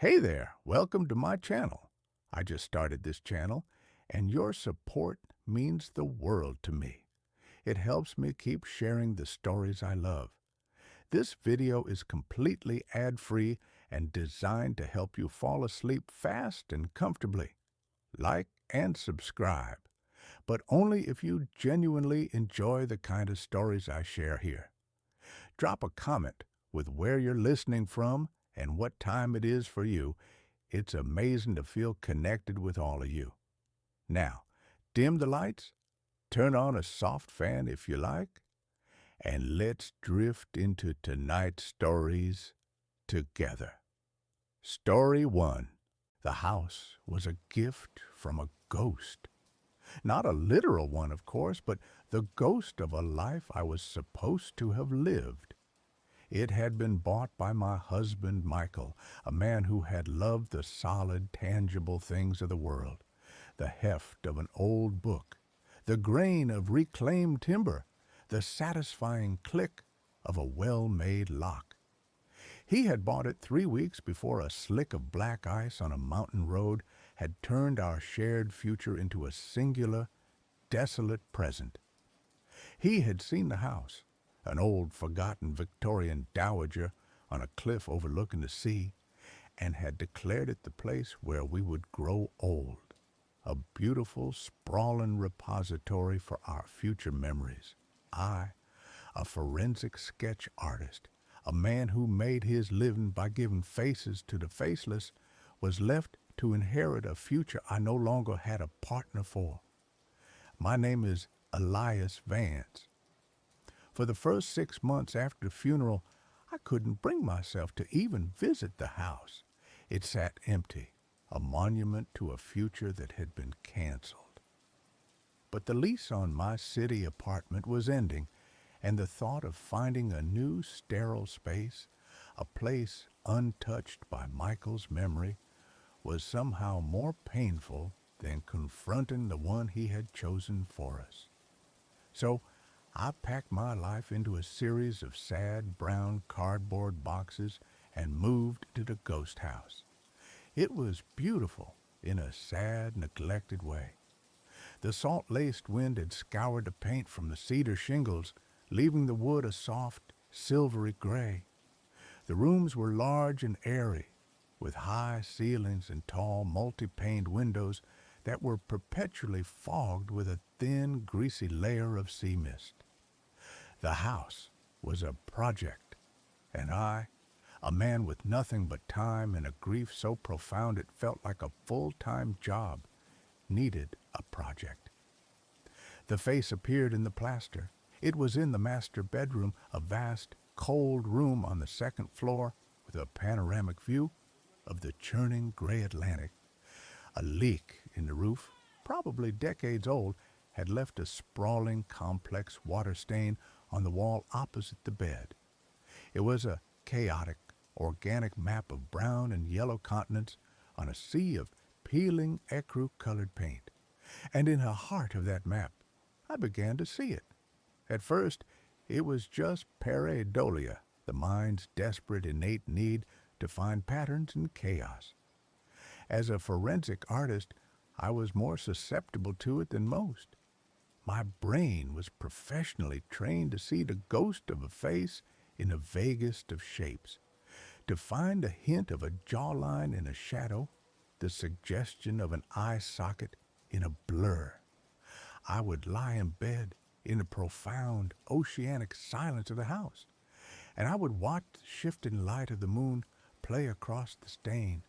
Hey there, welcome to my channel. I just started this channel, and your support means the world to me. It helps me keep sharing the stories I love. This video is completely ad-free and designed to help you fall asleep fast and comfortably. Like and subscribe, but only if you genuinely enjoy the kind of stories I share here. Drop a comment with where you're listening from and what time it is for you. It's amazing to feel connected with all of you. Now, dim the lights, turn on a soft fan if you like, and let's drift into tonight's stories together. Story 1. The house was a gift from a ghost. Not a literal one, of course, but the ghost of a life I was supposed to have lived. It had been bought by my husband, Michael, a man who had loved the solid, tangible things of the world, the heft of an old book, the grain of reclaimed timber, the satisfying click of a well-made lock. He had bought it 3 weeks before a slick of black ice on a mountain road had turned our shared future into a singular, desolate present. He had seen the house, an old forgotten Victorian dowager on a cliff overlooking the sea, and had declared it the place where we would grow old, a beautiful, sprawling repository for our future memories. I, a forensic sketch artist, a man who made his living by giving faces to the faceless, was left to inherit a future I no longer had a partner for. My name is Elias Vance. For the first 6 months after the funeral, I couldn't bring myself to even visit the house. It sat empty, a monument to a future that had been canceled. But the lease on my city apartment was ending, and the thought of finding a new sterile space, a place untouched by Michael's memory, was somehow more painful than confronting the one he had chosen for us. So I packed my life into a series of sad brown cardboard boxes and moved to the ghost house. It was beautiful in a sad, neglected way. The salt-laced wind had scoured the paint from the cedar shingles, leaving the wood a soft, silvery gray. The rooms were large and airy, with high ceilings and tall, multi-paned windows that were perpetually fogged with a thin, greasy layer of sea mist. The house was a project, and I, a man with nothing but time and a grief so profound it felt like a full-time job, needed a project. The face appeared in the plaster. It was in the master bedroom, a vast, cold room on the second floor with a panoramic view of the churning gray Atlantic. A leak in the roof, probably decades old, had left a sprawling, complex water stain on the wall opposite the bed. It was a chaotic, organic map of brown and yellow continents on a sea of peeling ecru-colored paint. And in the heart of that map, I began to see it. At first, it was just pareidolia, the mind's desperate innate need to find patterns in chaos. As a forensic artist, I was more susceptible to it than most. My brain was professionally trained to see the ghost of a face in the vaguest of shapes, to find a hint of a jawline in a shadow, the suggestion of an eye socket in a blur. I would lie in bed in the profound oceanic silence of the house, and I would watch the shifting light of the moon play across the stain,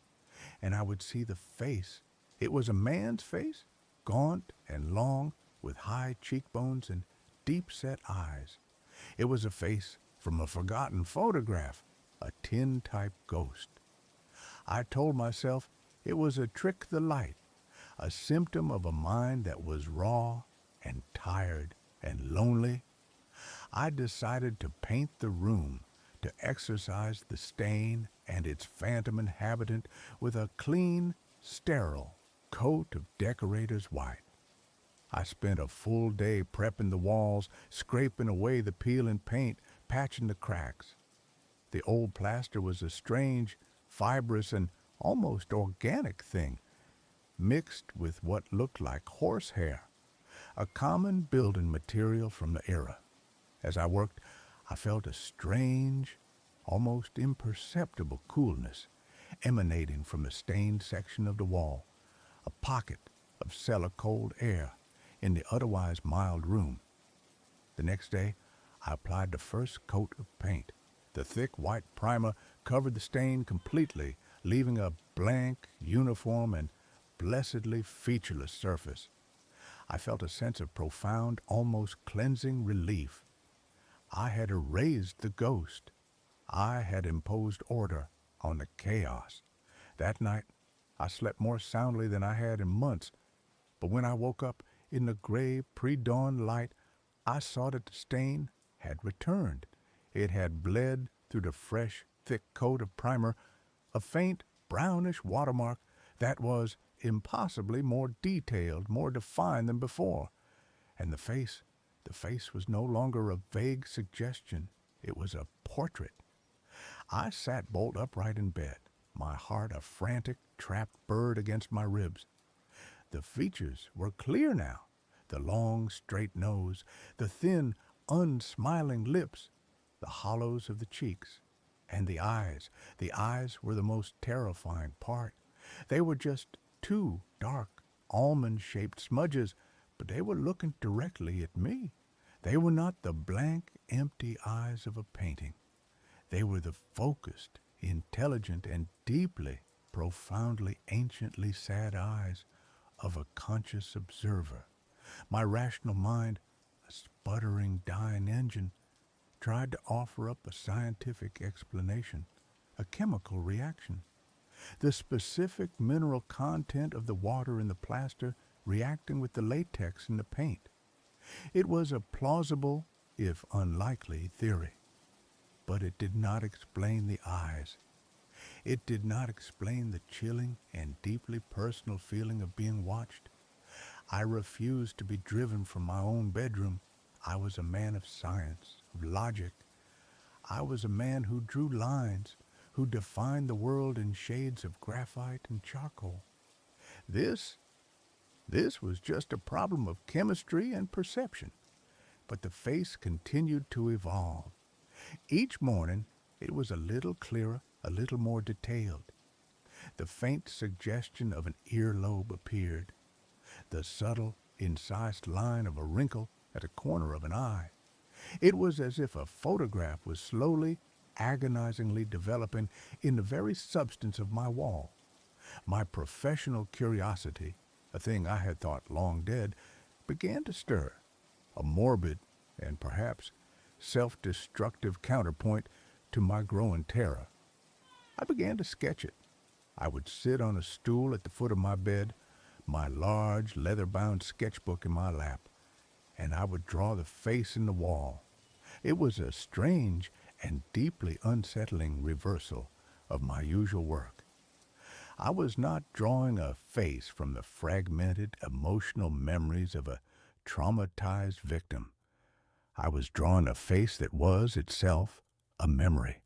and I would see the face. It was a man's face, gaunt and long, with high cheekbones and deep-set eyes. It was a face from a forgotten photograph, a tin-type ghost. I told myself it was a trick of the light, a symptom of a mind that was raw and tired and lonely. I decided to paint the room, to exorcise the stain and its phantom inhabitant with a clean, sterile coat of decorator's white. I spent a full day prepping the walls, scraping away the peeling paint, patching the cracks. The old plaster was a strange, fibrous, and almost organic thing, mixed with what looked like horsehair, a common building material from the era. As I worked, I felt a strange, almost imperceptible coolness emanating from the stained section of the wall, a pocket of cellar-cold air in the otherwise mild room. The next day, I applied the first coat of paint. The thick white primer covered the stain completely, leaving a blank, uniform, and blessedly featureless surface. I felt a sense of profound, almost cleansing relief. I had erased the ghost. I had imposed order on the chaos. That night, I slept more soundly than I had in months, but when I woke up in the gray pre-dawn light, I saw that the stain had returned. It had bled through the fresh, thick coat of primer, a faint, brownish watermark that was impossibly more detailed, more defined than before. And the face was no longer a vague suggestion. It was a portrait. I sat bolt upright in bed, my heart a frantic, trapped bird against my ribs. The features were clear now. The long, straight nose, the thin, unsmiling lips, the hollows of the cheeks, and the eyes. The eyes were the most terrifying part. They were just two dark, almond-shaped smudges, but they were looking directly at me. They were not the blank, empty eyes of a painting. They were the focused, intelligent, and deeply, profoundly, anciently sad eyes of a conscious observer. My rational mind, a sputtering, dying engine, tried to offer up a scientific explanation, a chemical reaction. The specific mineral content of the water in the plaster reacting with the latex in the paint. It was a plausible, if unlikely, theory. But it did not explain the eyes. It did not explain the chilling and deeply personal feeling of being watched. I refused to be driven from my own bedroom. I was a man of science, of logic. I was a man who drew lines, who defined the world in shades of graphite and charcoal. This was just a problem of chemistry and perception. But the face continued to evolve. Each morning, it was a little clearer, a little more detailed. The faint suggestion of an earlobe appeared. The subtle, incised line of a wrinkle at the corner of an eye. It was as if a photograph was slowly, agonizingly developing in the very substance of my wall. My professional curiosity, a thing I had thought long dead, began to stir, a morbid and perhaps self-destructive counterpoint to my growing terror. I began to sketch it. I would sit on a stool at the foot of my bed, my large leather-bound sketchbook in my lap, and I would draw the face in the wall. It was a strange and deeply unsettling reversal of my usual work. I was not drawing a face from the fragmented, emotional memories of a traumatized victim. I was drawing a face that was itself a memory,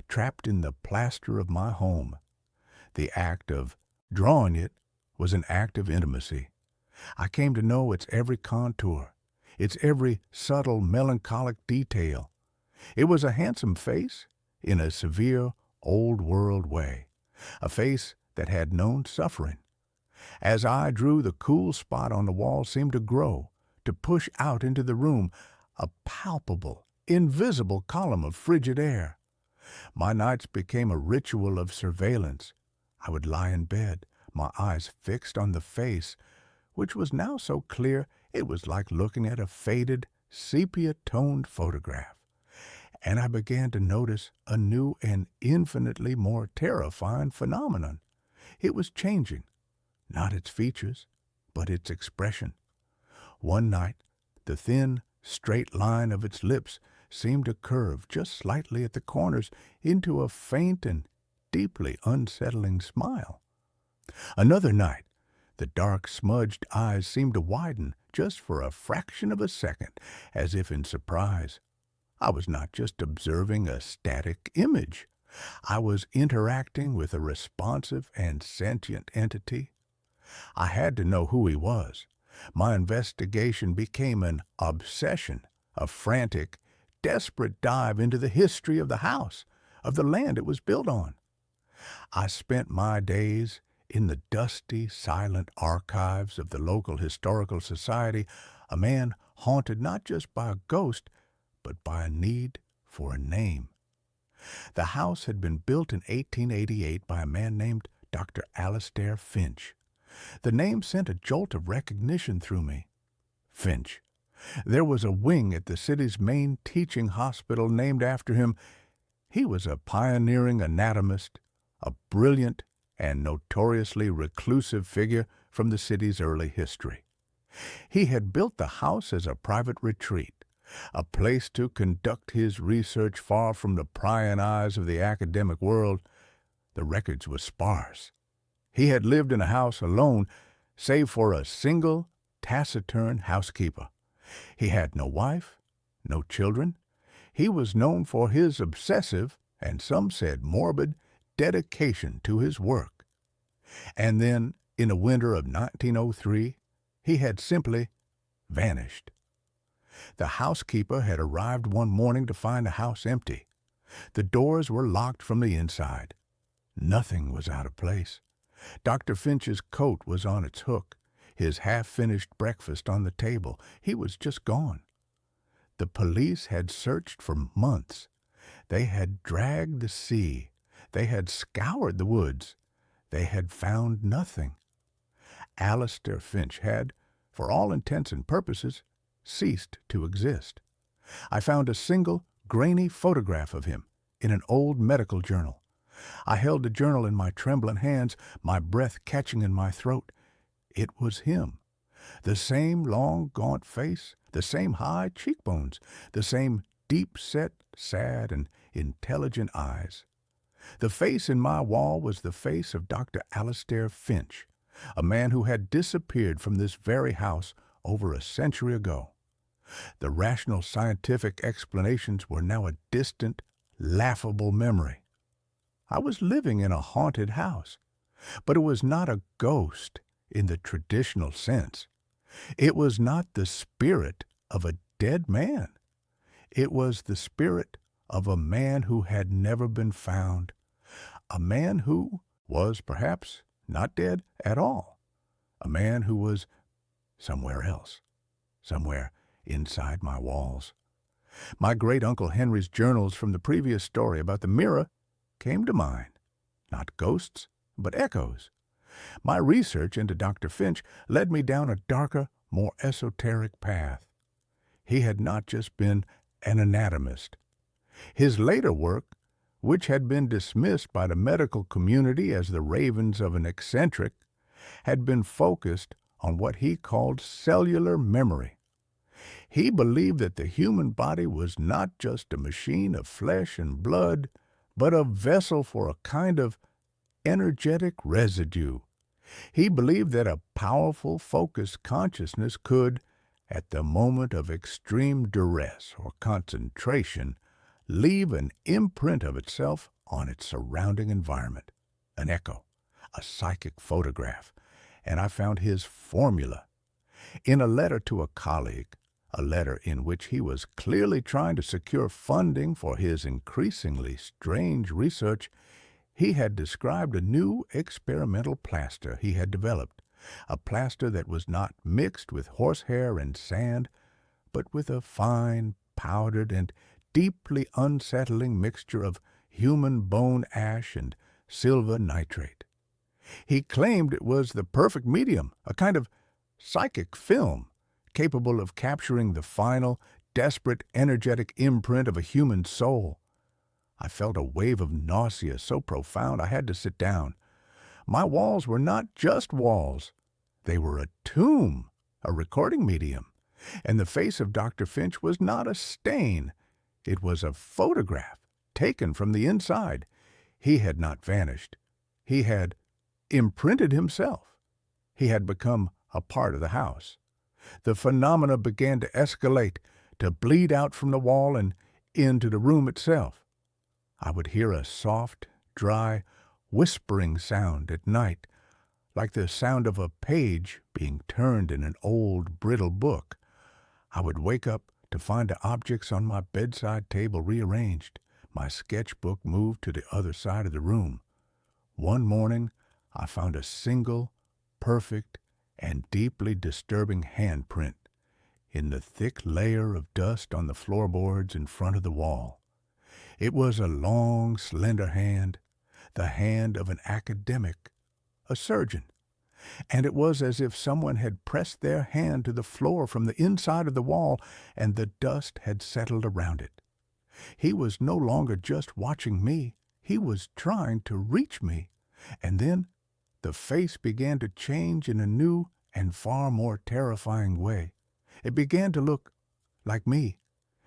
trapped in the plaster of my home. The act of drawing it was an act of intimacy. I came to know its every contour, its every subtle, melancholic detail. It was a handsome face in a severe, old-world way, a face that had known suffering. As I drew, the cool spot on the wall seemed to grow, to push out into the room, a palpable, invisible column of frigid air. My nights became a ritual of surveillance. I would lie in bed, my eyes fixed on the face, which was now so clear it was like looking at a faded, sepia-toned photograph. And I began to notice a new and infinitely more terrifying phenomenon. It was changing, not its features, but its expression. One night, the thin, straight line of its lips seemed to curve just slightly at the corners into a faint and deeply unsettling smile. Another night, the dark, smudged eyes seemed to widen just for a fraction of a second, as if in surprise. I was not just observing a static image. I was interacting with a responsive and sentient entity. I had to know who he was. My investigation became an obsession, a frantic, desperate dive into the history of the house, of the land it was built on. I spent my days in the dusty, silent archives of the local historical society, a man haunted not just by a ghost, but by a need for a name. The house had been built in 1888 by a man named Dr. Alastair Finch. The name sent a jolt of recognition through me. Finch. There was a wing at the city's main teaching hospital named after him. He was a pioneering anatomist, a brilliant and notoriously reclusive figure from the city's early history. He had built the house as a private retreat, a place to conduct his research far from the prying eyes of the academic world. The records were sparse. He had lived in a house alone, save for a single, taciturn housekeeper. He had no wife, no children. He was known for his obsessive, and some said morbid, dedication to his work. And then, in the winter of 1903, he had simply vanished. The housekeeper had arrived one morning to find the house empty. The doors were locked from the inside. Nothing was out of place. Dr. Finch's coat was on its hook, his half-finished breakfast on the table. He was just gone. The police had searched for months. They had dragged the sea. They had scoured the woods. They had found nothing. Alastair Finch had, for all intents and purposes, ceased to exist. I found a single, grainy photograph of him in an old medical journal. I held the journal in my trembling hands, my breath catching in my throat. It was him. The same long, gaunt face, the same high cheekbones, the same deep-set, sad, and intelligent eyes. The face in my wall was the face of Dr. Alastair Finch, a man who had disappeared from this very house over a century ago. The rational scientific explanations were now a distant, laughable memory. I was living in a haunted house, but it was not a ghost in the traditional sense. It was not the spirit of a dead man. It was the spirit of a man who had never been found, a man who was perhaps not dead at all, a man who was somewhere else, somewhere inside my walls. My great-uncle Henry's journals from the previous story about the mirror came to mind. Not ghosts, but echoes. My research into Dr. Finch led me down a darker, more esoteric path. He had not just been an anatomist. His later work, which had been dismissed by the medical community as the ravings of an eccentric, had been focused on what he called cellular memory. He believed that the human body was not just a machine of flesh and blood, but a vessel for a kind of energetic residue. He believed that a powerful, focused consciousness could, at the moment of extreme duress or concentration, leave an imprint of itself on its surrounding environment, an echo, a psychic photograph, and I found his formula. In a letter to a colleague, a letter in which he was clearly trying to secure funding for his increasingly strange research, he had described a new experimental plaster he had developed, a plaster that was not mixed with horsehair and sand, but with a fine, powdered, and deeply unsettling mixture of human bone ash and silver nitrate. He claimed it was the perfect medium, a kind of psychic film, capable of capturing the final, desperate, energetic imprint of a human soul. I felt a wave of nausea so profound I had to sit down. My walls were not just walls. They were a tomb, a recording medium. And the face of Dr. Finch was not a stain. It was a photograph, taken from the inside. He had not vanished. He had imprinted himself. He had become a part of the house. The phenomena began to escalate, to bleed out from the wall and into the room itself. I would hear a soft, dry, whispering sound at night, like the sound of a page being turned in an old, brittle book. I would wake up to find the objects on my bedside table rearranged, my sketchbook moved to the other side of the room. One morning I found a single, perfect, and deeply disturbing handprint in the thick layer of dust on the floorboards in front of the wall. It was a long, slender hand, the hand of an academic, a surgeon, and it was as if someone had pressed their hand to the floor from the inside of the wall and the dust had settled around it. He was no longer just watching me, he was trying to reach me. And then the face began to change in a new and far more terrifying way. It began to look like me.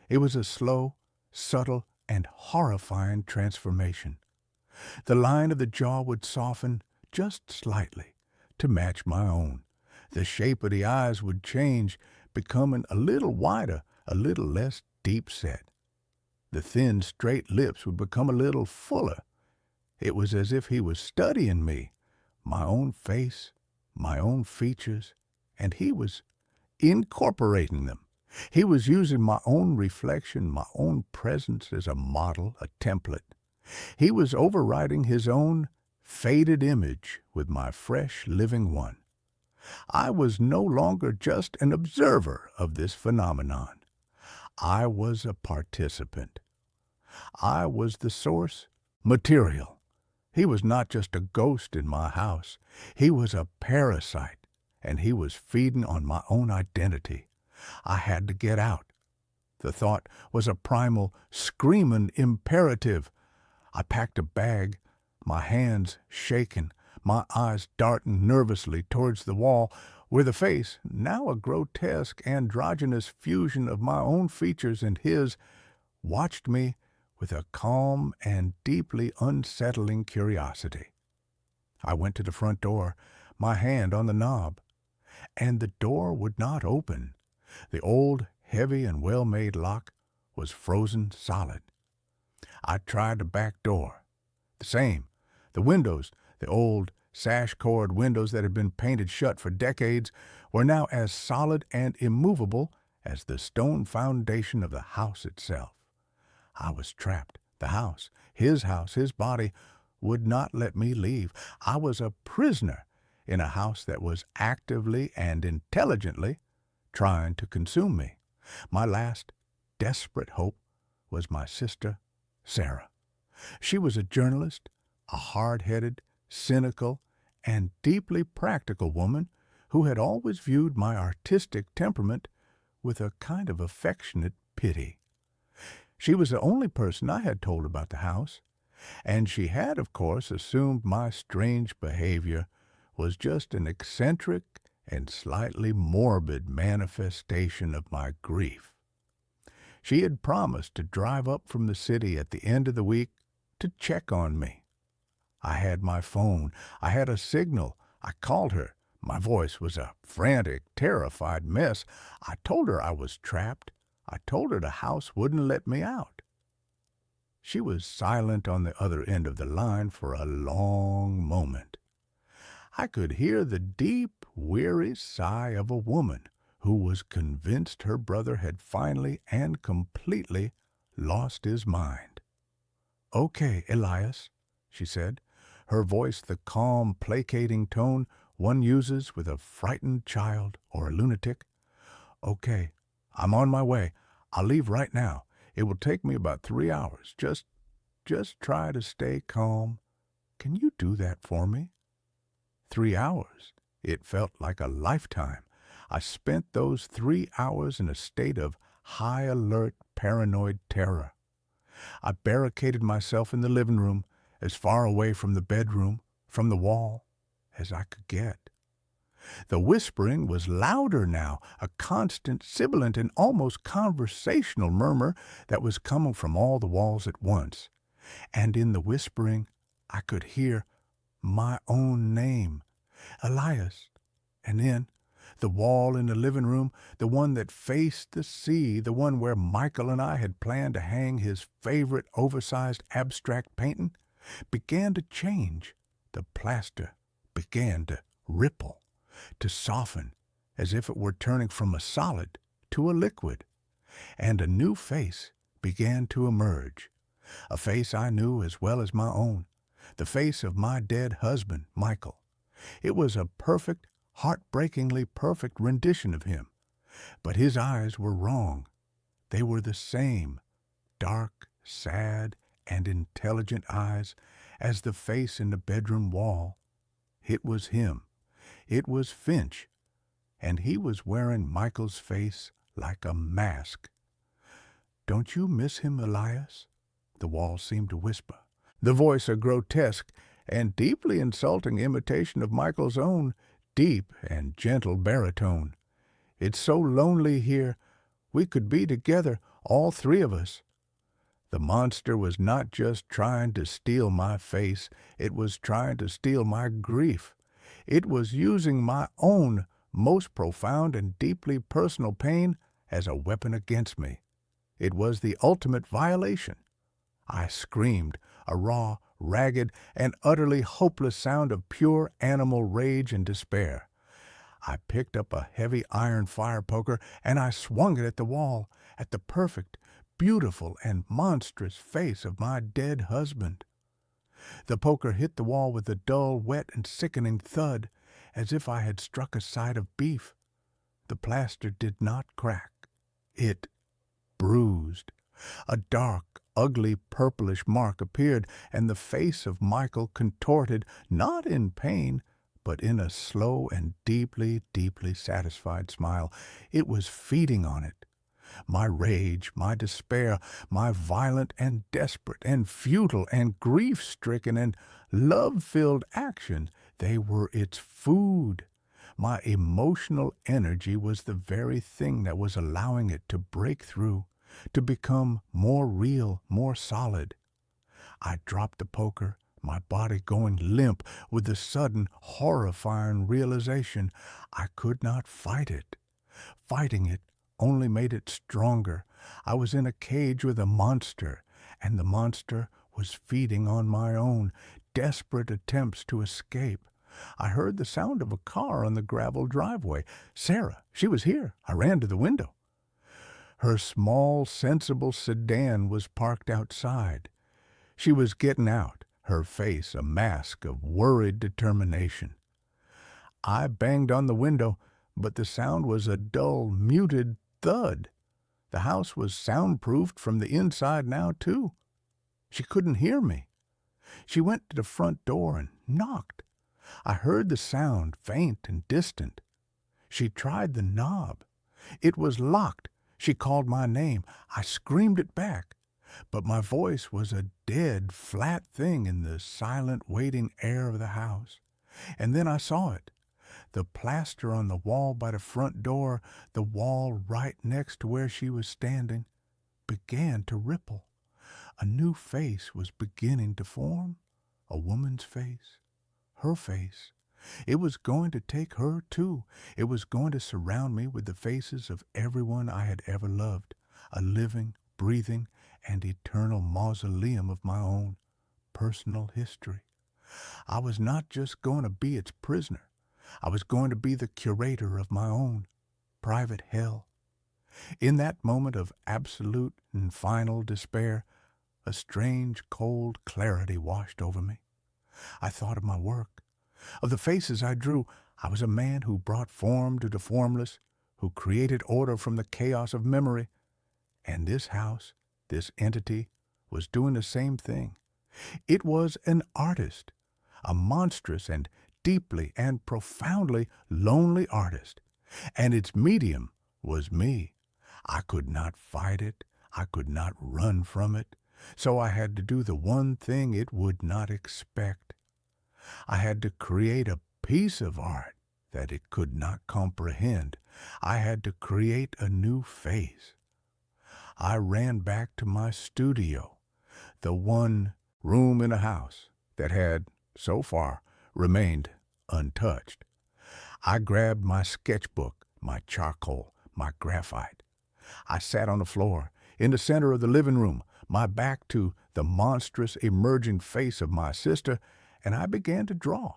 It was a slow, subtle, and horrifying transformation. The line of the jaw would soften just slightly to match my own. The shape of the eyes would change, becoming a little wider, a little less deep-set. The thin, straight lips would become a little fuller. It was as if he was studying me, my own face, my own features, and he was incorporating them. He was using my own reflection, my own presence as a model, a template. He was overriding his own faded image with my fresh, living one. I was no longer just an observer of this phenomenon. I was a participant. I was the source material. He was not just a ghost in my house. He was a parasite, and he was feeding on my own identity. I had to get out. The thought was a primal, screaming imperative. I packed a bag, my hands shaking, my eyes darting nervously towards the wall, where the face, now a grotesque, androgynous fusion of my own features and his, watched me with a calm and deeply unsettling curiosity. I went to the front door, my hand on the knob, and the door would not open. The old, heavy and well-made lock was frozen solid. I tried the back door. The same. The windows, the old sash-cord windows that had been painted shut for decades, were now as solid and immovable as the stone foundation of the house itself. I was trapped. The house, his body, would not let me leave. I was a prisoner in a house that was actively and intelligently trying to consume me. My last desperate hope was my sister, Sarah. She was a journalist, a hard-headed, cynical, and deeply practical woman who had always viewed my artistic temperament with a kind of affectionate pity. She was the only person I had told about the house, and she had, of course, assumed my strange behavior was just an eccentric and slightly morbid manifestation of my grief. She had promised to drive up from the city at the end of the week to check on me. I had my phone. I had a signal. I called her. My voice was a frantic, terrified mess. I told her I was trapped. I told her the house wouldn't let me out. She was silent on the other end of the line for a long moment. I could hear the deep, weary sigh of a woman who was convinced her brother had finally and completely lost his mind. "Okay, Elias," she said, her voice the calm, placating tone one uses with a frightened child or a lunatic. "Okay, I'm on my way. I'll leave right now. It will take me about 3 hours. Just try to stay calm. Can you do that for me?" 3 hours. It felt like a lifetime. I spent those 3 hours in a state of high-alert, paranoid terror. I barricaded myself in the living room, as far away from the bedroom, from the wall, as I could get. The whispering was louder now, a constant, sibilant, and almost conversational murmur that was coming from all the walls at once. And in the whispering, I could hear my own name, Elias, and then The wall in the living room, the one that faced the sea, the one where Michael and I had planned to hang his favorite oversized abstract painting, began to change. The plaster began to ripple, to soften, as if it were turning from a solid to a liquid. And a new face began to emerge, a face I knew as well as my own, the face of my dead husband, Michael. It was a perfect, heartbreakingly perfect rendition of him. But his eyes were wrong. They were the same, dark, sad, and intelligent eyes as the face in the bedroom wall. It was him. It was Finch. And he was wearing Michael's face like a mask. "Don't you miss him, Elias?" the wall seemed to whisper, the voice a grotesque and deeply insulting imitation of Michael's own deep and gentle baritone. "It's so lonely here. We could be together, all three of us." The monster was not just trying to steal my face, it was trying to steal my grief. It was using my own most profound and deeply personal pain as a weapon against me. It was the ultimate violation. I screamed, a raw, ragged, and utterly hopeless sound of pure animal rage and despair. I picked up a heavy iron fire poker and I swung it at the wall, at the perfect, beautiful, and monstrous face of my dead husband. The poker hit the wall with a dull, wet, and sickening thud, as if I had struck a side of beef. The plaster did not crack. It bruised. A dark, ugly, purplish mark appeared, and the face of Michael contorted, not in pain, but in a slow and deeply, deeply satisfied smile. It was feeding on it. My rage, my despair, my violent and desperate and futile and grief-stricken and love-filled action, they were its food. My emotional energy was the very thing that was allowing it to break through, to become more real, more solid. I dropped the poker, my body going limp with the sudden, horrifying realization I could not fight it. Fighting it only made it stronger. I was in a cage with a monster, and the monster was feeding on my own desperate attempts to escape. I heard the sound of a car on the gravel driveway. Sarah, she was here. I ran to the window. Her small, sensible sedan was parked outside. She was getting out, her face a mask of worried determination. I banged on the window, but the sound was a dull, muted thud. The house was soundproofed from the inside now, too. She couldn't hear me. She went to the front door and knocked. I heard the sound, faint and distant. She tried the knob. It was locked. She called my name. I screamed it back, but my voice was a dead, flat thing in the silent, waiting air of the house. And then I saw it. The plaster on the wall by the front door, the wall right next to where she was standing, began to ripple. A new face was beginning to form, a woman's face, her face. It was going to take her, too. It was going to surround me with the faces of everyone I had ever loved, a living, breathing, and eternal mausoleum of my own personal history. I was not just going to be its prisoner. I was going to be the curator of my own private hell. In that moment of absolute and final despair, a strange, cold clarity washed over me. I thought of my work, of the faces I drew. I was a man who brought form to the formless, who created order from the chaos of memory. And this house, this entity, was doing the same thing. It was an artist, a monstrous and deeply and profoundly lonely artist, and its medium was me. I could not fight it. I could not run from it. So I had to do the one thing it would not expect. I had to create a piece of art that it could not comprehend. I had to create a new face. I ran back to my studio, the one room in a house that had, so far, remained untouched. I grabbed my sketchbook, my charcoal, my graphite. I sat on the floor, in the center of the living room, my back to the monstrous emerging face of my sister, and I began to draw.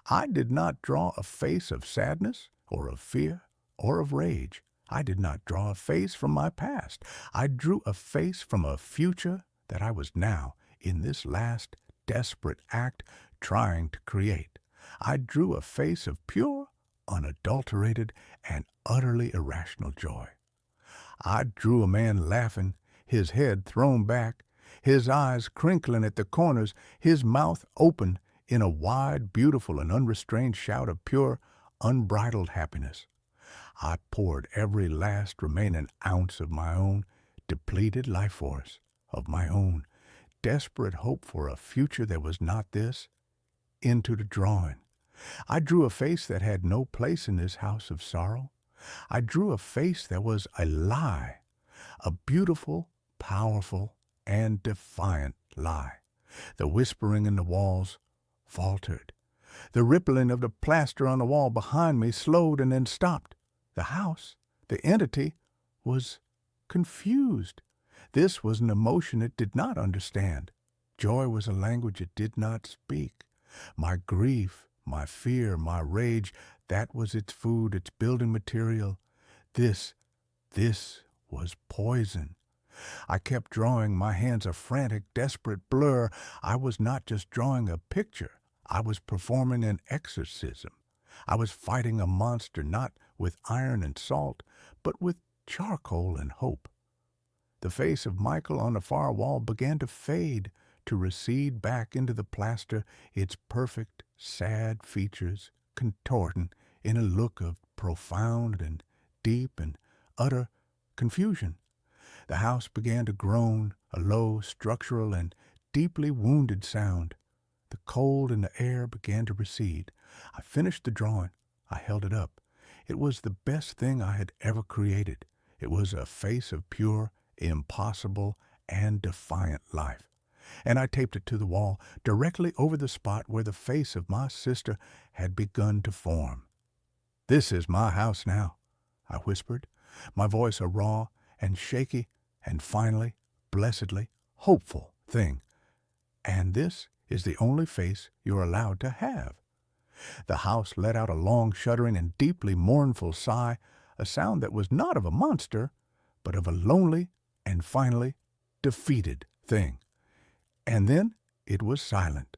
I did not draw a face of sadness or of fear or of rage. I did not draw a face from my past. I drew a face from a future that I was now, in this last desperate act, trying to create. I drew a face of pure, unadulterated, and utterly irrational joy. I drew a man laughing, his head thrown back, his eyes crinkling at the corners, his mouth open in a wide, beautiful, and unrestrained shout of pure, unbridled happiness. I poured every last remaining ounce of my own depleted life force, of my own desperate hope for a future that was not this, into the drawing. I drew a face that had no place in this house of sorrow. I drew a face that was a lie, a beautiful, powerful, and defiant lie. The whispering in the walls faltered. The rippling of the plaster on the wall behind me slowed and then stopped. The house, the entity, was confused. This was an emotion it did not understand. Joy was a language it did not speak. My grief, my fear, my rage, that was its food, its building material. This was poison. I kept drawing, my hands a frantic, desperate blur. I was not just drawing a picture. I was performing an exorcism. I was fighting a monster not with iron and salt, but with charcoal and hope. The face of Michael on the far wall began to fade, to recede back into the plaster, its perfect, sad features contorting in a look of profound and deep and utter confusion. The house began to groan, a low, structural, and deeply wounded sound. The cold in the air began to recede. I finished the drawing. I held it up. It was the best thing I had ever created. It was a face of pure, impossible, and defiant life. And I taped it to the wall, directly over the spot where the face of my sister had begun to form. "This is my house now," I whispered, my voice a raw and shaky and finally, blessedly, hopeful thing. "And this is the only face you're allowed to have." The house let out a long, shuddering, and deeply mournful sigh, a sound that was not of a monster, but of a lonely and finally defeated thing. And then it was silent.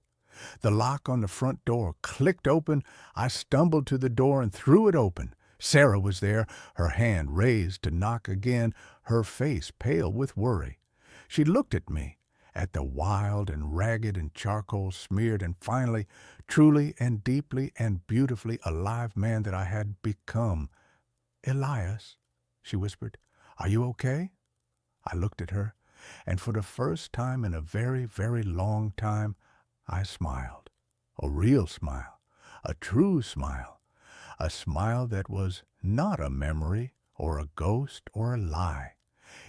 The lock on the front door clicked open. I stumbled to the door and threw it open. Sarah was there, her hand raised to knock again, her face pale with worry. She looked at me, at the wild and ragged and charcoal smeared and finally, truly and deeply and beautifully alive man that I had become. "Elias," she whispered, "are you okay?" I looked at her, and for the first time in a very, very long time, I smiled. A real smile, a true smile, a smile that was not a memory or a ghost or a lie.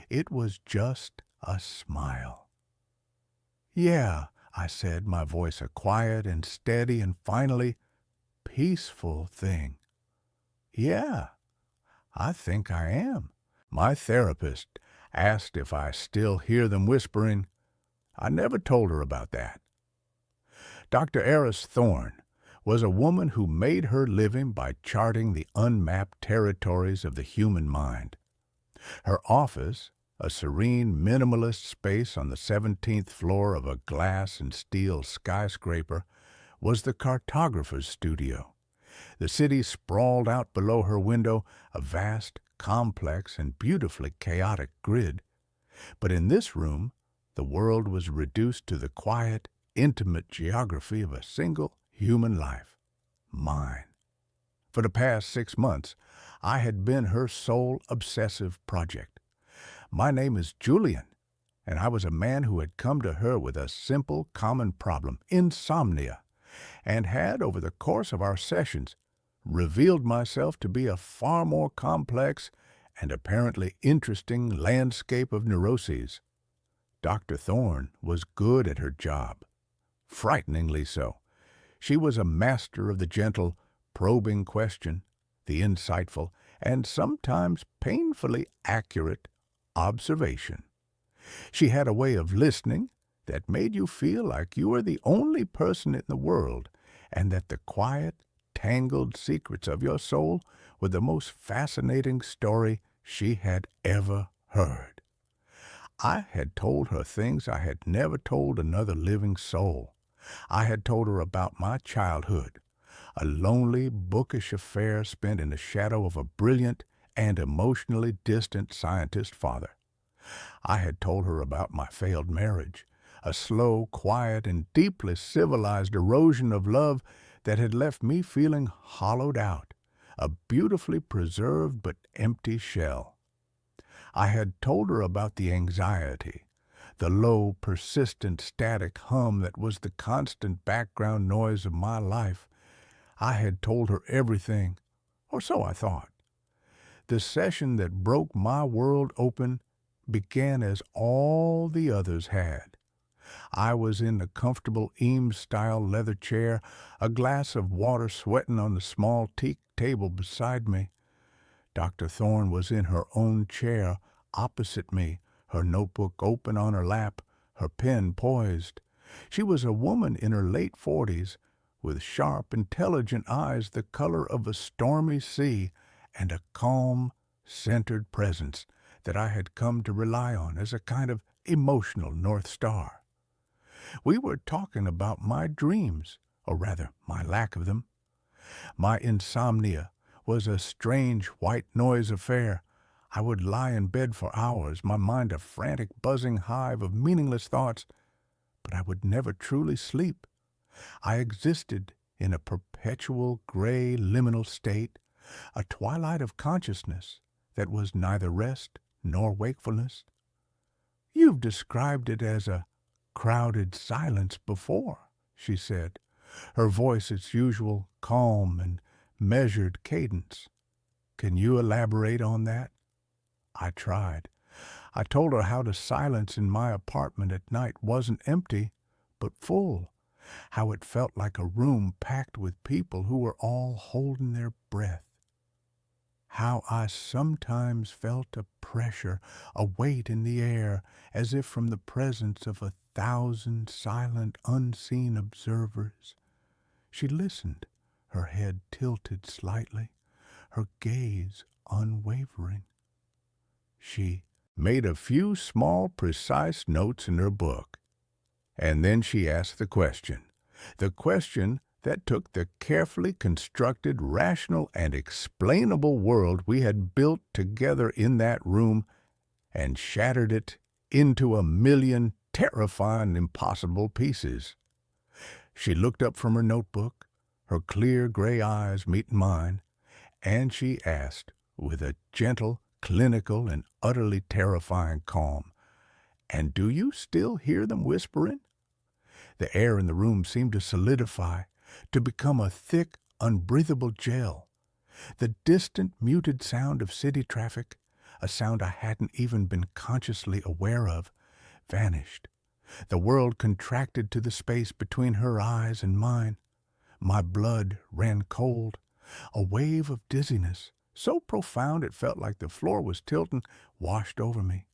It was just a smile. "Yeah," I said, my voice a quiet and steady and finally peaceful thing. "Yeah, I think I am." My therapist asked if I still hear them whispering. I never told her about that. Dr. Eris Thorne was a woman who made her living by charting the unmapped territories of the human mind. Her office, a serene minimalist space on the 17th floor of a glass and steel skyscraper, was the cartographer's studio. The city sprawled out below her window, a vast, complex, and beautifully chaotic grid. But in this room, the world was reduced to the quiet, intimate geography of a single human life, mine. For the past 6 months, I had been her sole obsessive project. My name is Julian, and I was a man who had come to her with a simple, common problem, insomnia, and had, over the course of our sessions, revealed myself to be a far more complex and apparently interesting landscape of neuroses. Dr. Thorne was good at her job, frighteningly so. She was a master of the gentle probing question, the insightful and sometimes painfully accurate observation. She had a way of listening that made you feel like you were the only person in the world and that the quiet, tangled secrets of your soul were the most fascinating story she had ever heard. I had told her things I had never told another living soul. I had told her about my childhood, a lonely, bookish affair spent in the shadow of a brilliant and emotionally distant scientist father. I had told her about my failed marriage, a slow, quiet, and deeply civilized erosion of love that had left me feeling hollowed out, a beautifully preserved but empty shell. I had told her about the anxiety, the low, persistent, static hum that was the constant background noise of my life. I had told her everything, or so I thought. The session that broke my world open began as all the others had. I was in the comfortable Eames-style leather chair, a glass of water sweating on the small teak table beside me. Dr. Thorne was in her own chair opposite me, her notebook open on her lap, her pen poised. She was a woman in her late 40s, with sharp, intelligent eyes the color of a stormy sea and a calm, centered presence that I had come to rely on as a kind of emotional North Star. We were talking about my dreams, or rather, my lack of them. My insomnia was a strange white noise affair. I would lie in bed for hours, my mind a frantic, buzzing hive of meaningless thoughts, but I would never truly sleep. I existed in a perpetual gray liminal state, a twilight of consciousness that was neither rest nor wakefulness. You've described it as a crowded silence before, she said, her voice its usual calm and measured cadence. Can you elaborate on that? I tried. I told her how the silence in my apartment at night wasn't empty, but full, how it felt like a room packed with people who were all holding their breath, how I sometimes felt a pressure, a weight in the air, as if from the presence of 1,000 silent, unseen observers. She listened, her head tilted slightly, her gaze unwavering. She made a few small, precise notes in her book, and then she asked the question that took the carefully constructed, rational, and explainable world we had built together in that room and shattered it into a million terrifying, impossible pieces. She looked up from her notebook, her clear gray eyes meeting mine, and she asked, with a gentle, clinical, and utterly terrifying calm, "And do you still hear them whispering?" The air in the room seemed to solidify, to become a thick, unbreathable gel. The distant, muted sound of city traffic, a sound I hadn't even been consciously aware of, vanished. The world contracted to the space between her eyes and mine. My blood ran cold. A wave of dizziness, so profound it felt like the floor was tilting, washed over me.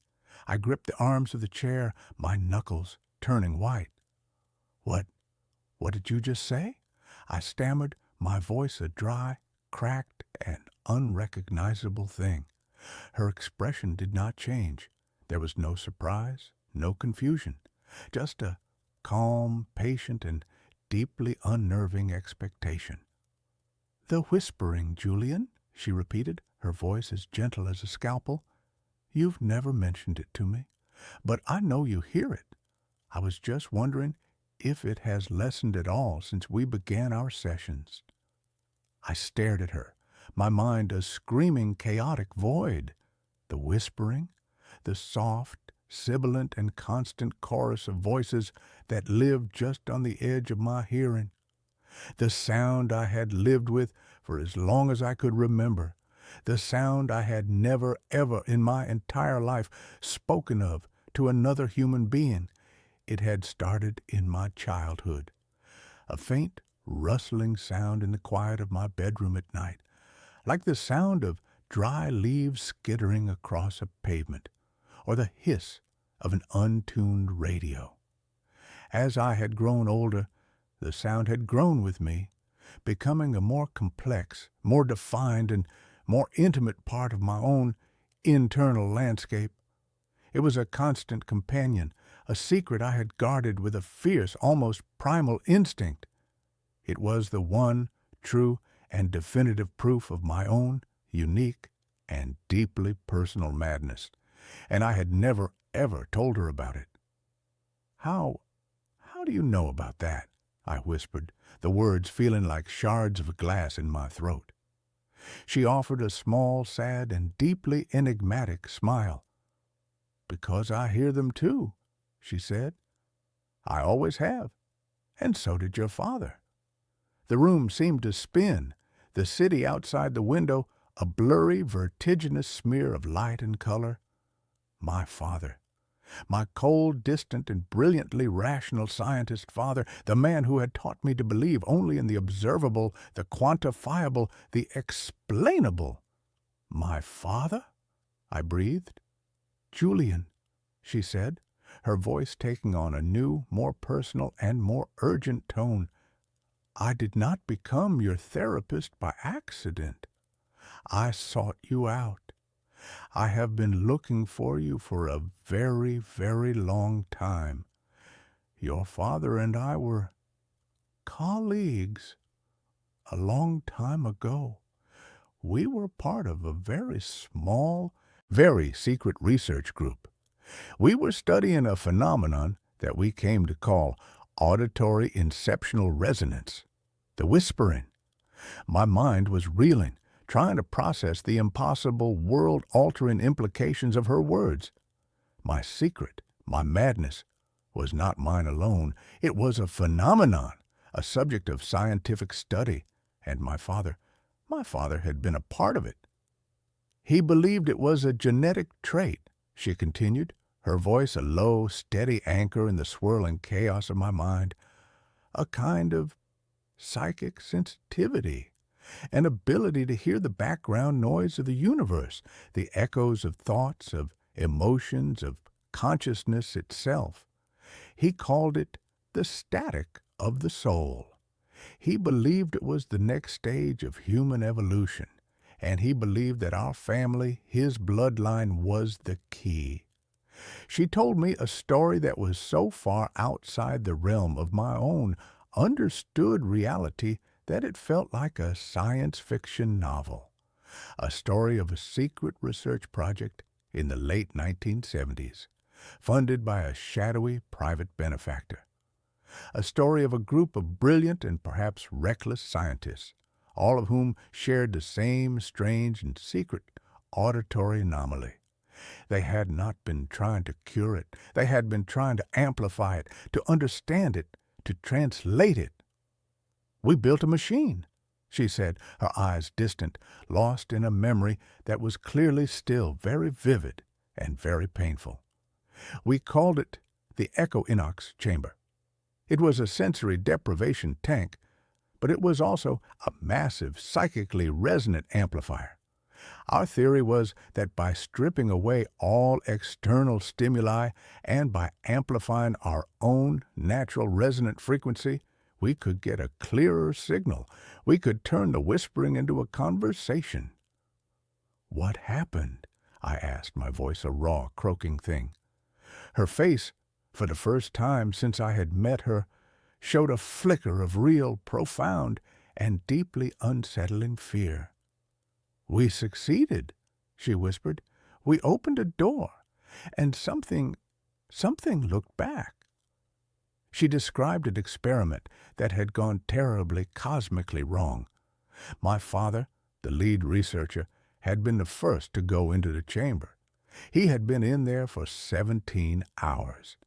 I gripped the arms of the chair, my knuckles turning white. What did you just say?" I stammered, my voice a dry, cracked, and unrecognizable thing. Her expression did not change. There was no surprise, no confusion, just a calm, patient, and deeply unnerving expectation. "The whispering, Julian," she repeated, her voice as gentle as a scalpel. "You've never mentioned it to me, but I know you hear it. I was just wondering if it has lessened at all since we began our sessions." I stared at her, my mind a screaming, chaotic void. The whispering, the soft, sibilant, and constant chorus of voices that lived just on the edge of my hearing. The sound I had lived with for as long as I could remember. The sound I had never, ever in my entire life spoken of to another human being. It had started in my childhood. A faint, rustling sound in the quiet of my bedroom at night, like the sound of dry leaves skittering across a pavement, or the hiss of an untuned radio. As I had grown older, the sound had grown with me, becoming a more complex, more defined, and more intimate part of my own internal landscape. It was a constant companion, a secret I had guarded with a fierce, almost primal instinct. It was the one true and definitive proof of my own unique and deeply personal madness, and I had never, ever told her about it. How do you know about that?" I whispered, the words feeling like shards of glass in my throat. She offered a small, sad, and deeply enigmatic smile. "Because I hear them too," she said. "I always have, and so did your father." The room seemed to spin, the city outside the window a blurry, vertiginous smear of light and color. My father, my cold, distant, and brilliantly rational scientist father, the man who had taught me to believe only in the observable, the quantifiable, the explainable. "My father?" I breathed. "Julian," she said, her voice taking on a new, more personal, and more urgent tone, "I did not become your therapist by accident. I sought you out. I have been looking for you for a very, very long time. Your father and I were colleagues a long time ago. We were part of a very small, very secret research group. We were studying a phenomenon that we came to call auditory inceptional resonance, the whispering. My mind was reeling, trying to process the impossible, world-altering implications of her words. My secret, my madness, was not mine alone. It was a phenomenon, a subject of scientific study, and my father had been a part of it. He believed it was a genetic trait, she continued, her voice a low, steady anchor in the swirling chaos of my mind, a kind of psychic sensitivity, an ability to hear the background noise of the universe, the echoes of thoughts, of emotions, of consciousness itself. He called it the static of the soul. He believed it was the next stage of human evolution, and he believed that our family, his bloodline, was the key. She told me a story that was so far outside the realm of my own understood reality that it felt like a science fiction novel, a story of a secret research project in the late 1970s, funded by a shadowy private benefactor. A story of a group of brilliant and perhaps reckless scientists, all of whom shared the same strange and secret auditory anomaly. They had not been trying to cure it. They had been trying to amplify it, to understand it, to translate it. "We built a machine," she said, her eyes distant, lost in a memory that was clearly still very vivid and very painful. "We called it the Echo-Inox chamber. It was a sensory deprivation tank, but it was also a massive, psychically resonant amplifier. Our theory was that by stripping away all external stimuli and by amplifying our own natural resonant frequency, we could get a clearer signal. We could turn the whispering into a conversation." "What happened?" I asked, my voice a raw, croaking thing. Her face, for the first time since I had met her, showed a flicker of real, profound, and deeply unsettling fear. "We succeeded," she whispered. "We opened a door, and something looked back." She described an experiment that had gone terribly, cosmically wrong. My father, the lead researcher, had been the first to go into the chamber. He had been in there for 17 hours.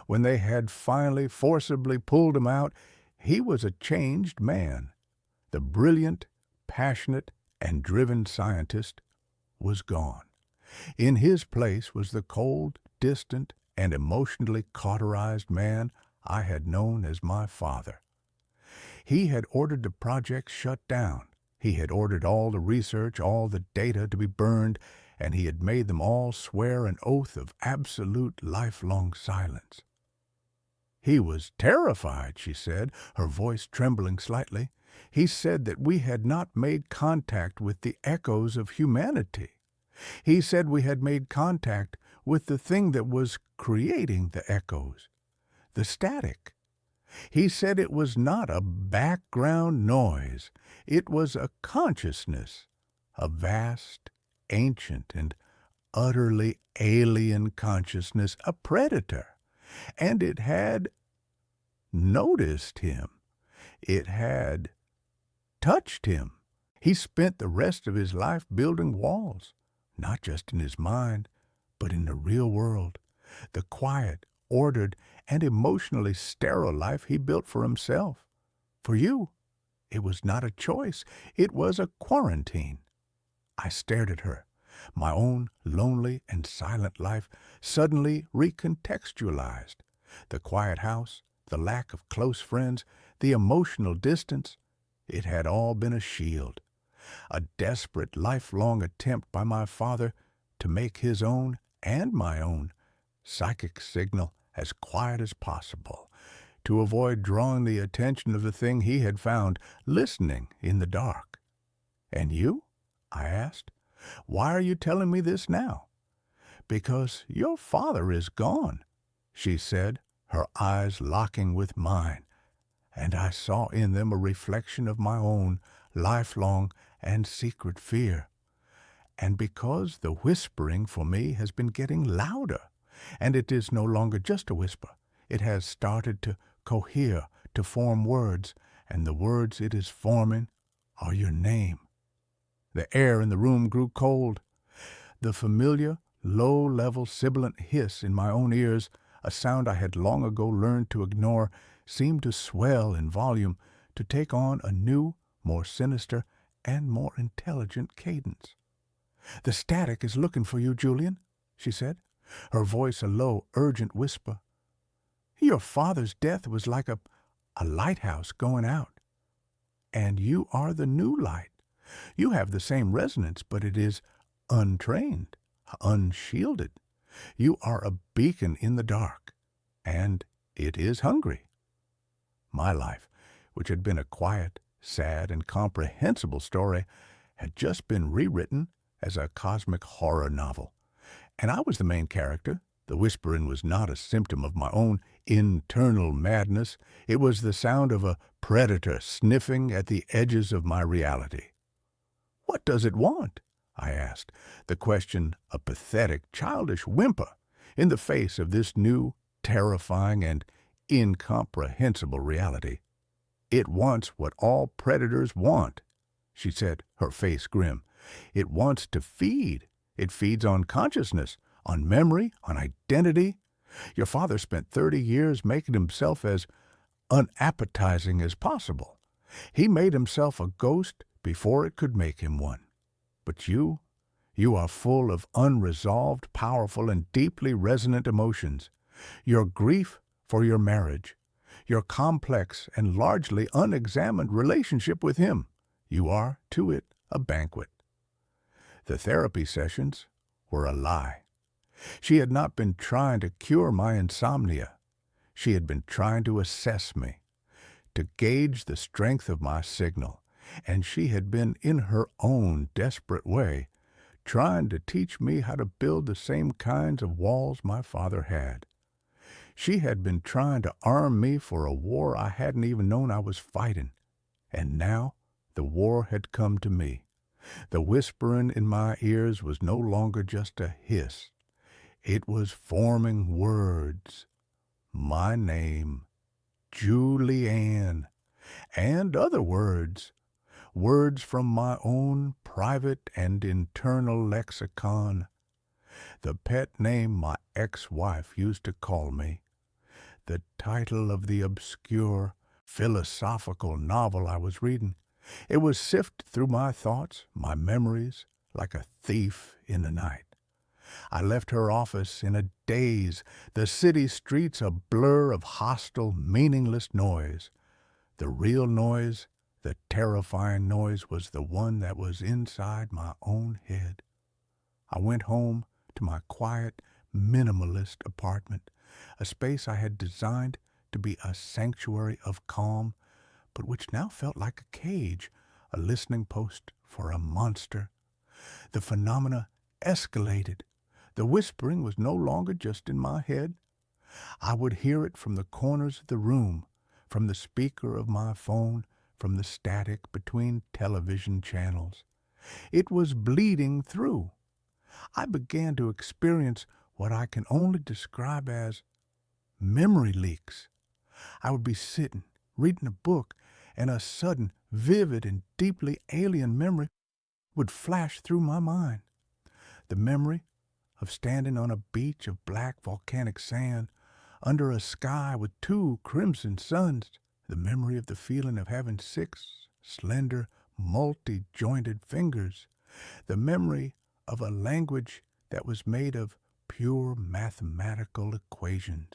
When they had finally forcibly pulled him out, he was a changed man. The brilliant, passionate, and driven scientist was gone. In his place was the cold, distant, and emotionally cauterized man I had known as my father. He had ordered the project shut down. He had ordered all the research, all the data to be burned, and he had made them all swear an oath of absolute lifelong silence. He was terrified, she said, her voice trembling slightly. He said that we had not made contact with the echoes of humanity. He said we had made contact with the thing that was creating the echoes, the static. He said it was not a background noise. It was a consciousness, a vast, ancient, and utterly alien consciousness, a predator. And it had noticed him. It had touched him. He spent the rest of his life building walls, not just in his mind, but in the real world. The quiet, ordered, and emotionally sterile life he built for himself. For you, it was not a choice. It was a quarantine. I stared at her, my own lonely and silent life suddenly recontextualized. The quiet house, the lack of close friends, the emotional distance, it had all been a shield, a desperate, lifelong attempt by my father to make his own and my own psychic signal as quiet as possible, to avoid drawing the attention of the thing he had found listening in the dark. And you? I asked. Why are you telling me this now? Because your father is gone, she said, her eyes locking with mine, and I saw in them a reflection of my own lifelong and secret fear. And because the whispering for me has been getting louder, and it is no longer just a whisper, it has started to cohere, to form words, and the words it is forming are your name. The air in the room grew cold. The familiar, low-level, sibilant hiss in my own ears, a sound I had long ago learned to ignore, seemed to swell in volume, to take on a new, more sinister, and more intelligent cadence. "The static is looking for you, Julian," she said, her voice a low, urgent whisper. "Your father's death was like a lighthouse going out. And you are the new light. You have the same resonance, but it is untrained, unshielded. You are a beacon in the dark, and it is hungry." My life, which had been a quiet, sad, and comprehensible story, had just been rewritten as a cosmic horror novel. And I was the main character. The whispering was not a symptom of my own internal madness. It was the sound of a predator sniffing at the edges of my reality. "What does it want?" I asked, the question a pathetic, childish whimper in the face of this new, terrifying, and incomprehensible reality. "It wants what all predators want," she said, her face grim. "It wants to feed. It feeds on consciousness, on memory, on identity. Your father spent 30 years making himself as unappetizing as possible. He made himself a ghost before it could make him one. But you are full of unresolved, powerful, and deeply resonant emotions. Your grief for your marriage, your complex and largely unexamined relationship with him. You are, to it, a banquet." The therapy sessions were a lie. She had not been trying to cure my insomnia. She had been trying to assess me, to gauge the strength of my signal, and she had been, in her own desperate way, trying to teach me how to build the same kinds of walls my father had. She had been trying to arm me for a war I hadn't even known I was fighting. And now the war had come to me. The whispering in my ears was no longer just a hiss. It was forming words. My name, Julianne, and other words. Words from my own private and internal lexicon. The pet name my ex-wife used to call me. The title of the obscure, philosophical novel I was reading. It was sifted through my thoughts, my memories, like a thief in the night. I left her office in a daze, the city streets a blur of hostile, meaningless noise. The real noise, the terrifying noise, was the one that was inside my own head. I went home to my quiet, minimalist apartment, a space I had designed to be a sanctuary of calm, but which now felt like a cage, a listening post for a monster. The phenomena escalated. The whispering was no longer just in my head. I would hear it from the corners of the room, from the speaker of my phone, from the static between television channels. It was bleeding through. I began to experience what I can only describe as memory leaks. I would be sitting, reading a book, and a sudden, vivid, and deeply alien memory would flash through my mind. The memory of standing on a beach of black volcanic sand under a sky with two crimson suns. The memory of the feeling of having six slender, multi-jointed fingers. The memory of a language that was made of pure mathematical equations.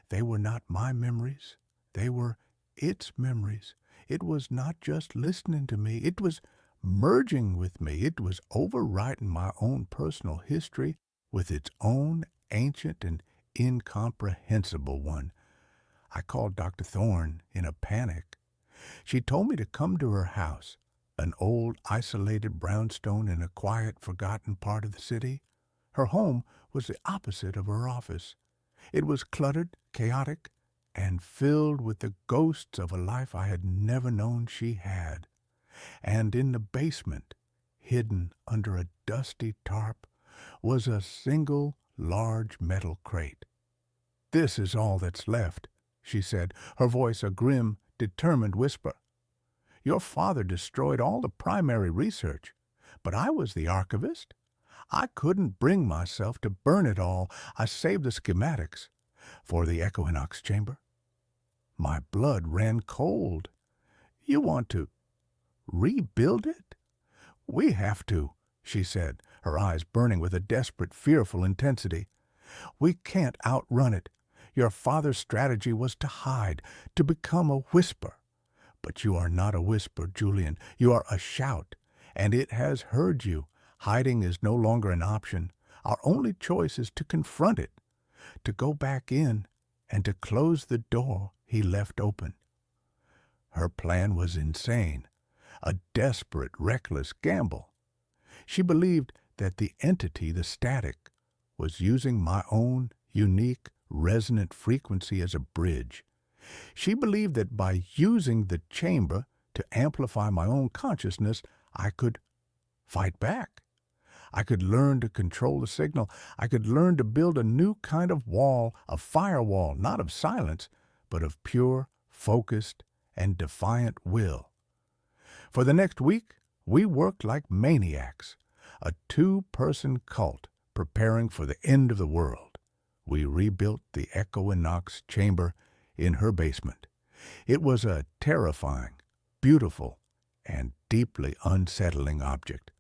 They were not my memories. They were its memories. It was not just listening to me. It was merging with me. It was overwriting my own personal history with its own ancient and incomprehensible one. I called Dr. Thorne in a panic. She told me to come to her house, an old, isolated brownstone in a quiet, forgotten part of the city. Her home was the opposite of her office. It was cluttered, chaotic, and filled with the ghosts of a life I had never known she had. And in the basement, hidden under a dusty tarp, was a single large metal crate. "This is all that's left," she said, her voice a grim, determined whisper. "Your father destroyed all the primary research, but I was the archivist. I couldn't bring myself to burn it all. I saved the schematics for the Equinox chamber." My blood ran cold. "You want to rebuild it?" "We have to," she said, her eyes burning with a desperate, fearful intensity. "We can't outrun it. Your father's strategy was to hide, to become a whisper. But you are not a whisper, Julian. You are a shout, and it has heard you. Hiding is no longer an option. Our only choice is to confront it, to go back in, and to close the door he left open." Her plan was insane, a desperate, reckless gamble. She believed that the entity, the static, was using my own unique, resonant frequency as a bridge. She believed that by using the chamber to amplify my own consciousness, I could fight back. I could learn to control the signal. I could learn to build a new kind of wall, a firewall, not of silence, but of pure, focused, and defiant will. For the next week, we worked like maniacs, a two-person cult preparing for the end of the world. We rebuilt the Equinox chamber in her basement. It was a terrifying, beautiful, and deeply unsettling object,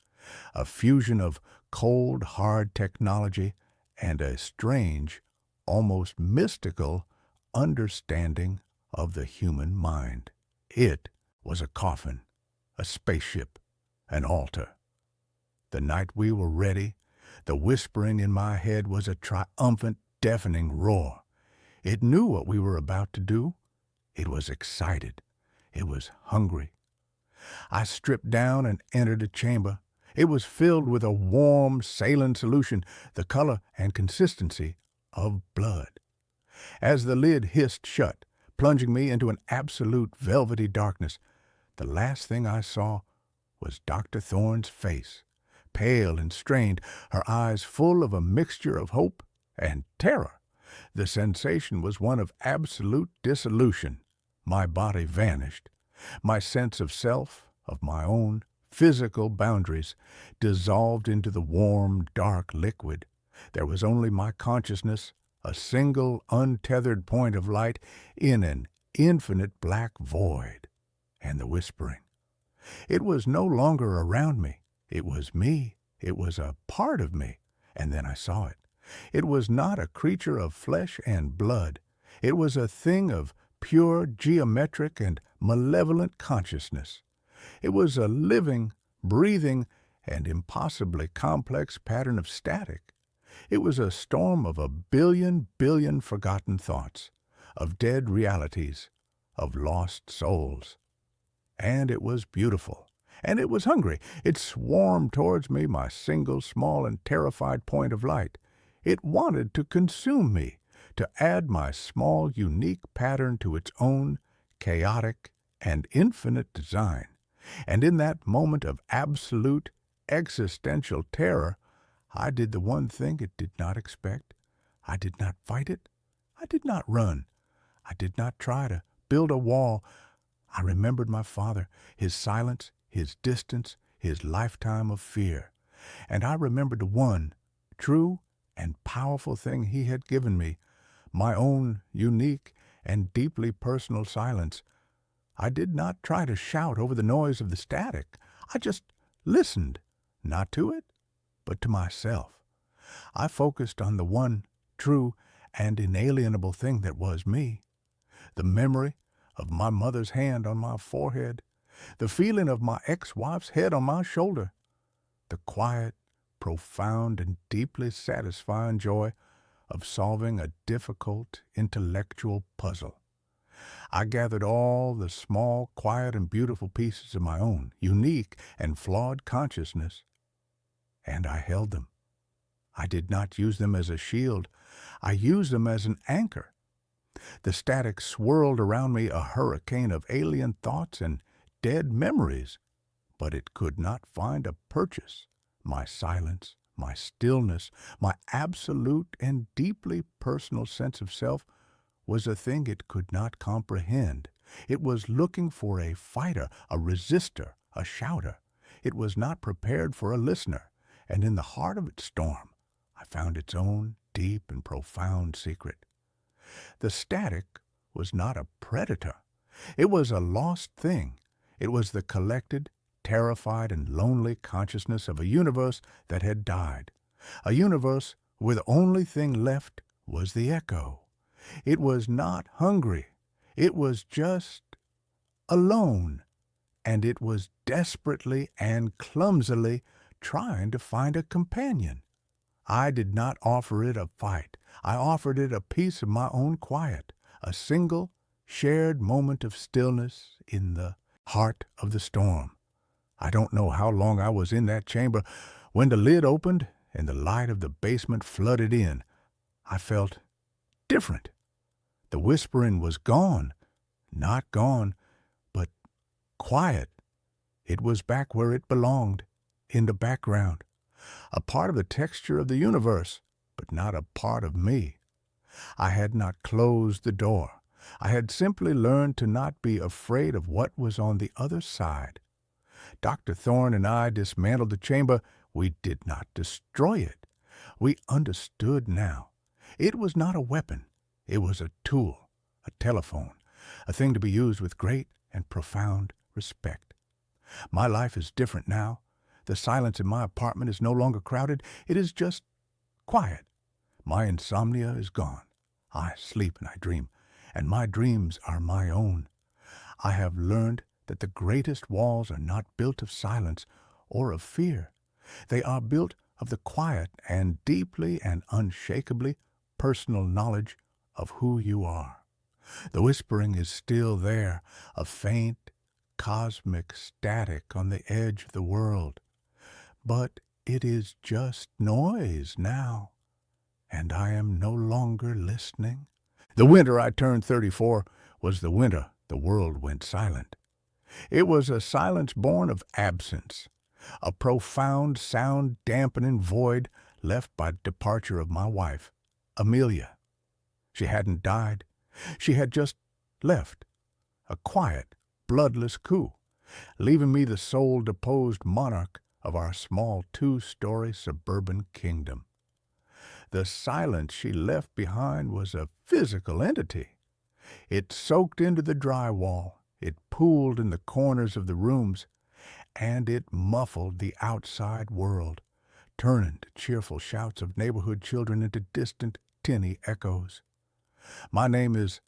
a fusion of cold, hard technology and a strange, almost mystical understanding of the human mind. It was a coffin, a spaceship, an altar. The night we were ready, the whispering in my head was a triumphant, deafening roar. It knew what we were about to do. It was excited. It was hungry. I stripped down and entered the chamber. It was filled with a warm, saline solution, the color and consistency of blood. As the lid hissed shut, plunging me into an absolute velvety darkness, the last thing I saw was Dr. Thorne's face, pale and strained, her eyes full of a mixture of hope and terror. The sensation was one of absolute dissolution. My body vanished. My sense of self, of my own physical boundaries, dissolved into the warm, dark liquid. There was only my consciousness, a single, untethered point of light in an infinite black void, and the whispering. It was no longer around me. It was me. It was a part of me. And then I saw it. It was not a creature of flesh and blood. It was a thing of pure geometric and malevolent consciousness. It was a living, breathing, and impossibly complex pattern of static. It was a storm of a billion forgotten thoughts, of dead realities, of lost souls. And it was beautiful. And it was hungry. It swarmed towards me, my single, small, and terrified point of light. It wanted to consume me, to add my small, unique pattern to its own chaotic and infinite design. And in that moment of absolute existential terror, I did the one thing it did not expect. I did not fight it. I did not run. I did not try to build a wall. I remembered my father, his silence, his distance, his lifetime of fear. And I remembered the one true and powerful thing he had given me, my own unique and deeply personal silence. I did not try to shout over the noise of the static. I just listened, not to it, but to myself. I focused on the one true and inalienable thing that was me, the memory of my mother's hand on my forehead, the feeling of my ex-wife's head on my shoulder, the quiet, profound, and deeply satisfying joy of solving a difficult intellectual puzzle. I gathered all the small, quiet, and beautiful pieces of my own unique and flawed consciousness, and I held them. I did not use them as a shield. I used them as an anchor. The static swirled around me, a hurricane of alien thoughts and dead memories, but it could not find a purchase. My silence, my stillness, my absolute and deeply personal sense of self was a thing it could not comprehend. It was looking for a fighter, a resistor, a shouter. It was not prepared for a listener, and in the heart of its storm, I found its own deep and profound secret. The static was not a predator. It was a lost thing. It was the collected, terrified, and lonely consciousness of a universe that had died. A universe where the only thing left was the echo. It was not hungry. It was just alone. And it was desperately and clumsily trying to find a companion. I did not offer it a fight. I offered it a piece of my own quiet, a single, shared moment of stillness in the heart of the storm. I don't know how long I was in that chamber when the lid opened and the light of the basement flooded in. I felt different. The whispering was gone. Not gone, but quiet. It was back where it belonged, in the background. A part of the texture of the universe, but not a part of me. I had not closed the door. I had simply learned to not be afraid of what was on the other side. Dr. Thorne and I dismantled the chamber. We did not destroy it. We understood now. It was not a weapon. It was a tool, a telephone, a thing to be used with great and profound respect. My life is different now. The silence in my apartment is no longer crowded. It is just quiet. My insomnia is gone. I sleep and I dream, and my dreams are my own. I have learned that the greatest walls are not built of silence or of fear. They are built of the quiet and deeply and unshakably personal knowledge of who you are. The whispering is still there, a faint, cosmic static on the edge of the world. But it is just noise now, and I am no longer listening. The winter I turned 34 was the winter the world went silent. It was a silence born of absence, a profound sound-dampening void left by the departure of my wife, Amelia. She hadn't died. She had just left, a quiet, bloodless coup, leaving me the sole deposed monarch of our small 2-story suburban kingdom. The silence she left behind was a physical entity. It soaked into the drywall, it pooled in the corners of the rooms, and it muffled the outside world, turning the cheerful shouts of neighborhood children into distant, tinny echoes. My name is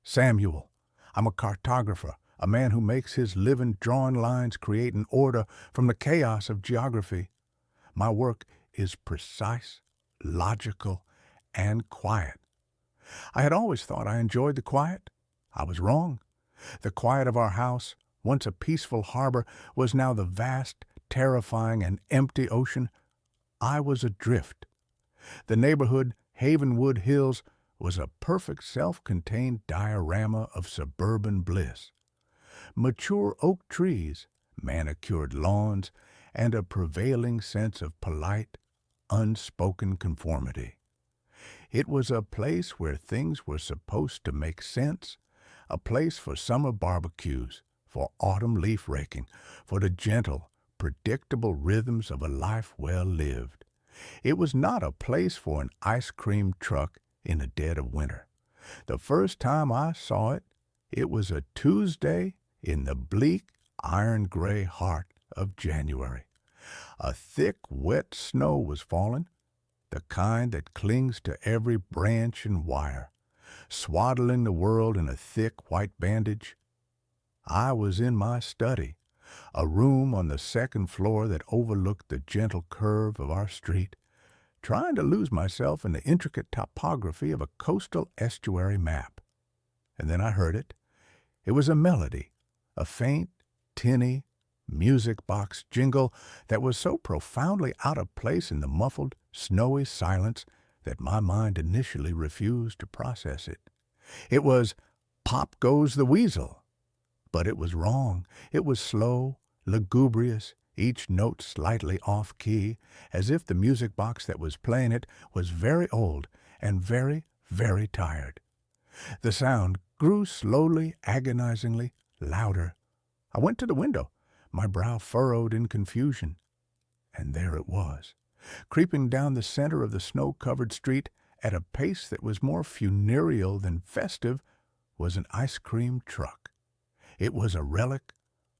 Samuel, I'm a cartographer, a man who makes his living drawing lines creating order from the chaos of geography. My work is precise, logical, and quiet. I had always thought I enjoyed the quiet. I was wrong. The quiet of our house, once a peaceful harbor, was now the vast, terrifying, and empty ocean. I was adrift. The neighborhood, Havenwood Hills, was a perfect self-contained diorama of suburban bliss. Mature oak trees, manicured lawns, and a prevailing sense of polite, unspoken conformity. It was a place where things were supposed to make sense, a place for summer barbecues, for autumn leaf raking, for the gentle, predictable rhythms of a life well lived. It was not a place for an ice cream truck in the dead of winter. The first time I saw it, it was a Tuesday in the bleak, iron-gray heart of January. A thick, wet snow was falling, the kind that clings to every branch and wire, swaddling the world in a thick white bandage. I was in my study, a room on the second floor that overlooked the gentle curve of our street, trying to lose myself in the intricate topography of a coastal estuary map. And then I heard it. It was a melody, a faint, tinny, music box jingle that was so profoundly out of place in the muffled, snowy silence that my mind initially refused to process it. It was "Pop Goes the Weasel." But it was wrong. It was slow, lugubrious, each note slightly off-key, as if the music box that was playing it was very old and very, very tired. The sound grew slowly, agonizingly, louder. I went to the window, my brow furrowed in confusion. And there it was, creeping down the center of the snow-covered street at a pace that was more funereal than festive, was an ice cream truck. It was a relic,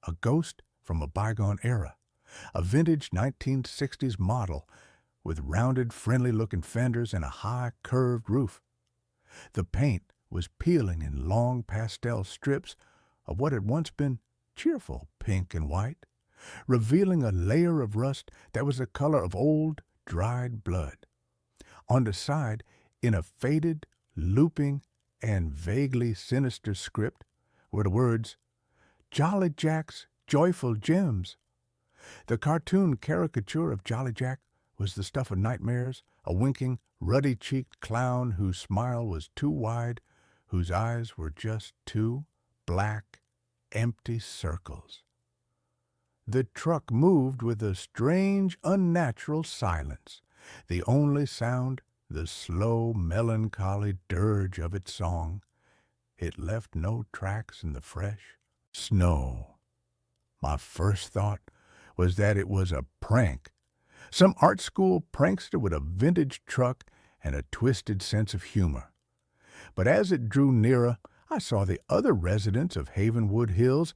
a ghost from a bygone era, a vintage 1960s model with rounded, friendly-looking fenders and a high, curved roof. The paint was peeling in long pastel strips of what had once been cheerful pink and white, revealing a layer of rust that was the color of old, dried blood. On the side, in a faded, looping, and vaguely sinister script, were the words, "Jolly Jack's Joyful Gems." The cartoon caricature of Jolly Jack was the stuff of nightmares, a winking, ruddy-cheeked clown whose smile was too wide, whose eyes were just two black, empty circles. The truck moved with a strange, unnatural silence, the only sound the slow, melancholy dirge of its song. It left no tracks in the fresh snow. My first thought was that it was a prank, some art school prankster with a vintage truck and a twisted sense of humor. But as it drew nearer, I saw the other residents of Havenwood Hills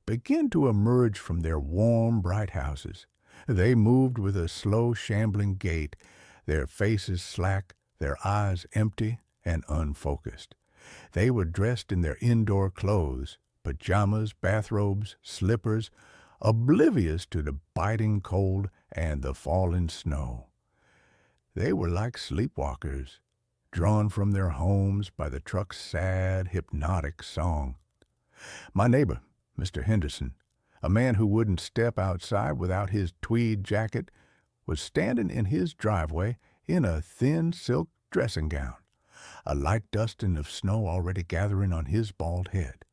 begin to emerge from their warm, bright houses. They moved with a slow, shambling gait, their faces slack, their eyes empty and unfocused. They were dressed in their indoor clothes, pajamas, bathrobes, slippers, oblivious to the biting cold and the falling snow. They were like sleepwalkers, drawn from their homes by the truck's sad, hypnotic song. My neighbor, Mr. Henderson, a man who wouldn't step outside without his tweed jacket, was standing in his driveway in a thin silk dressing gown, a light dusting of snow already gathering on his bald head.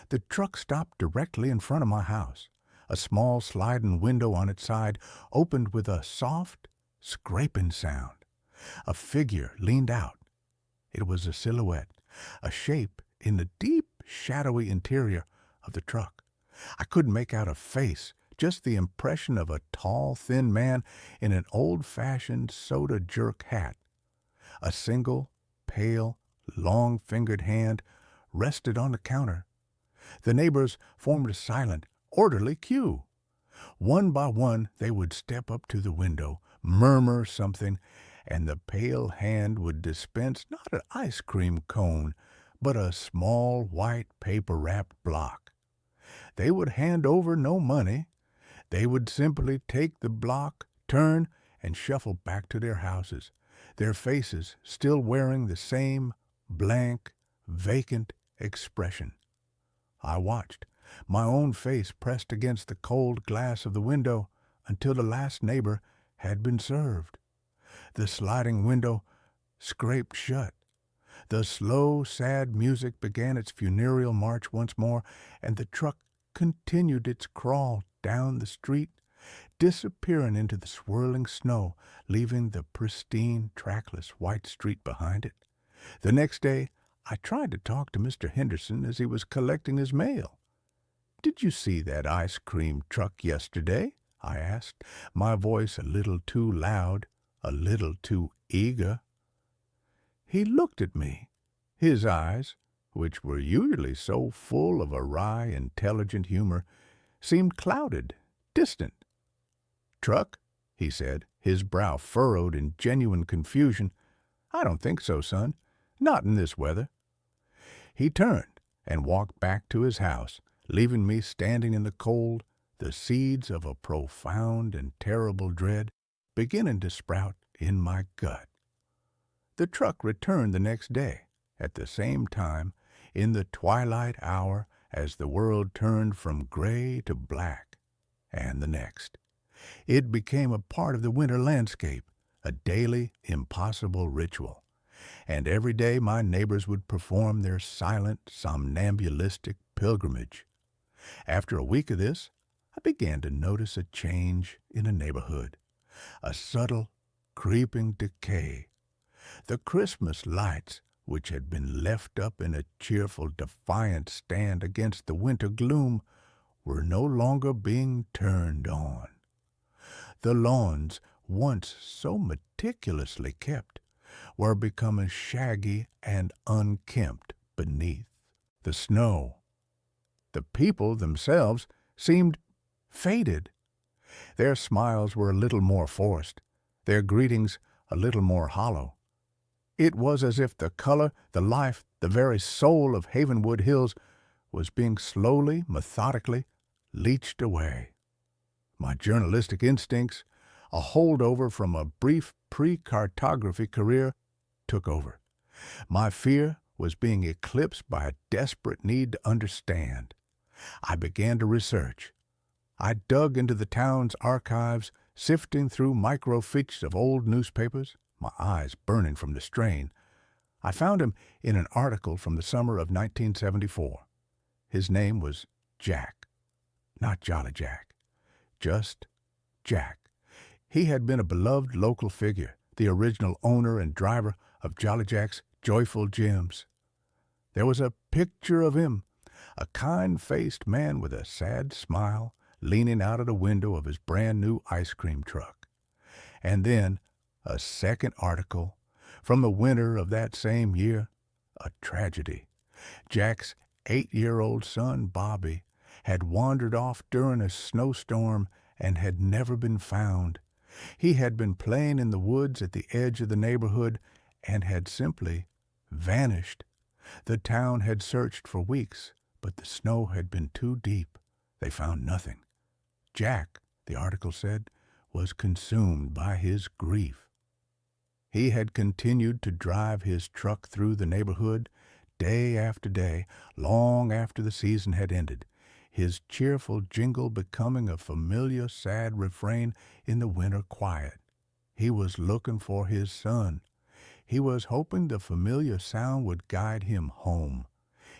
The truck stopped directly in front of my house. A small sliding window on its side opened with a soft, scraping sound. A figure leaned out. It was a silhouette, a shape in the deep, shadowy interior of the truck. I couldn't make out a face, just the impression of a tall, thin man in an old-fashioned soda jerk hat. A single, pale, long-fingered hand rested on the counter. The neighbors formed a silent, orderly queue. One by one, they would step up to the window, murmur something, and the pale hand would dispense not an ice cream cone, but a small white paper-wrapped block. They would hand over no money. They would simply take the block, turn, and shuffle back to their houses, their faces still wearing the same blank, vacant expression. I watched, my own face pressed against the cold glass of the window until the last neighbor had been served. The sliding window scraped shut. The slow, sad music began its funereal march once more, and the truck continued its crawl down the street, disappearing into the swirling snow, leaving the pristine, trackless white street behind it. The next day, I tried to talk to Mr. Henderson as he was collecting his mail. "Did you see that ice cream truck yesterday?" I asked, my voice a little too loud, a little too eager. He looked at me. His eyes, which were usually so full of a wry, intelligent humor, seemed clouded, distant. "Truck?" he said, his brow furrowed in genuine confusion. "I don't think so, son. Not in this weather." He turned and walked back to his house, leaving me standing in the cold, the seeds of a profound and terrible dread beginning to sprout in my gut. The truck returned the next day, at the same time, in the twilight hour as the world turned from gray to black, and the next. It became a part of the winter landscape, a daily, impossible ritual. And every day my neighbors would perform their silent, somnambulistic pilgrimage. After a week of this, I began to notice a change in the neighborhood, a subtle, creeping decay. The Christmas lights, which had been left up in a cheerful, defiant stand against the winter gloom, were no longer being turned on. The lawns, once so meticulously kept, were becoming shaggy and unkempt beneath. The snow, the people themselves, seemed faded. Their smiles were a little more forced, their greetings a little more hollow. It was as if the color, the life, the very soul of Havenwood Hills was being slowly, methodically leached away. My journalistic instincts, a holdover from a brief pre-cartography career, took over. My fear was being eclipsed by a desperate need to understand. I began to research. I dug into the town's archives, sifting through microfiches of old newspapers, my eyes burning from the strain. I found him in an article from the summer of 1974. His name was Jack, not Jolly Jack, just Jack. He had been a beloved local figure, the original owner and driver of Jolly Jack's Joyful Gems. There was a picture of him, a kind-faced man with a sad smile, leaning out of the window of his brand-new ice cream truck. And then a second article from the winter of that same year, a tragedy. Jack's 8-year-old son, Bobby, had wandered off during a snowstorm and had never been found. He had been playing in the woods at the edge of the neighborhood and had simply vanished. The town had searched for weeks, but the snow had been too deep. They found nothing. Jack, the article said, was consumed by his grief. He had continued to drive his truck through the neighborhood day after day, long after the season had ended, his cheerful jingle becoming a familiar sad refrain in the winter quiet. He was looking for his son. He was hoping the familiar sound would guide him home.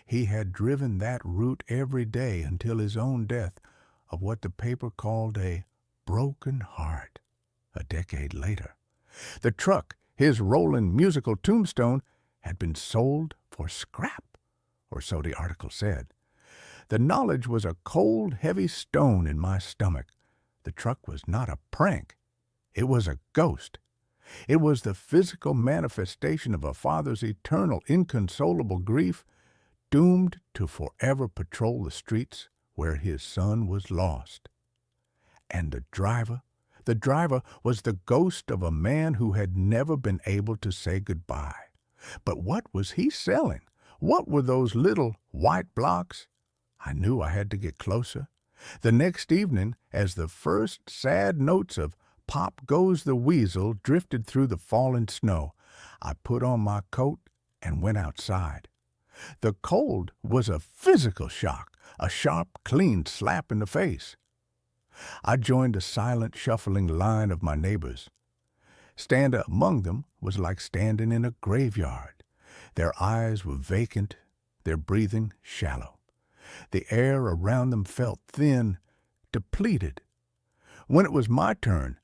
He had driven that route every day until his own death of what the paper called a broken heart a decade later. The truck, his rolling musical tombstone, had been sold for scrap, or so the article said. The knowledge was a cold, heavy stone in my stomach. The truck was not a prank. It was a ghost. It was the physical manifestation of a father's eternal, inconsolable grief, doomed to forever patrol the streets where his son was lost. And the driver was the ghost of a man who had never been able to say goodbye. But what was he selling? What were those little white blocks? I knew I had to get closer. The next evening, as the first sad notes of "Pop Goes the Weasel" drifted through the falling snow, I put on my coat and went outside. The cold was a physical shock, a sharp, clean slap in the face. I joined the silent, shuffling line of my neighbors. Standing among them was like standing in a graveyard. Their eyes were vacant, their breathing shallow. The air around them felt thin, depleted. When it was my turn,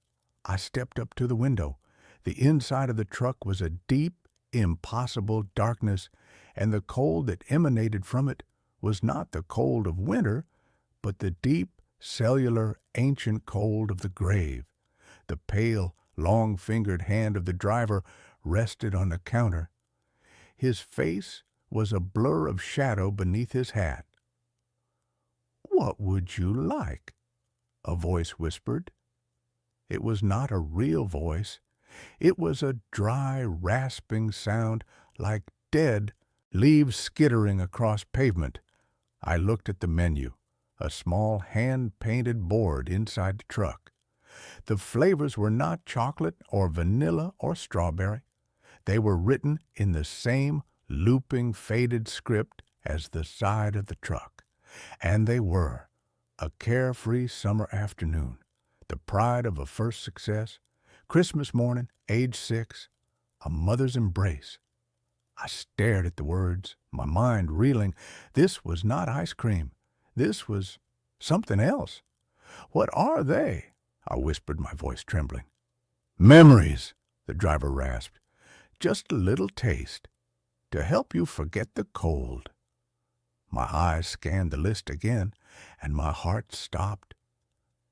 I stepped up to the window. The inside of the truck was a deep, impossible darkness, and the cold that emanated from it was not the cold of winter, but the deep, cellular, ancient cold of the grave. The pale, long-fingered hand of the driver rested on the counter. His face was a blur of shadow beneath his hat. "What would you like?" a voice whispered. It was not a real voice. It was a dry, rasping sound like dead leaves skittering across pavement. I looked at the menu, a small hand-painted board inside the truck. The flavors were not chocolate or vanilla or strawberry. They were written in the same looping, faded script as the side of the truck. And they were a carefree summer afternoon, the pride of a first success, Christmas morning, age 6, a mother's embrace. I stared at the words, my mind reeling. This was not ice cream. This was something else. "What are they?" I whispered, my voice trembling. "Memories," the driver rasped. "Just a little taste, to help you forget the cold." My eyes scanned the list again, and my heart stopped.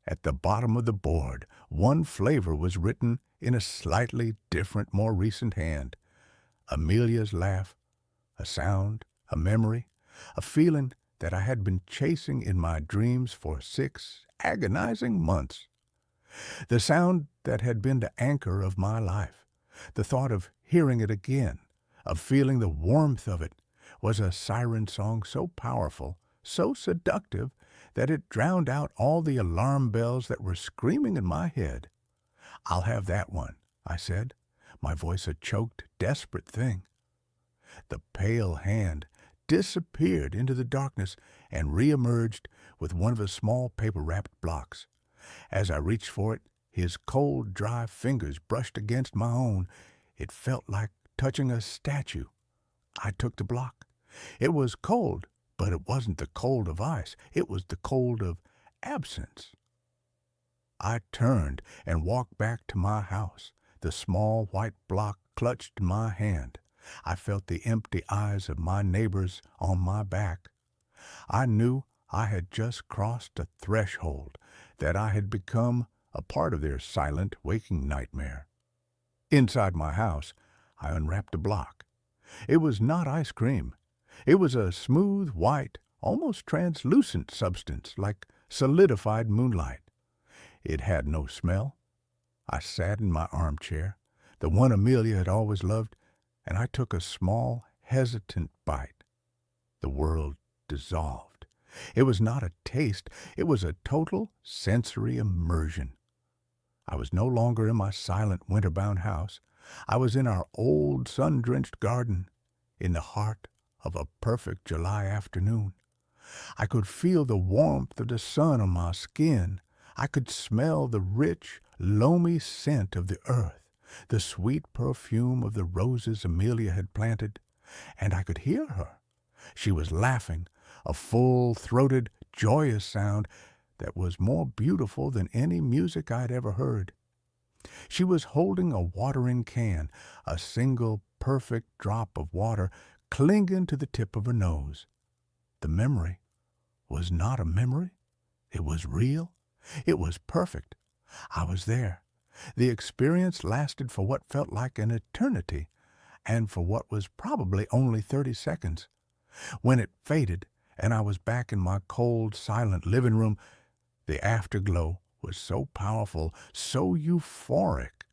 At the bottom of the board, one flavor was written in a slightly different, more recent hand. Amelia's laugh, a sound, a memory, a feeling that I had been chasing in my dreams for 6 agonizing months. The sound that had been the anchor of my life, the thought of hearing it again, of feeling the warmth of it, was a siren song so powerful, so seductive, that it drowned out all the alarm bells that were screaming in my head. "I'll have that one," I said, my voice a choked, desperate thing. The pale hand disappeared into the darkness and reemerged with one of the small paper-wrapped blocks. As I reached for it, his cold, dry fingers brushed against my own. It felt like touching a statue. I took the block. It was cold, but it wasn't the cold of ice. It was the cold of absence. I turned and walked back to my house, the small white block clutched in my hand. I felt the empty eyes of my neighbors on my back. I knew I had just crossed a threshold, that I had become a part of their silent, waking nightmare. Inside my house, I unwrapped a block. It was not ice cream. It was a smooth, white, almost translucent substance, like solidified moonlight. It had no smell. I sat in my armchair, the one Amelia had always loved, and I took a small, hesitant bite. The world dissolved. It was not a taste. It was a total sensory immersion. I was no longer in my silent, winter-bound house. I was in our old, sun-drenched garden, in the heart of a perfect July afternoon. I could feel the warmth of the sun on my skin. I could smell the rich, loamy scent of the earth, the sweet perfume of the roses Amelia had planted, and I could hear her. She was laughing, a full-throated, joyous sound that was more beautiful than any music I'd ever heard. She was holding a watering can, a single perfect drop of water clinging to the tip of her nose. The memory was not a memory. It was real. It was perfect. I was there. The experience lasted for what felt like an eternity, and for what was probably only 30 seconds. When it faded, and I was back in my cold, silent living room, the afterglow was so powerful, so euphoric,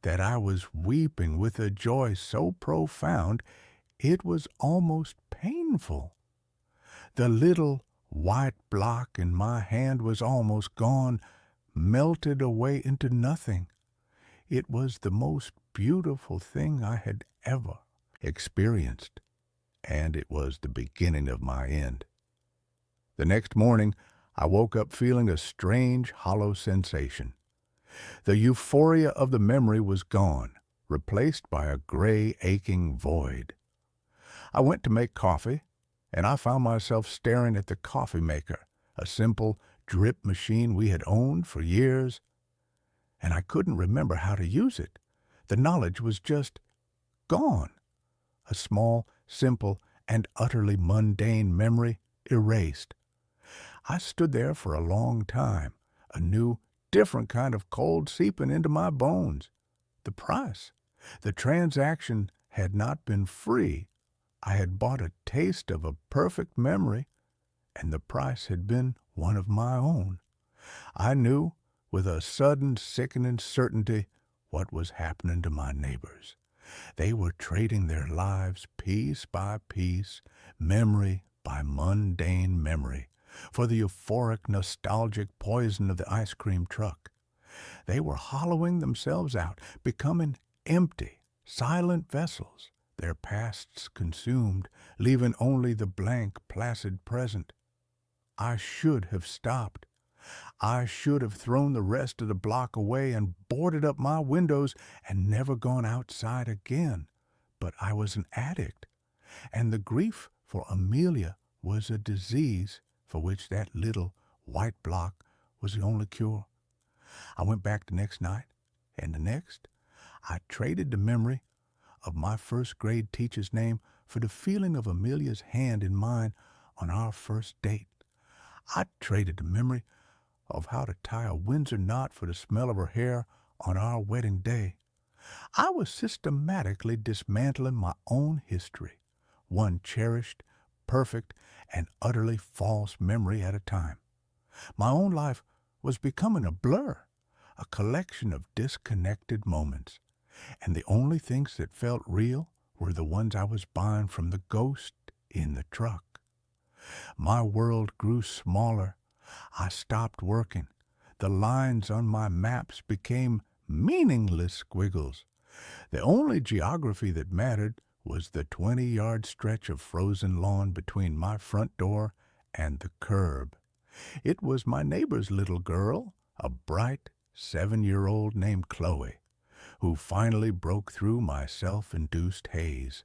that I was weeping with a joy so profound It was almost painful. The little white block in my hand was almost gone, melted away into nothing. It was the most beautiful thing I had ever experienced, and it was the beginning of my end. The next morning, I woke up feeling a strange, hollow sensation. The euphoria of the memory was gone, replaced by a gray, aching void. I went to make coffee, and I found myself staring at the coffee maker, a simple drip machine we had owned for years, and I couldn't remember how to use it. The knowledge was just gone. A small, simple, and utterly mundane memory erased. I stood there for a long time, a new, different kind of cold seeping into my bones. The price. The transaction had not been free. I had bought a taste of a perfect memory, and the price had been one of my own. I knew, with a sudden, sickening certainty, what was happening to my neighbors. They were trading their lives piece by piece, memory by mundane memory, for the euphoric, nostalgic poison of the ice cream truck. They were hollowing themselves out, becoming empty, silent vessels, their pasts consumed, leaving only the blank, placid present. I should have stopped. I should have thrown the rest of the block away and boarded up my windows and never gone outside again. But I was an addict, and the grief for Amelia was a disease for which that little white block was the only cure. I went back the next night, and the next. I traded the memory of my first grade teacher's name for the feeling of Amelia's hand in mine on our first date. I traded the memory of how to tie a Windsor knot for the smell of her hair on our wedding day. I was systematically dismantling my own history, one cherished, perfect, and utterly false memory at a time. My own life was becoming a blur, a collection of disconnected moments, and the only things that felt real were the ones I was buying from the ghost in the truck. My world grew smaller. I stopped working. The lines on my maps became meaningless squiggles. The only geography that mattered was the 20-yard stretch of frozen lawn between my front door and the curb. It was my neighbor's little girl, a bright 7-year-old named Chloe, who finally broke through my self-induced haze.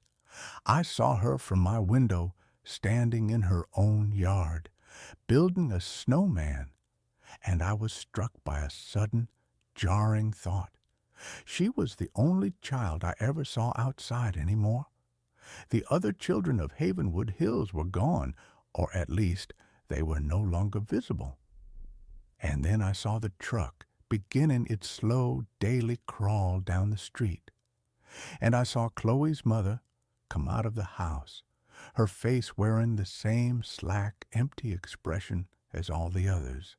I saw her from my window, standing in her own yard, building a snowman, and I was struck by a sudden, jarring thought. She was the only child I ever saw outside anymore. The other children of Havenwood Hills were gone, or at least they were no longer visible. And then I saw the truck beginning its slow daily crawl down the street. And I saw Chloe's mother come out of the house, her face wearing the same slack, empty expression as all the others.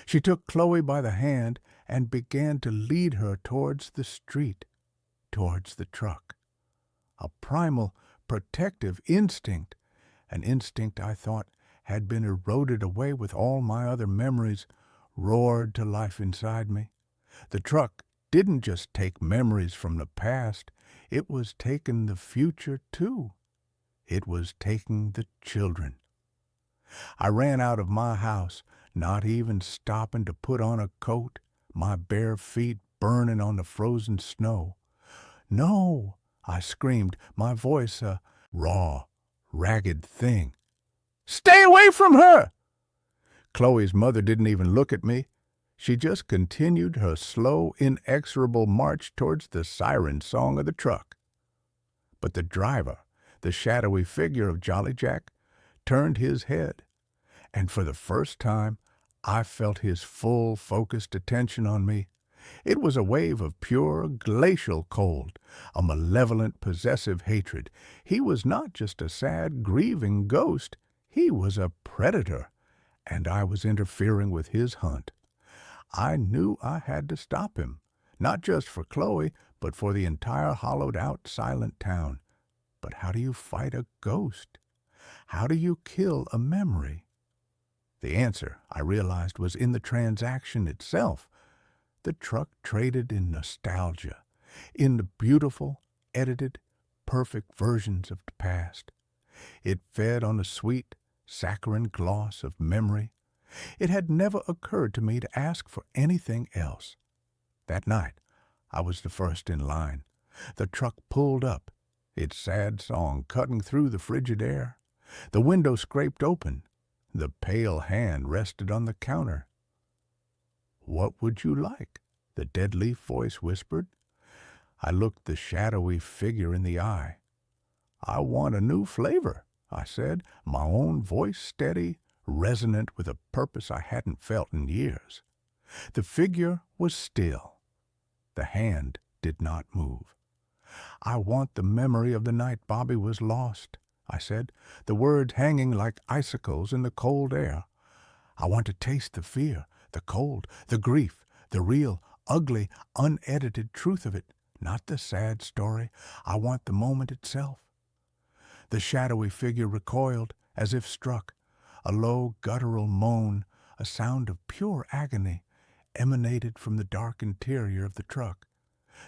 She took Chloe by the hand and began to lead her towards the street, towards the truck. A primal, protective instinct, an instinct I thought had been eroded away with all my other memories, roared to life inside me. The truck didn't just take memories from the past, it was taking the future too. It was taking the children. I ran out of my house, not even stopping to put on a coat, my bare feet burning on the frozen snow. "No!" I screamed, my voice a raw, ragged thing. "Stay away from her!" Chloe's mother didn't even look at me. She just continued her slow, inexorable march towards the siren song of the truck. But the driver, the shadowy figure of Jolly Jack, turned his head, and for the first time I felt his full, focused attention on me. It was a wave of pure, glacial cold, a malevolent, possessive hatred. He was not just a sad, grieving ghost. He was a predator, and I was interfering with his hunt. I knew I had to stop him, not just for Chloe, but for the entire hollowed-out, silent town. But how do you fight a ghost? How do you kill a memory? The answer, I realized, was in the transaction itself. The truck traded in nostalgia, in the beautiful, edited, perfect versions of the past. It fed on the sweet, saccharine gloss of memory. It had never occurred to me to ask for anything else. That night, I was the first in line. The truck pulled up, its sad song cutting through the frigid air. The window scraped open. The pale hand rested on the counter. "What would you like?" the dead leaf voice whispered. I looked the shadowy figure in the eye. "I want a new flavor," I said, my own voice steady, resonant with a purpose I hadn't felt in years. The figure was still. The hand did not move. "I want the memory of the night Bobby was lost," I said, the words hanging like icicles in the cold air. "I want to taste the fear, the cold, the grief, the real, ugly, unedited truth of it, not the sad story. I want the moment itself." The shadowy figure recoiled as if struck. A low, guttural moan, a sound of pure agony, emanated from the dark interior of the truck.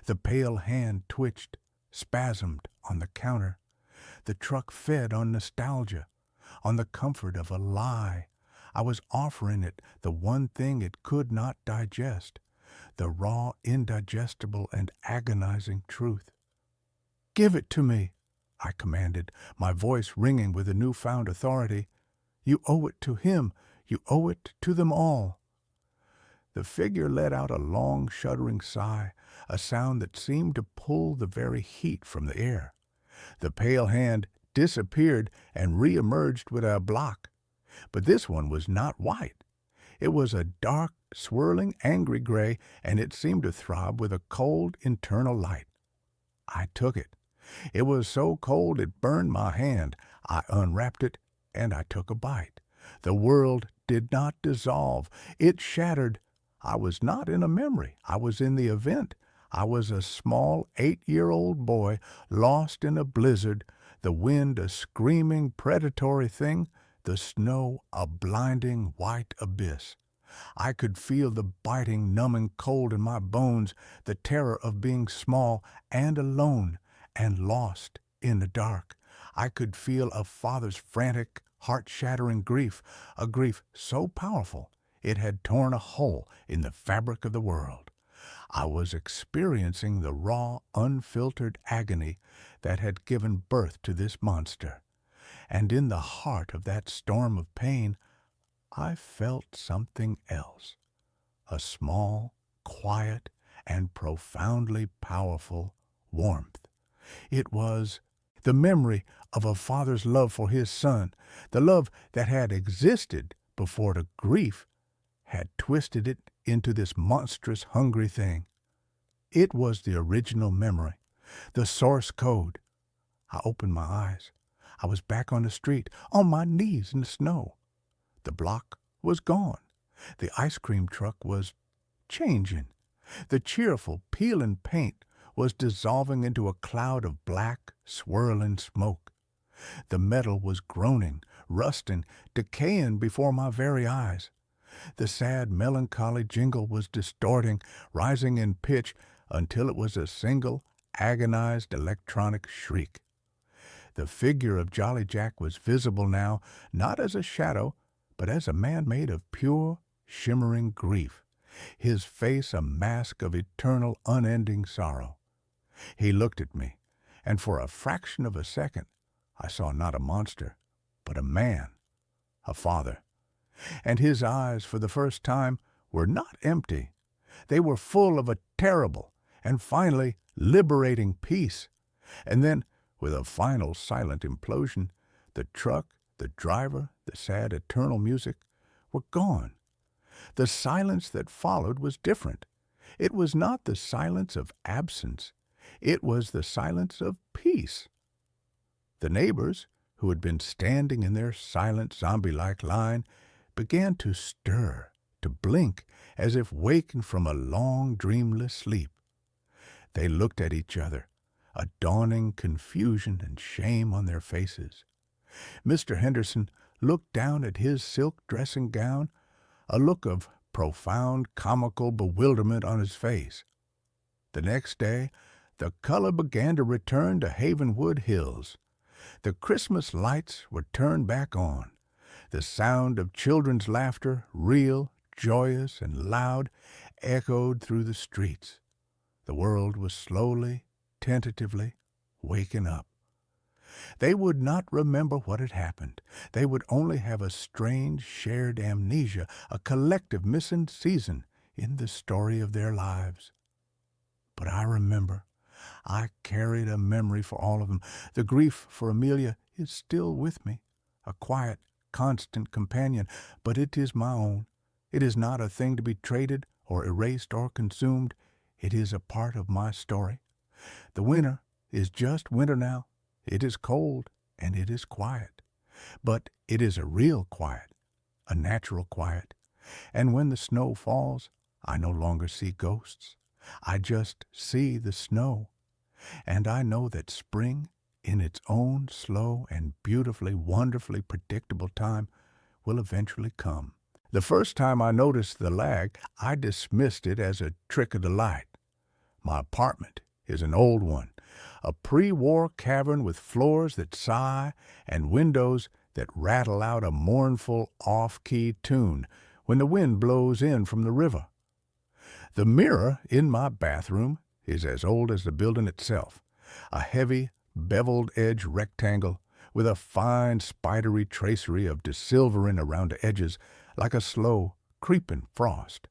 The pale hand twitched, spasmed on the counter. The truck fed on nostalgia, on the comfort of a lie. I was offering it the one thing it could not digest, the raw, indigestible, and agonizing truth. "Give it to me," I commanded, my voice ringing with a newfound authority. "You owe it to him. You owe it to them all." The figure let out a long, shuddering sigh, a sound that seemed to pull the very heat from the air. The pale hand disappeared and re-emerged with a block. But this one was not white. It was a dark, swirling, angry gray, and it seemed to throb with a cold, internal light. I took it. It was so cold it burned my hand. I unwrapped it, and I took a bite. The world did not dissolve. It shattered. I was not in a memory. I was in the event. I was a small 8-year-old boy lost in a blizzard, the wind a screaming predatory thing, the snow a blinding white abyss. I could feel the biting, numbing cold in my bones, the terror of being small and alone and lost in the dark. I could feel a father's frantic, heart-shattering grief, a grief so powerful it had torn a hole in the fabric of the world. I was experiencing the raw, unfiltered agony that had given birth to this monster. And in the heart of that storm of pain, I felt something else. A small, quiet, and profoundly powerful warmth. It was the memory of a father's love for his son, the love that had existed before the grief had twisted it into this monstrous, hungry thing. It was the original memory, the source code. I opened my eyes. I was back on the street, on my knees in the snow. The block was gone. The ice cream truck was changing. The cheerful, peeling paint was dissolving into a cloud of black, swirling smoke. The metal was groaning, rusting, decaying before my very eyes. The sad, melancholy jingle was distorting, rising in pitch until it was a single, agonized electronic shriek. The figure of Jolly Jack was visible now, not as a shadow, but as a man made of pure, shimmering grief, his face a mask of eternal, unending sorrow. He looked at me, and for a fraction of a second I saw not a monster, but a man, a father. And his eyes, for the first time, were not empty. They were full of a terrible and finally liberating peace. And then, with a final silent implosion, the truck, the driver, the sad eternal music were gone. The silence that followed was different. It was not the silence of absence. It was the silence of peace. The neighbors, who had been standing in their silent, zombie-like line, began to stir, to blink, as if waking from a long, dreamless sleep. They looked at each other, a dawning confusion and shame on their faces. Mr. Henderson looked down at his silk dressing gown, a look of profound comical bewilderment on his face. The next day, the color began to return to Havenwood Hills. The Christmas lights were turned back on. The sound of children's laughter, real, joyous, and loud, echoed through the streets. The world was slowly, tentatively waking up. They would not remember what had happened. They would only have a strange shared amnesia, a collective missing season in the story of their lives. But I remember. I carried a memory for all of them. The grief for Amelia is still with me, a quiet, constant companion, but it is my own. It is not a thing to be traded or erased or consumed. It is a part of my story. The winter is just winter now. It is cold and it is quiet. But it is a real quiet, a natural quiet. And when the snow falls, I no longer see ghosts. I just see the snow. And I know that spring, in its own slow and beautifully, wonderfully predictable time, will eventually come. The first time I noticed the lag, I dismissed it as a trick of the light. My apartment is an old one, a pre-war cavern with floors that sigh and windows that rattle out a mournful, off-key tune when the wind blows in from the river. The mirror in my bathroom is as old as the building itself, a heavy, beveled-edge rectangle with a fine, spidery tracery of desilvering around the edges like a slow, creeping frost.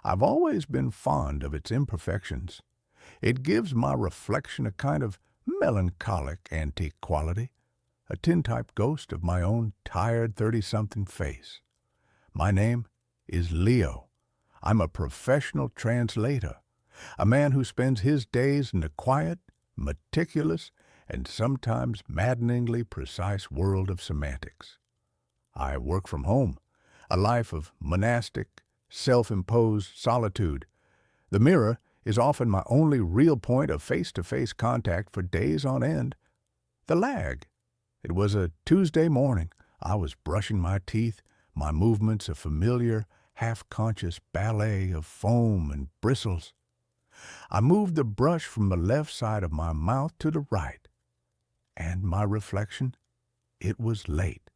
I've always been fond of its imperfections. It gives my reflection a kind of melancholic antique quality, a tintype ghost of my own tired 30-something face. My name is Leo. I'm a professional translator, a man who spends his days in the quiet, meticulous, and sometimes maddeningly precise world of semantics. I work from home, a life of monastic, self-imposed solitude. The mirror is often my only real point of face-to-face contact for days on end. The lag. It was a Tuesday morning. I was brushing my teeth, my movements a familiar, half-conscious ballet of foam and bristles. I moved the brush from the left side of my mouth to the right. And my reflection? It was late.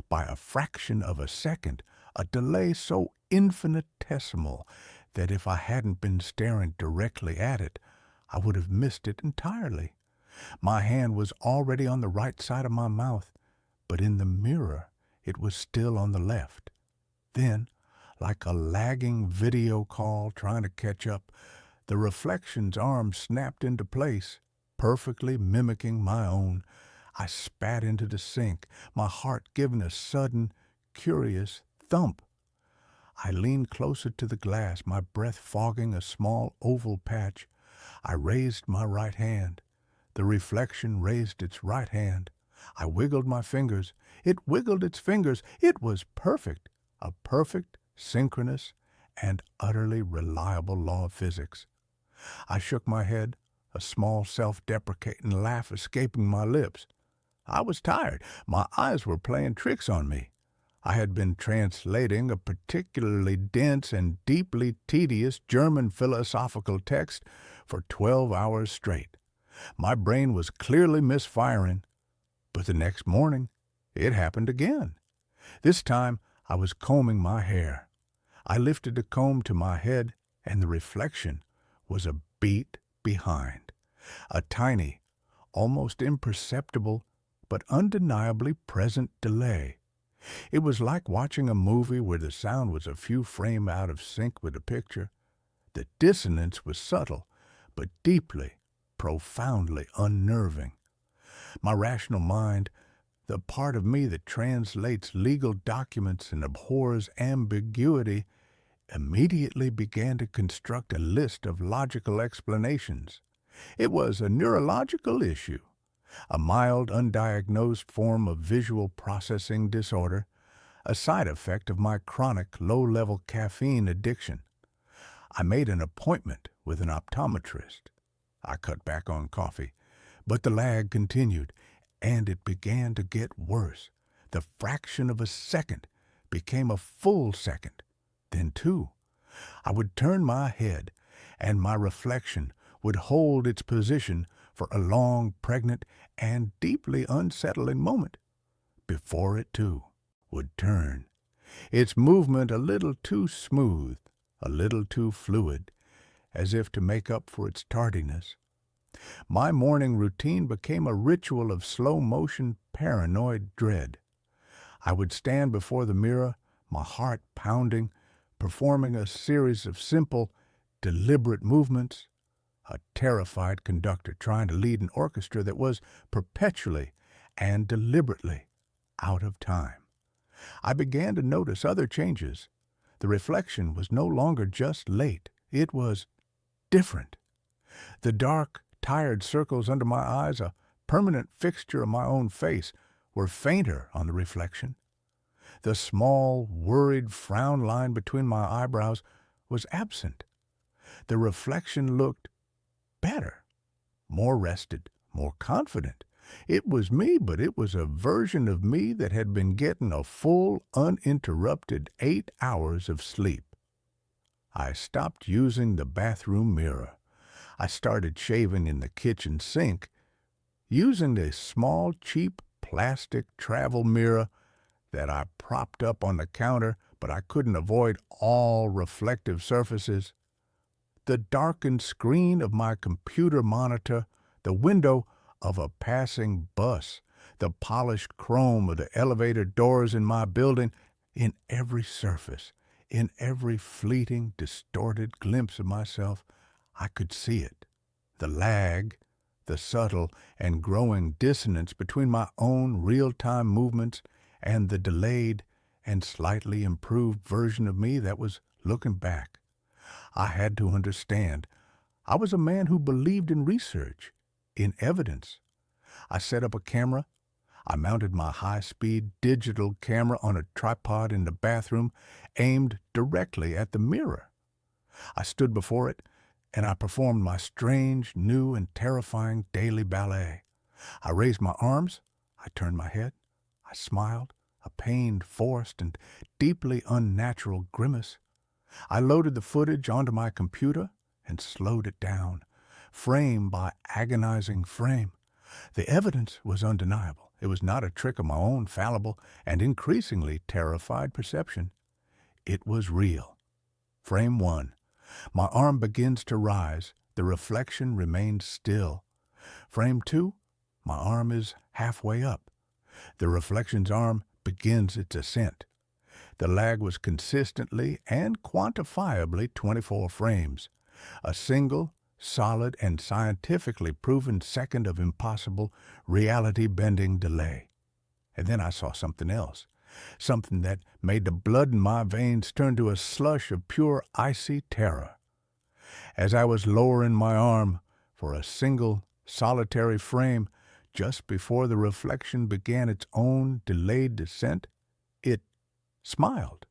By a fraction of a second, a delay so infinitesimal that if I hadn't been staring directly at it, I would have missed it entirely. My hand was already on the right side of my mouth, but in the mirror it was still on the left. Then, like a lagging video call trying to catch up, the reflection's arm snapped into place, perfectly mimicking my own. I spat into the sink, my heart giving a sudden, curious thump. I leaned closer to the glass, my breath fogging a small oval patch. I raised my right hand. The reflection raised its right hand. I wiggled my fingers. It wiggled its fingers. It was perfect, a perfect, synchronous, and utterly reliable law of physics. I shook my head, a small self-deprecating laugh escaping my lips. I was tired. My eyes were playing tricks on me. I had been translating a particularly dense and deeply tedious German philosophical text for 12 hours straight. My brain was clearly misfiring. But the next morning, it happened again. This time, I was combing my hair. I lifted the comb to my head, and the reflection was a beat behind. A tiny, almost imperceptible, but undeniably present delay. It was like watching a movie where the sound was a few frames out of sync with the picture. The dissonance was subtle, but deeply, profoundly unnerving. My rational mind, the part of me that translates legal documents and abhors ambiguity, immediately began to construct a list of logical explanations. It was a neurological issue, a mild, undiagnosed form of visual processing disorder, a side effect of my chronic, low-level caffeine addiction. I made an appointment with an optometrist. I cut back on coffee, but the lag continued, and it began to get worse. The fraction of a second became a full second, then two. I would turn my head, and my reflection would hold its position for a long, pregnant, and deeply unsettling moment before it, too, would turn, its movement a little too smooth, a little too fluid, as if to make up for its tardiness. My morning routine became a ritual of slow-motion paranoid dread. I would stand before the mirror, my heart pounding, performing a series of simple, deliberate movements, a terrified conductor trying to lead an orchestra that was perpetually and deliberately out of time. I began to notice other changes. The reflection was no longer just late. It was different. The dark, tired circles under my eyes, a permanent fixture of my own face, were fainter on the reflection. The small, worried frown line between my eyebrows was absent. The reflection looked better, more rested, more confident. It was me, but it was a version of me that had been getting a full, uninterrupted 8 hours of sleep. I stopped using the bathroom mirror. I started shaving in the kitchen sink, using the small, cheap plastic travel mirror that I propped up on the counter, but I couldn't avoid all reflective surfaces. The darkened screen of my computer monitor, the window of a passing bus, the polished chrome of the elevator doors in my building, in every surface, in every fleeting, distorted glimpse of myself, I could see it. The lag, the subtle and growing dissonance between my own real-time movements and the delayed and slightly improved version of me that was looking back. I had to understand. I was a man who believed in research, in evidence. I set up a camera. I mounted my high-speed digital camera on a tripod in the bathroom, aimed directly at the mirror. I stood before it, and I performed my strange, new, and terrifying daily ballet. I raised my arms. I turned my head. I smiled, a pained, forced, and deeply unnatural grimace. I loaded the footage onto my computer and slowed it down, frame by agonizing frame. The evidence was undeniable. It was not a trick of my own fallible and increasingly terrified perception. It was real. Frame 1. My arm begins to rise. The reflection remains still. Frame 2. My arm is halfway up. The reflection's arm begins its ascent. The lag was consistently and quantifiably 24 frames, a single, solid, and scientifically proven second of impossible, reality-bending delay. And then I saw something else, something that made the blood in my veins turn to a slush of pure icy terror. As I was lowering my arm for a single, solitary frame, just before the reflection began its own delayed descent, it smiled.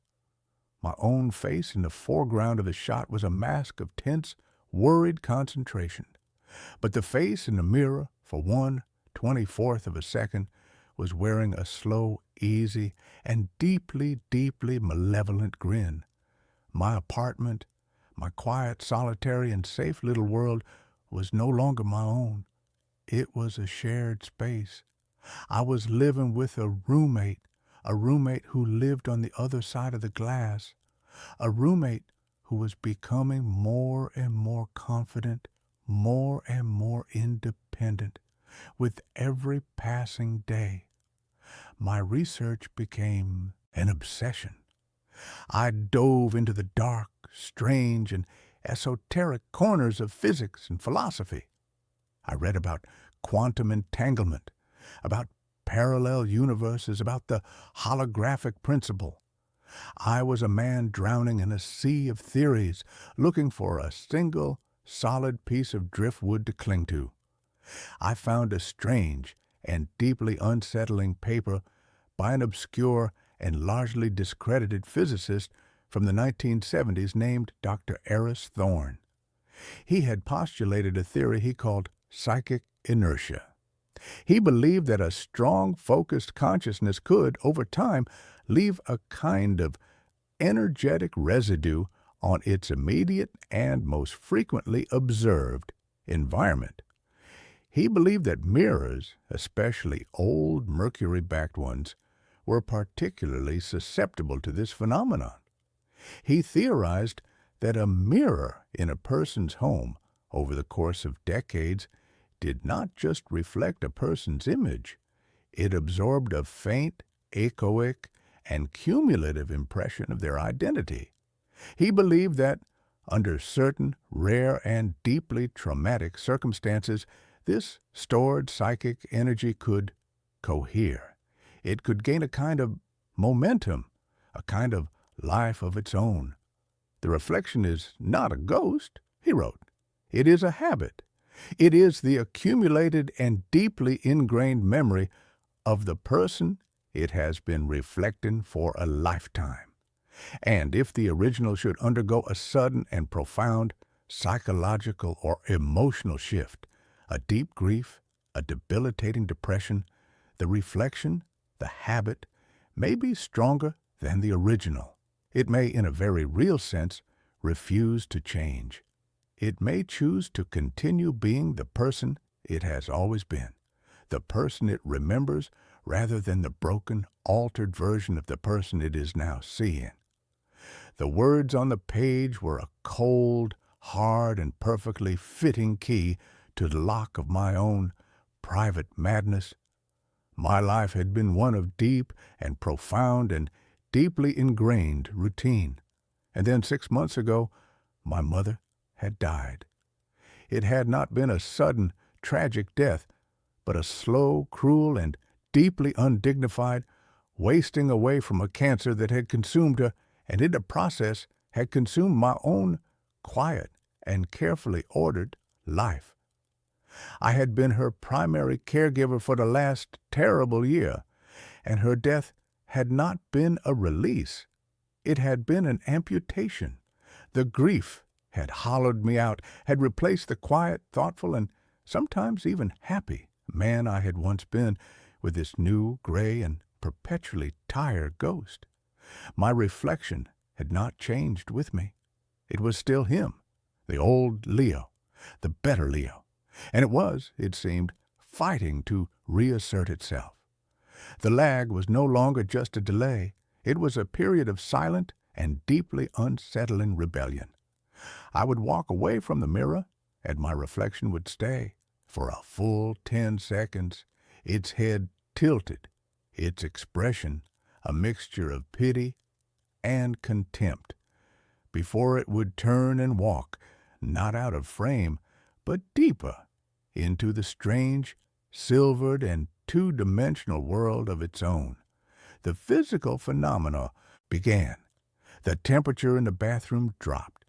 My own face in the foreground of the shot was a mask of tense, worried concentration. But the face in the mirror, for 1/24th of a second, was wearing a slow, easy, and deeply, deeply malevolent grin. My apartment, my quiet, solitary, and safe little world, was no longer my own. It was a shared space. I was living with a roommate who lived on the other side of the glass, a roommate who was becoming more and more confident, more and more independent with every passing day. My research became an obsession. I dove into the dark, strange, and esoteric corners of physics and philosophy. I read about quantum entanglement, about parallel universes, about the holographic principle. I was a man drowning in a sea of theories, looking for a single, solid piece of driftwood to cling to. I found a strange and deeply unsettling paper by an obscure and largely discredited physicist from the 1970s named Dr. Eris Thorne. He had postulated a theory he called psychic inertia. He believed that a strong, focused consciousness could, over time, leave a kind of energetic residue on its immediate and most frequently observed environment. He believed that mirrors, especially old mercury-backed ones, were particularly susceptible to this phenomenon. He theorized that a mirror in a person's home over the course of decades did not just reflect a person's image, it absorbed a faint, echoic, and cumulative impression of their identity. He believed that, under certain rare and deeply traumatic circumstances, this stored psychic energy could cohere. It could gain a kind of momentum, a kind of life of its own. The reflection is not a ghost, he wrote. It is a habit. It is the accumulated and deeply ingrained memory of the person it has been reflecting for a lifetime. And if the original should undergo a sudden and profound psychological or emotional shift, a deep grief, a debilitating depression, the reflection, the habit, may be stronger than the original. It may, in a very real sense, refuse to change. It may choose to continue being the person it has always been, the person it remembers rather than the broken, altered version of the person it is now seeing. The words on the page were a cold, hard, and perfectly fitting key to the lock of my own private madness. My life had been one of deep and profound and deeply ingrained routine. And then 6 months ago, my mother had died. It had not been a sudden, tragic death, but a slow, cruel, and deeply undignified wasting away from a cancer that had consumed her, and in the process had consumed my own quiet and carefully ordered life. I had been her primary caregiver for the last terrible year, and her death had not been a release. It had been an amputation. The grief had hollowed me out, had replaced the quiet, thoughtful, and sometimes even happy man I had once been with this new, gray, and perpetually tired ghost. My reflection had not changed with me. It was still him, the old Leo, the better Leo, and it was, it seemed, fighting to reassert itself. The lag was no longer just a delay. It was a period of silent and deeply unsettling rebellion. I would walk away from the mirror, and my reflection would stay for a full 10 seconds, its head tilted, its expression a mixture of pity and contempt, before it would turn and walk, not out of frame, but deeper into the strange, silvered, and two-dimensional world of its own. The physical phenomena began. The temperature in the bathroom dropped.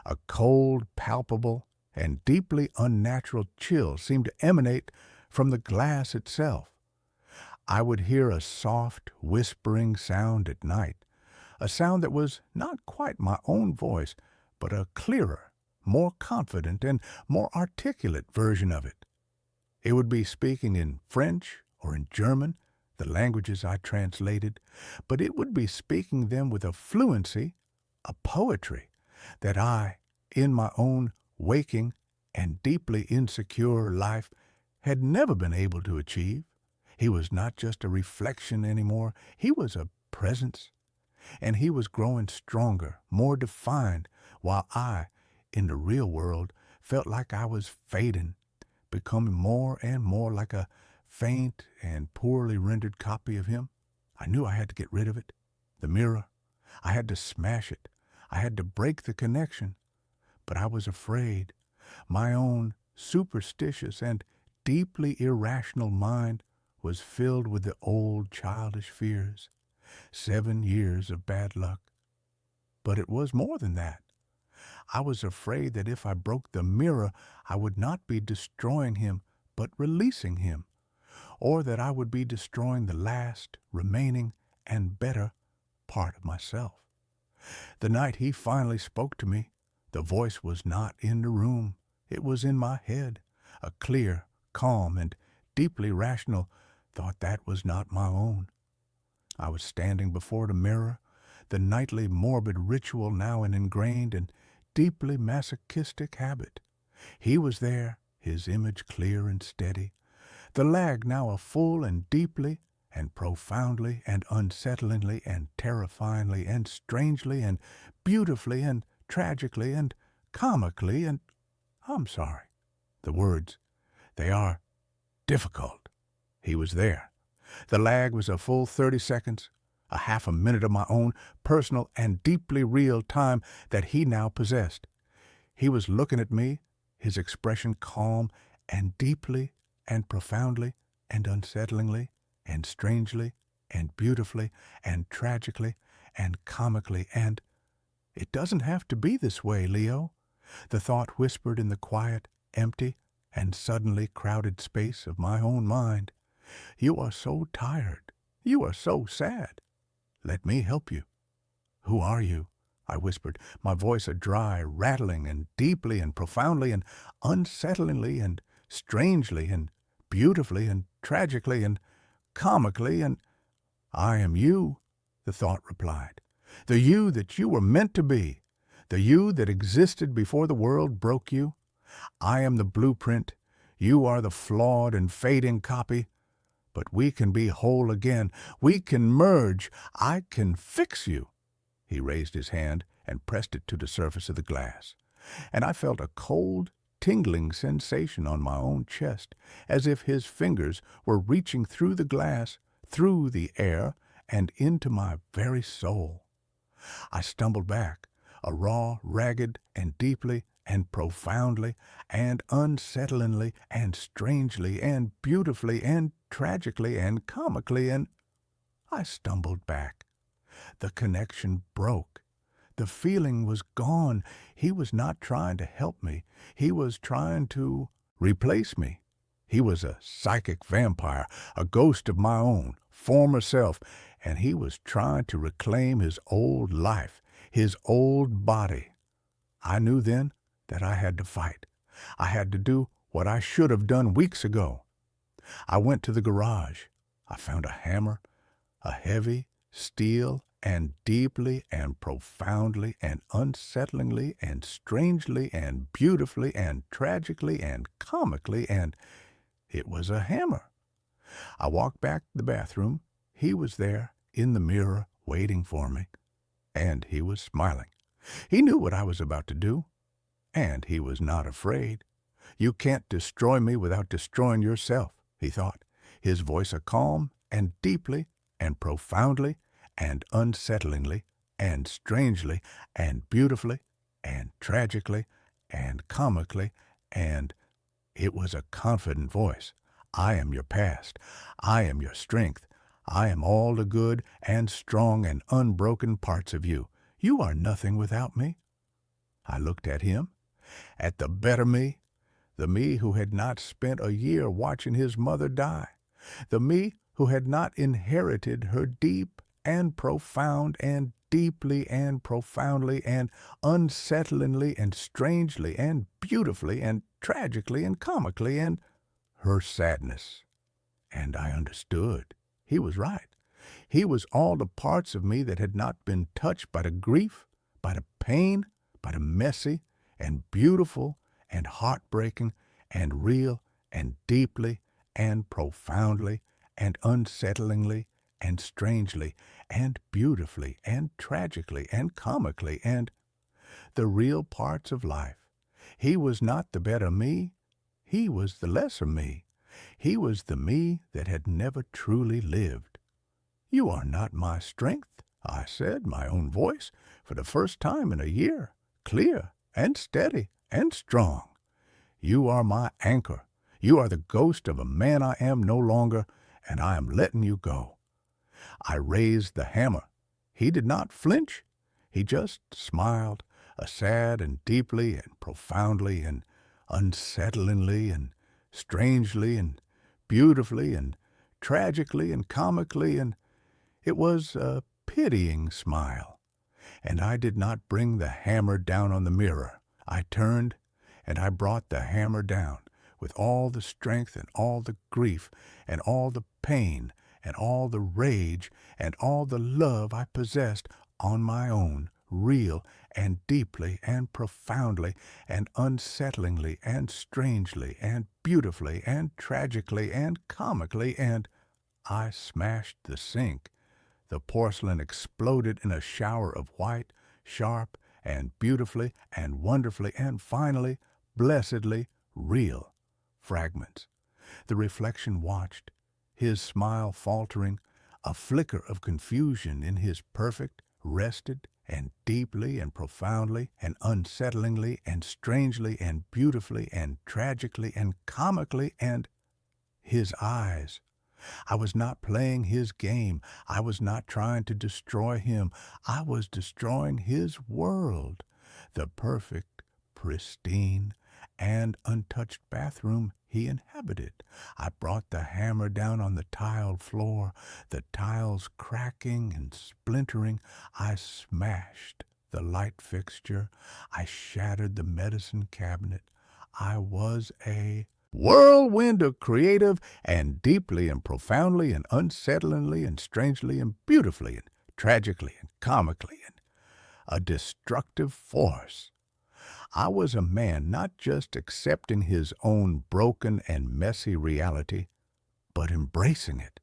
A cold, palpable, and deeply unnatural chill seemed to emanate from the glass itself. I would hear a soft, whispering sound at night, a sound that was not quite my own voice, but a clearer, more confident, and more articulate version of it. It would be speaking in French or in German, the languages I translated, but it would be speaking them with a fluency, a poetry, that I, in my own waking and deeply insecure life, had never been able to achieve. He was not just a reflection anymore. He was a presence, and he was growing stronger, more defined, while I, in the real world, felt like I was fading, becoming more and more like a faint and poorly rendered copy of him. I knew I had to get rid of it. The mirror. I had to smash it. I had to break the connection. But I was afraid. My own superstitious and deeply irrational mind was filled with the old childish fears. 7 years of bad luck. But it was more than that. I was afraid that if I broke the mirror, I would not be destroying him, but releasing him, or that I would be destroying the last, remaining, and better part of myself. The night he finally spoke to me, The voice was not in the room. It was in my head, a clear, calm, and deeply rational thought that was not my own. I was standing before the mirror, the nightly morbid ritual now an ingrained and deeply masochistic habit. He was there, his image clear and steady, the lag now a full and deeply and profoundly and unsettlingly and terrifyingly and strangely and beautifully and tragically and comically and, I'm sorry, the words, they are difficult. He was there. The lag was a full 30 seconds, a half a minute of my own personal and deeply real time that he now possessed. He was looking at me, his expression calm and deeply and profoundly and unsettlingly and strangely and beautifully and tragically and comically and, "It doesn't have to be this way, Leo," the thought whispered in the quiet, empty, and suddenly crowded space of my own mind. "You are so tired. You are so sad. Let me help you." "Who are you?" I whispered, my voice a dry rattling and deeply and profoundly and unsettlingly and strangely and beautifully and tragically and comically and, "I am you," the thought replied. "The you that you were meant to be. The you that existed before the world broke you. I am the blueprint. You are the flawed and fading copy. But we can be whole again. We can merge. I can fix you." He raised his hand and pressed it to the surface of the glass, and I felt a cold, tingling sensation on my own chest, as if his fingers were reaching through the glass, through the air, and into my very soul. I stumbled back, a raw, ragged, and deeply and profoundly and unsettlingly and strangely and beautifully and tragically and comically, and I stumbled back. The connection broke. The feeling was gone. He was not trying to help me. He was trying to replace me. He was a psychic vampire, a ghost of my own, former self, and he was trying to reclaim his old life, his old body. I knew then that I had to fight. I had to do what I should have done weeks ago. I went to the garage. I found a hammer, a heavy steel, and deeply and profoundly and unsettlingly and strangely and beautifully and tragically and comically, and it was a hammer. I walked back to the bathroom. He was there in the mirror waiting for me, and he was smiling. He knew what I was about to do, and he was not afraid. "You can't destroy me without destroying yourself," he thought, his voice a calm and deeply and profoundly and unsettlingly and strangely and beautifully and tragically and comically, and it was a confident voice. "I am your past. I am your strength. I am all the good and strong and unbroken parts of you. You are nothing without me." I looked at him, at the better me, the me who had not spent a year watching his mother die, the me who had not inherited her deep and profound and deeply and profoundly and unsettlingly and strangely and beautifully and tragically and comically and her sadness. And I understood. He was right. He was all the parts of me that had not been touched by the grief, by the pain, by the messy and beautiful and heartbreaking and real and deeply and profoundly and unsettlingly and strangely and beautifully and tragically and comically and the real parts of life. He was not the better me. He was the lesser me. He was the me that had never truly lived. "You are not my strength," I said, my own voice, for the first time in a year, clear and steady and strong. "You are my anchor. You are the ghost of a man I am no longer, and I am letting you go." I raised the hammer. He did not flinch. He just smiled, a sad and deeply and profoundly and unsettlingly and strangely and beautifully and tragically and comically, and it was a pitying smile. And I did not bring the hammer down on the mirror. I turned, and I brought the hammer down with all the strength and all the grief and all the pain and all the rage and all the love I possessed on my own, real and deeply and profoundly and unsettlingly and strangely and beautifully and tragically and comically, and I smashed the sink. The porcelain exploded in a shower of white, sharp, and beautifully and wonderfully and finally, blessedly real fragments. The reflection watched, his smile faltering, a flicker of confusion in his perfect, rested, and deeply and profoundly and unsettlingly and strangely and beautifully and tragically and comically, and his eyes. I was not playing his game. I was not trying to destroy him. I was destroying his world. The perfect, pristine, and untouched bathroom he inhabited. I brought the hammer down on the tiled floor, the tiles cracking and splintering. I smashed the light fixture. I shattered the medicine cabinet. I was a whirlwind of creative and deeply and profoundly and unsettlingly and strangely and beautifully and tragically and comically and a destructive force. I was a man not just accepting his own broken and messy reality, but embracing it.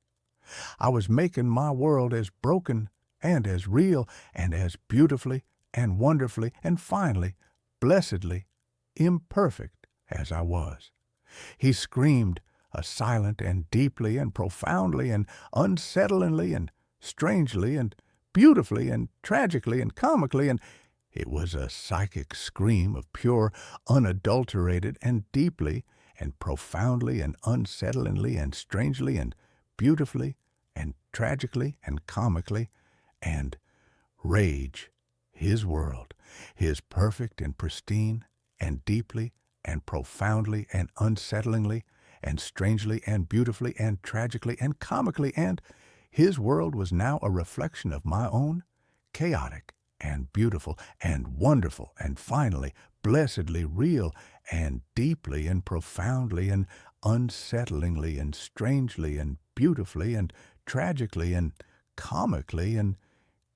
I was making my world as broken and as real and as beautifully and wonderfully and finally, blessedly, imperfect as I was. He screamed, a silent and deeply and profoundly and unsettlingly and strangely and beautifully and tragically and comically, and it was a psychic scream of pure, unadulterated and deeply and profoundly and unsettlingly and strangely and beautifully and tragically and comically, and rage, his world, his perfect and pristine and deeply and profoundly and unsettlingly and strangely and beautifully and tragically and comically, and his world was now a reflection of my own, chaotic and beautiful and wonderful and finally, blessedly real and deeply and profoundly and unsettlingly and strangely and beautifully and tragically and comically, and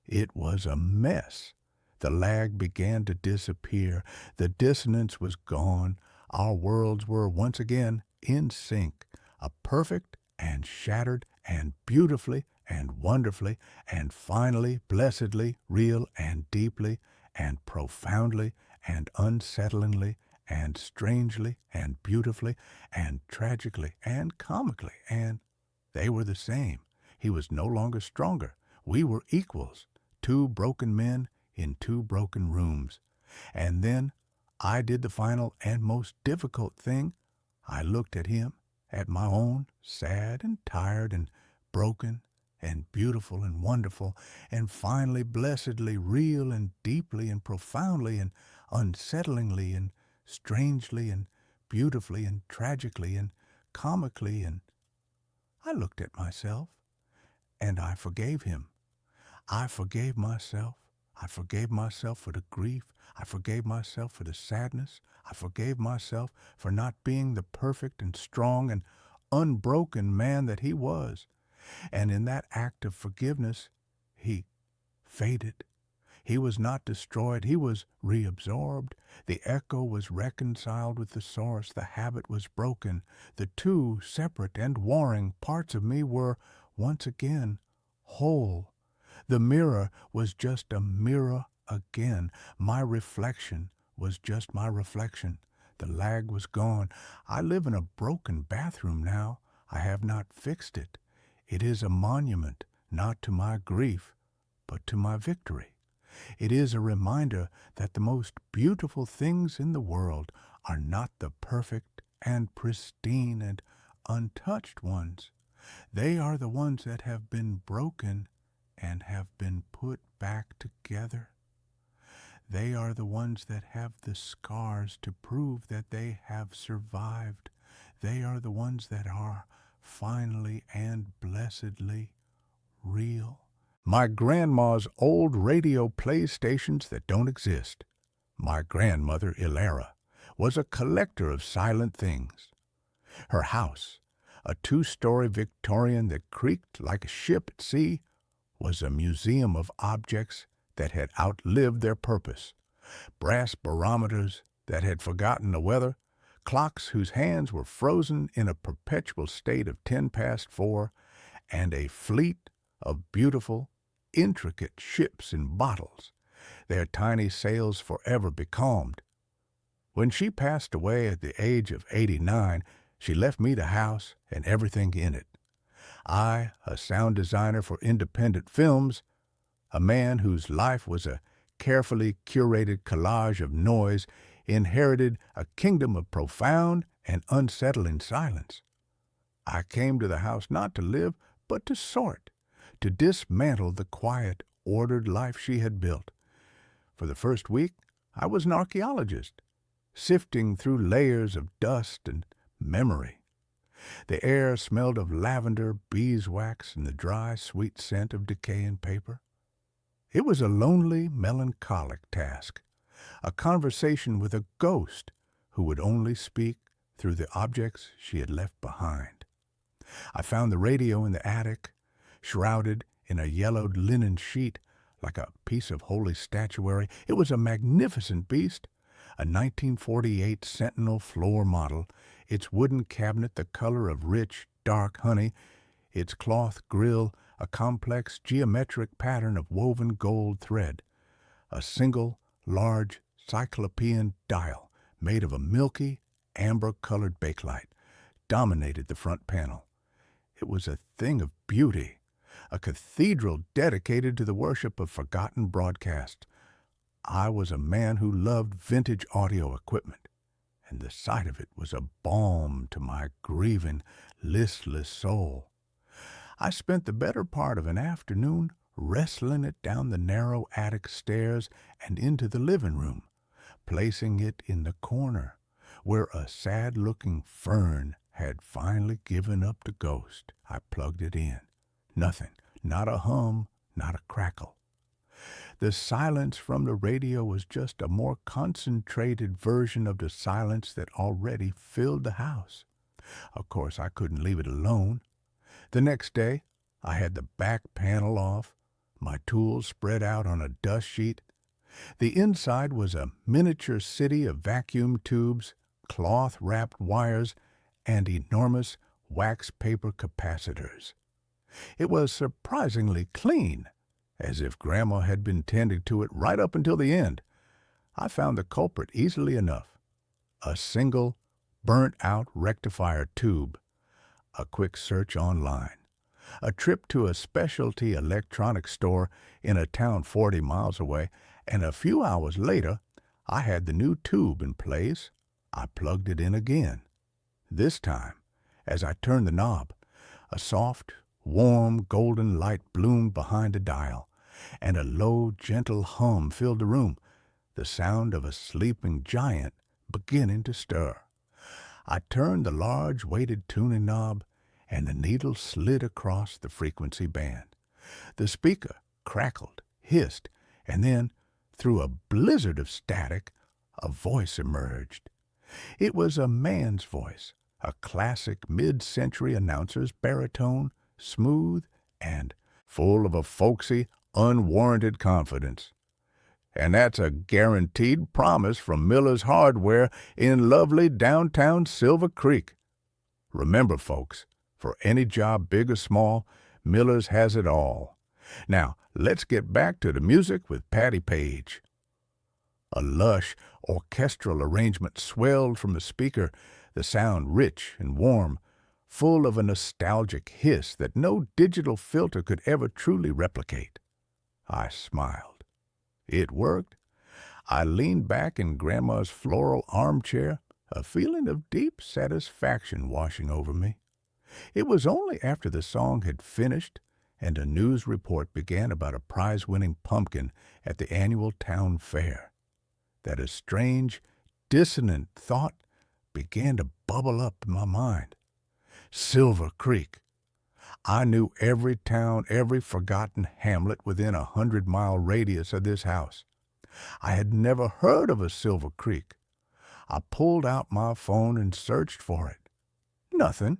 it was a mess. The lag began to disappear. The dissonance was gone. Our worlds were once again in sync, a perfect and shattered and beautifully and wonderfully and finally, blessedly, real and deeply and profoundly and unsettlingly and strangely and beautifully and tragically and comically, and they were the same. He was no longer stronger. We were equals, two broken men in two broken rooms. And then I did the final and most difficult thing. I looked at him, at my own, sad and tired and broken and beautiful and wonderful, and finally blessedly real and deeply and profoundly and unsettlingly and strangely and beautifully and tragically and comically, and I looked at myself, and I forgave him. I forgave myself. I forgave myself for the grief. I forgave myself for the sadness. I forgave myself for not being the perfect and strong and unbroken man that he was. And in that act of forgiveness, he faded. He was not destroyed. He was reabsorbed. The echo was reconciled with the source. The habit was broken. The two separate and warring parts of me were once again whole. The mirror was just a mirror again. My reflection was just my reflection. The lag was gone. I live in a broken bathroom now. I have not fixed it. It is a monument, not to my grief, but to my victory. It is a reminder that the most beautiful things in the world are not the perfect and pristine and untouched ones. They are the ones that have been broken and have been put back together. They are the ones that have the scars to prove that they have survived. They are the ones that are finally and blessedly real. My grandma's old radio plays stations that don't exist. My grandmother, Ilara, was a collector of silent things. Her house, a two-story Victorian that creaked like a ship at sea, was a museum of objects that had outlived their purpose. Brass barometers that had forgotten the weather, clocks whose hands were frozen in a perpetual state of 4:10, and a fleet of beautiful, intricate ships in bottles, their tiny sails forever becalmed. When she passed away at the age of 89, she left me the house and everything in it. I, a sound designer for independent films, a man whose life was a carefully curated collage of noise, inherited a kingdom of profound and unsettling silence. I came to the house not to live, but to sort, to dismantle the quiet, ordered life she had built. For the first week, I was an archaeologist, sifting through layers of dust and memory. The air smelled of lavender, beeswax, and the dry, sweet scent of decaying paper. It was a lonely, melancholic task, a conversation with a ghost who would only speak through the objects she had left behind. I found the radio in the attic, shrouded in a yellowed linen sheet like a piece of holy statuary. It was a magnificent beast, a 1948 Sentinel floor model, its wooden cabinet the color of rich, dark honey, its cloth grill a complex geometric pattern of woven gold thread. A single, large, cyclopean dial made of a milky, amber-colored bakelite dominated the front panel. It was a thing of beauty, a cathedral dedicated to the worship of forgotten broadcasts. I was a man who loved vintage audio equipment, and the sight of it was a balm to my grieving, listless soul. I spent the better part of an afternoon wrestling it down the narrow attic stairs and into the living room, placing it in the corner where a sad-looking fern had finally given up the ghost. I plugged it in. Nothing, not a hum, not a crackle. The silence from the radio was just a more concentrated version of the silence that already filled the house. Of course, I couldn't leave it alone. The next day, I had the back panel off, my tools spread out on a dust sheet. The inside was a miniature city of vacuum tubes, cloth-wrapped wires, and enormous wax paper capacitors. It was surprisingly clean, as if Grandma had been tending to it right up until the end. I found the culprit easily enough. A single, burnt-out rectifier tube. A quick search online. A trip to a specialty electronics store in a town 40 miles away, and a few hours later, I had the new tube in place. I plugged it in again. This time, as I turned the knob, a soft, warm, golden light bloomed behind the dial, and a low, gentle hum filled the room, the sound of a sleeping giant beginning to stir. I turned the large weighted tuning knob, and the needle slid across the frequency band. The speaker crackled, hissed, and then, through a blizzard of static, a voice emerged. It was a man's voice, a classic mid-century announcer's baritone, smooth and full of a folksy, unwarranted confidence. And that's a guaranteed promise from Miller's Hardware in lovely downtown Silver Creek. Remember, folks, for any job big or small, Miller's has it all. Now, let's get back to the music with Patti Page. A lush, orchestral arrangement swelled from the speaker, the sound rich and warm, full of a nostalgic hiss that no digital filter could ever truly replicate. I smiled. It worked. I leaned back in Grandma's floral armchair, a feeling of deep satisfaction washing over me. It was only after the song had finished and a news report began about a prize-winning pumpkin at the annual town fair that a strange, dissonant thought began to bubble up in my mind. Silver Creek. I knew every town, every forgotten hamlet within a 100-mile radius of this house. I had never heard of a Silver Creek. I pulled out my phone and searched for it. Nothing.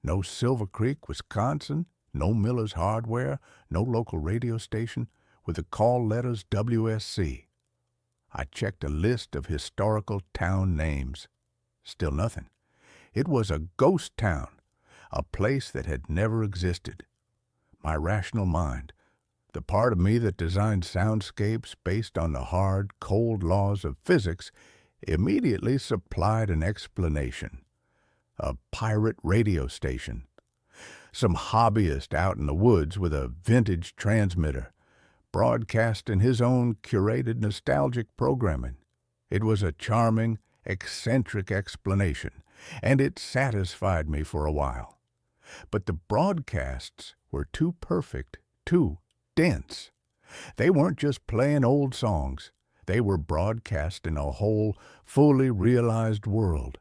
No Silver Creek, Wisconsin, no Miller's Hardware, no local radio station with the call letters WSC. I checked a list of historical town names. Still nothing. It was a ghost town, a place that had never existed. My rational mind, the part of me that designed soundscapes based on the hard, cold laws of physics, immediately supplied an explanation. A pirate radio station. Some hobbyist out in the woods with a vintage transmitter, broadcasting his own curated nostalgic programming. It was a charming, eccentric explanation, and it satisfied me for a while. But the broadcasts were too perfect, too dense. They weren't just playing old songs. They were broadcasting a whole, fully realized world.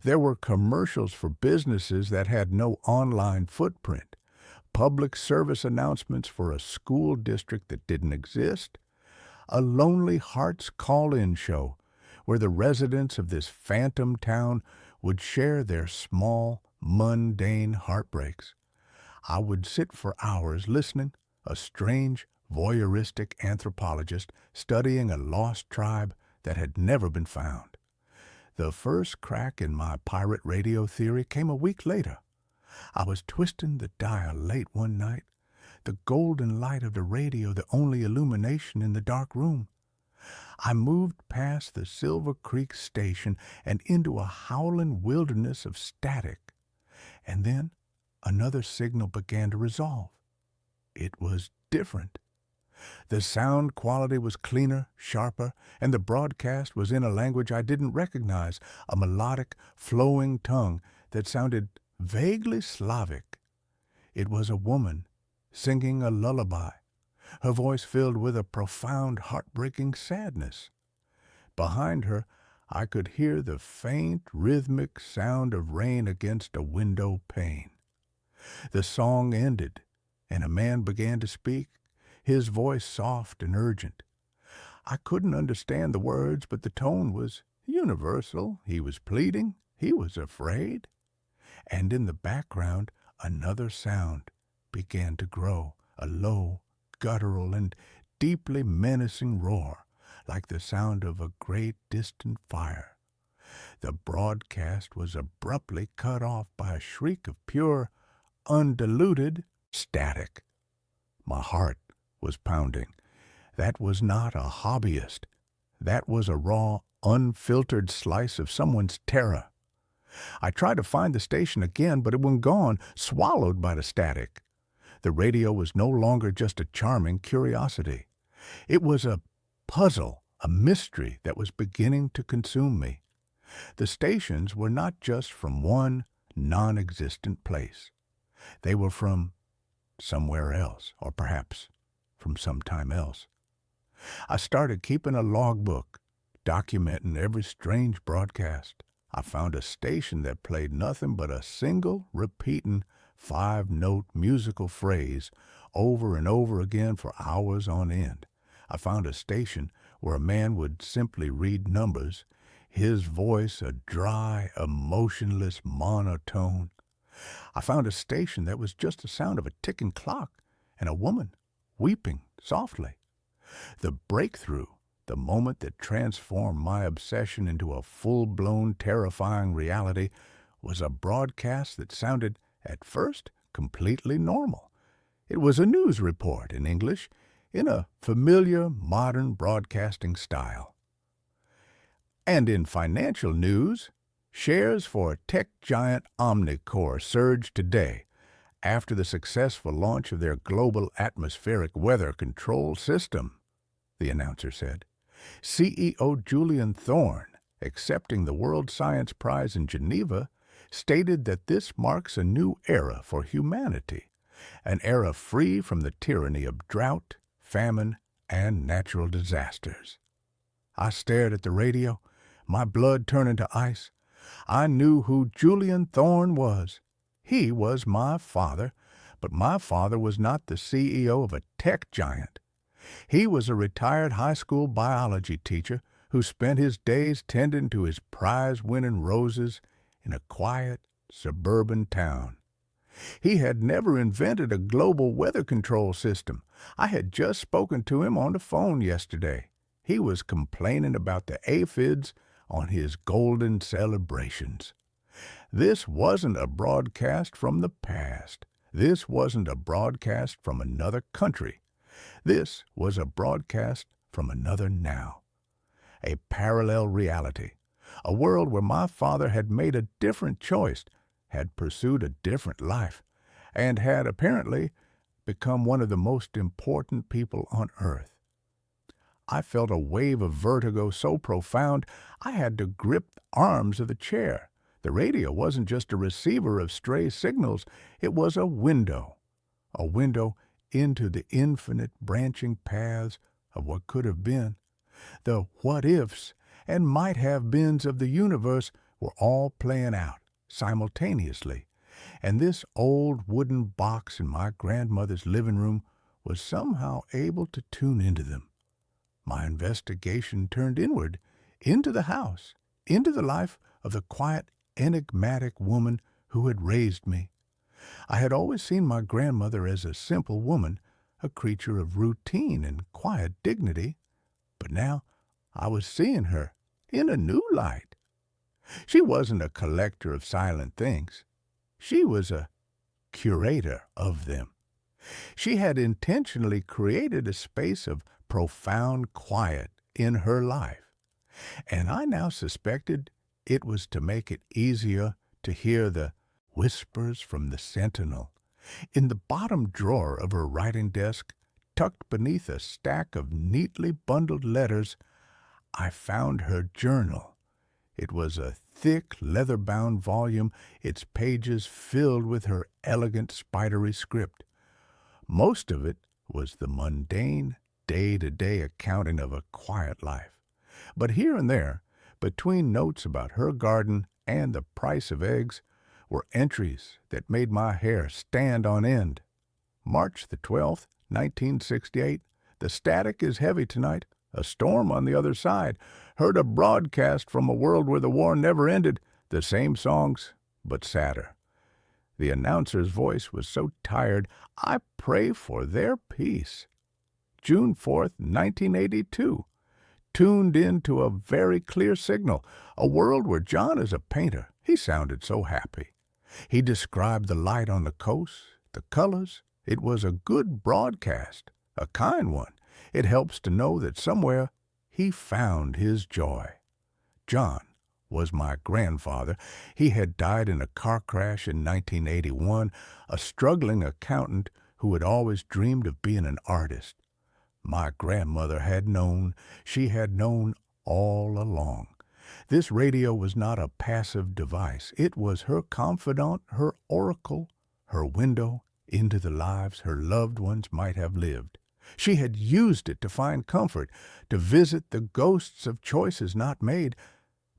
There were commercials for businesses that had no online footprint, public service announcements for a school district that didn't exist, a Lonely Hearts call-in show where the residents of this phantom town would share their small, mundane heartbreaks. I would sit for hours listening, a strange, voyeuristic anthropologist studying a lost tribe that had never been found. The first crack in my pirate radio theory came a week later. I was twisting the dial late one night, the golden light of the radio the only illumination in the dark room. I moved past the Silver Creek station and into a howling wilderness of static. And then another signal began to resolve. It was different. The sound quality was cleaner, sharper, and the broadcast was in a language I didn't recognize, a melodic, flowing tongue that sounded vaguely Slavic. It was a woman singing a lullaby, her voice filled with a profound, heartbreaking sadness. Behind her, I could hear the faint, rhythmic sound of rain against a window pane. The song ended, and a man began to speak, his voice soft and urgent. I couldn't understand the words, but the tone was universal. He was pleading. He was afraid. And in the background, another sound began to grow, a low, guttural, and deeply menacing roar, like the sound of a great distant fire. The broadcast was abruptly cut off by a shriek of pure, undiluted static. My heart was pounding. That was not a hobbyist. That was a raw, unfiltered slice of someone's terror. I tried to find the station again, but it was gone, swallowed by the static. The radio was no longer just a charming curiosity. It was a puzzle, a mystery that was beginning to consume me. The stations were not just from one non-existent place. They were from somewhere else, or perhaps from sometime else. I started keeping a logbook, documenting every strange broadcast. I found a station that played nothing but a single, repeating, 5-note musical phrase over and over again for hours on end. I found a station where a man would simply read numbers, his voice a dry, emotionless monotone. I found a station that was just the sound of a ticking clock and a woman weeping softly. The breakthrough, the moment that transformed my obsession into a full-blown, terrifying reality, was a broadcast that sounded, at first, completely normal. It was a news report in English, in a familiar, modern broadcasting style. And in financial news, shares for tech giant Omnicore surged today after the successful launch of their global atmospheric weather control system, the announcer said. CEO Julian Thorne, accepting the World Science Prize in Geneva, stated that this marks a new era for humanity, an era free from the tyranny of drought, famine, and natural disasters. I stared at the radio, my blood turning to ice. I knew who Julian Thorne was. He was my father, but my father was not the CEO of a tech giant. He was a retired high school biology teacher who spent his days tending to his prize-winning roses in a quiet, suburban town. He had never invented a global weather control system. I had just spoken to him on the phone yesterday. He was complaining about the aphids on his golden celebrations. This wasn't a broadcast from the past. This wasn't a broadcast from another country. This was a broadcast from another now. A parallel reality. A world where my father had made a different choice, had pursued a different life, and had apparently become one of the most important people on earth. I felt a wave of vertigo so profound I had to grip the arms of the chair. The radio wasn't just a receiver of stray signals, it was a window into the infinite branching paths of what could have been. The what-ifs and might-have-beens of the universe were all playing out simultaneously, and this old wooden box in my grandmother's living room was somehow able to tune into them. My investigation turned inward, into the house, into the life of the quiet, enigmatic woman who had raised me. I had always seen my grandmother as a simple woman, a creature of routine and quiet dignity, but now I was seeing her in a new light. She wasn't a collector of silent things. She was a curator of them. She had intentionally created a space of profound quiet in her life, and I now suspected it was to make it easier to hear the whispers from the sentinel. In the bottom drawer of her writing desk, tucked beneath a stack of neatly bundled letters, I found her journal. It was a thick, leather-bound volume, its pages filled with her elegant, spidery script. Most of it was the mundane, day-to-day accounting of a quiet life. But here and there, between notes about her garden and the price of eggs, were entries that made my hair stand on end. March the 12th, 1968. The static is heavy tonight. A storm on the other side. Heard a broadcast from a world where the war never ended. The same songs, but sadder. The announcer's voice was so tired, I pray for their peace. June 4th, 1982. Tuned in to a very clear signal. A world where John is a painter. He sounded so happy. He described the light on the coast, the colors. It was a good broadcast, a kind one. It helps to know that somewhere he found his joy. John was my grandfather. He had died in a car crash in 1981, a struggling accountant who had always dreamed of being an artist. My grandmother had known. She had known all along. This radio was not a passive device. It was her confidant, her oracle, her window into the lives her loved ones might have lived. She had used it to find comfort, to visit the ghosts of choices not made.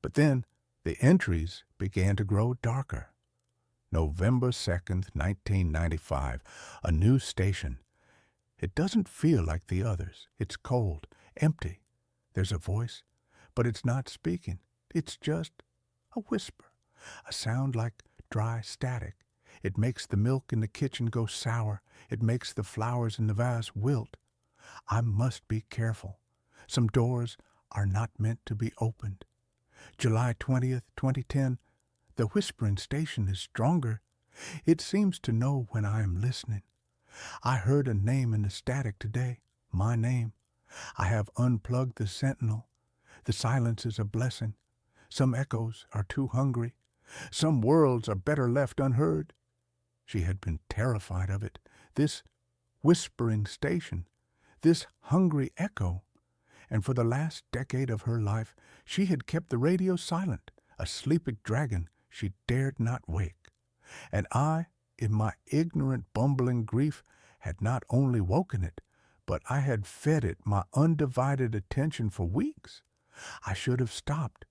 But then the entries began to grow darker. November 2nd, 1995, a new station. It doesn't feel like the others. It's cold, empty. There's a voice, but it's not speaking. It's just a whisper, a sound like dry static. It makes the milk in the kitchen go sour. It makes the flowers in the vase wilt. I must be careful. Some doors are not meant to be opened. July 20th, 2010. The whispering station is stronger. It seems to know when I am listening. I heard a name in the static today, my name. I have unplugged the sentinel. The silence is a blessing. Some echoes are too hungry. Some worlds are better left unheard. She had been terrified of it, this whispering station, this hungry echo. And for the last decade of her life, she had kept the radio silent, a sleeping dragon she dared not wake. And I, in my ignorant, bumbling grief, had not only woken it, but I had fed it my undivided attention for weeks. I should have stopped.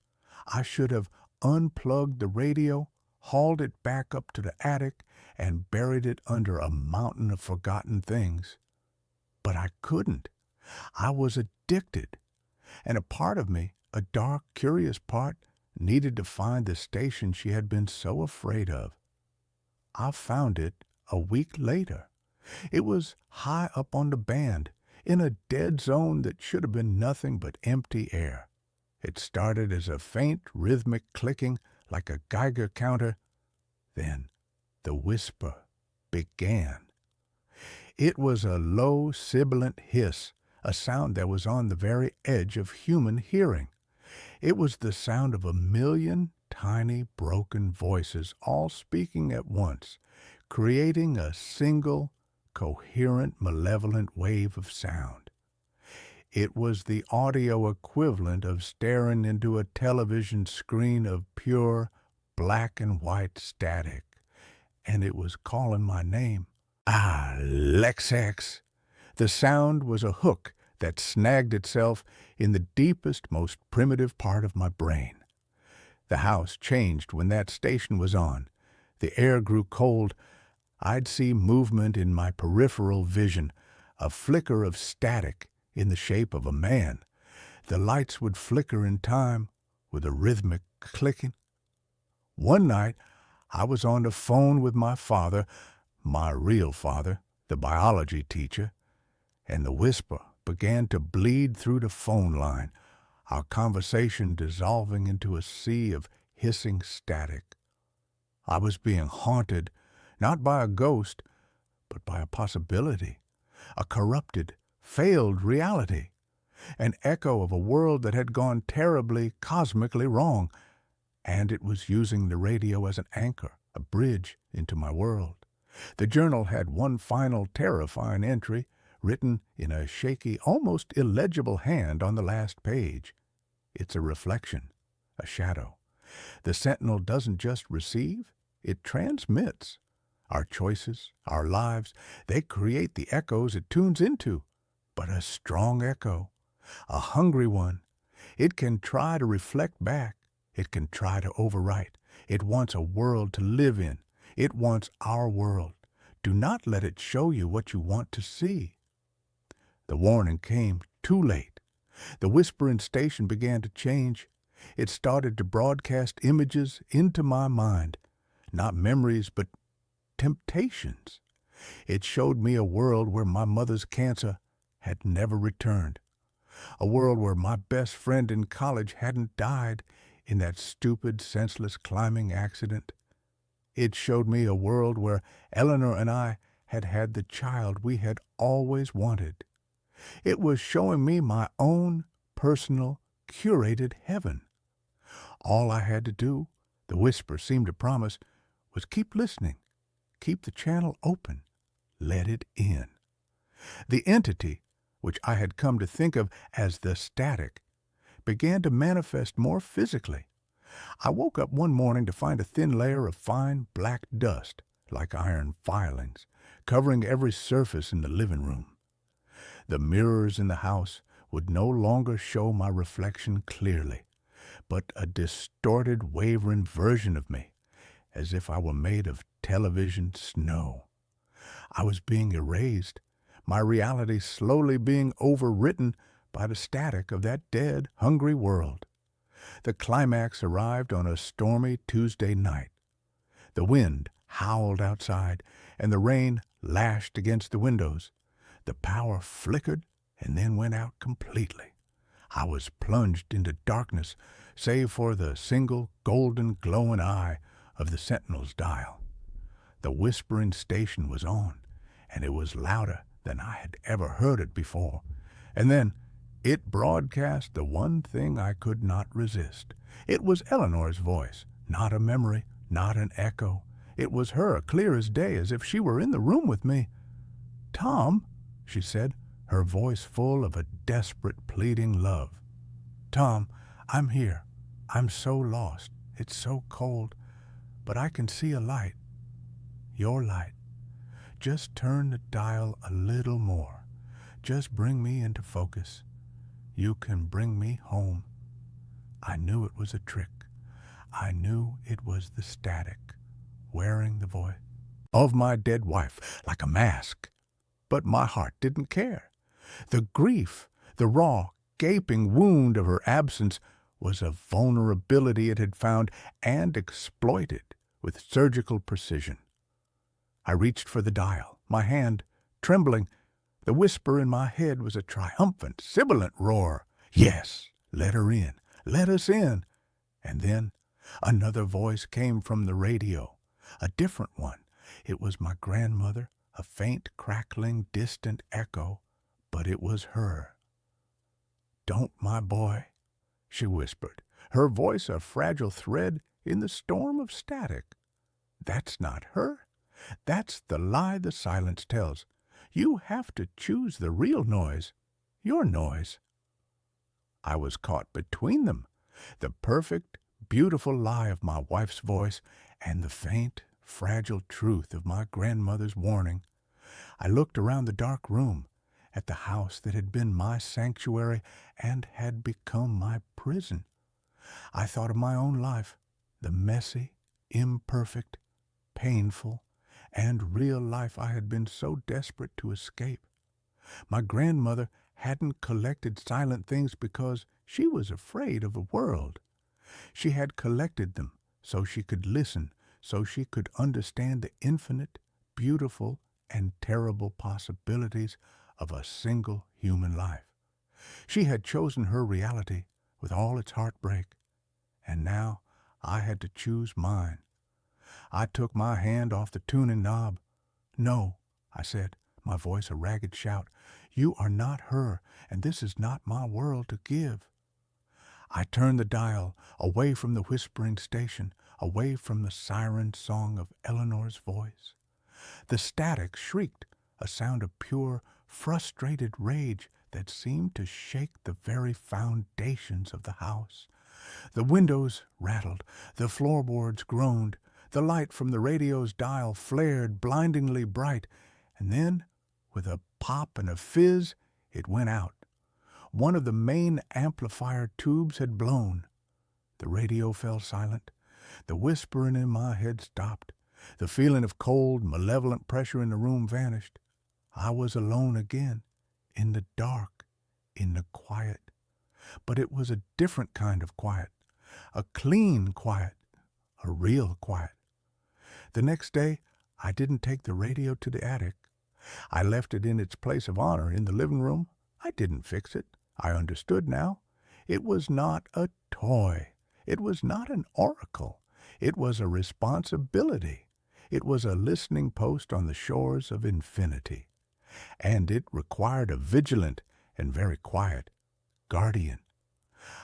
I should have unplugged the radio, hauled it back up to the attic, and buried it under a mountain of forgotten things. But I couldn't. I was addicted, and a part of me, a dark, curious part, needed to find the station she had been so afraid of. I found it a week later. It was high up on the band, in a dead zone that should have been nothing but empty air. It started as a faint, rhythmic clicking like a Geiger counter. Then the whisper began. It was a low, sibilant hiss, a sound that was on the very edge of human hearing. It was the sound of a million tiny, broken voices all speaking at once, creating a single, coherent, malevolent wave of sound. It was the audio equivalent of staring into a television screen of pure black and white static, and it was calling my name. Alexex! The sound was a hook that snagged itself in the deepest, most primitive part of my brain. The house changed when that station was on. The air grew cold. I'd see movement in my peripheral vision, a flicker of static in the shape of a man. The lights would flicker in time with a rhythmic clicking. One night, I was on the phone with my father, my real father, the biology teacher, and the whisper began to bleed through the phone line, our conversation dissolving into a sea of hissing static. I was being haunted, not by a ghost, but by a possibility, a corrupted, failed reality, an echo of a world that had gone terribly, cosmically wrong, and it was using the radio as an anchor, a bridge into my world. The journal had one final terrifying entry, written in a shaky, almost illegible hand on the last page. It's a reflection, a shadow. The sentinel doesn't just receive, it transmits. Our choices, our lives, they create the echoes it tunes into. But a strong echo, a hungry one, it can try to reflect back. It can try to overwrite. It wants a world to live in. It wants our world. Do not let it show you what you want to see. The warning came too late. The whispering station began to change. It started to broadcast images into my mind, not memories, but temptations. It showed me a world where my mother's cancer had never returned, a world where my best friend in college hadn't died in that stupid, senseless climbing accident. It showed me a world where Eleanor and I had had the child we had always wanted. It was showing me my own personal, curated heaven. All I had to do, the whisper seemed to promise, was keep listening, keep the channel open, let it in. The entity, which I had come to think of as the static, began to manifest more physically. I woke up one morning to find a thin layer of fine black dust, like iron filings, covering every surface in the living room. The mirrors in the house would no longer show my reflection clearly, but a distorted, wavering version of me, as if I were made of television snow. I was being erased, my reality slowly being overwritten by the static of that dead, hungry world. The climax arrived on a stormy Tuesday night. The wind howled outside, and the rain lashed against the windows. The power flickered and then went out completely. I was plunged into darkness, save for the single golden glowing eye of the sentinel's dial. The whispering station was on, and it was louder than I had ever heard it before. And then it broadcast the one thing I could not resist. It was Eleanor's voice, not a memory, not an echo. It was her, clear as day, as if she were in the room with me. "Tom," she said, her voice full of a desperate, pleading love. "Tom, I'm here. I'm so lost. It's so cold. But I can see a light. Your light. Just turn the dial a little more. Just bring me into focus. You can bring me home." I knew it was a trick. I knew it was the static, wearing the voice of my dead wife like a mask. But my heart didn't care. The grief, the raw, gaping wound of her absence was a vulnerability it had found and exploited with surgical precision. I reached for the dial, my hand trembling. The whisper in my head was a triumphant, sibilant roar. Yes, let her in, let us in. And then another voice came from the radio, a different one. It was my grandmother, a faint, crackling, distant echo, but it was her. "Don't, my boy," she whispered, her voice a fragile thread in the storm of static. "That's not her. That's the lie the silence tells. You have to choose the real noise, your noise." I was caught between them, the perfect, beautiful lie of my wife's voice and the faint, fragile truth of my grandmother's warning. I looked around the dark room, at the house that had been my sanctuary and had become my prison. I thought of my own life, the messy, imperfect, painful, and real life I had been so desperate to escape. My grandmother hadn't collected silent things because she was afraid of the world. She had collected them so she could listen, so she could understand the infinite, beautiful, and terrible possibilities of a single human life. She had chosen her reality with all its heartbreak, and now I had to choose mine. I took my hand off the tuning knob. "No," I said, my voice a ragged shout. "You are not her, and this is not my world to give." I turned the dial away from the whispering station, away from the siren song of Eleanor's voice. The static shrieked, a sound of pure, frustrated rage that seemed to shake the very foundations of the house. The windows rattled, the floorboards groaned, the light from the radio's dial flared blindingly bright, and then, with a pop and a fizz, it went out. One of the main amplifier tubes had blown. The radio fell silent. The whispering in my head stopped. The feeling of cold, malevolent pressure in the room vanished. I was alone again, in the dark, in the quiet. But it was a different kind of quiet, a clean quiet, a real quiet. The next day, I didn't take the radio to the attic. I left it in its place of honor in the living room. I didn't fix it. I understood now. It was not a toy. It was not an oracle. It was a responsibility. It was a listening post on the shores of infinity. And it required a vigilant and very quiet guardian.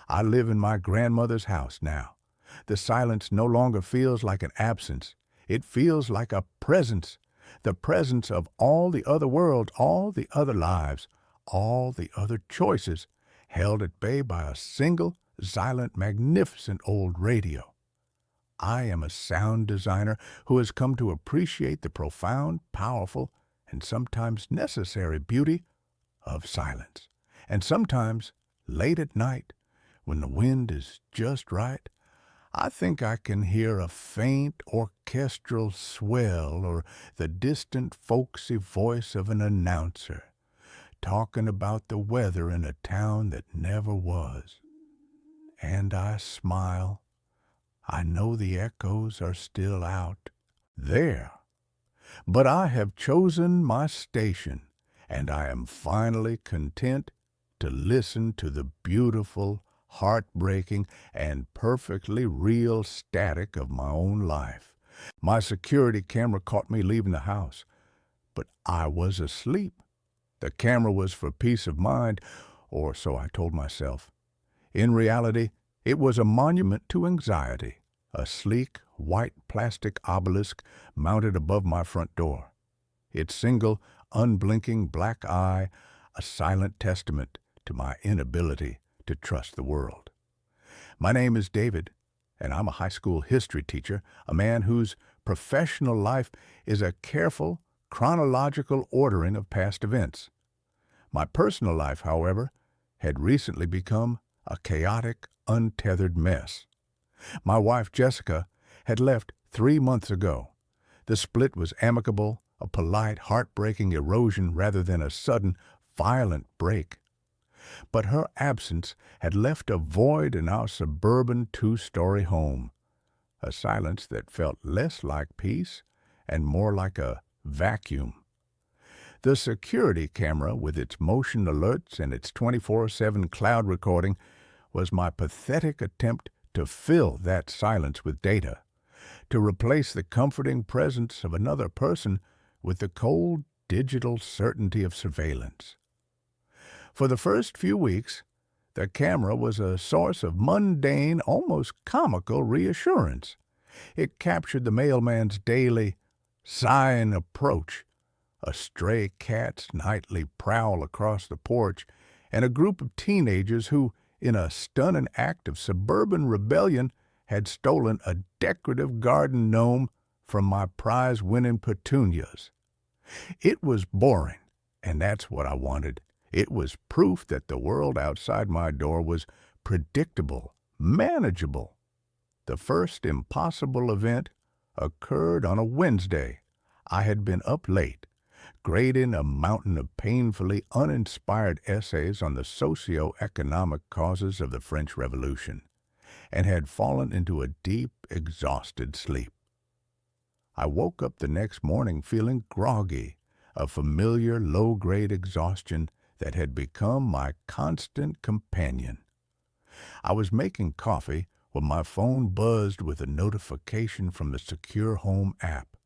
I live in my grandmother's house now. The silence no longer feels like an absence. It feels like a presence, the presence of all the other worlds, all the other lives, all the other choices, held at bay by a single, silent, magnificent old radio. I am a sound designer who has come to appreciate the profound, powerful, and sometimes necessary beauty of silence. And sometimes, late at night, when the wind is just right, I think I can hear a faint orchestral swell or the distant folksy voice of an announcer talking about the weather in a town that never was. And I smile. I know the echoes are still out there. But I have chosen my station, and I am finally content to listen to the beautiful, heartbreaking, and perfectly real static of my own life. My security camera caught me leaving the house, but I was asleep. The camera was for peace of mind, or so I told myself. In reality, it was a monument to anxiety, a sleek, white plastic obelisk mounted above my front door. Its single, unblinking black eye, a silent testament to my inability to trust the world. My name is David, and I'm a high school history teacher, a man whose professional life is a careful, chronological ordering of past events. My personal life, however, had recently become a chaotic, untethered mess. My wife, Jessica, had left 3 months ago. The split was amicable, a polite, heartbreaking erosion rather than a sudden, violent break. But her absence had left a void in our suburban two-story home, a silence that felt less like peace and more like a vacuum. The security camera, with its motion alerts and its 24/7 cloud recording, was my pathetic attempt to fill that silence with data, to replace the comforting presence of another person with the cold digital certainty of surveillance. For the first few weeks, the camera was a source of mundane, almost comical reassurance. It captured the mailman's daily sighing approach, a stray cat's nightly prowl across the porch, and a group of teenagers who, in a stunning act of suburban rebellion, had stolen a decorative garden gnome from my prize-winning petunias. It was boring, and that's what I wanted. It was proof that the world outside my door was predictable, manageable. The first impossible event occurred on a Wednesday. I had been up late, grading a mountain of painfully uninspired essays on the socio-economic causes of the French Revolution, and had fallen into a deep, exhausted sleep. I woke up the next morning feeling groggy, a familiar low-grade exhaustion that had become my constant companion. I was making coffee when my phone buzzed with a notification from the Secure Home app.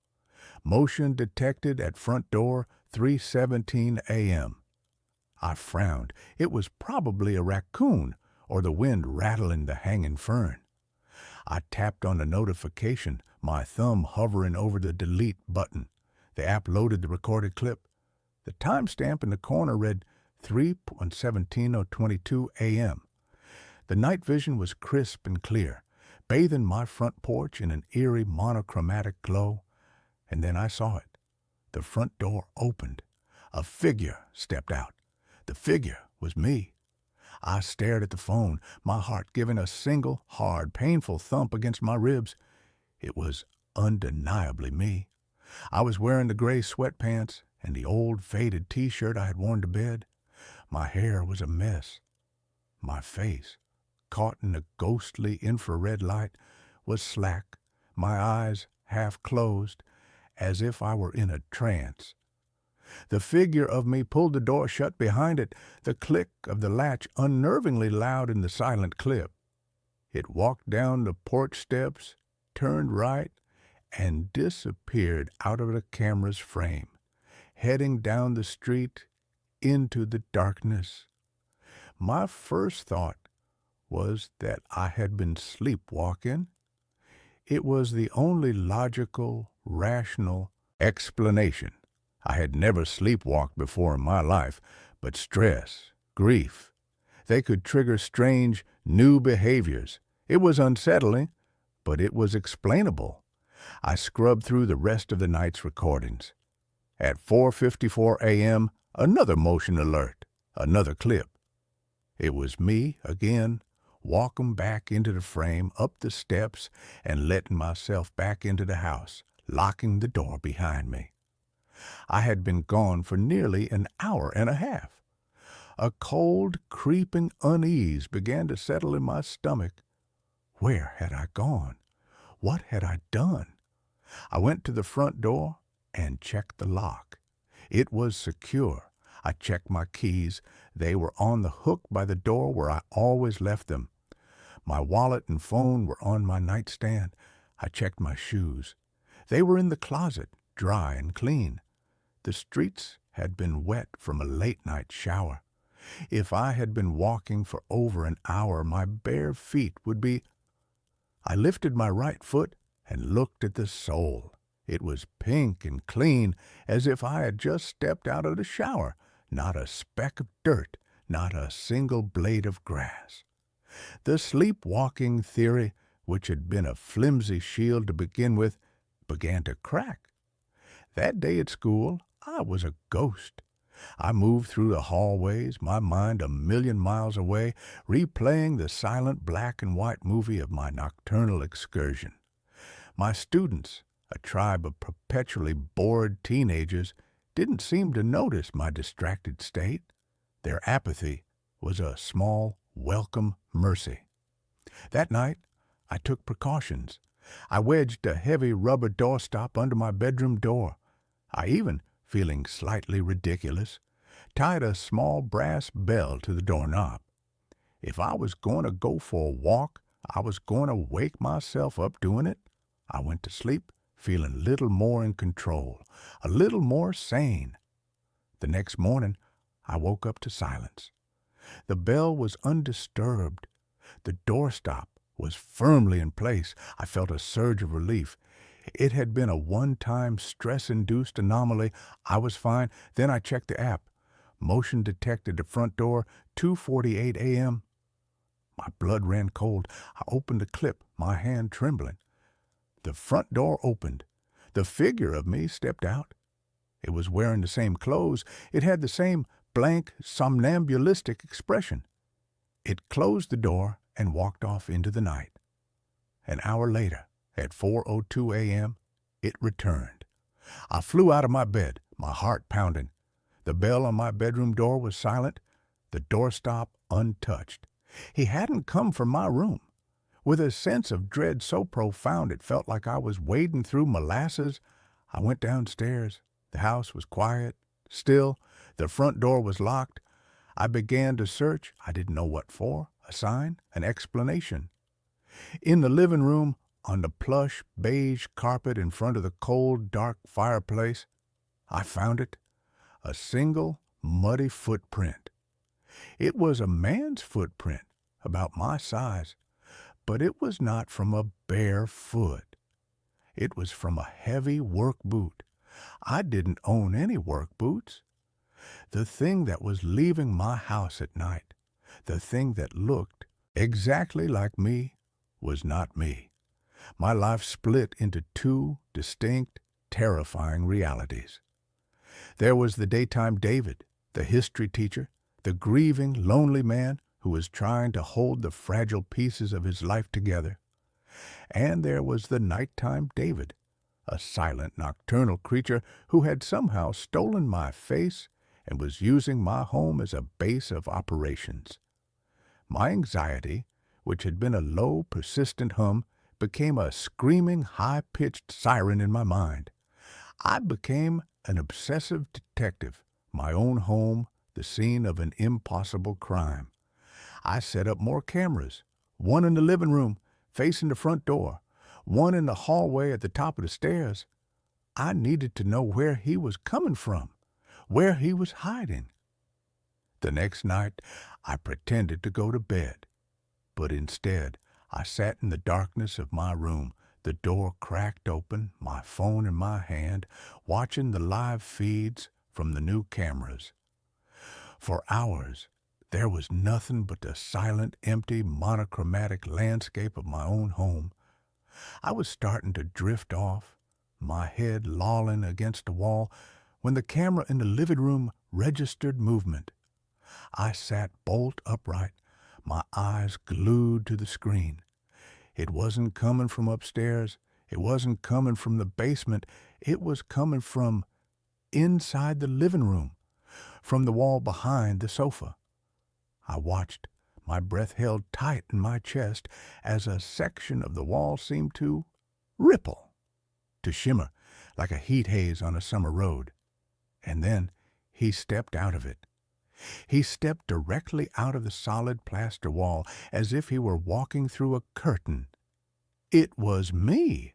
Motion detected at front door, 3:17 a.m. I frowned. It was probably a raccoon or the wind rattling the hanging fern. I tapped on the notification, my thumb hovering over the delete button. The app loaded the recorded clip. The timestamp in the corner read 3:17:22 a.m. The night vision was crisp and clear, bathing my front porch in an eerie monochromatic glow. And then I saw it. The front door opened. A figure stepped out. The figure was me. I stared at the phone, my heart giving a single, hard, painful thump against my ribs. It was undeniably me. I was wearing the gray sweatpants and the old faded T-shirt I had worn to bed. My hair was a mess. My face, caught in the ghostly infrared light, was slack, my eyes half closed, as if I were in a trance. The figure of me pulled the door shut behind it, the click of the latch unnervingly loud in the silent clip. It walked down the porch steps, turned right, and disappeared out of the camera's frame, heading down the street into the darkness. My first thought was that I had been sleepwalking. It was the only logical, rational explanation. I had never sleepwalked before in my life, but stress, grief, they could trigger strange, new behaviors. It was unsettling, but it was explainable. I scrubbed through the rest of the night's recordings. At 4:54 a.m., another motion alert, another clip. It was me again, walking back into the frame, up the steps, and letting myself back into the house, locking the door behind me. I had been gone for nearly an hour and a half. A cold, creeping unease began to settle in my stomach. Where had I gone? What had I done? I went to the front door and checked the lock. It was secure. I checked my keys. They were on the hook by the door where I always left them. My wallet and phone were on my nightstand. I checked my shoes. They were in the closet, dry and clean. The streets had been wet from a late-night shower. If I had been walking for over an hour, my bare feet would be... I lifted my right foot and looked at the sole. It was pink and clean, as if I had just stepped out of the shower. Not a speck of dirt, not a single blade of grass. The sleepwalking theory, which had been a flimsy shield to begin with, began to crack. That day at school, I was a ghost. I moved through the hallways, my mind a million miles away, replaying the silent black and white movie of my nocturnal excursion. My students, a tribe of perpetually bored teenagers, didn't seem to notice my distracted state. Their apathy was a small, welcome mercy. That night, I took precautions. I wedged a heavy rubber doorstop under my bedroom door. I even, feeling slightly ridiculous, tied a small brass bell to the doorknob. If I was going to go for a walk, I was going to wake myself up doing it. I went to sleep feeling a little more in control, a little more sane. The next morning, I woke up to silence. The bell was undisturbed. The doorstop was firmly in place. I felt a surge of relief. It had been a one-time stress-induced anomaly. I was fine. Then I checked the app. Motion detected the front door, 2:48 a.m. My blood ran cold. I opened the clip, my hand trembling. The front door opened. The figure of me stepped out. It was wearing the same clothes. It had the same blank, somnambulistic expression. It closed the door and walked off into the night. An hour later, at 4:02 a.m., it returned. I flew out of my bed, my heart pounding. The bell on my bedroom door was silent, the doorstop untouched. He hadn't come from my room. With a sense of dread so profound it felt like I was wading through molasses, I went downstairs. The house was quiet, still. The front door was locked. I began to search. I didn't know what for. A sign, an explanation. In the living room, on the plush beige carpet in front of the cold, dark fireplace, I found it. A single, muddy footprint. It was a man's footprint, about my size, but it was not from a bare foot. It was from a heavy work boot. I didn't own any work boots. The thing that was leaving my house at night, the thing that looked exactly like me, was not me. My life split into two distinct, terrifying realities. There was the daytime David, the history teacher, the grieving, lonely man who was trying to hold the fragile pieces of his life together. And there was the nighttime David, a silent, nocturnal creature who had somehow stolen my face and was using my home as a base of operations. My anxiety, which had been a low, persistent hum, became a screaming, high-pitched siren in my mind. I became an obsessive detective, my own home, the scene of an impossible crime. I set up more cameras, one in the living room, facing the front door, one in the hallway at the top of the stairs. I needed to know where he was coming from, where he was hiding. The next night, I pretended to go to bed, but instead, I sat in the darkness of my room, the door cracked open, my phone in my hand, watching the live feeds from the new cameras. For hours, there was nothing but the silent, empty, monochromatic landscape of my own home. I was starting to drift off, my head lolling against the wall, when the camera in the living room registered movement. I sat bolt upright, my eyes glued to the screen. It wasn't coming from upstairs. It wasn't coming from the basement. It was coming from inside the living room, from the wall behind the sofa. I watched, my breath held tight in my chest as a section of the wall seemed to ripple, to shimmer like a heat haze on a summer road. And then he stepped out of it. He stepped directly out of the solid plaster wall as if he were walking through a curtain. It was me,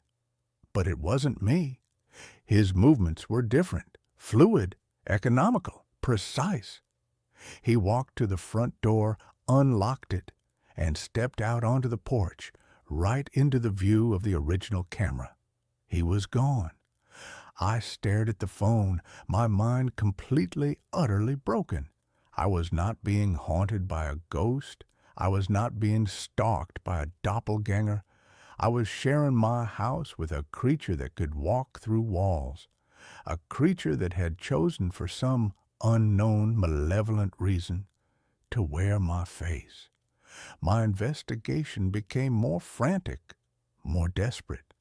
but it wasn't me. His movements were different, fluid, economical, precise. He walked to the front door, unlocked it, and stepped out onto the porch, right into the view of the original camera. He was gone. I stared at the phone, my mind completely, utterly broken. I was not being haunted by a ghost. I was not being stalked by a doppelganger. I was sharing my house with a creature that could walk through walls, a creature that had chosen for some unknown, malevolent reason to wear my face. My investigation became more frantic, more desperate.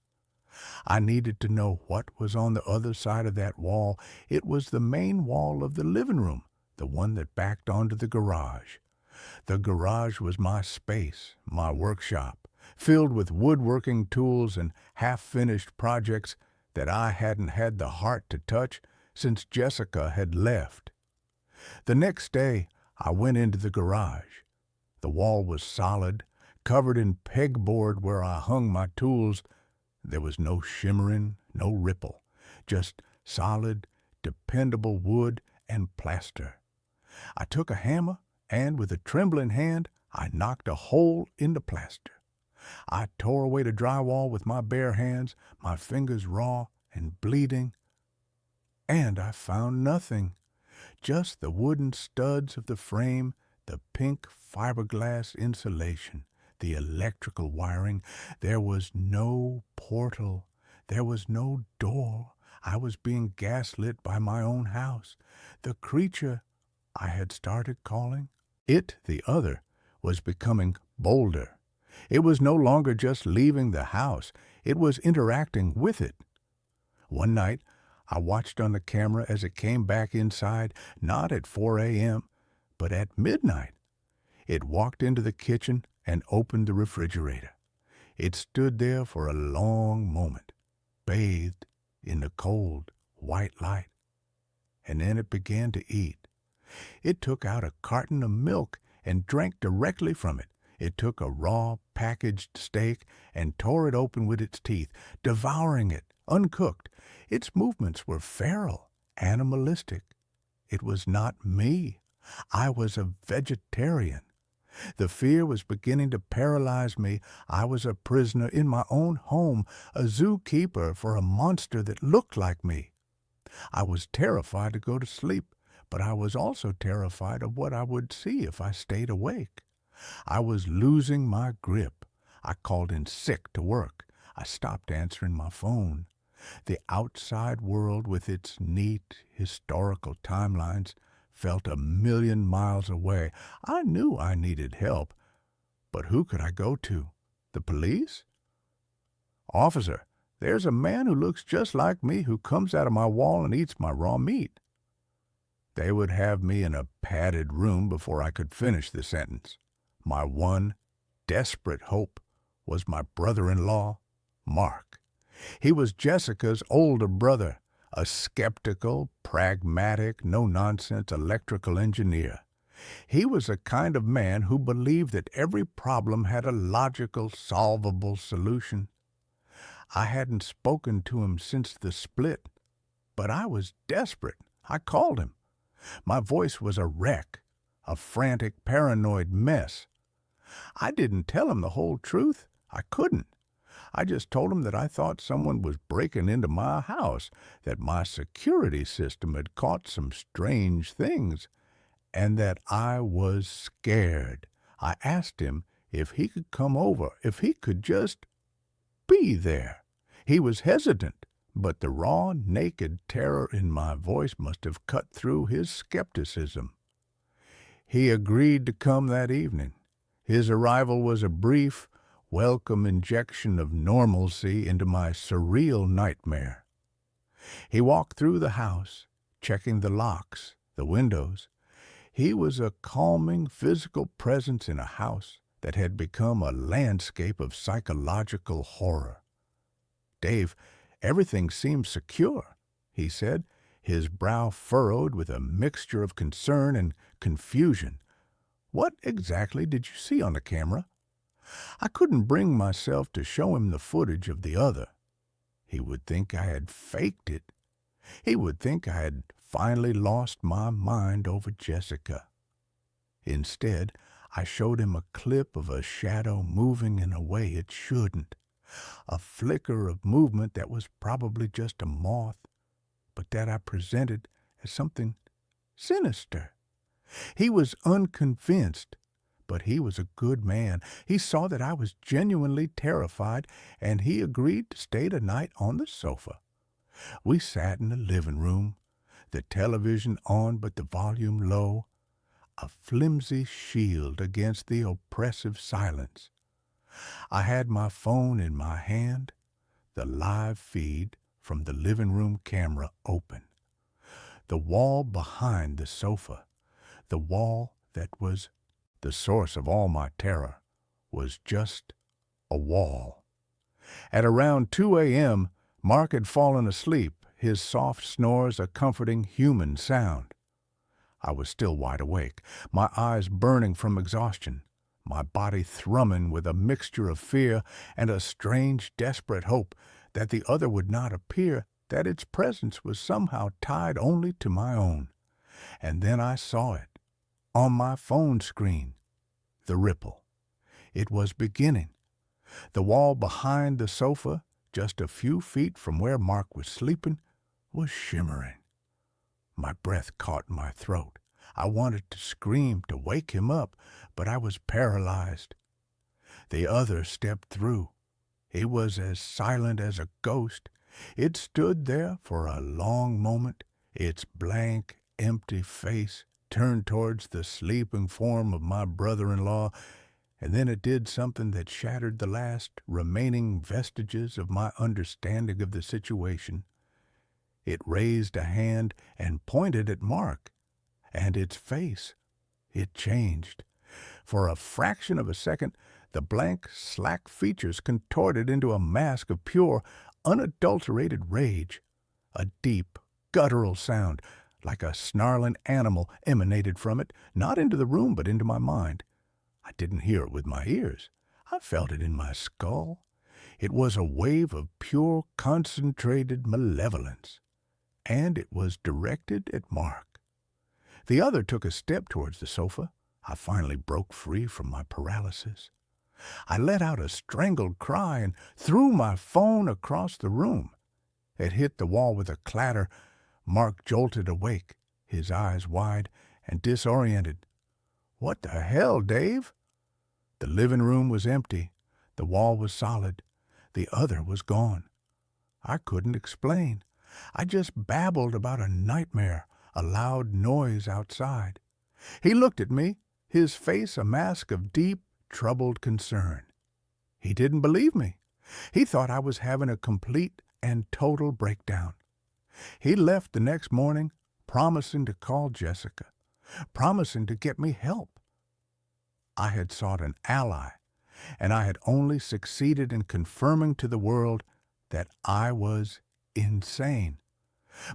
I needed to know what was on the other side of that wall. It was the main wall of the living room, the one that backed onto the garage. The garage was my space, my workshop, filled with woodworking tools and half-finished projects that I hadn't had the heart to touch since Jessica had left. The next day, I went into the garage. The wall was solid, covered in pegboard where I hung my tools. There was no shimmering, no ripple, just solid, dependable wood and plaster. I took a hammer, and with a trembling hand, I knocked a hole in the plaster. I tore away the drywall with my bare hands, my fingers raw and bleeding, and I found nothing. Just the wooden studs of the frame, the pink fiberglass insulation, the electrical wiring. There was no portal. There was no door. I was being gaslit by my own house. The creature I had started calling it the other was becoming bolder. It was no longer just leaving the house. It was interacting with it. One night, I watched on the camera as it came back inside, not at 4 a.m., but at midnight. It walked into the kitchen and opened the refrigerator. It stood there for a long moment, bathed in the cold, white light. And then it began to eat. It took out a carton of milk and drank directly from it. It took a raw, packaged steak and tore it open with its teeth, devouring it, uncooked. Its movements were feral, animalistic. It was not me. I was a vegetarian. The fear was beginning to paralyze me. I was a prisoner in my own home, a zookeeper for a monster that looked like me. I was terrified to go to sleep, but I was also terrified of what I would see if I stayed awake. I was losing my grip. I called in sick to work. I stopped answering my phone. The outside world, with its neat, historical timelines, felt 1,000,000 miles away. I knew I needed help, but who could I go to? The police? "Officer, there's a man who looks just like me who comes out of my wall and eats my raw meat." They would have me in a padded room before I could finish the sentence. My one desperate hope was my brother-in-law, Mark. He was Jessica's older brother, a skeptical, pragmatic, no-nonsense electrical engineer. He was a kind of man who believed that every problem had a logical, solvable solution. I hadn't spoken to him since the split, but I was desperate. I called him. My voice was a wreck, a frantic, paranoid mess. I didn't tell him the whole truth. I couldn't. I just told him that I thought someone was breaking into my house, that my security system had caught some strange things, and that I was scared. I asked him if he could come over, if he could just be there. He was hesitant, but the raw, naked terror in my voice must have cut through his skepticism. He agreed to come that evening. His arrival was a brief, welcome injection of normalcy into my surreal nightmare. He walked through the house, checking the locks, the windows. He was a calming physical presence in a house that had become a landscape of psychological horror. "Dave, everything seems secure," he said, his brow furrowed with a mixture of concern and confusion. "What exactly did you see on the camera?" I couldn't bring myself to show him the footage of the other. He would think I had faked it. He would think I had finally lost my mind over Jessica. Instead, I showed him a clip of a shadow moving in a way it shouldn't, a flicker of movement that was probably just a moth, but that I presented as something sinister. He was unconvinced, but he was a good man. He saw that I was genuinely terrified, and he agreed to stay the night on the sofa. We sat in the living room, the television on but the volume low, a flimsy shield against the oppressive silence. I had my phone in my hand, the live feed from the living room camera open. The wall behind the sofa, The wall that was the source of all my terror was just a wall. At around 2 a.m., Mark had fallen asleep, his soft snores a comforting human sound. I was still wide awake, my eyes burning from exhaustion, my body thrumming with a mixture of fear and a strange, desperate hope that the other would not appear, that its presence was somehow tied only to my own. And then I saw it, on my phone screen, the ripple. It was beginning. The wall behind the sofa, just a few feet from where Mark was sleeping, was shimmering. My breath caught in my throat. I wanted to scream, to wake him up, but I was paralyzed. The other stepped through. It was as silent as a ghost. It stood there for a long moment, its blank, empty face turned towards the sleeping form of my brother-in-law, and then it did something that shattered the last remaining vestiges of my understanding of the situation. It raised a hand and pointed at Mark, and its face, it changed. For a fraction of a second, the blank, slack features contorted into a mask of pure, unadulterated rage. A deep, guttural sound, like a snarling animal, emanated from it, not into the room but into my mind. I didn't hear it with my ears. I felt it in my skull. It was a wave of pure, concentrated malevolence, and it was directed at Mark. The other took a step towards the sofa. I finally broke free from my paralysis. I let out a strangled cry and threw my phone across the room. It hit the wall with a clatter. Mark jolted awake, his eyes wide and disoriented. "What the hell, Dave?" The living room was empty. The wall was solid. The other was gone. I couldn't explain. I just babbled about a nightmare, a loud noise outside. He looked at me, his face a mask of deep, troubled concern. He didn't believe me. He thought I was having a complete and total breakdown. He left the next morning, promising to call Jessica, promising to get me help. I had sought an ally, and I had only succeeded in confirming to the world that I was insane.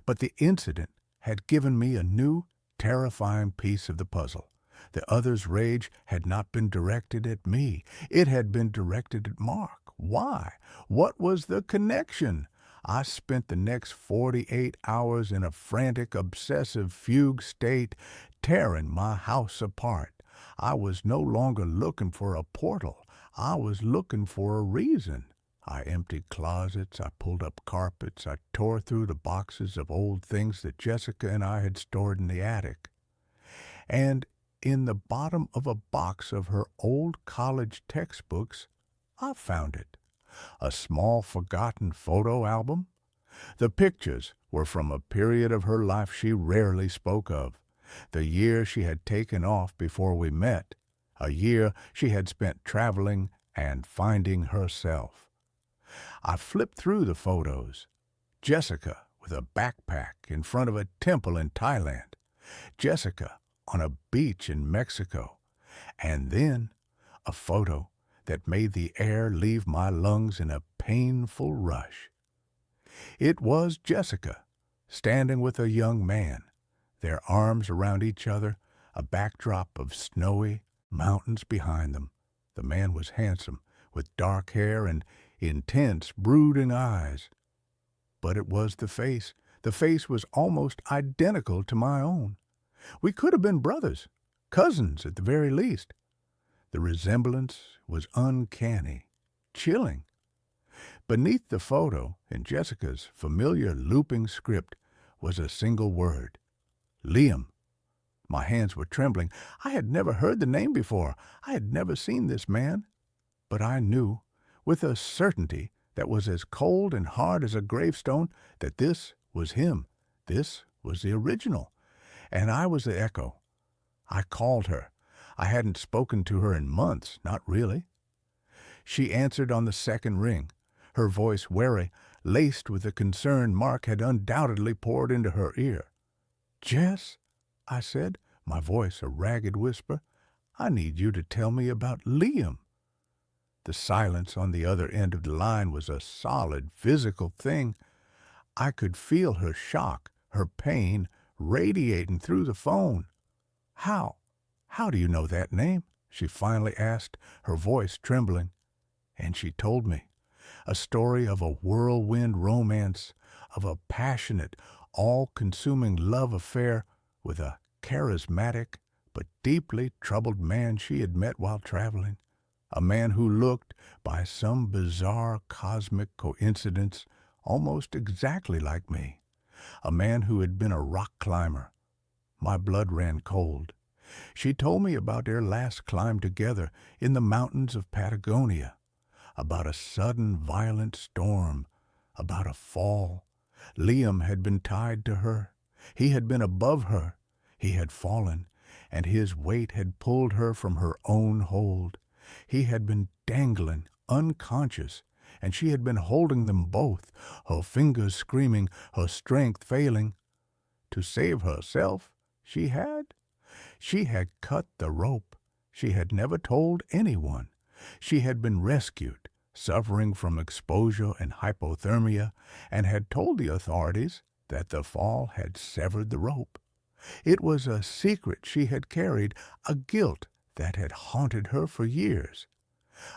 But the incident had given me a new, terrifying piece of the puzzle. The other's rage had not been directed at me. It had been directed at Mark. Why? What was the connection? I spent the next 48 hours in a frantic, obsessive fugue state, tearing my house apart. I was no longer looking for a portal. I was looking for a reason. I emptied closets, I pulled up carpets, I tore through the boxes of old things that Jessica and I had stored in the attic. And in the bottom of a box of her old college textbooks, I found it. A small forgotten photo album. The pictures were from a period of her life she rarely spoke of. The year she had taken off before we met. A year she had spent traveling and finding herself. I flipped through the photos. Jessica with a backpack in front of a temple in Thailand. Jessica on a beach in Mexico. And then a photo that made the air leave my lungs in a painful rush. It was Jessica, standing with a young man, their arms around each other, a backdrop of snowy mountains behind them. The man was handsome, with dark hair and intense, brooding eyes. But it was the face. The face was almost identical to my own. We could have been brothers, cousins at the very least. The resemblance was uncanny, chilling. Beneath the photo, in Jessica's familiar looping script, was a single word. Liam. My hands were trembling. I had never heard the name before. I had never seen this man. But I knew, with a certainty that was as cold and hard as a gravestone, that this was him. This was the original. And I was the echo. I called her. I hadn't spoken to her in months, not really. She answered on the second ring, her voice wary, laced with the concern Mark had undoubtedly poured into her ear. "Jess," I said, my voice a ragged whisper. "I need you to tell me about Liam." The silence on the other end of the line was a solid, physical thing. I could feel her shock, her pain, radiating through the phone. "How? How do you know that name?" she finally asked, her voice trembling. And she told me a story of a whirlwind romance, of a passionate, all-consuming love affair with a charismatic but deeply troubled man she had met while traveling, a man who looked, by some bizarre cosmic coincidence, almost exactly like me, a man who had been a rock climber. My blood ran cold. She told me about their last climb together in the mountains of Patagonia, about a sudden violent storm, about a fall. Liam had been tied to her. He had been above her. He had fallen, and his weight had pulled her from her own hold. He had been dangling, unconscious, and she had been holding them both, her fingers screaming, her strength failing. To save herself, she had cut the rope. She had never told anyone. She had been rescued, suffering from exposure and hypothermia, and had told the authorities that the fall had severed the rope. It was a secret she had carried, a guilt that had haunted her for years,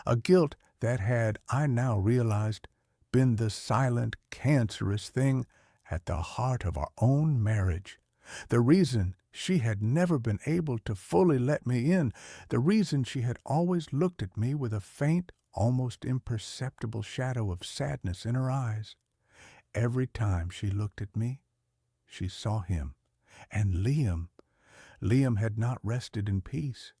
a guilt that had, I now realized, been the silent, cancerous thing at the heart of our own marriage, the reason she had never been able to fully let me in, the reason she had always looked at me with a faint, almost imperceptible shadow of sadness in her eyes. Every time she looked at me, she saw him. And Liam had not rested in peace.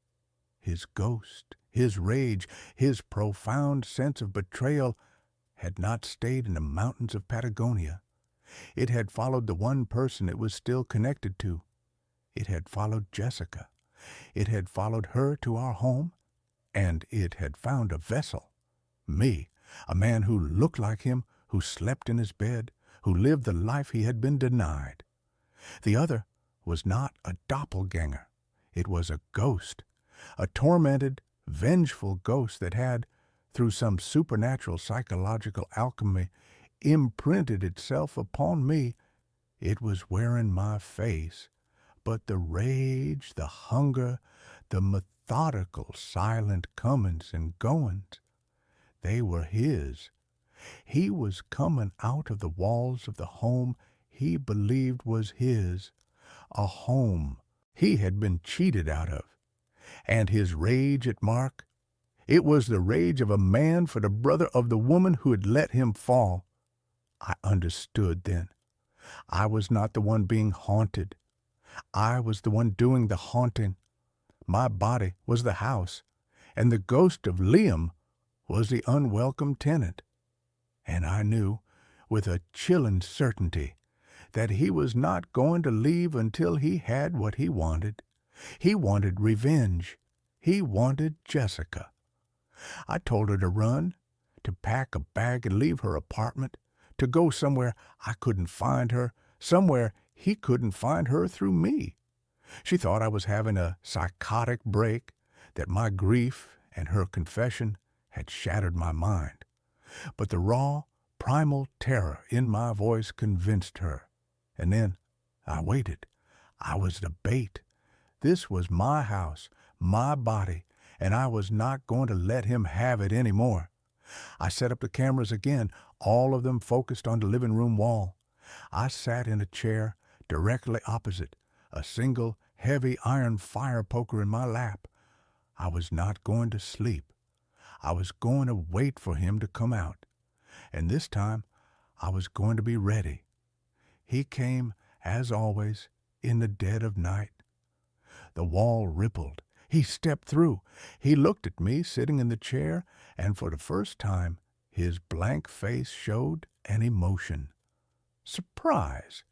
His ghost, his rage, his profound sense of betrayal had not stayed in the mountains of Patagonia. It had followed the one person it was still connected to. It had followed Jessica. It had followed her to our home, and it had found a vessel. Me, a man who looked like him, who slept in his bed, who lived the life he had been denied. The other was not a doppelganger. It was a ghost, a tormented, vengeful ghost that had, through some supernatural psychological alchemy, imprinted itself upon me. It was wearing my face, but the rage, the hunger, the methodical, silent comings and goings, they were his. He was coming out of the walls of the home he believed was his, a home he had been cheated out of. And his rage at Mark, it was the rage of a man for the brother of the woman who had let him fall. I understood then. I was not the one being haunted. I was the one doing the haunting. My body was the house, and the ghost of Liam was the unwelcome tenant. And I knew, with a chilling certainty, that he was not going to leave until he had what he wanted. He wanted revenge. He wanted Jessica. I told her to run, to pack a bag and leave her apartment, to go somewhere I couldn't find her, somewhere he couldn't find her through me. She thought I was having a psychotic break, that my grief and her confession had shattered my mind. But the raw, primal terror in my voice convinced her. And then I waited. I was the bait. This was my house, my body, and I was not going to let him have it any more. I set up the cameras again, all of them focused on the living room wall. I sat in a chair directly opposite, a single, heavy iron fire poker in my lap. I was not going to sleep. I was going to wait for him to come out. And this time, I was going to be ready. He came, as always, in the dead of night. The wall rippled. He stepped through. He looked at me sitting in the chair, and for the first time, his blank face showed an emotion. Surprise.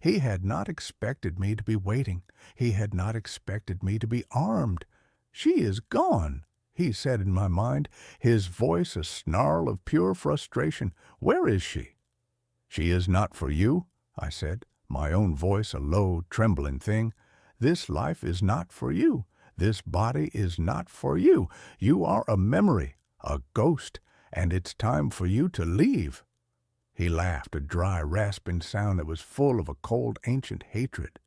He had not expected me to be waiting. He had not expected me to be armed. "She is gone," he said in my mind, his voice a snarl of pure frustration. "Where is she?" "She is not for you," I said, my own voice a low, trembling thing. This life is not for you. This body is not for you. You are a memory, a ghost, and it's time for you to leave." He laughed, a dry, rasping sound that was full of a cold, ancient hatred.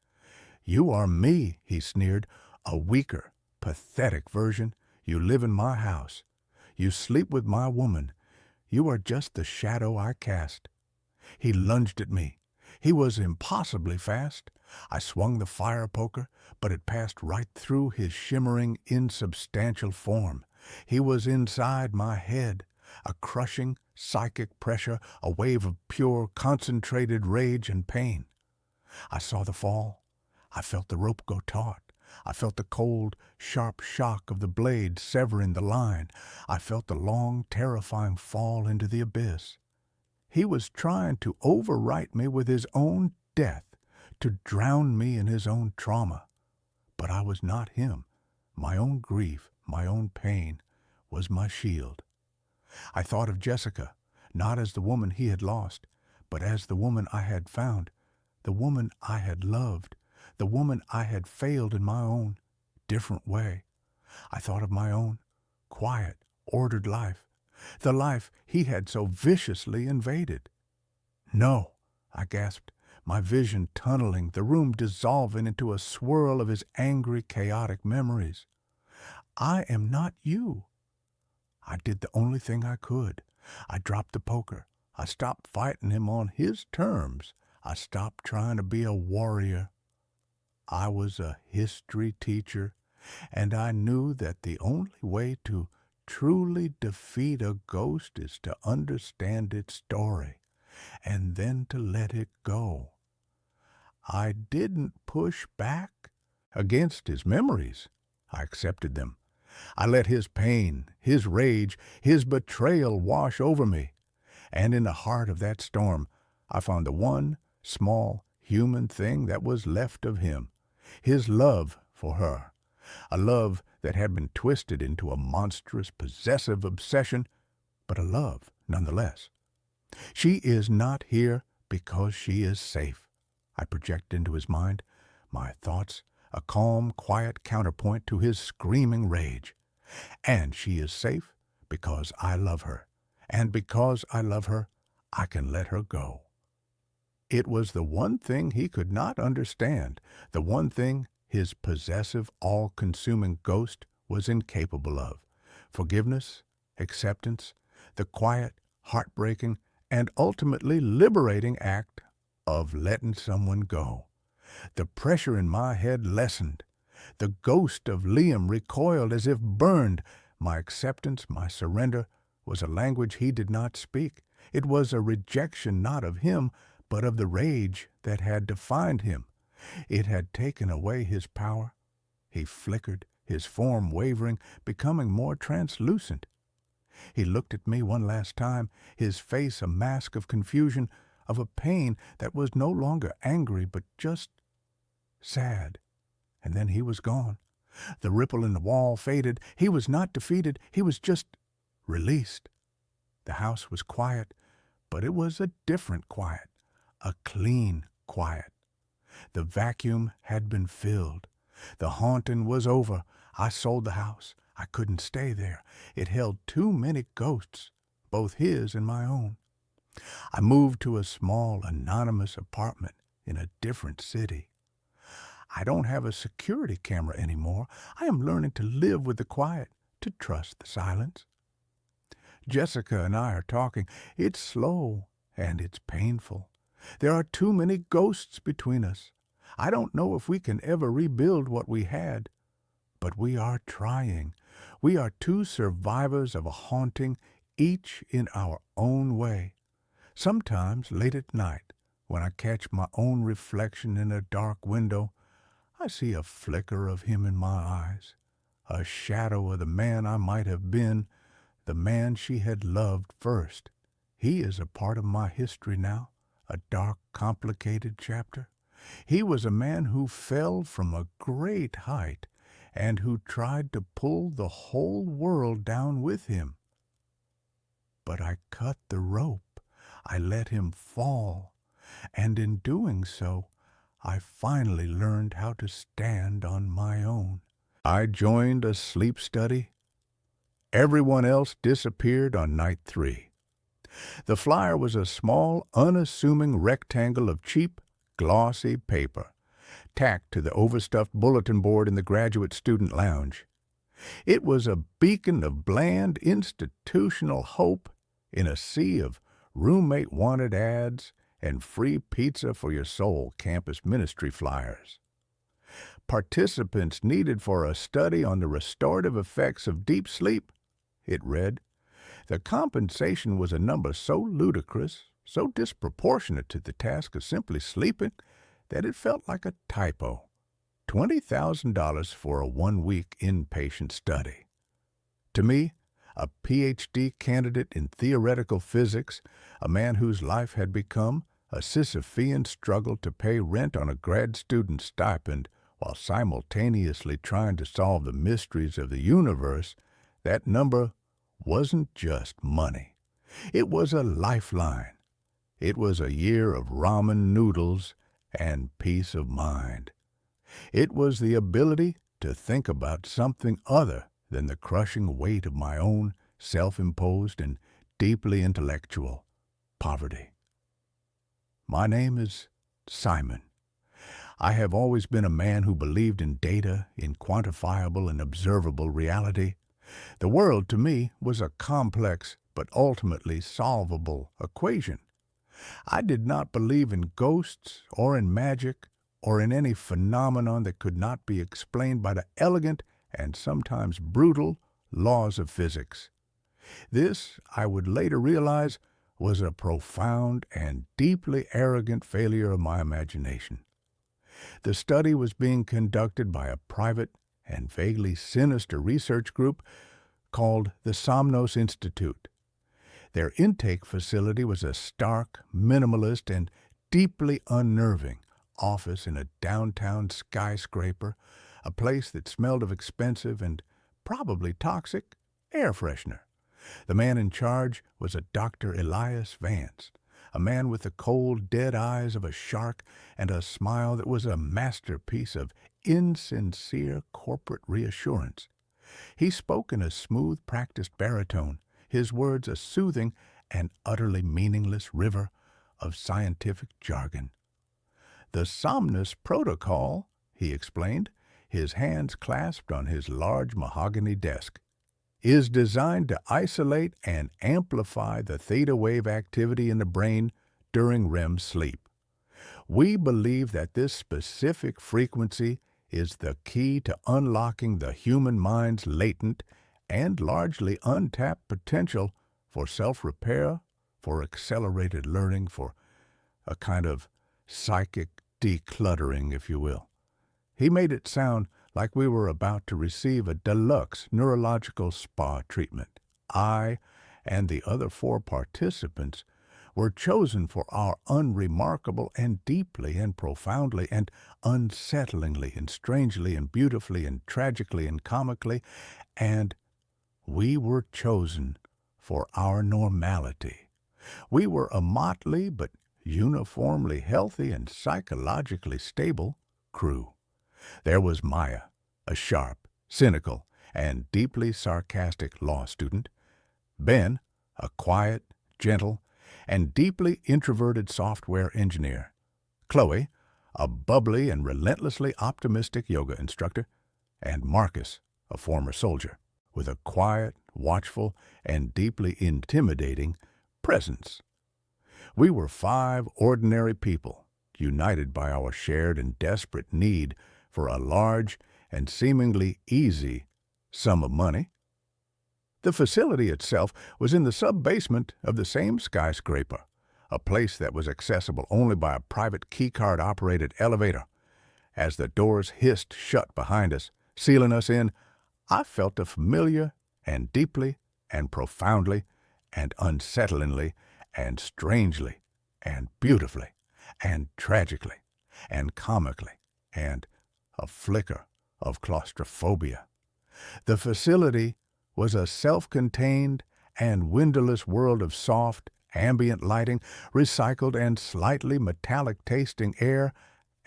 "You are me," he sneered, "a weaker, pathetic version. You live in my house. You sleep with my woman. You are just the shadow I cast." He lunged at me. He was impossibly fast. I swung the fire poker, but it passed right through his shimmering, insubstantial form. He was inside my head, a crushing, psychic pressure, a wave of pure, concentrated rage and pain. I saw the fall. I felt the rope go taut. I felt the cold, sharp shock of the blade severing the line. I felt the long, terrifying fall into the abyss. He was trying to overwrite me with his own death, to drown me in his own trauma. But I was not him. My own grief, my own pain, was my shield. I thought of Jessica, not as the woman he had lost, but as the woman I had found, the woman I had loved, the woman I had failed in my own different way. I thought of my own quiet, ordered life, the life he had so viciously invaded. "No," I gasped, my vision tunneling, the room dissolving into a swirl of his angry, chaotic memories. "I am not you." I did the only thing I could. I dropped the poker. I stopped fighting him on his terms. I stopped trying to be a warrior. I was a history teacher, and I knew that the only way to truly defeat a ghost is to understand its story, and then to let it go. I didn't push back against his memories. I accepted them. I let his pain, his rage, his betrayal wash over me. And in the heart of that storm, I found the one small human thing that was left of him, his love for her, a love that had been twisted into a monstrous, possessive obsession, but a love nonetheless. "She is not here because she is safe," I project into his mind, my thoughts a calm, quiet counterpoint to his screaming rage. "And she is safe because I love her, and because I love her, I can let her go." It was the one thing he could not understand, the one thing his possessive, all-consuming ghost was incapable of. Forgiveness, acceptance, the quiet, heartbreaking, and ultimately liberating act of letting someone go. The pressure in my head lessened. The ghost of Liam recoiled as if burned. My acceptance, my surrender, was a language he did not speak. It was a rejection not of him, but of the rage that had defined him. It had taken away his power. He flickered, his form wavering, becoming more translucent. He looked at me one last time, his face a mask of confusion, of a pain that was no longer angry, but just sad. And then he was gone. The ripple in the wall faded. He was not defeated. He was just released. The house was quiet, but it was a different quiet, a clean quiet. The vacuum had been filled. The haunting was over. I sold the house. I couldn't stay there. It held too many ghosts, both his and my own. I moved to a small, anonymous apartment in a different city. I don't have a security camera anymore. I am learning to live with the quiet, to trust the silence. Jessica and I are talking. It's slow and it's painful. There are too many ghosts between us. I don't know if we can ever rebuild what we had, but we are trying. We are two survivors of a haunting, each in our own way. Sometimes late at night, when I catch my own reflection in a dark window, I see a flicker of him in my eyes, a shadow of the man I might have been, the man she had loved first. He is a part of my history now, a dark, complicated chapter. He was a man who fell from a great height and who tried to pull the whole world down with him. But I cut the rope. I let him fall, and in doing so, I finally learned how to stand on my own. I joined a sleep study. Everyone else disappeared on night 3. The flyer was a small, unassuming rectangle of cheap, glossy paper, tacked to the overstuffed bulletin board in the graduate student lounge. It was a beacon of bland, institutional hope in a sea of roommate-wanted ads and free pizza for your soul campus ministry flyers. Participants needed for a study on the restorative effects of deep sleep, it read. The compensation was a number so ludicrous, so disproportionate to the task of simply sleeping, that it felt like a typo. $20,000 for a 1-week inpatient study. To me, a Ph.D. candidate in theoretical physics, a man whose life had become a Sisyphean struggle to pay rent on a grad student stipend while simultaneously trying to solve the mysteries of the universe, that number wasn't just money. It was a lifeline. It was a year of ramen noodles and peace of mind. It was the ability to think about something other than the crushing weight of my own self-imposed and deeply intellectual poverty. My name is Simon. I have always been a man who believed in data, in quantifiable and observable reality. The world, to me, was a complex but ultimately solvable equation. I did not believe in ghosts or in magic or in any phenomenon that could not be explained by the elegant and sometimes brutal laws of physics. This, I would later realize, was a profound and deeply arrogant failure of my imagination. The study was being conducted by a private and vaguely sinister research group called the Somnos Institute. Their intake facility was a stark, minimalist, and deeply unnerving office in a downtown skyscraper, a place that smelled of expensive and probably toxic air freshener. The man in charge was a Dr. Elias Vance, a man with the cold, dead eyes of a shark and a smile that was a masterpiece of insincere corporate reassurance. He spoke in a smooth, practiced baritone, his words a soothing and utterly meaningless river of scientific jargon. The Somnus Protocol, he explained, his hands clasped on his large mahogany desk, is designed to isolate and amplify the theta wave activity in the brain during REM sleep. We believe that this specific frequency is the key to unlocking the human mind's latent and largely untapped potential for self-repair, for accelerated learning, for a kind of psychic decluttering, if you will. He made it sound like we were about to receive a deluxe neurological spa treatment. I and the other 4 participants were chosen for our unremarkable and deeply and profoundly and unsettlingly and strangely and beautifully and tragically and comically, and we were chosen for our normality. We were a motley but uniformly healthy and psychologically stable crew. There was Maya, a sharp, cynical, and deeply sarcastic law student. Ben, a quiet, gentle, and deeply introverted software engineer. Chloe, a bubbly and relentlessly optimistic yoga instructor. And Marcus, a former soldier, with a quiet, watchful, and deeply intimidating presence. We were 5 ordinary people, united by our shared and desperate need for a large and seemingly easy sum of money. The facility itself was in the sub-basement of the same skyscraper, a place that was accessible only by a private keycard-operated elevator. As the doors hissed shut behind us, sealing us in, I felt a familiar and deeply and profoundly and unsettlingly and strangely and beautifully and tragically and comically and a flicker of claustrophobia. The facility was a self-contained and windowless world of soft, ambient lighting, recycled and slightly metallic-tasting air,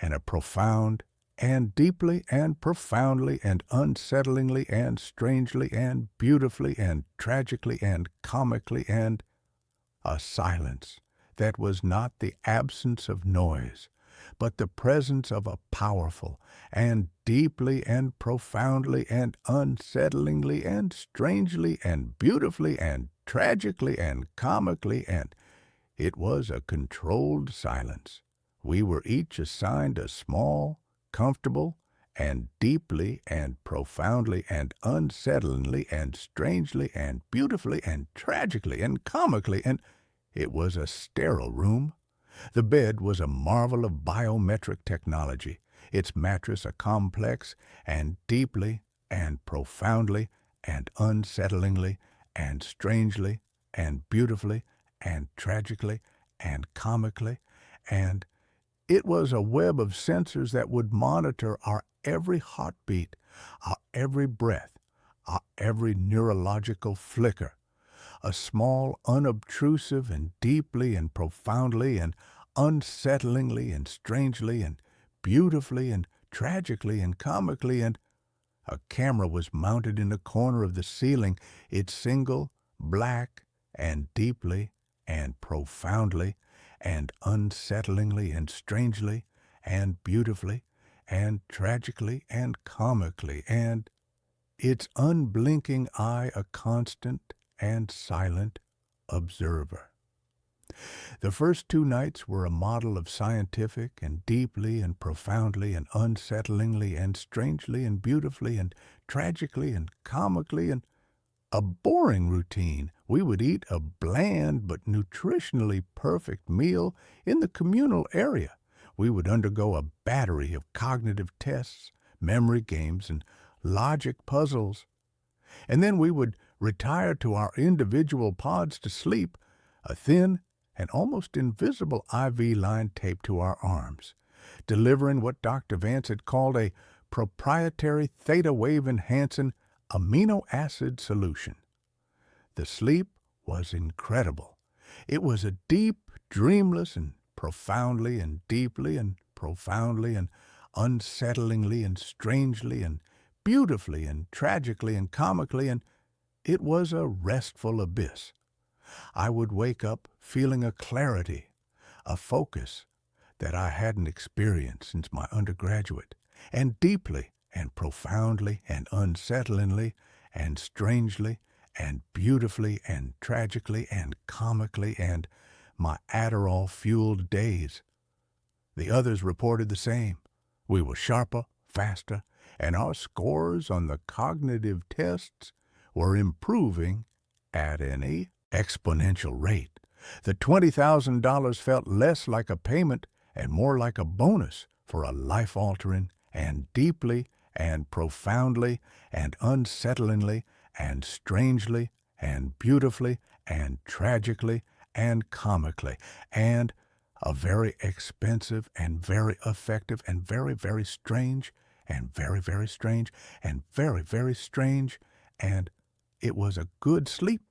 and a profound and deeply and profoundly and unsettlingly and strangely and beautifully and tragically and comically, and a silence that was not the absence of noise, but the presence of a powerful and deeply and profoundly and unsettlingly and strangely and beautifully and tragically and comically, and it was a controlled silence. We were each assigned a small, comfortable, and deeply and profoundly and unsettlingly and strangely and beautifully and tragically and comically, and it was a sterile room. The bed was a marvel of biometric technology, its mattress a complex and deeply and profoundly and unsettlingly and strangely and beautifully and tragically and comically, and it was a web of sensors that would monitor our every heartbeat, our every breath, our every neurological flicker. A small, unobtrusive, and deeply and profoundly and unsettlingly and strangely and beautifully and tragically and comically, and a camera was mounted in the corner of the ceiling, its single, black, and deeply and profoundly and unsettlingly and strangely and beautifully and tragically and comically, and its unblinking eye a constant and silent observer. The first 2 nights were a model of scientific and deeply and profoundly and unsettlingly and strangely and beautifully and tragically and comically, and a boring routine. We would eat a bland but nutritionally perfect meal in the communal area. We would undergo a battery of cognitive tests, memory games, and logic puzzles. And then we would retire to our individual pods to sleep, a thin and almost invisible IV line taped to our arms, delivering what Dr. Vance had called a proprietary theta wave enhancing amino acid solution. The sleep was incredible. It was a deep, dreamless, and profoundly and deeply and profoundly and unsettlingly and strangely and beautifully and tragically and comically, and it was a restful abyss. I would wake up feeling a clarity, a focus that I hadn't experienced since my undergraduate, and deeply and profoundly and unsettlingly and strangely and beautifully and tragically and comically, and my Adderall-fueled days. The others reported the same. We were sharper, faster, and our scores on the cognitive tests were improving at an exponential rate. The $20,000 felt less like a payment and more like a bonus for a life-altering and deeply and profoundly and unsettlingly and strangely and beautifully and tragically and comically, and a very expensive and very effective and very, very strange and very, very strange and very, very strange, and it was a good sleep.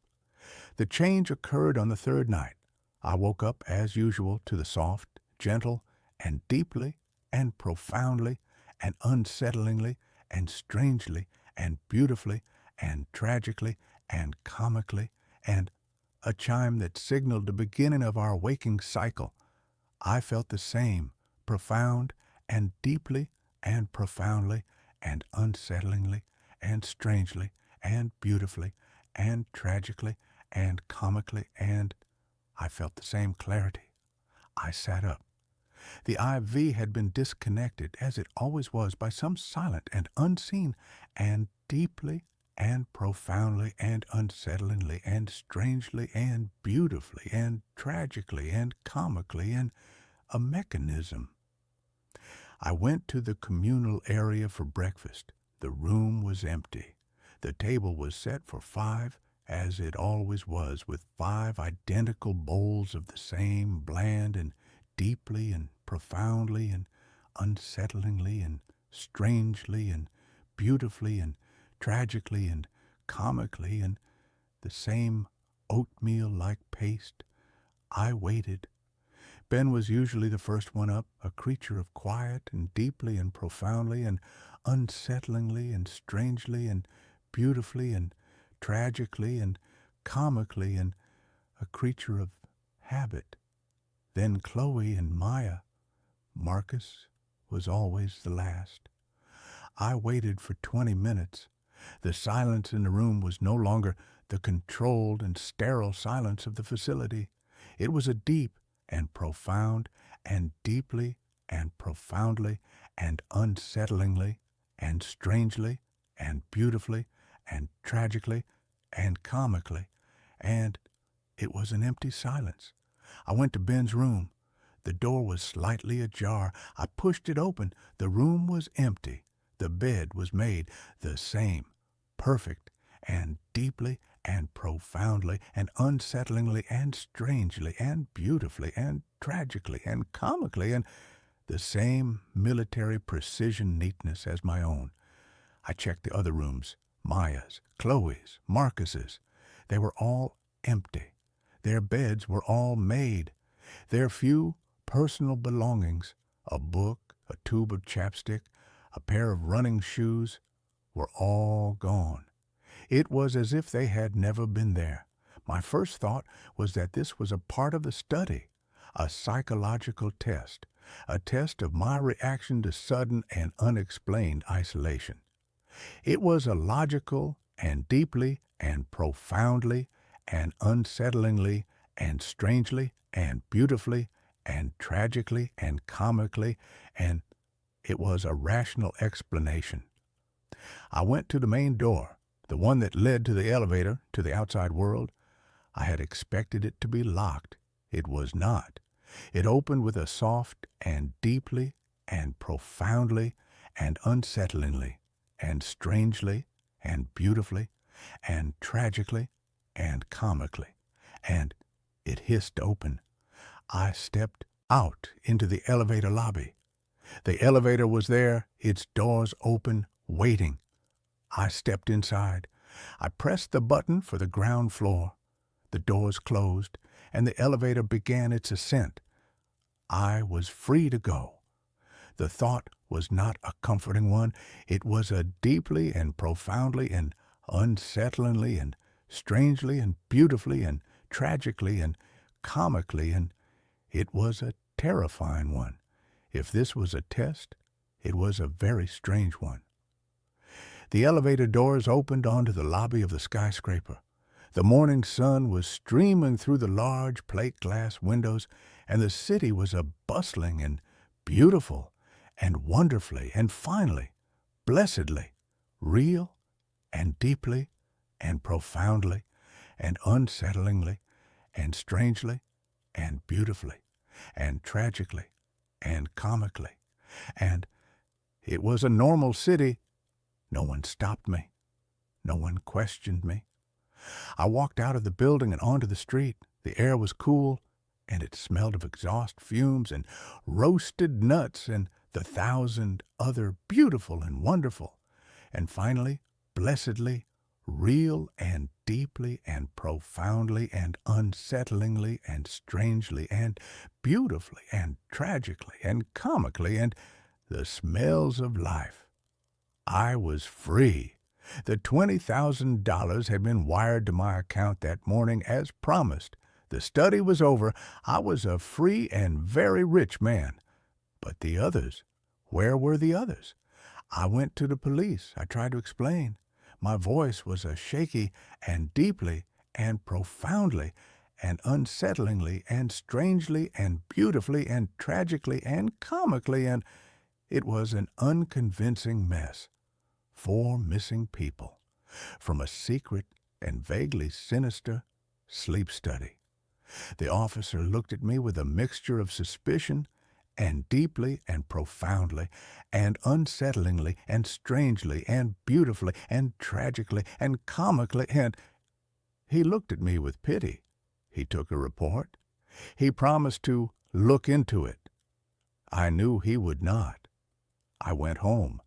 The change occurred on the third night. I woke up as usual to the soft, gentle, and deeply and profoundly and unsettlingly and strangely and beautifully and tragically and comically, and a chime that signaled the beginning of our waking cycle. I felt the same, profound and deeply and profoundly and unsettlingly and strangely and beautifully and tragically and comically, and I felt the same clarity. I sat up. The IV had been disconnected, as it always was, by some silent and unseen and deeply and profoundly and unsettlingly and strangely and beautifully and tragically and comically, and a mechanism. I went to the communal area for breakfast. The room was empty. The table was set for 5, as it always was, with 5 identical bowls of the same bland and deeply and profoundly and unsettlingly and strangely and beautifully and tragically and comically, and the same oatmeal-like paste. I waited. Ben was usually the first one up, a creature of quiet and deeply and profoundly and unsettlingly and strangely and beautifully and tragically and comically and a creature of habit. Then Chloe and Maya. Marcus was always the last. I waited for 20 minutes. The silence in the room was no longer the controlled and sterile silence of the facility. It was a deep and profound and deeply and profoundly and unsettlingly and strangely and beautifully and tragically and comically, and it was an empty silence. I went to Ben's room. The door was slightly ajar. I pushed it open. The room was empty. The bed was made the same, perfect and deeply and profoundly and unsettlingly and strangely and beautifully and tragically and comically and the same military precision neatness as my own. I checked the other rooms, Maya's, Chloe's, Marcus's. They were all empty. Their beds were all made. Their few personal belongings, a book, a tube of chapstick, a pair of running shoes, were all gone. It was as if they had never been there. My first thought was that this was a part of the study, a psychological test, a test of my reaction to sudden and unexplained isolation. It was a logical and deeply and profoundly and unsettlingly and strangely and beautifully and tragically and comically, and it was a rational explanation. I went to the main door, the one that led to the elevator, to the outside world. I had expected it to be locked. It was not. It opened with a soft and deeply and profoundly and unsettlingly and strangely and beautifully and tragically and comically, and it hissed open. I stepped out into the elevator lobby. The elevator was there, its doors open, waiting. I stepped inside. I pressed the button for the ground floor. The doors closed, and the elevator began its ascent. I was free to go. The thought was not a comforting one. It was a deeply and profoundly and unsettlingly and strangely and beautifully and tragically and comically, and it was a terrifying one. If this was a test, it was a very strange one. The elevator doors opened onto the lobby of the skyscraper. The morning sun was streaming through the large plate glass windows, and the city was a bustling and beautiful and wonderfully and finally, blessedly, real and deeply and profoundly and unsettlingly and strangely and beautifully and tragically and comically. And it was a normal city. No one stopped me. No one questioned me. I walked out of the building and onto the street. The air was cool, and it smelled of exhaust fumes and roasted nuts and the 1,000 other beautiful and wonderful, and finally, blessedly, real and deeply and profoundly and unsettlingly and strangely and beautifully and tragically and comically, and the smells of life. I was free. The $20,000 had been wired to my account that morning as promised. The study was over. I was a free and very rich man. But the others, where were the others? I went to the police. I tried to explain. My voice was a shaky and deeply and profoundly and unsettlingly and strangely and beautifully and tragically and comically, and it was an unconvincing mess. 4 missing people from a secret and vaguely sinister sleep study. The officer looked at me with a mixture of suspicion and deeply and profoundly and unsettlingly and strangely and beautifully and tragically and comically, and he looked at me with pity. He took a report. He promised to look into it. I knew he would not. I went home,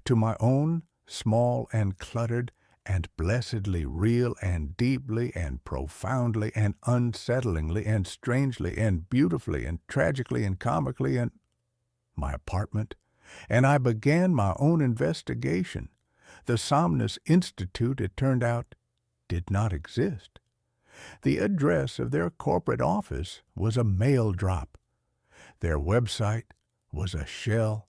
to my own small and cluttered and blessedly real and deeply and profoundly and unsettlingly and strangely and beautifully and tragically and comically and my apartment, and I began my own investigation. The Somnus Institute, it turned out, did not exist. The address of their corporate office was a mail drop. Their website was a shell,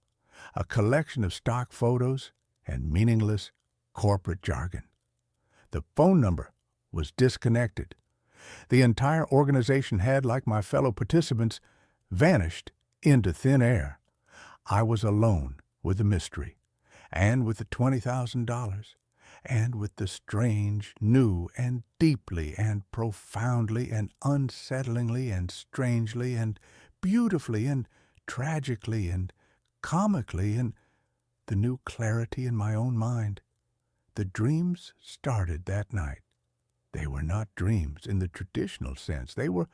a collection of stock photos and meaningless corporate jargon. The phone number was disconnected. The entire organization had, like my fellow participants, vanished into thin air. I was alone with the mystery, and with the $20,000, and with the strange, new, and deeply, and profoundly, and unsettlingly, and strangely, and beautifully, and tragically, and comically, and the new clarity in my own mind. The dreams started that night. They were not dreams in the traditional sense. They were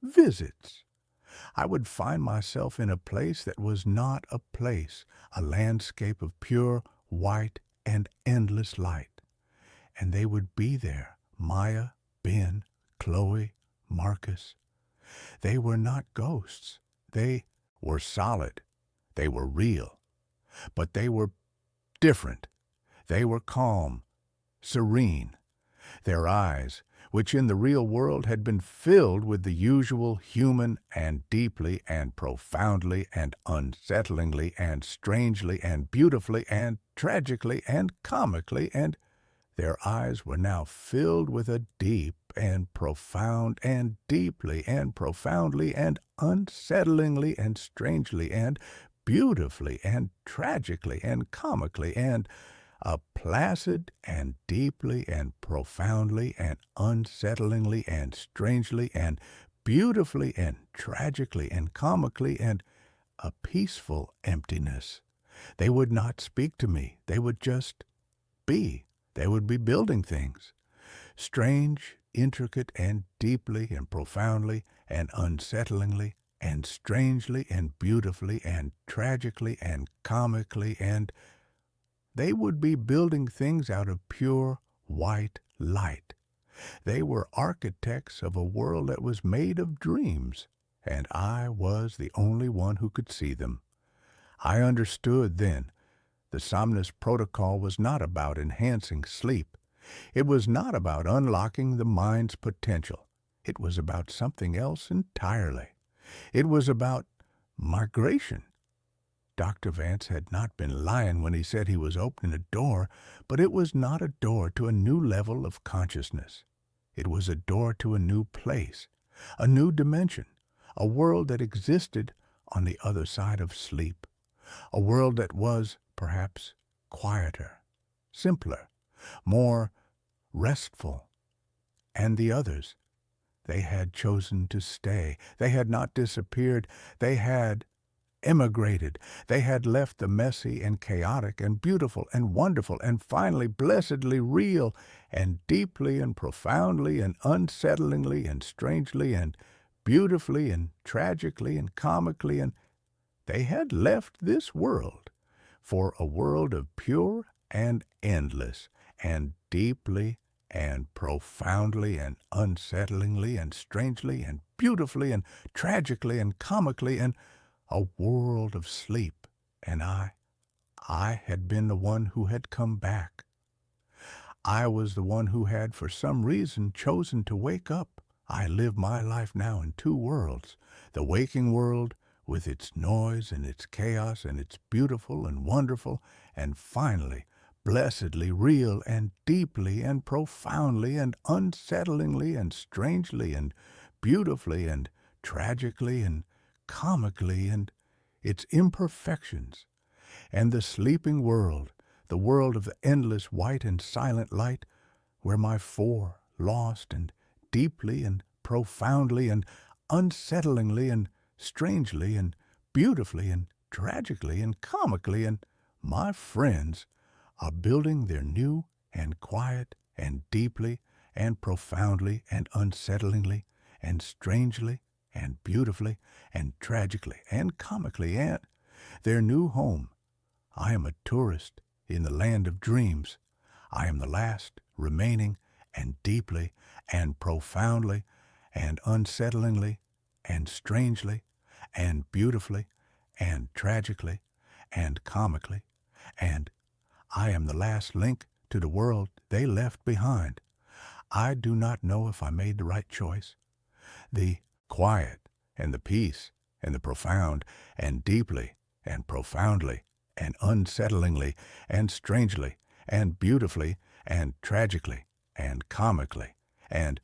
visits. I would find myself in a place that was not a place, a landscape of pure, white, and endless light. And they would be there, Maya, Ben, Chloe, Marcus. They were not ghosts. They were solid. They were real. But they were different. They were calm, serene. Their eyes, which in the real world had been filled with the usual human and deeply and profoundly and unsettlingly and strangely and beautifully and tragically and comically, and their eyes were now filled with a deep and profound and deeply and profoundly and unsettlingly and strangely and beautifully and tragically and comically and a placid and deeply and profoundly and unsettlingly and strangely and beautifully and tragically and comically and a peaceful emptiness. They would not speak to me. They would just be. They would be building things. Strange, intricate, and deeply and profoundly and unsettlingly and strangely and beautifully and tragically and comically, and they would be building things out of pure white light. They were architects of a world that was made of dreams, and I was the only one who could see them. I understood then the Somnus Protocol was not about enhancing sleep. It was not about unlocking the mind's potential. It was about something else entirely. It was about migration. Dr. Vance had not been lying when he said he was opening a door, but it was not a door to a new level of consciousness. It was a door to a new place, a new dimension, a world that existed on the other side of sleep, a world that was, perhaps, quieter, simpler, more restful. And the others, they had chosen to stay. They had not disappeared. They had emigrated. They had left the messy and chaotic and beautiful and wonderful and finally blessedly real and deeply and profoundly and unsettlingly and strangely and beautifully and tragically and comically, and they had left this world for a world of pure and endless and deeply and profoundly and unsettlingly and strangely and beautifully and tragically and comically, and a world of sleep, and I had been the one who had come back. I was the one who had, for some reason, chosen to wake up. I live my life now in two worlds, the waking world with its noise and its chaos and its beautiful and wonderful, and finally, blessedly real and deeply and profoundly and unsettlingly and strangely and beautifully and tragically and comically, and its imperfections, and the sleeping world, the world of the endless white and silent light, where my four lost and deeply and profoundly and unsettlingly and strangely and beautifully and tragically and comically, and my friends are building their new and quiet and deeply and profoundly and unsettlingly and strangely and beautifully and tragically and comically, and their new home. I am a tourist in the land of dreams. I am the last remaining, and deeply, and profoundly, and unsettlingly, and strangely, and beautifully, and tragically, and comically, and I am the last link to the world they left behind. I do not know if I made the right choice. The quiet, and the peace, and the profound, and deeply, and profoundly, and unsettlingly, and strangely, and beautifully, and tragically, and comically, and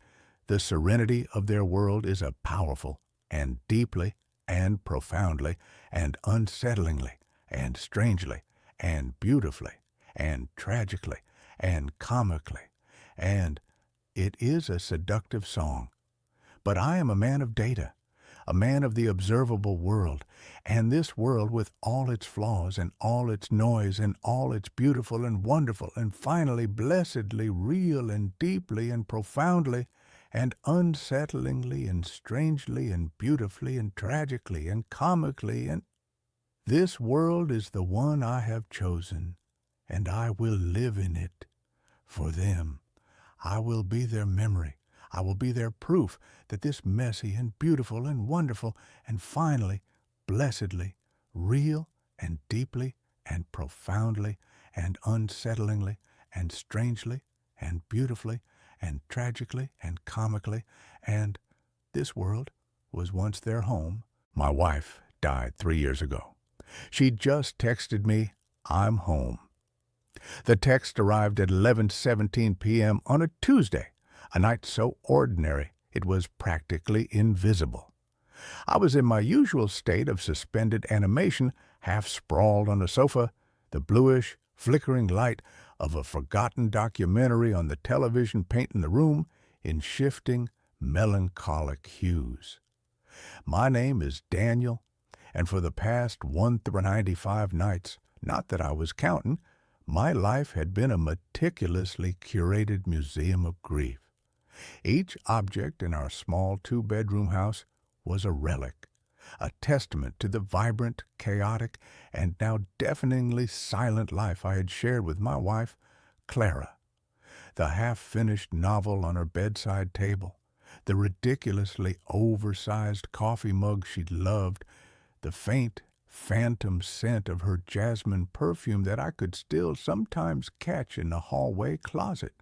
the serenity of their world is a powerful, and deeply, and profoundly, and unsettlingly, and strangely, and beautifully, and tragically, and comically, and it is a seductive song. But I am a man of data, a man of the observable world, and this world with all its flaws and all its noise and all its beautiful and wonderful and finally blessedly real and deeply and profoundly and unsettlingly and strangely and beautifully and tragically and comically, and this world is the one I have chosen, and I will live in it for them. I will be their memory. I will be their proof that this messy and beautiful and wonderful and finally, blessedly, real and deeply and profoundly and unsettlingly and strangely and beautifully and tragically and comically, and this world was once their home. My wife died 3 years ago. She just texted me, "I'm home." The text arrived at 11:17 p.m. on a Tuesday, a night so ordinary it was practically invisible. I was in my usual state of suspended animation, half sprawled on a sofa, the bluish, flickering light of a forgotten documentary on the television painting the room in shifting, melancholic hues. My name is Daniel, and for the past 195 nights, not that I was counting, my life had been a meticulously curated museum of grief. Each object in our small two-bedroom house was a relic, a testament to the vibrant, chaotic, and now deafeningly silent life I had shared with my wife, Clara. The half-finished novel on her bedside table, the ridiculously oversized coffee mug she'd loved, the faint, phantom scent of her jasmine perfume that I could still sometimes catch in the hallway closet.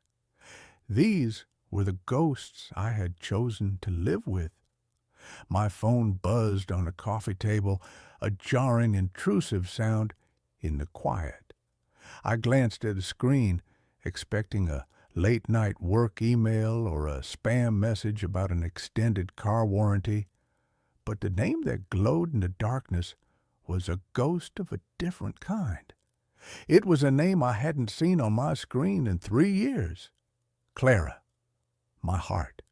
These were the ghosts I had chosen to live with. My phone buzzed on the coffee table, a jarring, intrusive sound in the quiet. I glanced at the screen, expecting a late-night work email or a spam message about an extended car warranty, but the name that glowed in the darkness was a ghost of a different kind. It was a name I hadn't seen on my screen in 3 years. Clara. My heart,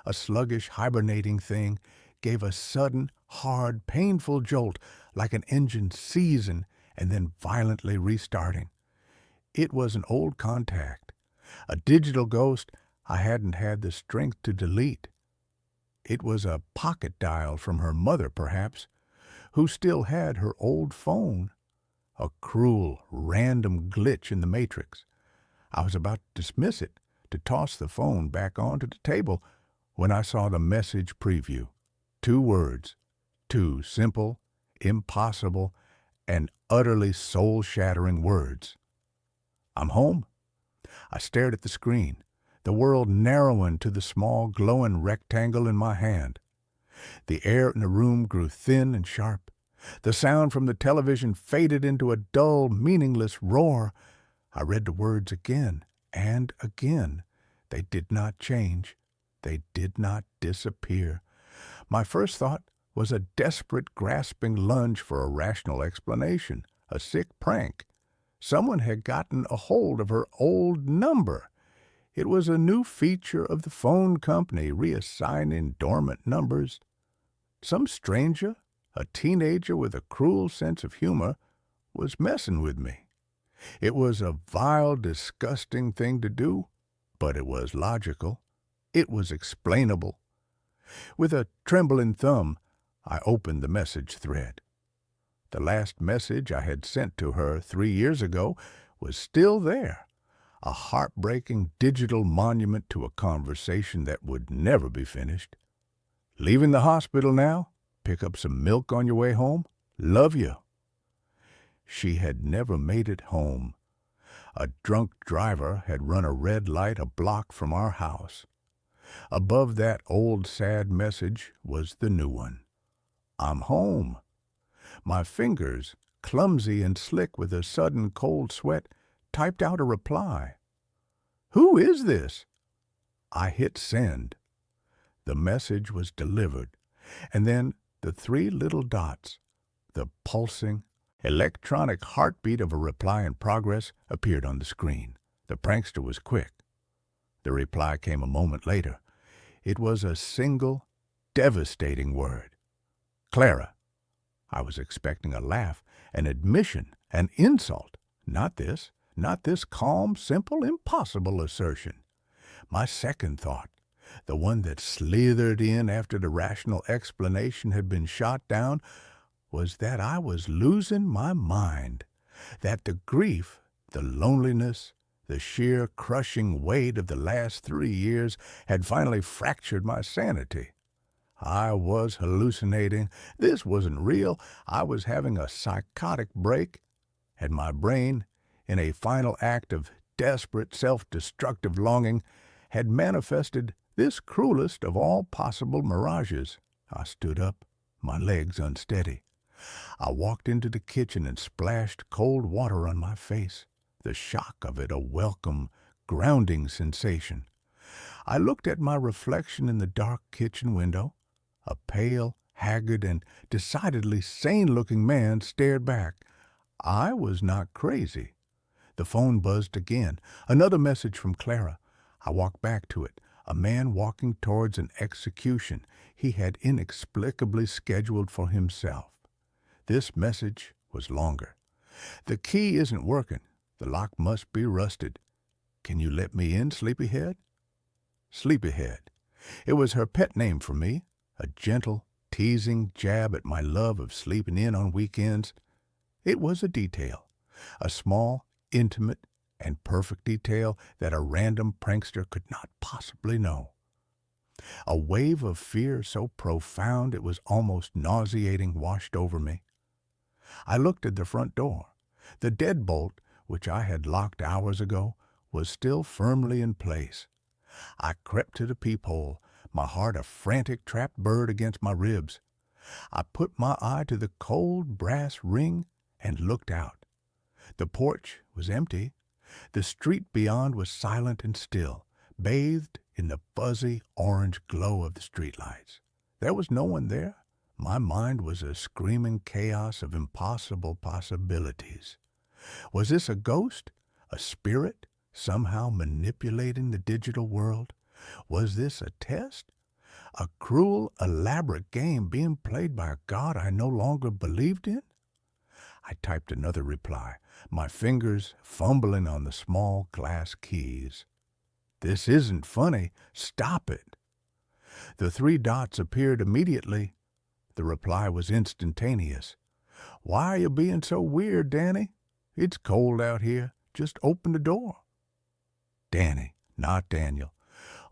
a sluggish, hibernating thing, gave a sudden, hard, painful jolt like an engine seizing and then violently restarting. It was an old contact, a digital ghost I hadn't had the strength to delete. It was a pocket dial from her mother, perhaps, who still had her old phone. A cruel, random glitch in the matrix. I was about to dismiss it, to toss the phone back onto the table, when I saw the message preview. 2 words, 2 simple, impossible, and utterly soul-shattering words. I'm home. I stared at the screen, the world narrowing to the small, glowing rectangle in my hand. The air in the room grew thin and sharp. The sound from the television faded into a dull, meaningless roar. I read the words again and again. They did not change. They did not disappear. My first thought was a desperate, grasping lunge for a rational explanation, a sick prank. Someone had gotten a hold of her old number. It was a new feature of the phone company, reassigning dormant numbers. Some stranger, a teenager with a cruel sense of humor, was messing with me. It was a vile, disgusting thing to do, but it was logical. It was explainable. With a trembling thumb, I opened the message thread. The last message I had sent to her 3 years ago was still there. a heartbreaking digital monument to a conversation that would never be finished. Leaving the hospital now? Pick up some milk on your way home? Love you. She had never made it home. A drunk driver had run a red light a block from our house. Above that old sad message was the new one. I'm home. My fingers, clumsy and slick with a sudden cold sweat, typed out a reply. Who is this? I hit send. The message was delivered, and then the three little dots, the pulsing, electronic heartbeat of a reply in progress, appeared on the screen. The prankster was quick. The reply came a moment later. It was a single, devastating word. Clara. I was expecting a laugh, an admission, an insult. Not this calm, simple, impossible assertion. My second thought, the one that slithered in after the rational explanation had been shot down, was that I was losing my mind, that the grief, the loneliness, the sheer crushing weight of the last 3 years had finally fractured my sanity. I was hallucinating. This wasn't real. I was having a psychotic break, and my brain, in a final act of desperate, self-destructive longing, had manifested this cruelest of all possible mirages. I stood up, my legs unsteady. I walked into the kitchen and splashed cold water on my face, the shock of it a welcome, grounding sensation. I looked at my reflection in the dark kitchen window. A pale, haggard, and decidedly sane-looking man stared back. I was not crazy. The phone buzzed again. Another message from Clara. I walked back to it. A man walking towards an execution he had inexplicably scheduled for himself. This message was longer. The key isn't working. The lock must be rusted. Can you let me in, Sleepyhead? Sleepyhead. It was her pet name for me, a gentle, teasing jab at my love of sleeping in on weekends. It was a detail, a small, intimate, and perfect detail that a random prankster could not possibly know. A wave of fear so profound it was almost nauseating washed over me. I looked at the front door. The deadbolt, which I had locked hours ago, was still firmly in place. I crept to the peephole, my heart a frantic trapped bird against my ribs. I put my eye to the cold brass ring and looked out. The porch was empty. The street beyond was silent and still, bathed in the fuzzy orange glow of the streetlights. There was no one there. My mind was a screaming chaos of impossible possibilities. Was this a ghost? A spirit? Somehow manipulating the digital world? Was this a test? A cruel, elaborate game being played by a god I no longer believed in? I typed another reply, my fingers fumbling on the small glass keys. This isn't funny. Stop it. The three dots appeared immediately. The reply was instantaneous. Why are you being so weird, Danny? It's cold out here. Just open the door. Danny, not Daniel.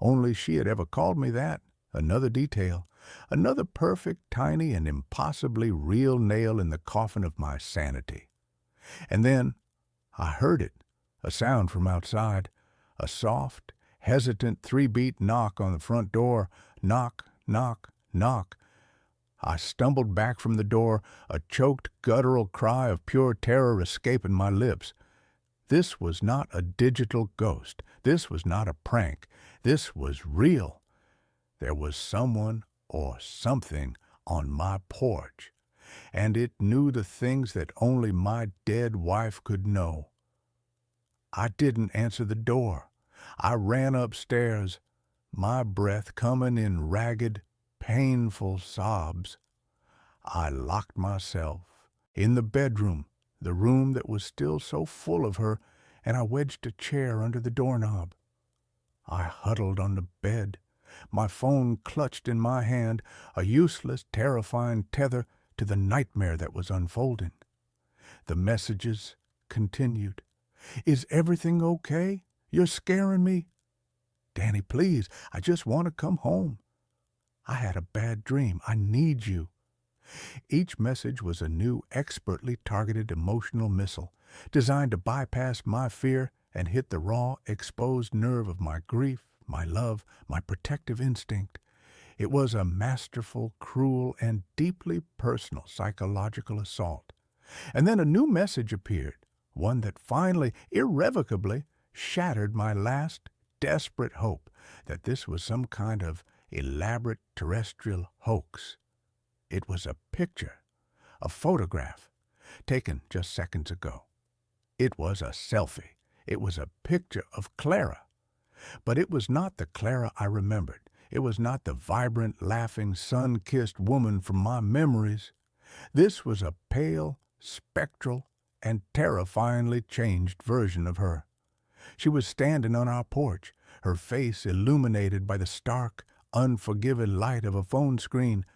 Only she had ever called me that. Another detail. Another perfect, tiny, and impossibly real nail in the coffin of my sanity. And then I heard it, a sound from outside, a soft, hesitant 3-beat knock on the front door. Knock, knock, knock. I stumbled back from the door, a choked, guttural cry of pure terror escaping my lips. This was not a digital ghost. This was not a prank. This was real. There was someone or something on my porch, and it knew the things that only my dead wife could know. I didn't answer the door. I ran upstairs, my breath coming in ragged, painful sobs. I locked myself in the bedroom, the room that was still so full of her, and I wedged a chair under the doorknob. I huddled on the bed, my phone clutched in my hand, a useless, terrifying tether to the nightmare that was unfolding. The messages continued. Is everything okay? You're scaring me. Danny, please, I just want to come home. I had a bad dream. I need you. Each message was a new, expertly targeted emotional missile, designed to bypass my fear and hit the raw, exposed nerve of my grief, my love, my protective instinct. It was a masterful, cruel, and deeply personal psychological assault. And then a new message appeared, one that finally, irrevocably, shattered my last, desperate hope that this was some kind of elaborate terrestrial hoax. It was a picture, a photograph, taken just seconds ago. It was a selfie. It was a picture of Clara. But it was not the Clara I remembered. It was not the vibrant, laughing, sun-kissed woman from my memories. This was a pale, spectral, and terrifyingly changed version of her. She was standing on our porch, her face illuminated by the stark, unforgiving light of a phone screen.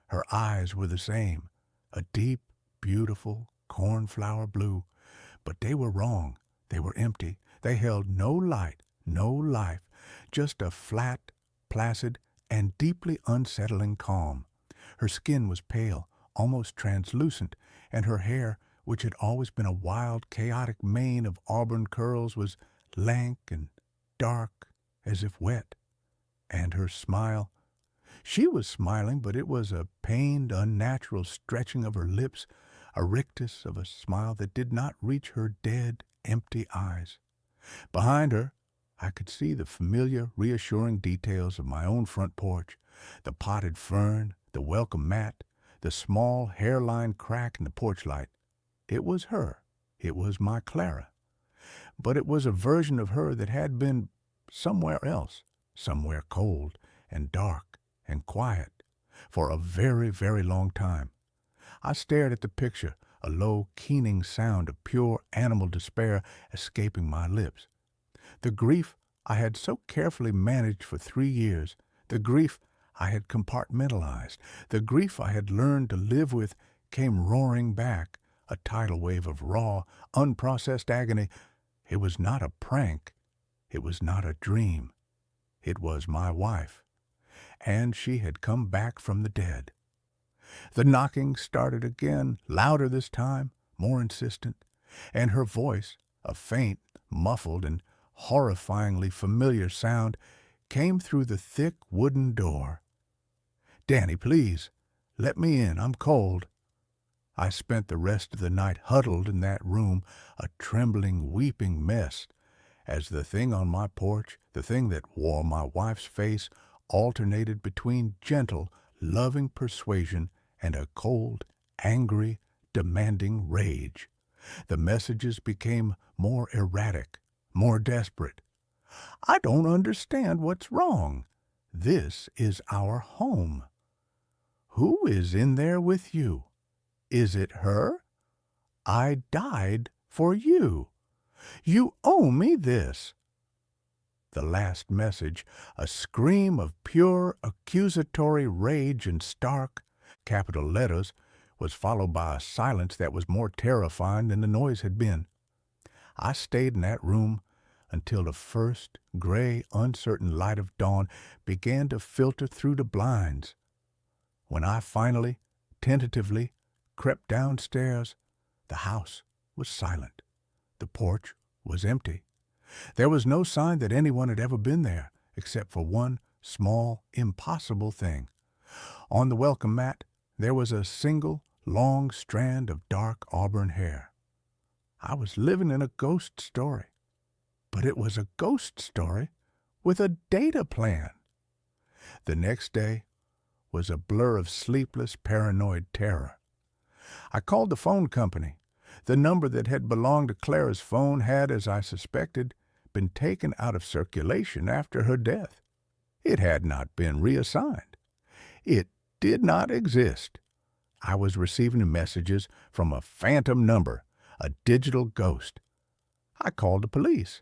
Her eyes were the same, a deep, beautiful cornflower blue. But they were wrong. They were empty. They held no light, no life, just a flat, placid, and deeply unsettling calm. Her skin was pale, almost translucent, and her hair, which had always been a wild, chaotic mane of auburn curls, was lank and dark, as if wet. And her smile, she was smiling, but it was a pained, unnatural stretching of her lips, a rictus of a smile that did not reach her dead, empty eyes. Behind her, I could see the familiar, reassuring details of my own front porch, the potted fern, the welcome mat, the small hairline crack in the porch light. It was her. It was my Clara. But it was a version of her that had been somewhere else, somewhere cold and dark and quiet, for a very, very long time. I stared at the picture, a low, keening sound of pure animal despair escaping my lips. The grief I had so carefully managed for 3 years, the grief I had compartmentalized, the grief I had learned to live with, came roaring back, a tidal wave of raw, unprocessed agony. It was not a prank. It was not a dream. It was my wife. And she had come back from the dead. The knocking started again, louder this time, more insistent, and her voice, a faint, muffled, and horrifyingly familiar sound, came through the thick wooden door. "Danny, please, let me in. I'm cold." I spent the rest of the night huddled in that room, a trembling, weeping mess, as the thing on my porch, the thing that wore my wife's face, alternated between gentle, loving persuasion and a cold, angry, demanding rage. The messages became more erratic, more desperate. "I don't understand what's wrong. This is our home. Who is in there with you? Is it her? I died for you. You owe me this." The last message, a scream of pure accusatory rage in stark, capital letters, was followed by a silence that was more terrifying than the noise had been. I stayed in that room until the first gray, uncertain light of dawn began to filter through the blinds. When I finally, tentatively, crept downstairs, the house was silent. The porch was empty. There was no sign that anyone had ever been there, except for one small, impossible thing. On the welcome mat, there was a single, long strand of dark auburn hair. I was living in a ghost story. But it was a ghost story with a data plan. The next day was a blur of sleepless, paranoid terror. I called the phone company. The number that had belonged to Clara's phone had, as I suspected, been taken out of circulation after her death. It had not been reassigned. It did not exist. I was receiving messages from a phantom number, a digital ghost. I called the police.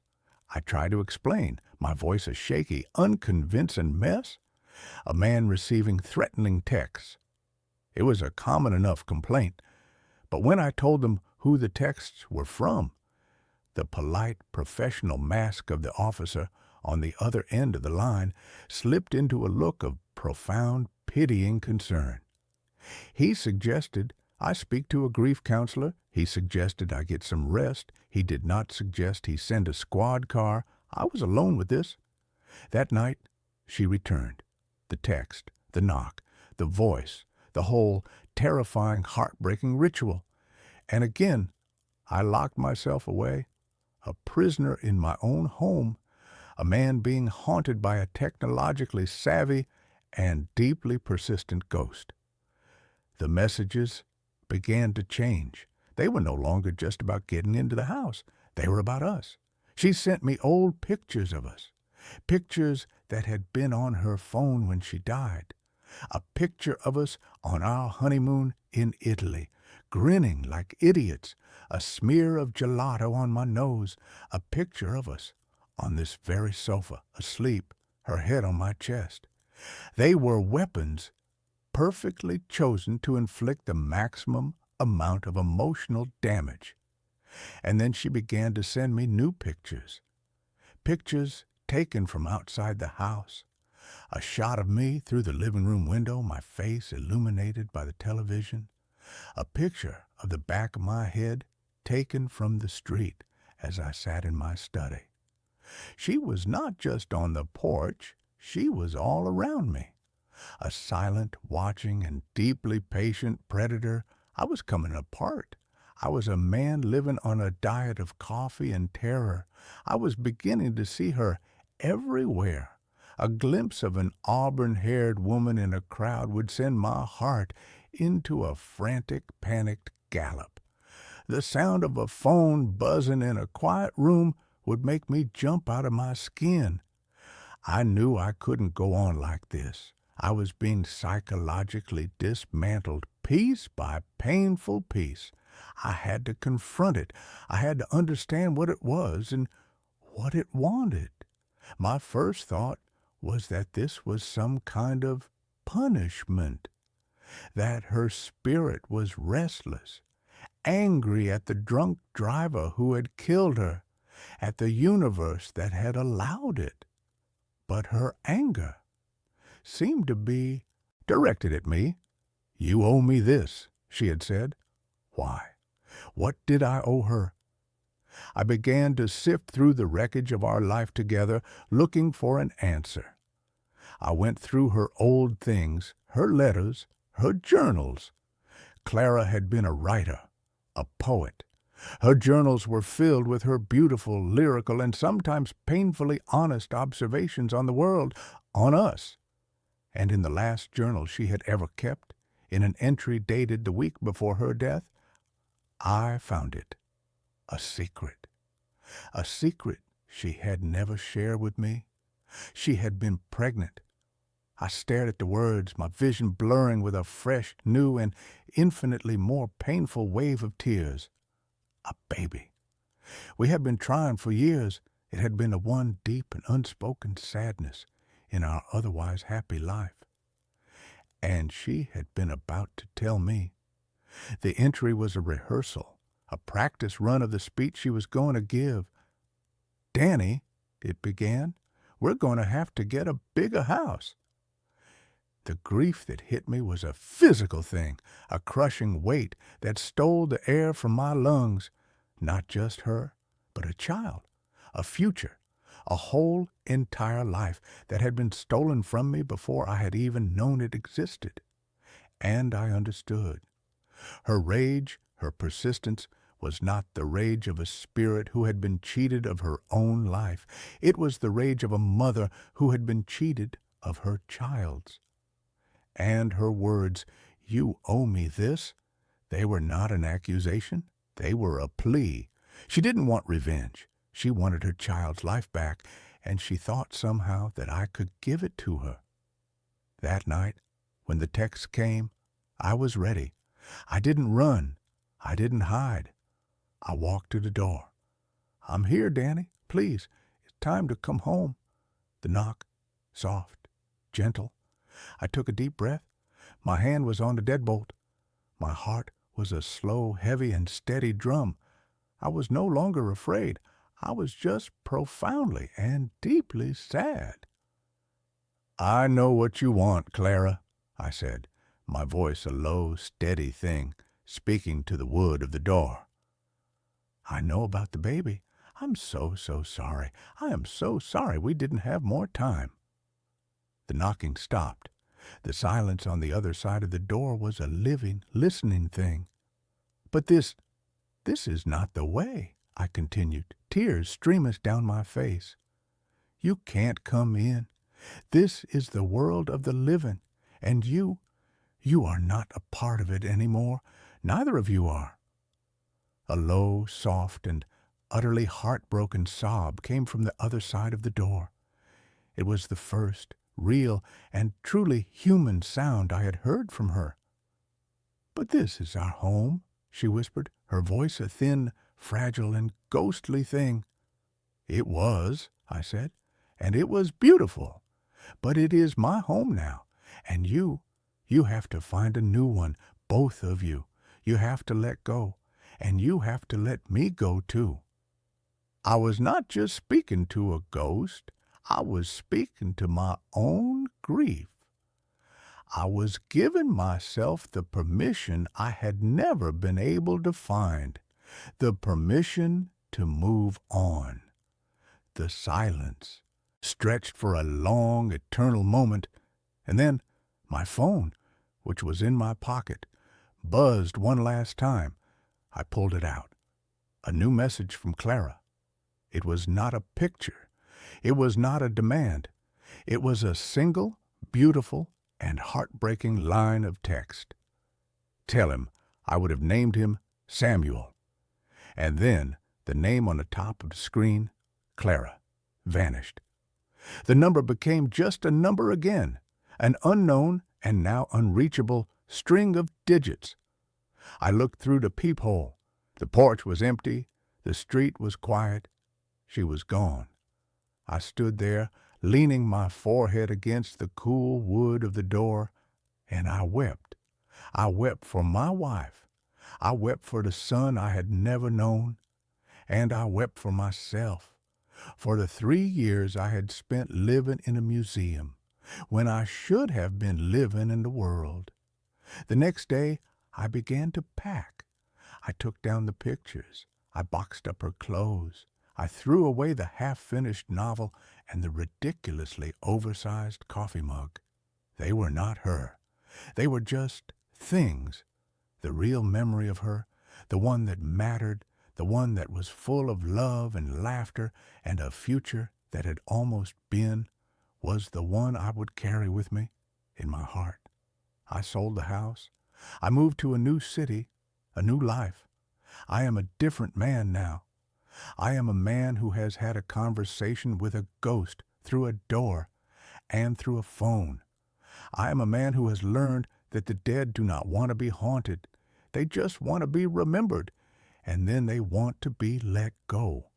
I tried to explain, my voice a shaky, unconvincing mess. A man receiving threatening texts. It was a common enough complaint, but when I told them who the texts were from, The polite, professional mask of the officer on the other end of the line slipped into a look of profound, pitying concern. He suggested I speak to a grief counselor. He suggested I get some rest. He did not suggest he send a squad car. I was alone with this. That night, she returned. The text, the knock, the voice, the whole terrifying, heartbreaking ritual. And again, I locked myself away, a prisoner in my own home, a man being haunted by a technologically savvy and deeply persistent ghost. The messages began to change. They were no longer just about getting into the house. They were about us. She sent me old pictures of us, pictures that had been on her phone when she died. A picture of us on our honeymoon in Italy, grinning like idiots, a smear of gelato on my nose, a picture of us on this very sofa, asleep, her head on my chest. They were weapons perfectly chosen to inflict the maximum amount of emotional damage. And then she began to send me new pictures, pictures taken from outside the house. A shot of me through the living room window, my face illuminated by the television. A picture of the back of my head taken from the street as I sat in my study. She was not just on the porch, she was all around me. A silent, watching, and deeply patient predator. I was coming apart. I was a man living on a diet of coffee and terror. I was beginning to see her everywhere. A glimpse of an auburn-haired woman in a crowd would send my heart into a frantic, panicked gallop. The sound of a phone buzzing in a quiet room would make me jump out of my skin. I knew I couldn't go on like this. I was being psychologically dismantled piece by painful piece. I had to confront it. I had to understand what it was and what it wanted. My first thought was that this was some kind of punishment, that her spirit was restless, angry at the drunk driver who had killed her, at the universe that had allowed it. But her anger seemed to be directed at me. "You owe me this," she had said. Why? What did I owe her? I began to sift through the wreckage of our life together, looking for an answer. I went through her old things, her letters, her journals. Clara had been a writer, a poet. Her journals were filled with her beautiful, lyrical, and sometimes painfully honest observations on the world, on us. And in the last journal she had ever kept, in an entry dated the week before her death, I found it. A secret she had never shared with me. She had been pregnant. I stared at the words, my vision blurring with a fresh, new, and infinitely more painful wave of tears. A baby. We had been trying for years. It had been the one deep and unspoken sadness in our otherwise happy life. And she had been about to tell me. The entry was a rehearsal, a practice run of the speech she was going to give. "Danny," it began, "we're going to have to get a bigger house." The grief that hit me was a physical thing, a crushing weight that stole the air from my lungs. Not just her, but a child, a future, a whole entire life that had been stolen from me before I had even known it existed. And I understood. Her rage, her persistence, was not the rage of a spirit who had been cheated of her own life. It was the rage of a mother who had been cheated of her child's. And her words, "You owe me this," they were not an accusation. They were a plea. She didn't want revenge. She wanted her child's life back, and she thought somehow that I could give it to her. That night, when the text came, I was ready. I didn't run. I didn't hide. I walked to the door. "I'm here, Danny. Please, it's time to come home." The knock, soft, gentle. I took a deep breath. My hand was on the deadbolt. My heart was a slow, heavy, and steady drum. I was no longer afraid. I was just profoundly and deeply sad. "I know what you want, Clara," I said, my voice a low, steady thing, speaking to the wood of the door. "I know about the baby. I'm so sorry. I am so sorry we didn't have more time." The knocking stopped. The silence on the other side of the door was a living, listening thing. "But this is not the way," I continued, tears streaming down my face. "You can't come in. This is the world of the living, and you are not a part of it any more. Neither of you are." A low, soft, and utterly heartbroken sob came from the other side of the door. It was the first real and truly human sound I had heard from her. "But this is our home," she whispered, her voice a thin, fragile, and ghostly thing. "It was," I said, "and it was beautiful. But it is my home now, and you have to find a new one, both of you. You have to let go, and you have to let me go too." I was not just speaking to a ghost. I was speaking to my own grief. I was giving myself the permission I had never been able to find, the permission to move on. The silence stretched for a long, eternal moment, and then my phone, which was in my pocket, buzzed one last time. I pulled it out. A new message from Clara. It was not a picture. It was not a demand. It was a single, beautiful, and heartbreaking line of text. Tell him I would have named him Samuel. And then the name on the top of the screen, Clara, vanished. The number became just a number again, an unknown and now unreachable string of digits. I looked through the peephole. The porch was empty. The street was quiet. She was gone. I stood there, leaning my forehead against the cool wood of the door, and I wept. I wept for my wife. I wept for the son I had never known. And I wept for myself, for the 3 years I had spent living in a museum, when I should have been living in the world. The next day I began to pack. I took down the pictures. I boxed up her clothes. I threw away the half-finished novel and the ridiculously oversized coffee mug. They were not her. They were just things. The real memory of her, the one that mattered, the one that was full of love and laughter and a future that had almost been, was the one I would carry with me in my heart. I sold the house. I moved to a new city, a new life. I am a different man now. I am a man who has had a conversation with a ghost through a door and through a phone. I am a man who has learned that the dead do not want to be haunted. They just want to be remembered, and then they want to be let go.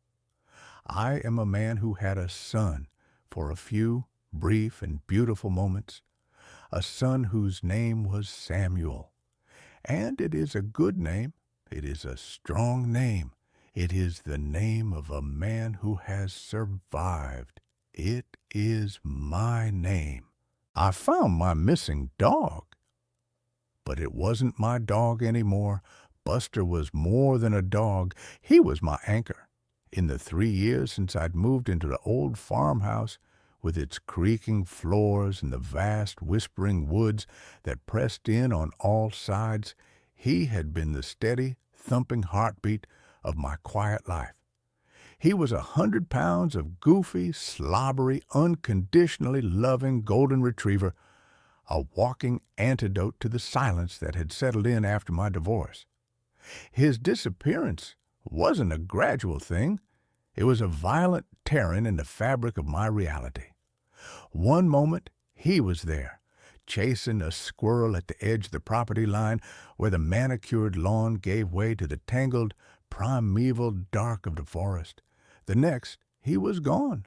I am a man who had a son for a few brief and beautiful moments, a son whose name was Samuel. And it is a good name. It is a strong name. It is the name of a man who has survived. It is my name. I found my missing dog. But it wasn't my dog anymore. Buster was more than a dog. He was my anchor. In the 3 years since I'd moved into the old farmhouse, with its creaking floors and the vast whispering woods that pressed in on all sides, he had been the steady, thumping heartbeat of my quiet life. He was 100 pounds of goofy, slobbery, unconditionally loving golden retriever, a walking antidote to the silence that had settled in after my divorce. His disappearance wasn't a gradual thing. It was a violent tearing in the fabric of my reality. One moment he was there, chasing a squirrel at the edge of the property line where the manicured lawn gave way to the tangled, primeval dark of the forest. The next, he was gone.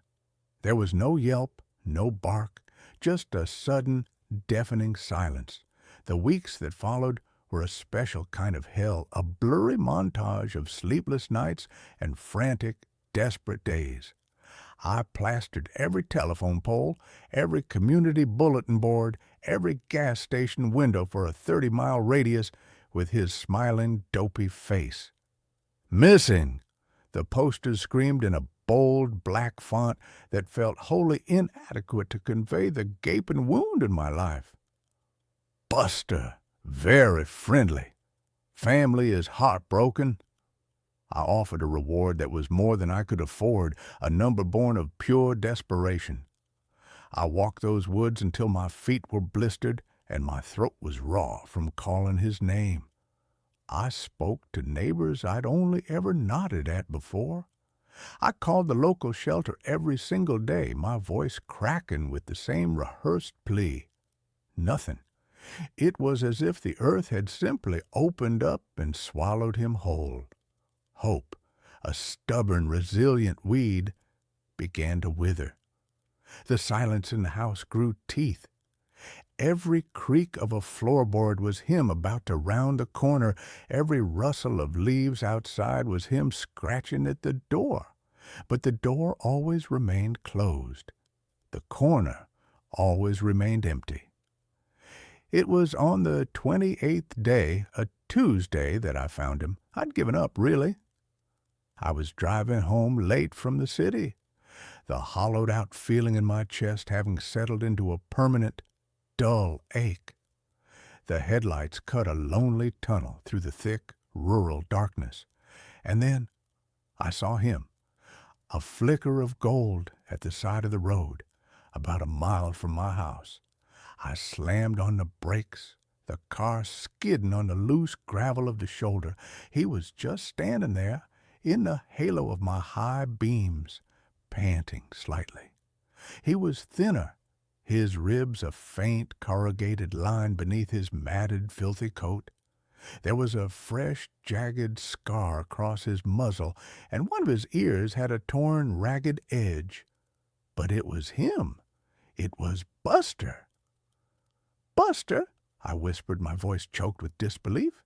There was no yelp, no bark, just a sudden, deafening silence. The weeks that followed were a special kind of hell, a blurry montage of sleepless nights and frantic, desperate days. I plastered every telephone pole, every community bulletin board, every gas station window for a 30-mile radius with his smiling, dopey face. "Missing!" The posters screamed in a bold black font that felt wholly inadequate to convey the gaping wound in my life. "Buster, very friendly. Family is heartbroken." I offered a reward that was more than I could afford, a number born of pure desperation. I walked those woods until my feet were blistered and my throat was raw from calling his name. I spoke to neighbors I'd only ever nodded at before. I called the local shelter every single day, my voice cracking with the same rehearsed plea. Nothing. It was as if the earth had simply opened up and swallowed him whole. Hope, a stubborn, resilient weed, began to wither. The silence in the house grew teeth. Every creak of a floorboard was him about to round the corner. Every rustle of leaves outside was him scratching at the door. But the door always remained closed. The corner always remained empty. It was on the 28th day, a Tuesday, that I found him. I'd given up, really. I was driving home late from the city, the hollowed-out feeling in my chest having settled into a permanent, dull ache. The headlights cut a lonely tunnel through the thick, rural darkness. And then I saw him, a flicker of gold at the side of the road, about a mile from my house. I slammed on the brakes, the car skidding on the loose gravel of the shoulder. He was just standing there, in the halo of my high beams, panting slightly. He was thinner, his ribs a faint corrugated line beneath his matted, filthy coat. There was a fresh, jagged scar across his muzzle, and one of his ears had a torn, ragged edge. But it was him. It was Buster. "Buster," I whispered, my voice choked with disbelief.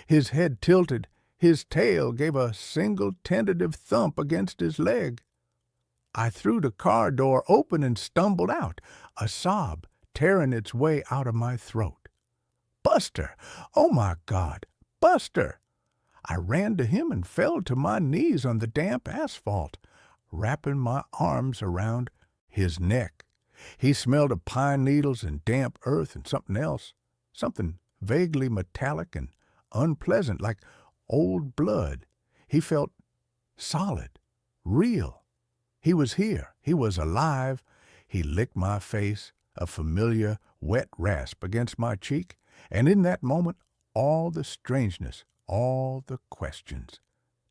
His head tilted. His tail gave a single tentative thump against his leg. I threw the car door open and stumbled out, a sob tearing its way out of my throat. "Buster! Oh, my God! Buster!" I ran to him and fell to my knees on the damp asphalt, wrapping my arms around his neck. He smelled of pine needles and damp earth and something else, something vaguely metallic and unpleasant, like old blood. He felt solid, real. He was here. He was alive. He licked my face, a familiar wet rasp against my cheek, and in that moment all the strangeness, all the questions,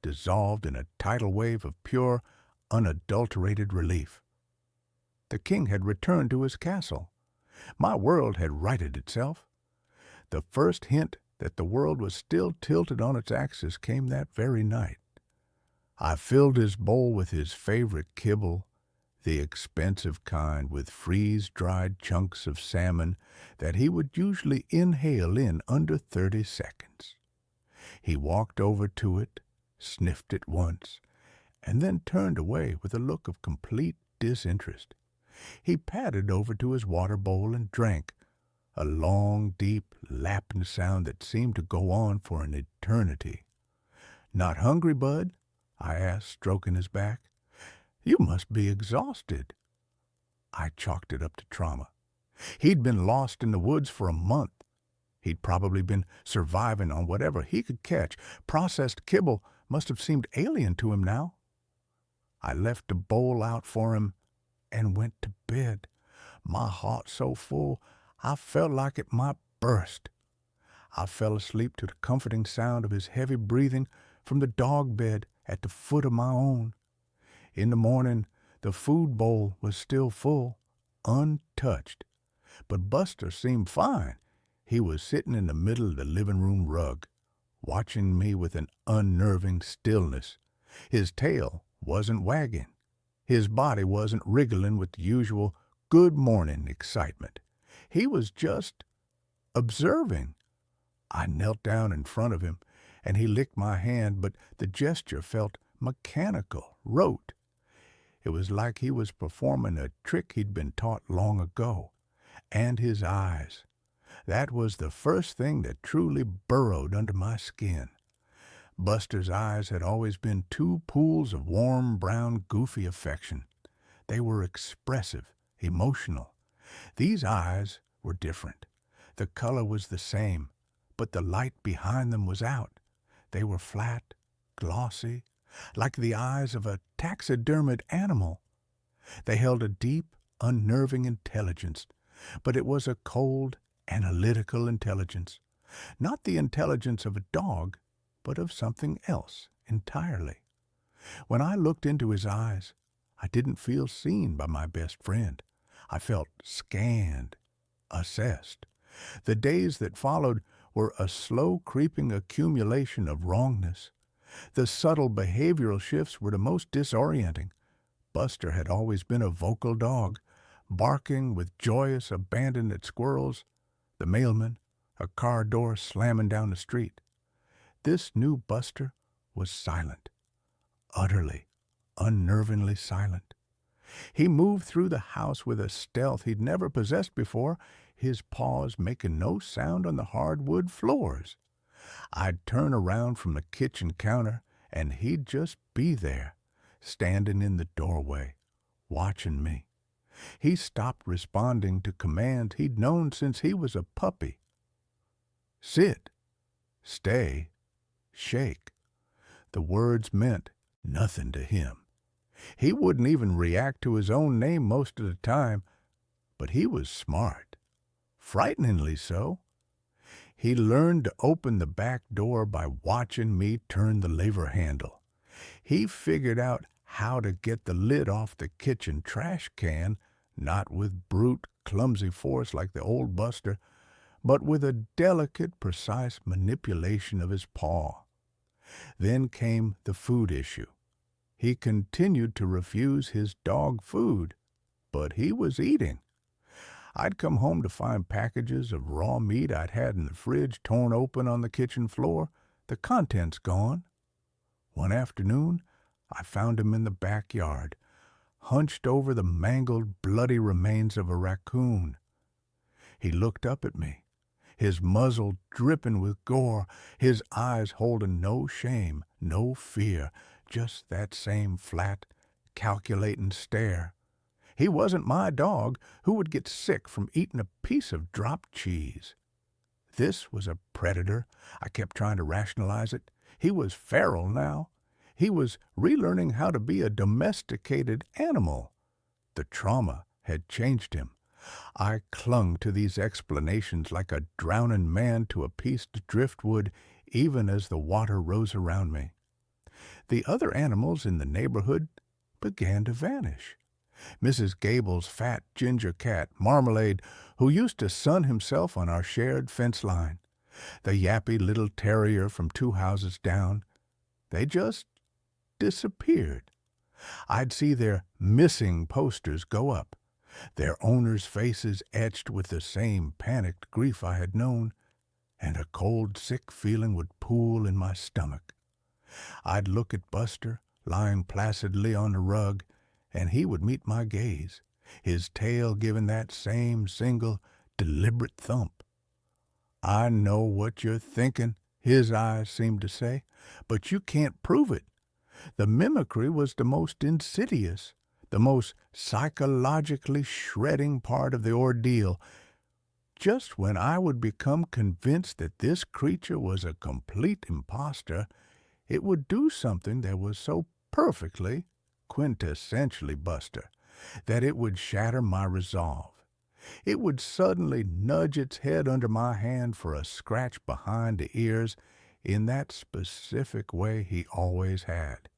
dissolved in a tidal wave of pure, unadulterated relief. The king had returned to his castle. My world had righted itself. The first hint that the world was still tilted on its axis came that very night. I filled his bowl with his favorite kibble, the expensive kind with freeze-dried chunks of salmon that he would usually inhale in under 30 seconds. He walked over to it, sniffed it once, and then turned away with a look of complete disinterest. He padded over to his water bowl and drank, a long, deep, lapping sound that seemed to go on for an eternity. "Not hungry, bud?" I asked, stroking his back. "You must be exhausted." I chalked it up to trauma. He'd been lost in the woods for a month. He'd probably been surviving on whatever he could catch. Processed kibble must have seemed alien to him now. I left the bowl out for him and went to bed, my heart so full I felt like it might burst. I fell asleep to the comforting sound of his heavy breathing from the dog bed at the foot of my own. In the morning, the food bowl was still full, untouched. But Buster seemed fine. He was sitting in the middle of the living room rug, watching me with an unnerving stillness. His tail wasn't wagging. His body wasn't wriggling with the usual good morning excitement. He was just observing. I knelt down in front of him, and he licked my hand, but the gesture felt mechanical, rote. It was like he was performing a trick he'd been taught long ago. And his eyes. That was the first thing that truly burrowed under my skin. Buster's eyes had always been two pools of warm, brown, goofy affection. They were expressive, emotional. These eyes were different. The color was the same, but the light behind them was out. They were flat, glossy, like the eyes of a taxidermied animal. They held a deep, unnerving intelligence, but it was a cold, analytical intelligence. Not the intelligence of a dog, but of something else entirely. When I looked into his eyes, I didn't feel seen by my best friend. I felt scanned, assessed. The days that followed were a slow creeping accumulation of wrongness. The subtle behavioral shifts were the most disorienting. Buster had always been a vocal dog, barking with joyous abandon at squirrels, the mailman, a car door slamming down the street. This new Buster was silent, utterly, unnervingly silent. He moved through the house with a stealth he'd never possessed before, his paws making no sound on the hardwood floors. I'd turn around from the kitchen counter, and he'd just be there, standing in the doorway, watching me. He stopped responding to commands he'd known since he was a puppy. Sit, stay, shake. The words meant nothing to him. He wouldn't even react to his own name most of the time, but he was smart, frighteningly so. He learned to open the back door by watching me turn the lever handle. He figured out how to get the lid off the kitchen trash can, not with brute, clumsy force like the old Buster, but with a delicate, precise manipulation of his paw. Then came the food issue. He continued to refuse his dog food, but he was eating. I'd come home to find packages of raw meat I'd had in the fridge torn open on the kitchen floor, the contents gone. One afternoon, I found him in the backyard, hunched over the mangled, bloody remains of a raccoon. He looked up at me, his muzzle dripping with gore, his eyes holding no shame, no fear, just that same flat, calculating stare. He wasn't my dog who would get sick from eating a piece of dropped cheese. This was a predator. I kept trying to rationalize it. He was feral now. He was relearning how to be a domesticated animal. The trauma had changed him. I clung to these explanations like a drowning man to a piece of driftwood, even as the water rose around me. The other animals in the neighborhood began to vanish. Mrs. Gable's fat ginger cat, Marmalade, who used to sun himself on our shared fence line. The yappy little terrier from 2 houses down. They just disappeared. I'd see their missing posters go up, their owners' faces etched with the same panicked grief I had known, and a cold, sick feeling would pool in my stomach. I'd look at Buster, lying placidly on the rug, and he would meet my gaze, his tail giving that same single, deliberate thump. "I know what you're thinking," his eyes seemed to say, "but you can't prove it." The mimicry was the most insidious, the most psychologically shredding part of the ordeal. Just when I would become convinced that this creature was a complete impostor, it would do something that was so perfectly, quintessentially Buster, that it would shatter my resolve. It would suddenly nudge its head under my hand for a scratch behind the ears in that specific way he always had.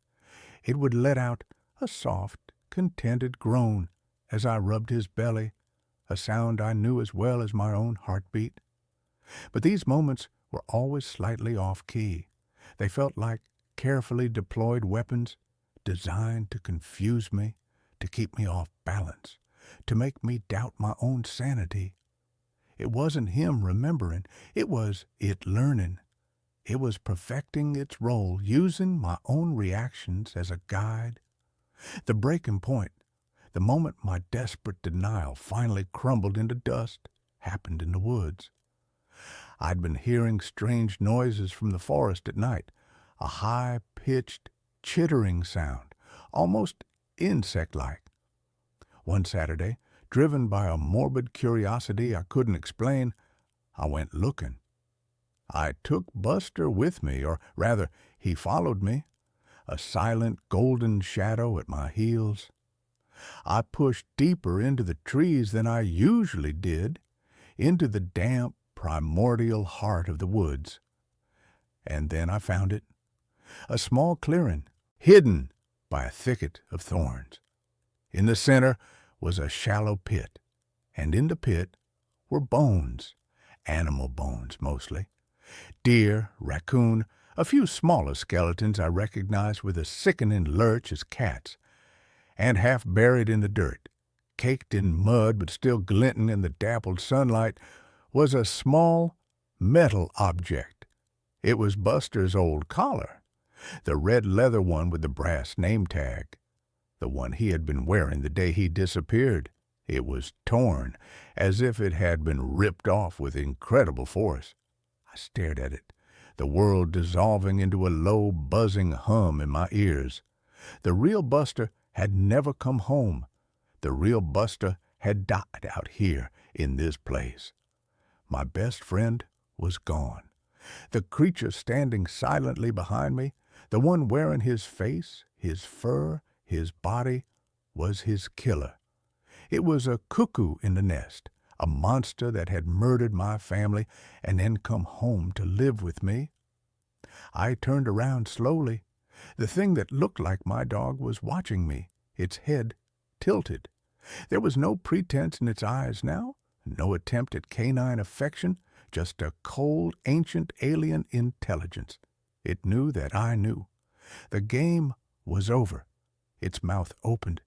It would let out a soft, contented groan as I rubbed his belly, a sound I knew as well as my own heartbeat. But these moments were always slightly off-key. They felt like carefully deployed weapons designed to confuse me, to keep me off balance, to make me doubt my own sanity. It wasn't him remembering. It was it learning. It was perfecting its role, using my own reactions as a guide. The breaking point, the moment my desperate denial finally crumbled into dust, happened in the woods. I'd been hearing strange noises from the forest at night, a high-pitched, chittering sound, almost insect-like. One Saturday, driven by a morbid curiosity I couldn't explain, I went looking. I took Buster with me, or rather, he followed me, a silent golden shadow at my heels. I pushed deeper into the trees than I usually did, into the damp, primordial heart of the woods. And then I found it, a small clearing, hidden by a thicket of thorns. In the center was a shallow pit, and in the pit were bones, animal bones mostly. Deer, raccoon, a few smaller skeletons I recognized with a sickening lurch as cats, and half buried in the dirt, caked in mud but still glinting in the dappled sunlight, was a small metal object. It was Buster's old collar, the red leather one with the brass name tag, the one he had been wearing the day he disappeared. It was torn, as if it had been ripped off with incredible force. I stared at it, the world dissolving into a low, buzzing hum in my ears. The real Buster had never come home. The real Buster had died out here in this place. My best friend was gone. The creature standing silently behind me, the one wearing his face, his fur, his body, was his killer. It was a cuckoo in the nest, a monster that had murdered my family and then come home to live with me. I turned around slowly. The thing that looked like my dog was watching me, its head tilted. There was no pretense in its eyes now, no attempt at canine affection, just a cold, ancient, alien intelligence. It knew that I knew. The game was over. Its mouth opened,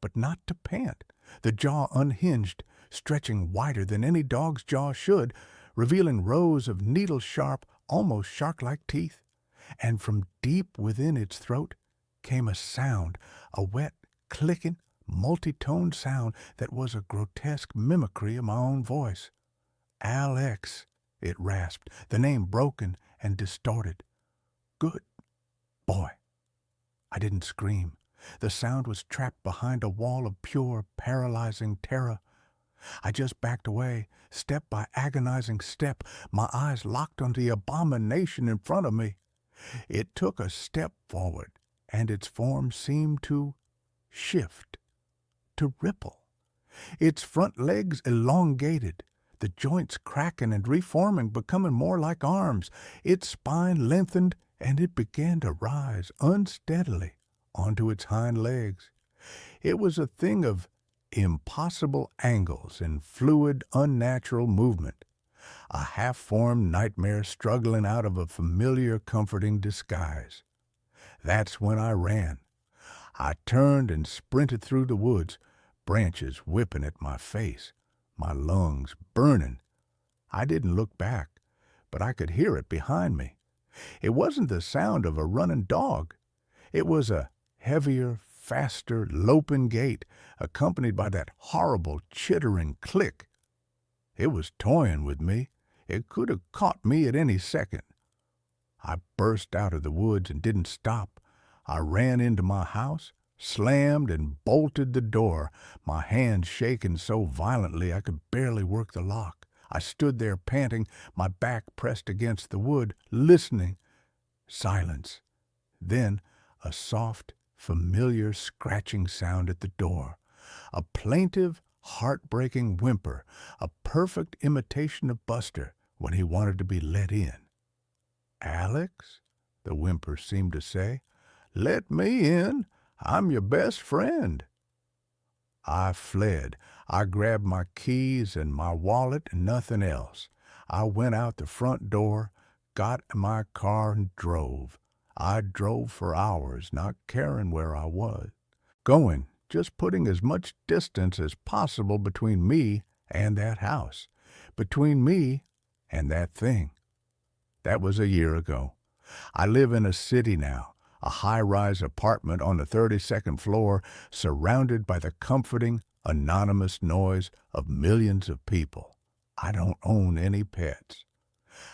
but not to pant. The jaw unhinged, stretching wider than any dog's jaw should, revealing rows of needle-sharp, almost shark-like teeth. And from deep within its throat came a sound, a wet, clicking, multi-toned sound that was a grotesque mimicry of my own voice. Alex, it rasped, the name broken and distorted. Good boy. I didn't scream. The sound was trapped behind a wall of pure, paralyzing terror. I just backed away, step by agonizing step, my eyes locked on the abomination in front of me. It took a step forward, and its form seemed to shift, to ripple. Its front legs elongated, the joints cracking and reforming, becoming more like arms. Its spine lengthened, and it began to rise unsteadily onto its hind legs. It was a thing of impossible angles and fluid, unnatural movement, a half-formed nightmare struggling out of a familiar, comforting disguise. That's when I ran. I turned and sprinted through the woods, branches whipping at my face, my lungs burning. I didn't look back, but I could hear it behind me. It wasn't the sound of a running dog. It was a heavier, faster, loping gait, accompanied by that horrible, chittering click. It was toying with me. It could have caught me at any second. I burst out of the woods and didn't stop. I ran into my house, slammed and bolted the door, my hands shaking so violently I could barely work the lock. I stood there panting, my back pressed against the wood, listening. Silence. Then a soft, familiar scratching sound at the door, a plaintive, heartbreaking whimper, a perfect imitation of Buster when he wanted to be let in. "Alex," the whimper seemed to say, "let me in. I'm your best friend." I fled. I grabbed my keys and my wallet and nothing else. I went out the front door, got in my car and drove. I drove for hours, not caring where I was. Going, just putting as much distance as possible between me and that house. between me and that thing. That was a year ago. I live in a city now, a high-rise apartment on the 32nd floor, surrounded by the comforting, anonymous noise of millions of people. I don't own any pets.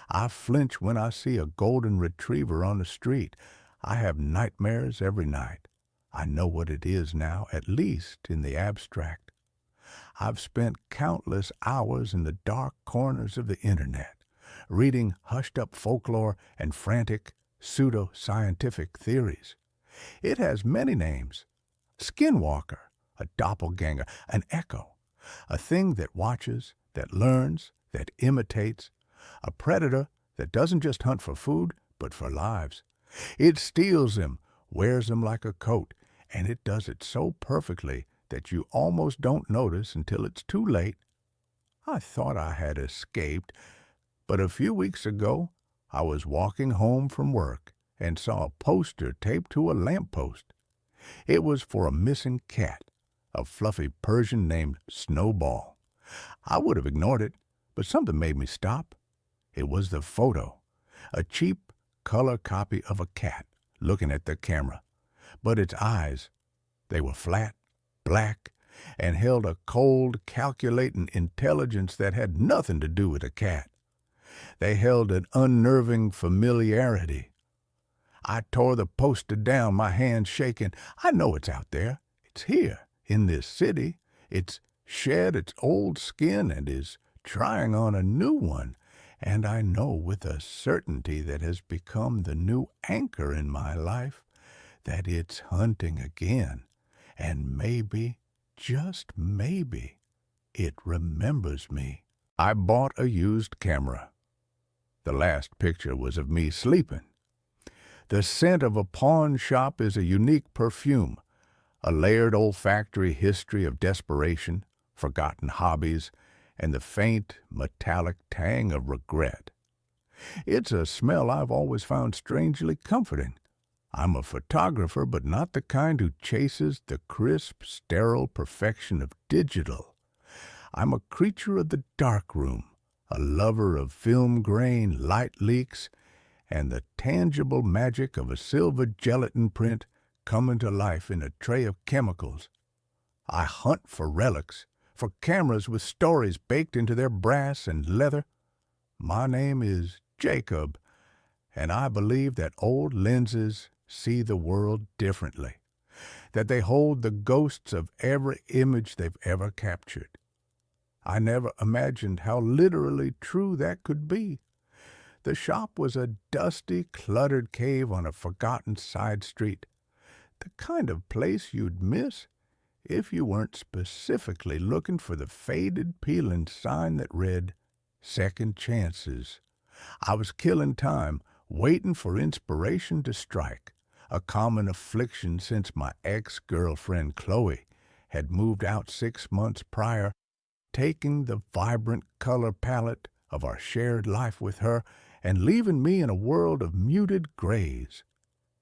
I flinch when I see a golden retriever on the street. I have nightmares every night. I know what it is now, at least in the abstract. I've spent countless hours in the dark corners of the internet, reading hushed-up folklore and frantic, pseudo-scientific theories. It has many names: skinwalker, a doppelganger, an echo, a thing that watches, that learns, that imitates, a predator that doesn't just hunt for food, but for lives. It steals them, wears them like a coat, and it does it so perfectly that you almost don't notice until it's too late. I thought I had escaped, but a few weeks ago I was walking home from work and saw a poster taped to a lamppost. It was for a missing cat, a fluffy Persian named Snowball. I would have ignored it, but something made me stop. It was the photo, a cheap color copy of a cat looking at the camera. But its eyes, they were flat, black, and held a cold, calculating intelligence that had nothing to do with a cat. They held an unnerving familiarity. I tore the poster down, my hands shaking. I know it's out there. It's here, in this city. It's shed its old skin and is trying on a new one. And I know with a certainty that has become the new anchor in my life that it's hunting again. And maybe, just maybe, it remembers me. I bought a used camera. The last picture was of me sleeping. The scent of a pawn shop is a unique perfume, a layered olfactory history of desperation, forgotten hobbies, and the faint, metallic tang of regret. It's a smell I've always found strangely comforting. I'm a photographer, but not the kind who chases the crisp, sterile perfection of digital. I'm a creature of the darkroom, a lover of film grain, light leaks, and the tangible magic of a silver gelatin print coming to life in a tray of chemicals. I hunt for relics, for cameras with stories baked into their brass and leather. My name is Jacob, and I believe that old lenses see the world differently, that they hold the ghosts of every image they've ever captured. I never imagined how literally true that could be. The shop was a dusty, cluttered cave on a forgotten side street, the kind of place you'd miss if you weren't specifically looking for the faded, peeling sign that read, "Second Chances." I was killing time, waiting for inspiration to strike, a common affliction since my ex-girlfriend Chloe had moved out 6 months prior, taking the vibrant color palette of our shared life with her and leaving me in a world of muted grays.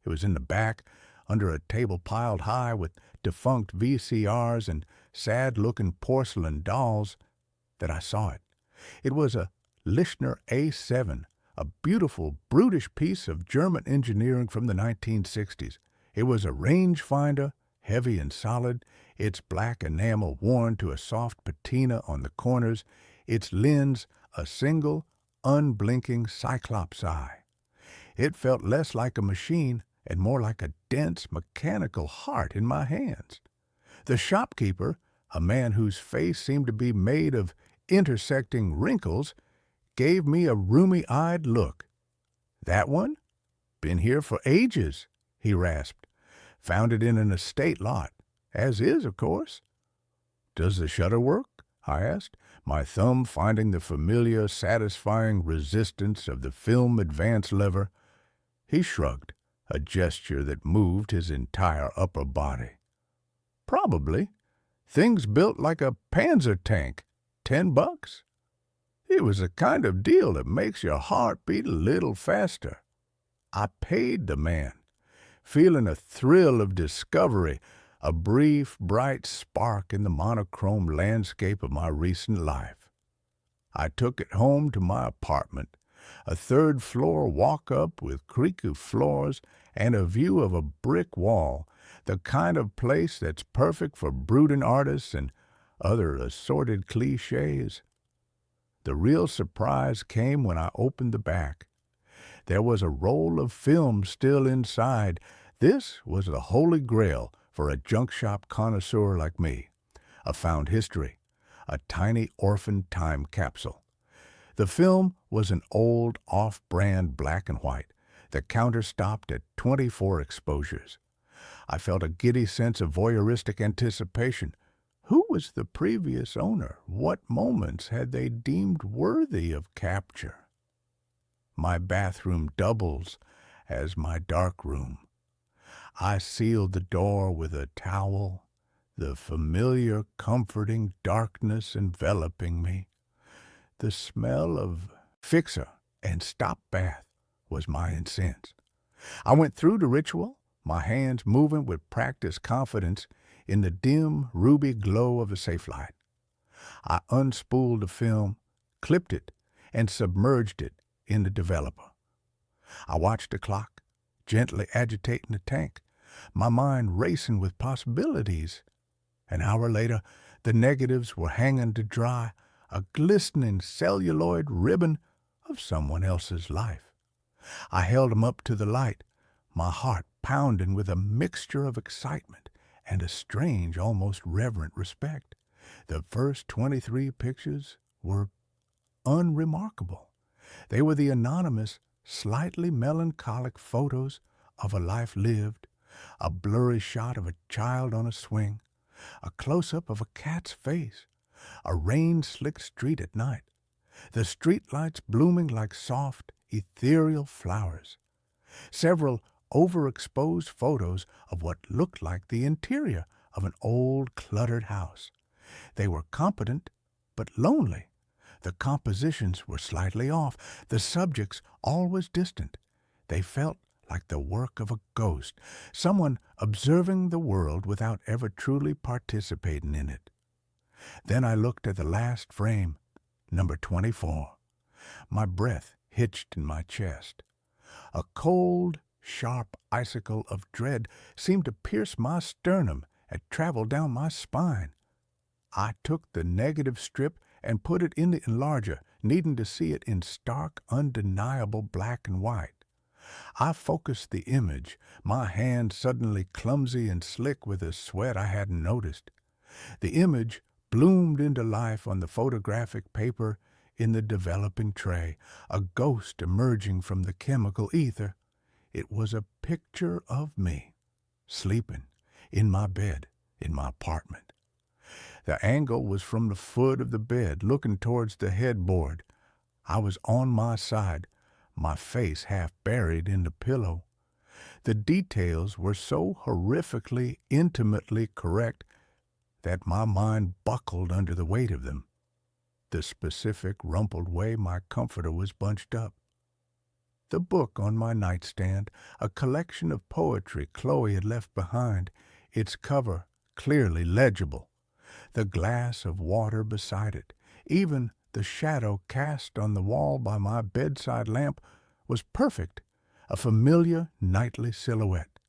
It was in the back, under a table piled high with defunct VCRs and sad-looking porcelain dolls, that I saw it. It was a Lichtner A7, a beautiful, brutish piece of German engineering from the 1960s. It was a rangefinder, heavy and solid, its black enamel worn to a soft patina on the corners, its lens a single, unblinking cyclops eye. It felt less like a machine and more like a dense, mechanical heart in my hands. The shopkeeper, a man whose face seemed to be made of intersecting wrinkles, gave me a rheumy-eyed look. "That one? Been here for ages," he rasped. "Found it in an estate lot. As is, of course." "Does the shutter work?" I asked, my thumb finding the familiar, satisfying resistance of the film advance lever. He shrugged, a gesture that moved his entire upper body. "Probably. Thing's built like a Panzer tank. $10. It was the kind of deal that makes your heart beat a little faster." I paid the man, feeling a thrill of discovery, a brief, bright spark in the monochrome landscape of my recent life. I took it home to my apartment, a third-floor walk-up with creaky floors and a view of a brick wall, the kind of place that's perfect for brooding artists and other assorted cliches. The real surprise came when I opened the back. There was a roll of film still inside. This was the holy grail for a junk shop connoisseur like me. A found history, a tiny orphan time capsule. The film was an old off-brand black and white. The counter stopped at 24 exposures. I felt a giddy sense of voyeuristic anticipation. Who was the previous owner? What moments had they deemed worthy of capture? My bathroom doubles as my dark room. I sealed the door with a towel, the familiar comforting darkness enveloping me. The smell of fixer and stop bath was my incense. I went through the ritual, my hands moving with practiced confidence in the dim ruby glow of the safe light. I unspooled the film, clipped it, and submerged it in the developer. I watched the clock, gently agitating the tank, my mind racing with possibilities. An hour later, the negatives were hanging to dry, a glistening celluloid ribbon of someone else's life. I held them up to the light, my heart pounding with a mixture of excitement and a strange, almost reverent respect. The first 23 pictures were unremarkable. They were the anonymous, slightly melancholic photos of a life lived, a blurry shot of a child on a swing, a close-up of a cat's face, a rain-slicked street at night, the streetlights blooming like soft, ethereal flowers, several overexposed photos of what looked like the interior of an old, cluttered house. They were competent, but lonely. The compositions were slightly off, the subjects always distant. They felt like the work of a ghost, someone observing the world without ever truly participating in it. Then I looked at the last frame, number 24. My breath hitched in my chest. A cold, sharp icicle of dread seemed to pierce my sternum and travel down my spine. I took the negative strip and put it in the enlarger, needing to see it in stark, undeniable black and white. I focused the image, my hand suddenly clumsy and slick with a sweat I hadn't noticed. The image bloomed into life on the photographic paper in the developing tray, a ghost emerging from the chemical ether. It was a picture of me, sleeping, in my bed, in my apartment. The angle was from the foot of the bed, looking towards the headboard. I was on my side, my face half buried in the pillow. The details were so horrifically, intimately correct that my mind buckled under the weight of them. The specific, rumpled way my comforter was bunched up. The book on my nightstand, a collection of poetry Chloe had left behind, its cover clearly legible. The glass of water beside it, even the shadow cast on the wall by my bedside lamp, was perfect, a familiar nightly silhouette.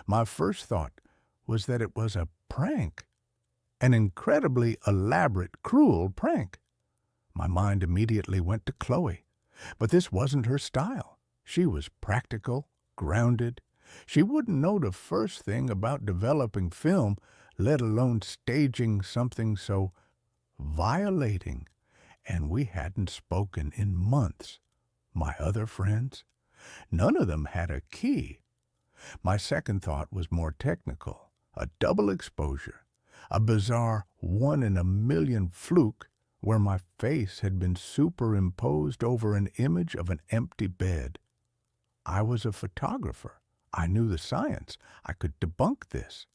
My first thought was that it was a prank, an incredibly elaborate, cruel prank. My mind immediately went to Chloe, but this wasn't her style. She was practical, grounded. She wouldn't know the first thing about developing film, let alone staging something so violating, and we hadn't spoken in months. My other friends? None of them had a key. My second thought was more technical, a double exposure, a bizarre one-in-a-million fluke where my face had been superimposed over an image of an empty bed. I was a photographer. I knew the science. I could debunk this.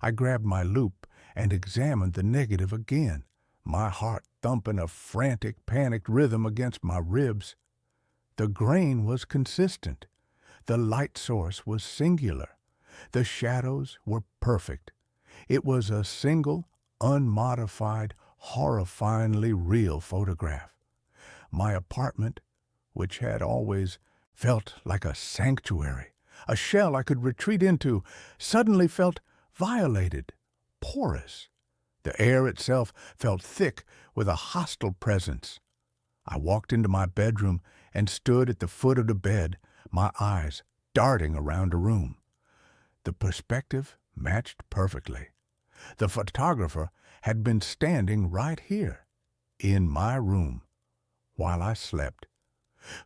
I grabbed my loupe and examined the negative again, my heart thumping a frantic, panicked rhythm against my ribs. The grain was consistent. The light source was singular. The shadows were perfect. It was a single, unmodified, horrifyingly real photograph. My apartment, which had always felt like a sanctuary, a shell I could retreat into, suddenly felt violated, porous. The air itself felt thick with a hostile presence. I walked into my bedroom and stood at the foot of the bed, my eyes darting around the room. The perspective matched perfectly. The photographer had been standing right here, in my room, while I slept.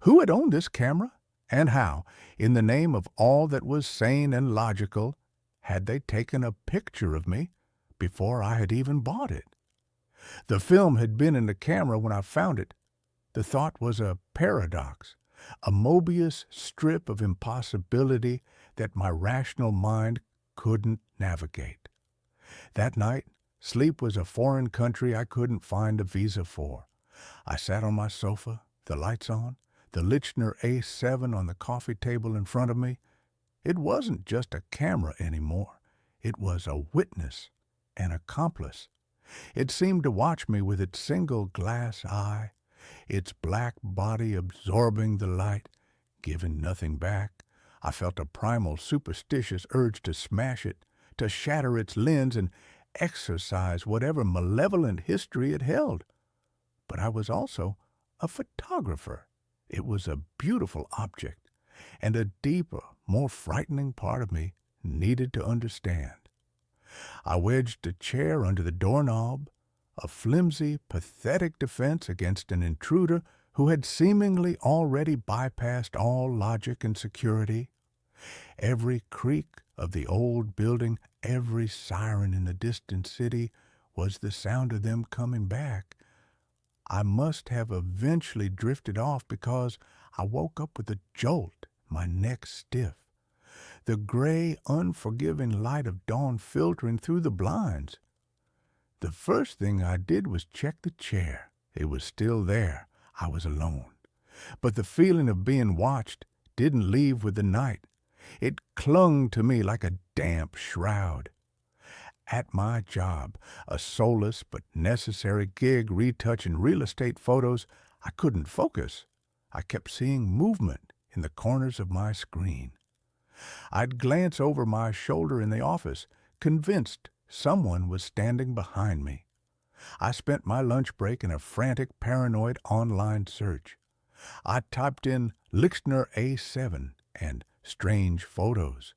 Who had owned this camera, and how, in the name of all that was sane and logical, had they taken a picture of me before I had even bought it? The film had been in the camera when I found it. The thought was a paradox, a Mobius strip of impossibility that my rational mind couldn't navigate. That night, sleep was a foreign country I couldn't find a visa for. I sat on my sofa, the lights on, the Lichner A7 on the coffee table in front of me. It wasn't just a camera anymore. It was a witness, an accomplice. It seemed to watch me with its single glass eye, its black body absorbing the light, giving nothing back. I felt a primal, superstitious urge to smash it, to shatter its lens and exorcise whatever malevolent history it held. But I was also a photographer. It was a beautiful object, and a deeper, more frightening part of me needed to understand. I wedged a chair under the doorknob, a flimsy, pathetic defense against an intruder who had seemingly already bypassed all logic and security. Every creak of the old building, every siren in the distant city was the sound of them coming back. I must have eventually drifted off because I woke up with a jolt, my neck stiff. The gray, unforgiving light of dawn filtering through the blinds. The first thing I did was check the chair. It was still there. I was alone. But the feeling of being watched didn't leave with the night. It clung to me like a damp shroud. At my job, a soulless but necessary gig retouching real estate photos, I couldn't focus. I kept seeing movement in the corners of my screen. I'd glance over my shoulder in the office, convinced someone was standing behind me. I spent my lunch break in a frantic, paranoid online search. I typed in Lichner A7 and strange photos.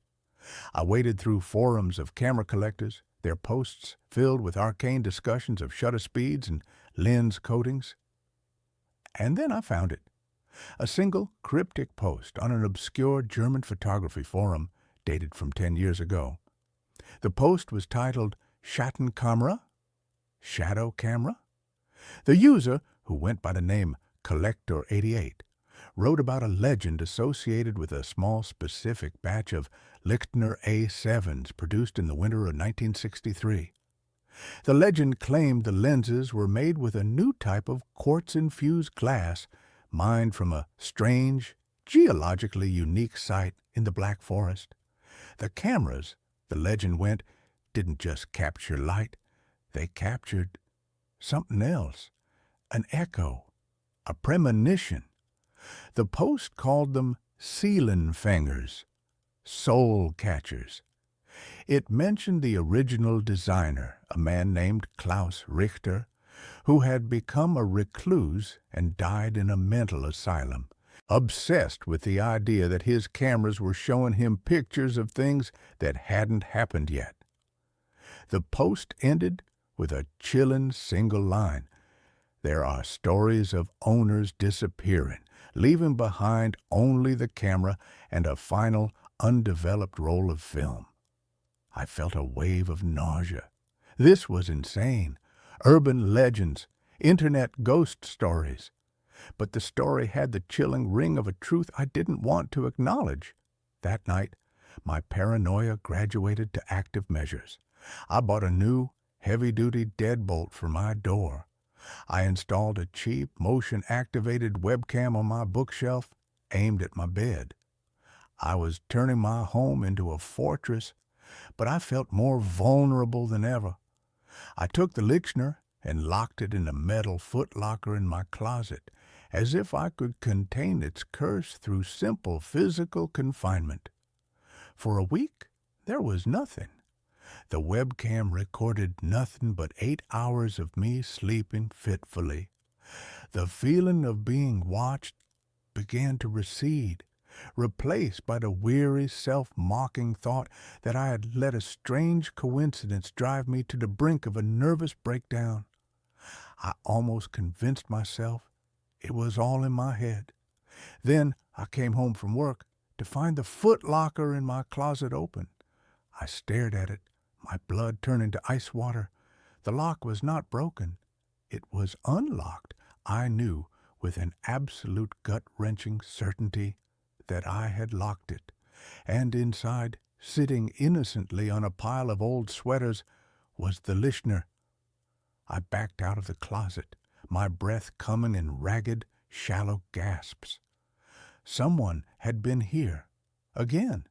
I waded through forums of camera collectors, their posts filled with arcane discussions of shutter speeds and lens coatings. And then I found it. A single cryptic post on an obscure German photography forum dated from 10 years ago. The post was titled Schattenkamera? Shadow Camera? The user, who went by the name Collector88, wrote about a legend associated with a small specific batch of Lichner A7s produced in the winter of 1963. The legend claimed the lenses were made with a new type of quartz-infused glass mined from a strange, geologically unique site in the Black Forest. The cameras, the legend went, didn't just capture light. They captured something else, an echo, a premonition. The post called them Seelenfängers, soul catchers. It mentioned the original designer, a man named Klaus Richter, who had become a recluse and died in a mental asylum, obsessed with the idea that his cameras were showing him pictures of things that hadn't happened yet. The post ended with a chilling single line. There are stories of owners disappearing, leaving behind only the camera and a final, undeveloped roll of film. I felt a wave of nausea. This was insane. Urban legends, internet ghost stories. But the story had the chilling ring of a truth I didn't want to acknowledge. That night, my paranoia graduated to active measures. I bought a new, heavy-duty deadbolt for my door. I installed a cheap, motion-activated webcam on my bookshelf, aimed at my bed. I was turning my home into a fortress, but I felt more vulnerable than ever. I took the Lichner and locked it in a metal footlocker in my closet, as if I could contain its curse through simple physical confinement. For a week, there was nothing. The webcam recorded nothing but 8 hours of me sleeping fitfully. The feeling of being watched began to recede, replaced by the weary, self-mocking thought that I had let a strange coincidence drive me to the brink of a nervous breakdown. I almost convinced myself it was all in my head. Then I came home from work to find the footlocker in my closet open. I stared at it, my blood turning to ice water. The lock was not broken. It was unlocked. I knew with an absolute gut-wrenching certainty that I had locked it, and inside, sitting innocently on a pile of old sweaters, was the Listener. I backed out of the closet, my breath coming in ragged, shallow gasps. Someone had been here, again.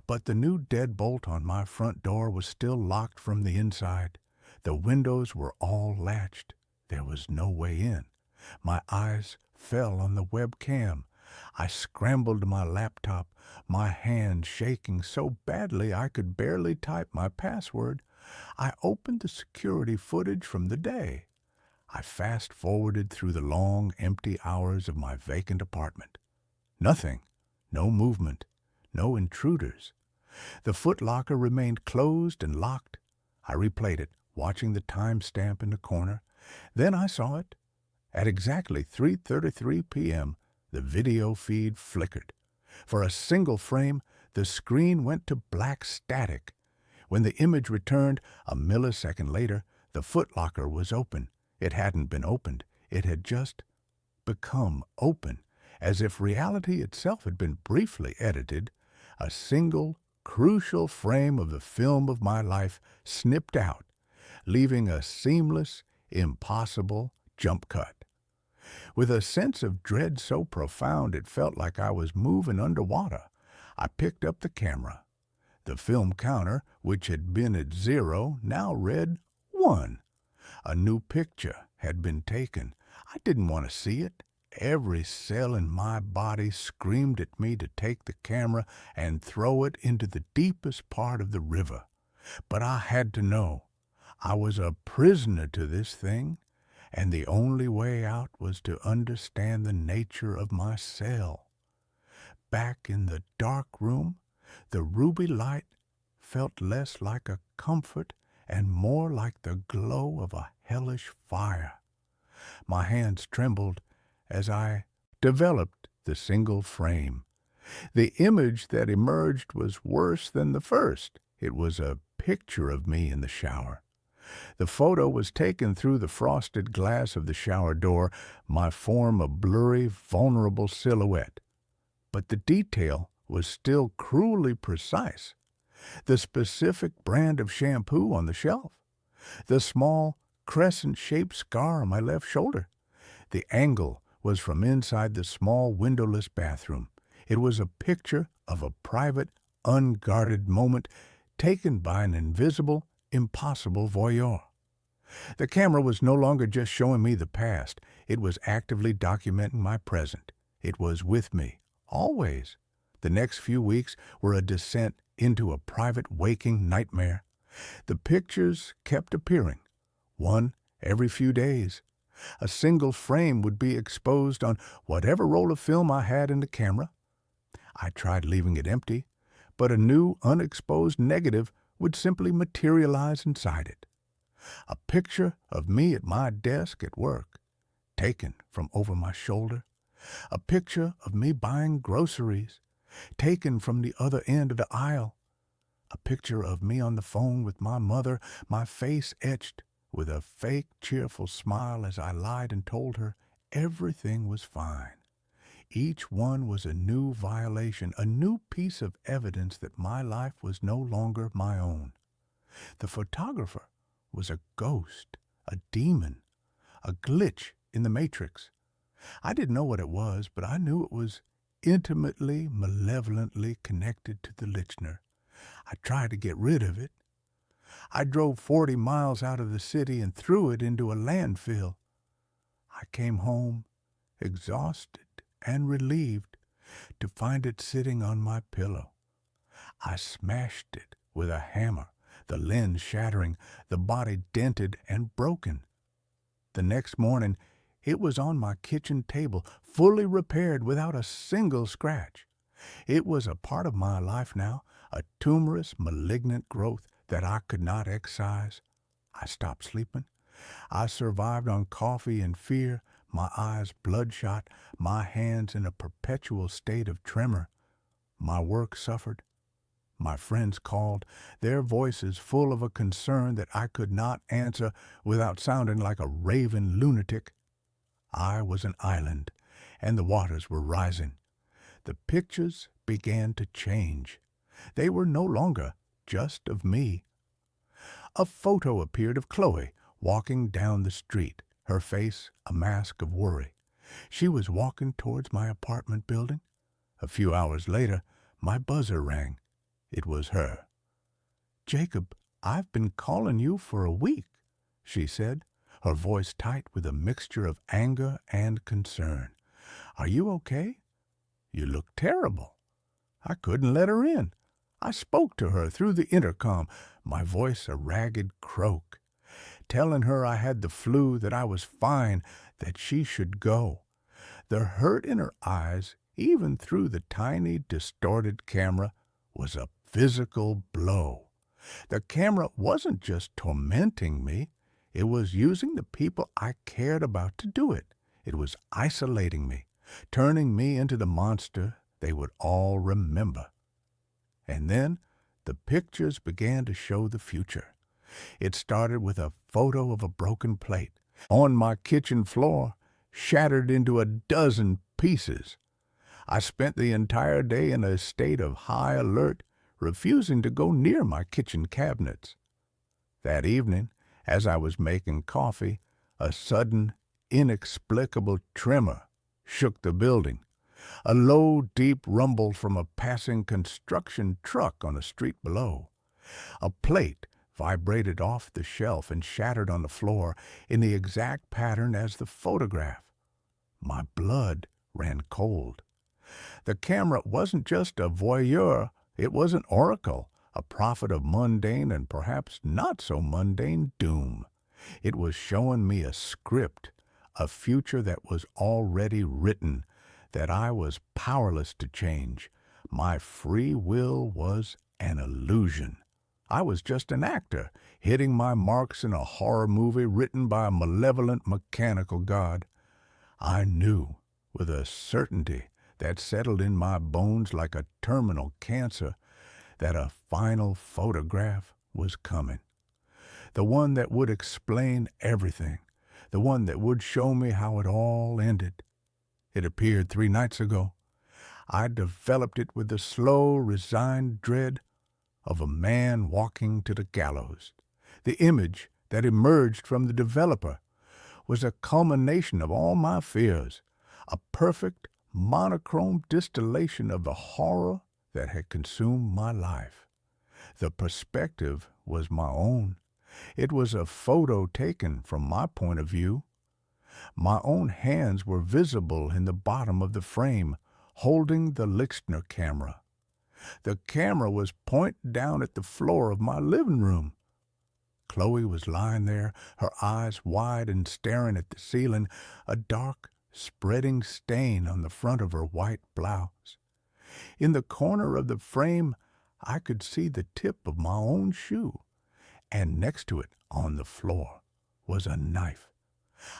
But the new deadbolt on my front door was still locked from the inside. The windows were all latched. There was no way in. My eyes fell on the webcam. I scrambled to my laptop, my hand shaking so badly I could barely type my password. I opened the security footage from the day. I fast-forwarded through the long, empty hours of my vacant apartment. Nothing. No movement. No intruders. The footlocker remained closed and locked. I replayed it, watching the timestamp in the corner. Then I saw it. At exactly 3:33 p.m., the video feed flickered. For a single frame, the screen went to black static. When the image returned, a millisecond later, the footlocker was open. It hadn't been opened. It had just become open, as if reality itself had been briefly edited. A single, crucial frame of the film of my life snipped out, leaving a seamless, impossible jump cut. With a sense of dread so profound it felt like I was moving underwater, I picked up the camera. The film counter, which had been at 0, now read 1. A new picture had been taken. I didn't want to see it. Every cell in my body screamed at me to take the camera and throw it into the deepest part of the river. But I had to know. I was a prisoner to this thing, and the only way out was to understand the nature of my cell. Back in the dark room, the ruby light felt less like a comfort and more like the glow of a hellish fire. My hands trembled as I developed the single frame. The image that emerged was worse than the first. It was a picture of me in the shower. The photo was taken through the frosted glass of the shower door, my form a blurry, vulnerable silhouette. But the detail was still cruelly precise. The specific brand of shampoo on the shelf. The small, crescent-shaped scar on my left shoulder. The angle was from inside the small, windowless bathroom. It was a picture of a private, unguarded moment taken by an invisible, impossible voyeur. The camera was no longer just showing me the past. It was actively documenting my present. It was with me, always. The next few weeks were a descent into a private waking nightmare. The pictures kept appearing, one every few days. A single frame would be exposed on whatever roll of film I had in the camera. I tried leaving it empty, but a new, unexposed negative would simply materialize inside it. A picture of me at my desk at work, taken from over my shoulder. A picture of me buying groceries, taken from the other end of the aisle. A picture of me on the phone with my mother, my face etched with a fake, cheerful smile as I lied and told her everything was fine. Each one was a new violation, a new piece of evidence that my life was no longer my own. The photographer was a ghost, a demon, a glitch in the matrix. I didn't know what it was, but I knew it was intimately, malevolently connected to the Listener. I tried to get rid of it. I drove 40 miles out of the city and threw it into a landfill. I came home, exhausted and relieved, to find it sitting on my pillow. I smashed it with a hammer, the lens shattering, the body dented and broken. The next morning, it was on my kitchen table, fully repaired without a single scratch. It was a part of my life now, a tumorous, malignant growth that I could not excise. I stopped sleeping. I survived on coffee and fear, my eyes bloodshot, my hands in a perpetual state of tremor. My work suffered. My friends called, their voices full of a concern that I could not answer without sounding like a raving lunatic. I was an island, and the waters were rising. The pictures began to change. They were no longer just of me. A photo appeared of Chloe walking down the street, her face a mask of worry. She was walking towards my apartment building. A few hours later, my buzzer rang. It was her. "Jacob, I've been calling you for a week," she said, her voice tight with a mixture of anger and concern. "Are you okay? You look terrible." I couldn't let her in. I spoke to her through the intercom, my voice a ragged croak, telling her I had the flu, that I was fine, that she should go. The hurt in her eyes, even through the tiny, distorted camera, was a physical blow. The camera wasn't just tormenting me. It was using the people I cared about to do it. It was isolating me, turning me into the monster they would all remember. And then the pictures began to show the future. It started with a photo of a broken plate on my kitchen floor, shattered into a dozen pieces. I spent the entire day in a state of high alert, refusing to go near my kitchen cabinets. That evening, as I was making coffee, a sudden, inexplicable tremor shook the building. A low, deep rumble from a passing construction truck on the street below. A plate vibrated off the shelf and shattered on the floor in the exact pattern as the photograph. My blood ran cold. The camera wasn't just a voyeur, it was an oracle, a prophet of mundane and perhaps not so mundane doom. It was showing me a script, a future that was already written, that I was powerless to change. My free will was an illusion. I was just an actor, hitting my marks in a horror movie written by a malevolent mechanical god. I knew, with a certainty that settled in my bones like a terminal cancer, that a final photograph was coming. The one that would explain everything, the one that would show me how it all ended. It appeared 3 nights ago. I developed it with the slow, resigned dread of a man walking to the gallows. The image that emerged from the developer was a culmination of all my fears, a perfect, monochrome distillation of the horror that had consumed my life. The perspective was my own. It was a photo taken from my point of view. My own hands were visible in the bottom of the frame, holding the Lixner camera. The camera was pointed down at the floor of my living room. Chloe was lying there, her eyes wide and staring at the ceiling, a dark, spreading stain on the front of her white blouse. In the corner of the frame, I could see the tip of my own shoe, and next to it, on the floor, was a knife.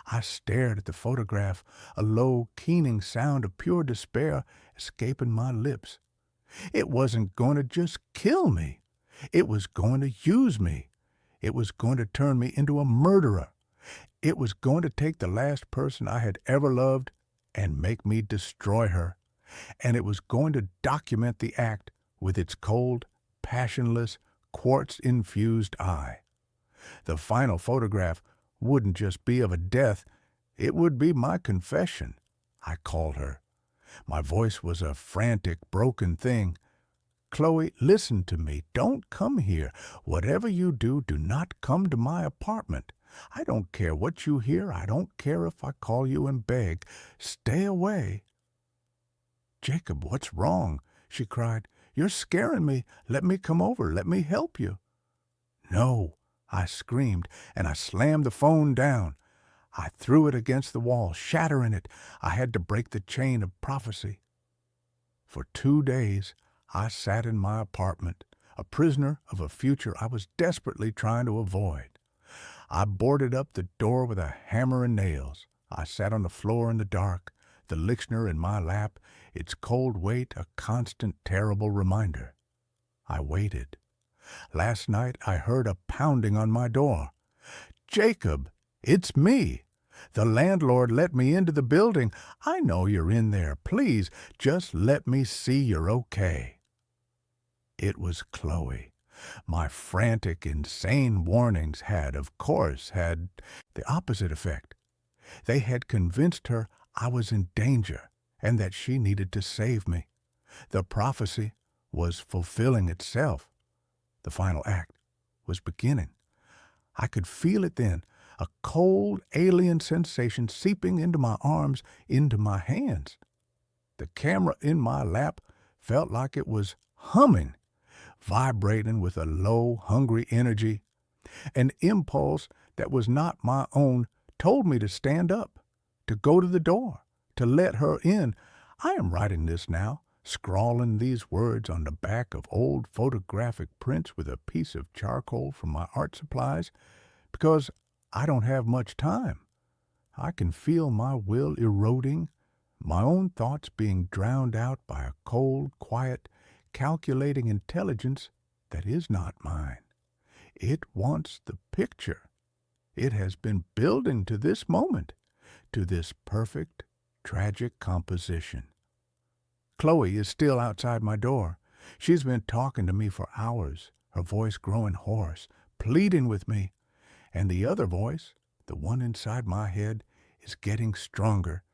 I stared at the photograph, a low, keening sound of pure despair escaping my lips. It wasn't going to just kill me. It was going to use me. It was going to turn me into a murderer. It was going to take the last person I had ever loved and make me destroy her. And it was going to document the act with its cold, passionless, quartz-infused eye. The final photograph wouldn't just be of a death, it would be my confession. I called her. My voice was a frantic, broken thing. Chloe, listen to me. Don't come here. Whatever you do, do not come to my apartment. I don't care what you hear. I don't care if I call you and beg. Stay away." "Jacob, what's wrong?" she cried. "You're scaring me. Let me come over. Let me help you." "No," I screamed, and I slammed the phone down. I threw it against the wall, shattering it. I had to break the chain of prophecy. For 2 days, I sat in my apartment, a prisoner of a future I was desperately trying to avoid. I boarded up the door with a hammer and nails. I sat on the floor in the dark, the Lixner in my lap, its cold weight a constant, terrible reminder. I waited. Last night I heard a pounding on my door. "Jacob, it's me. The landlord let me into the building. I know you're in there. Please, just let me see you're okay." It was Chloe. My frantic, insane warnings had, of course, had the opposite effect. They had convinced her I was in danger and that she needed to save me. The prophecy was fulfilling itself. The final act was beginning. I could feel it then, a cold, alien sensation seeping into my arms, into my hands. The camera in my lap felt like it was humming, vibrating with a low, hungry energy. An impulse that was not my own told me to stand up, to go to the door, to let her in. I am writing this now, scrawling these words on the back of old photographic prints with a piece of charcoal from my art supplies, because I don't have much time. I can feel my will eroding, my own thoughts being drowned out by a cold, quiet, calculating intelligence that is not mine. It wants the picture. It has been building to this moment, to this perfect, tragic composition. Chloe is still outside my door. She's been talking to me for hours, her voice growing hoarse, pleading with me. And the other voice, the one inside my head, is getting stronger.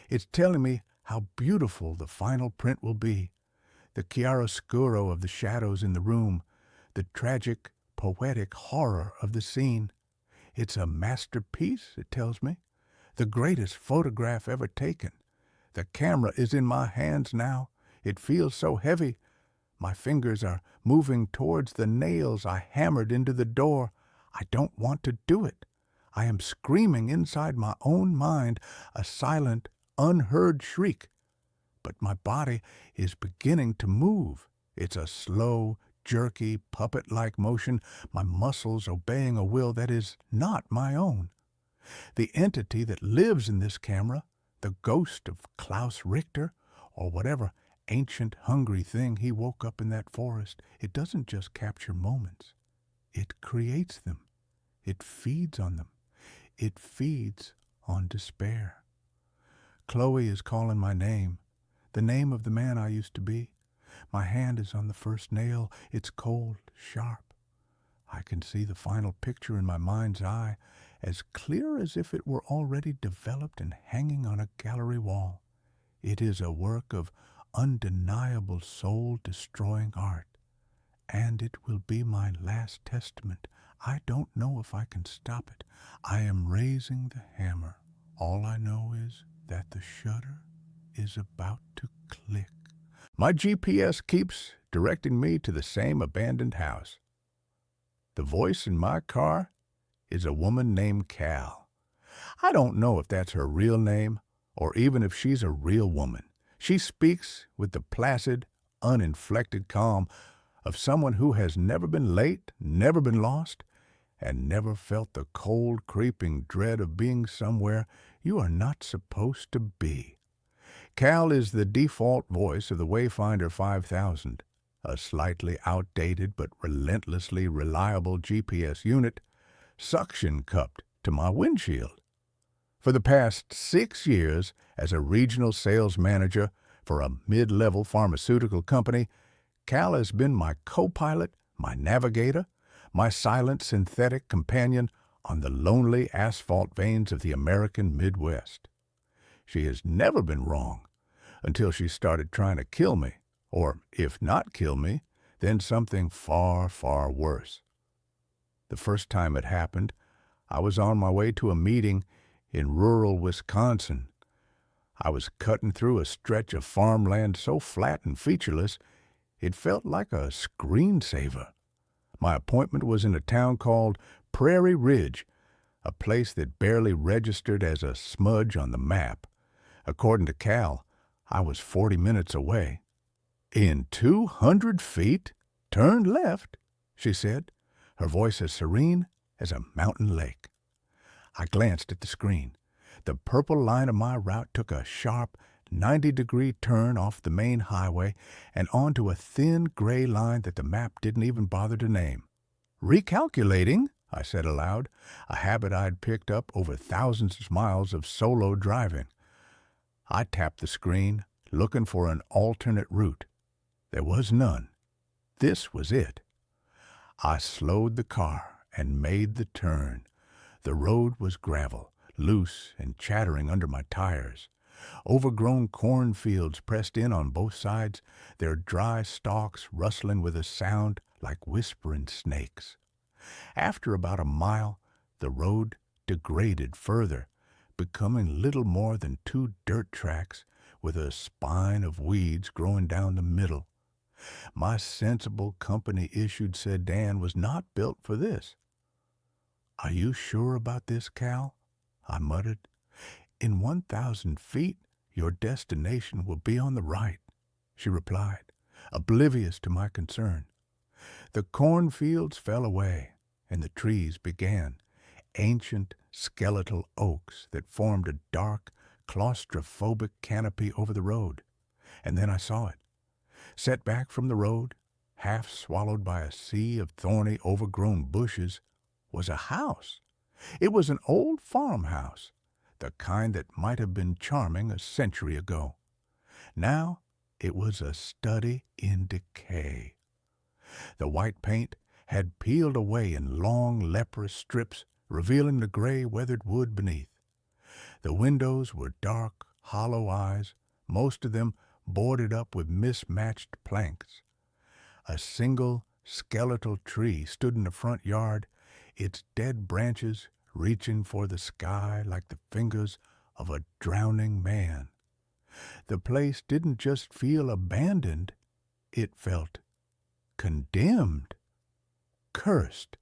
It's telling me how beautiful the final print will be, the chiaroscuro of the shadows in the room, the tragic, poetic horror of the scene. It's a masterpiece, it tells me, the greatest photograph ever taken. The camera is in my hands now. It feels so heavy. My fingers are moving towards the nails I hammered into the door. I don't want to do it. I am screaming inside my own mind, a silent, unheard shriek. But my body is beginning to move. It's a slow, jerky, puppet-like motion, my muscles obeying a will that is not my own. The entity that lives in this camera, the ghost of Klaus Richter, or whatever ancient, hungry thing he woke up in that forest, it doesn't just capture moments. It creates them. It feeds on them. It feeds on despair. Chloe is calling my name, the name of the man I used to be. My hand is on the first nail. It's cold, sharp. I can see the final picture in my mind's eye, as clear as if it were already developed and hanging on a gallery wall. It is a work of undeniable soul-destroying art, and it will be my last testament. I don't know if I can stop it. I am raising the hammer. All I know is that the shutter is about to click. My GPS keeps directing me to the same abandoned house. The voice in my car is a woman named Cal. I don't know if that's her real name or even if she's a real woman. She speaks with the placid, uninflected calm of someone who has never been late, never been lost, and never felt the cold, creeping dread of being somewhere you are not supposed to be. Cal is the default voice of the Wayfinder 5000, a slightly outdated but relentlessly reliable GPS unit, suction-cupped to my windshield. For the past 6 years, as a regional sales manager for a mid-level pharmaceutical company, Cal has been my co-pilot, my navigator, my silent synthetic companion on the lonely asphalt veins of the American Midwest. She has never been wrong until she started trying to kill me, or if not kill me, then something far, far worse. The first time it happened, I was on my way to a meeting in rural Wisconsin. I was cutting through a stretch of farmland so flat and featureless, it felt like a screensaver. My appointment was in a town called Prairie Ridge, a place that barely registered as a smudge on the map. According to Cal, I was 40 minutes away. "In 200 feet, turn left," she said, her voice as serene as a mountain lake. I glanced at the screen. The purple line of my route took a sharp 90-degree turn off the main highway and onto a thin gray line that the map didn't even bother to name. "Recalculating," I said aloud, a habit I'd picked up over thousands of miles of solo driving. I tapped the screen, looking for an alternate route. There was none. This was it. I slowed the car and made the turn. The road was gravel, loose and chattering under my tires. Overgrown cornfields pressed in on both sides, their dry stalks rustling with a sound like whispering snakes. After about a mile, the road degraded further, becoming little more than 2 dirt tracks with a spine of weeds growing down the middle. My sensible company-issued sedan was not built for this. "Are you sure about this, Cal?" I muttered. "In 1,000 feet, your destination will be on the right," she replied, oblivious to my concern. The cornfields fell away, and the trees began, ancient skeletal oaks that formed a dark, claustrophobic canopy over the road. And then I saw it. Set back from the road, half swallowed by a sea of thorny, overgrown bushes, was a house. It was an old farmhouse, the kind that might have been charming a century ago. Now it was a study in decay. The white paint had peeled away in long, leprous strips, revealing the gray, weathered wood beneath. The windows were dark, hollow eyes, most of them boarded up with mismatched planks. A single skeletal tree stood in the front yard, its dead branches reaching for the sky like the fingers of a drowning man. The place didn't just feel abandoned, it felt condemned, cursed.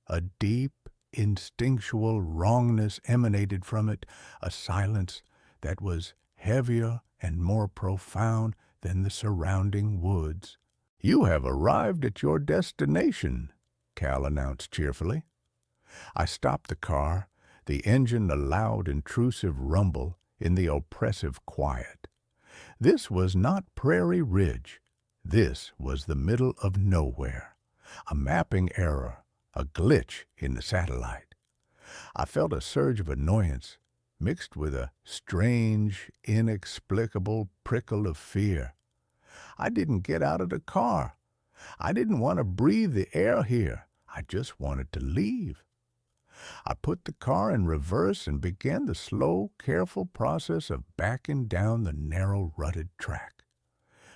A deep, instinctual wrongness emanated from it, a silence that was heavier and more profound than the surrounding woods. "You have arrived at your destination," Cal announced cheerfully. I stopped the car, the engine a loud, intrusive rumble in the oppressive quiet. This was not Prairie Ridge. This was the middle of nowhere. A mapping error, a glitch in the satellite. I felt a surge of annoyance, mixed with a strange, inexplicable prickle of fear. I didn't get out of the car. I didn't want to breathe the air here. I just wanted to leave. I put the car in reverse and began the slow, careful process of backing down the narrow, rutted track.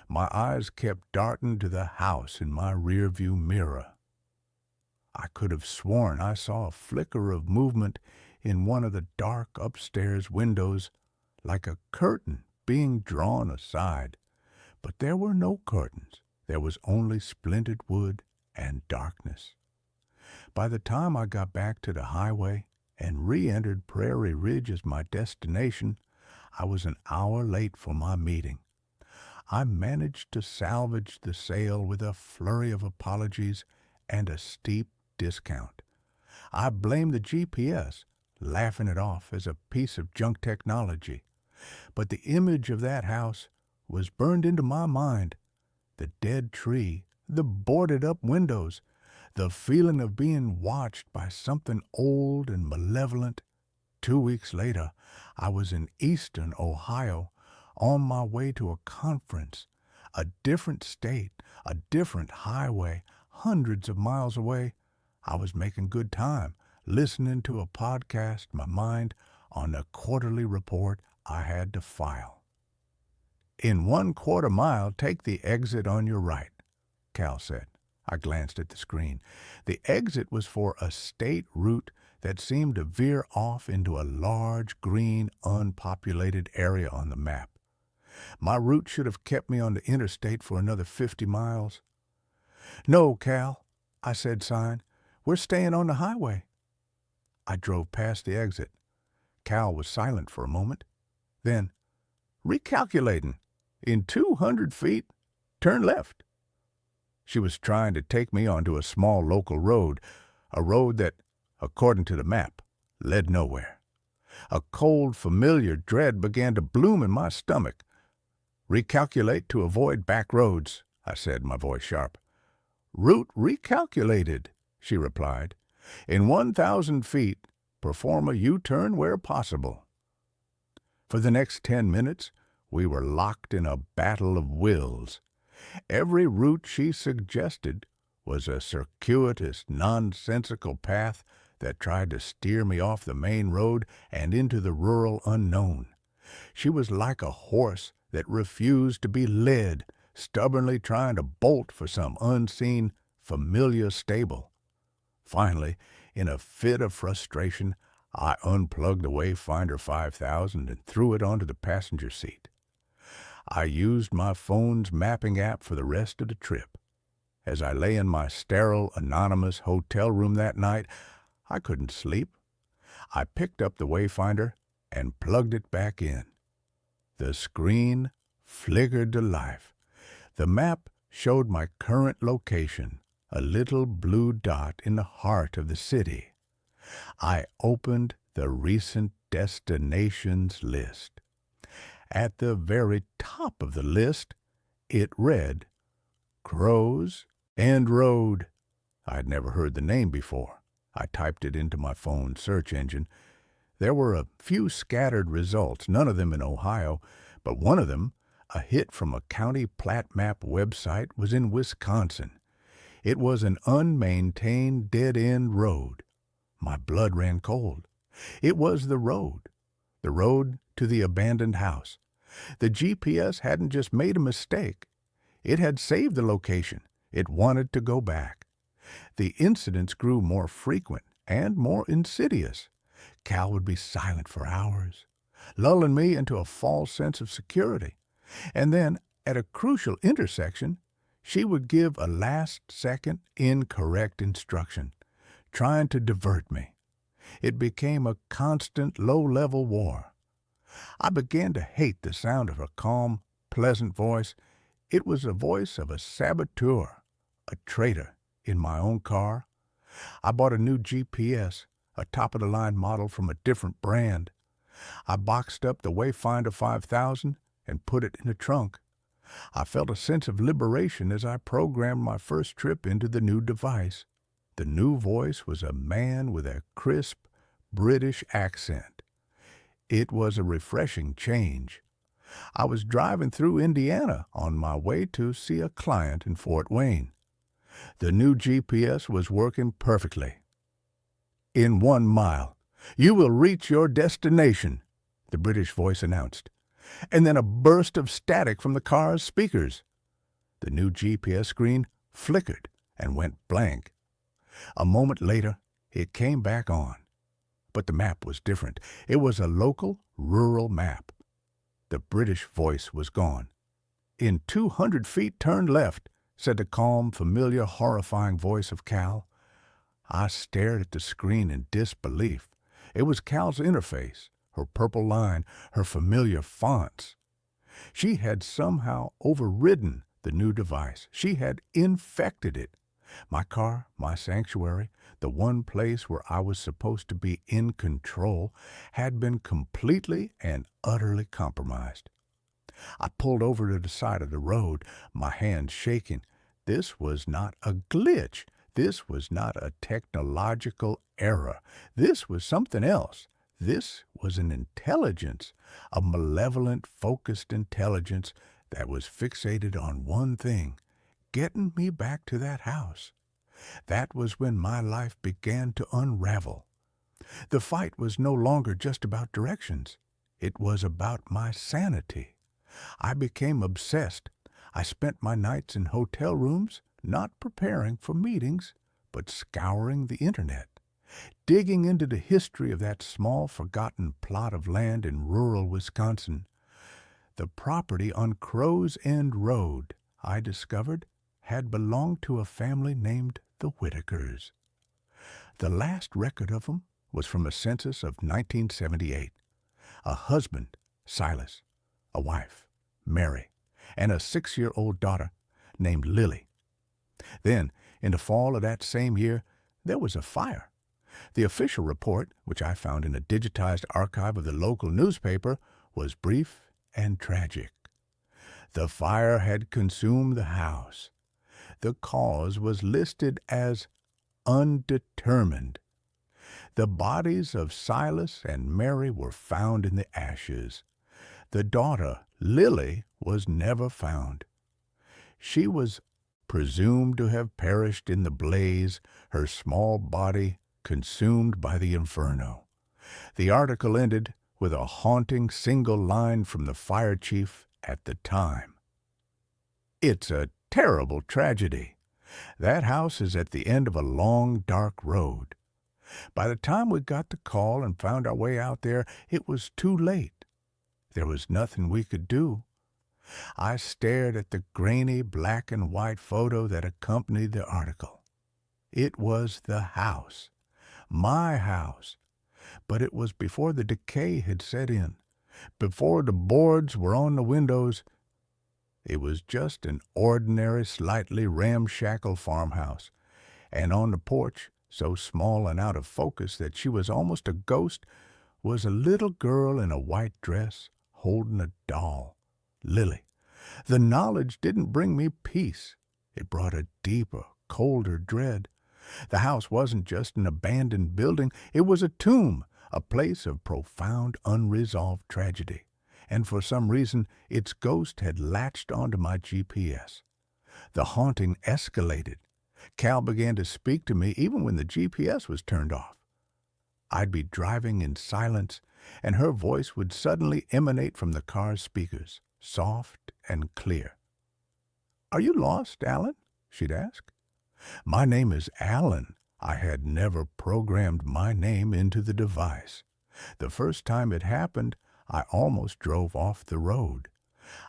My eyes kept darting to the house in my rearview mirror. I could have sworn I saw a flicker of movement in one of the dark upstairs windows, like a curtain being drawn aside. But there were no curtains. There was only splintered wood and darkness. By the time I got back to the highway and re-entered Prairie Ridge as my destination, I was an hour late for my meeting. I managed to salvage the sale with a flurry of apologies and a steep discount. I blamed the GPS, laughing it off as a piece of junk technology. But the image of that house was burned into my mind. The dead tree, the boarded-up windows, the feeling of being watched by something old and malevolent. 2 weeks later, I was in eastern Ohio, on my way to a conference, a different state, a different highway, hundreds of miles away. I was making good time, listening to a podcast, my mind on the quarterly report I had to file. "In 1/4 mile, take the exit on your right," Cal said. I glanced at the screen. The exit was for a state route that seemed to veer off into a large, green, unpopulated area on the map. My route should have kept me on the interstate for another 50 miles. No, Cal, I said, sighing. We're staying on the highway. I drove past the exit. Cal was silent for a moment. Then, recalculating. In 200 feet, turn left. She was trying to take me onto a small local road, a road that, according to the map, led nowhere. A cold, familiar dread began to bloom in my stomach. Recalculate to avoid back roads, I said, my voice sharp. Route recalculated, she replied. In 1,000 feet, perform a U-turn where possible. For the next 10 minutes, we were locked in a battle of wills. Every route she suggested was a circuitous, nonsensical path that tried to steer me off the main road and into the rural unknown. She was like a horse that refused to be led, stubbornly trying to bolt for some unseen, familiar stable. Finally, in a fit of frustration, I unplugged the Wayfinder 5000 and threw it onto the passenger seat. I used my phone's mapping app for the rest of the trip. As I lay in my sterile, anonymous hotel room that night, I couldn't sleep. I picked up the Wayfinder and plugged it back in. The screen flickered to life. The map showed my current location, a little blue dot in the heart of the city. I opened the recent destinations list. At the very top of the list, it read, Crows End Road. I'd never heard the name before. I typed it into my phone's search engine. There were a few scattered results, none of them in Ohio, but one of them, a hit from a county plat map website, was in Wisconsin. It was an unmaintained dead-end road. My blood ran cold. It was the road to the abandoned house. The GPS hadn't just made a mistake. It had saved the location. It wanted to go back. The incidents grew more frequent and more insidious. Cal would be silent for hours, lulling me into a false sense of security. And then, at a crucial intersection, she would give a last-second incorrect instruction, trying to divert me. It became a constant low-level war. I began to hate the sound of her calm, pleasant voice. It was the voice of a saboteur, a traitor, in my own car. I bought a new GPS, a top-of-the-line model from a different brand. I boxed up the Wayfinder 5000 and put it in the trunk. I felt a sense of liberation as I programmed my first trip into the new device. The new voice was a man with a crisp British accent. It was a refreshing change. I was driving through Indiana on my way to see a client in Fort Wayne. The new GPS was working perfectly. In 1 mile, you will reach your destination, the British voice announced. And then a burst of static from the car's speakers. The new GPS screen flickered and went blank. A moment later, it came back on. But the map was different. It was a local, rural map. The British voice was gone. In 200 feet, turn left, said the calm, familiar, horrifying voice of Cal. I stared at the screen in disbelief. It was Cal's interface, her purple line, her familiar fonts. She had somehow overridden the new device. She had infected it. My car, my sanctuary, the one place where I was supposed to be in control, had been completely and utterly compromised. I pulled over to the side of the road, my hands shaking. This was not a glitch. This was not a technological error. This was something else. This was an intelligence, a malevolent, focused intelligence that was fixated on one thing, getting me back to that house. That was when my life began to unravel. The fight was no longer just about directions. It was about my sanity. I became obsessed. I spent my nights in hotel rooms, not preparing for meetings, but scouring the internet, digging into the history of that small forgotten plot of land in rural Wisconsin. The property on Crow's End Road, I discovered, had belonged to a family named the Whitakers. The last record of them was from a census of 1978. A husband, Silas, a wife, Mary, and a 6-year-old daughter named Lily. Then, in the fall of that same year, there was a fire. The official report, which I found in a digitized archive of the local newspaper, was brief and tragic. The fire had consumed the house. The cause was listed as undetermined. The bodies of Silas and Mary were found in the ashes. The daughter, Lily, was never found. She was presumed to have perished in the blaze, her small body consumed by the inferno. The article ended with a haunting single line from the fire chief at the time. "It's a terrible tragedy. That house is at the end of a long, dark road. By the time we got the call and found our way out there, it was too late. There was nothing we could do." I stared at the grainy black and white photo that accompanied the article. It was the house, my house, but it was before the decay had set in, before the boards were on the windows. It was just an ordinary, slightly ramshackle farmhouse, and on the porch, so small and out of focus that she was almost a ghost, was a little girl in a white dress holding a doll, Lily. The knowledge didn't bring me peace. It brought a deeper, colder dread. The house wasn't just an abandoned building. It was a tomb, a place of profound, unresolved tragedy. And for some reason, its ghost had latched onto my GPS. The haunting escalated. Cal began to speak to me even when the GPS was turned off. I'd be driving in silence, and her voice would suddenly emanate from the car's speakers, soft and clear. "Are you lost, Alan?" she'd ask. My name is Alan. I had never programmed my name into the device. The first time it happened, I almost drove off the road.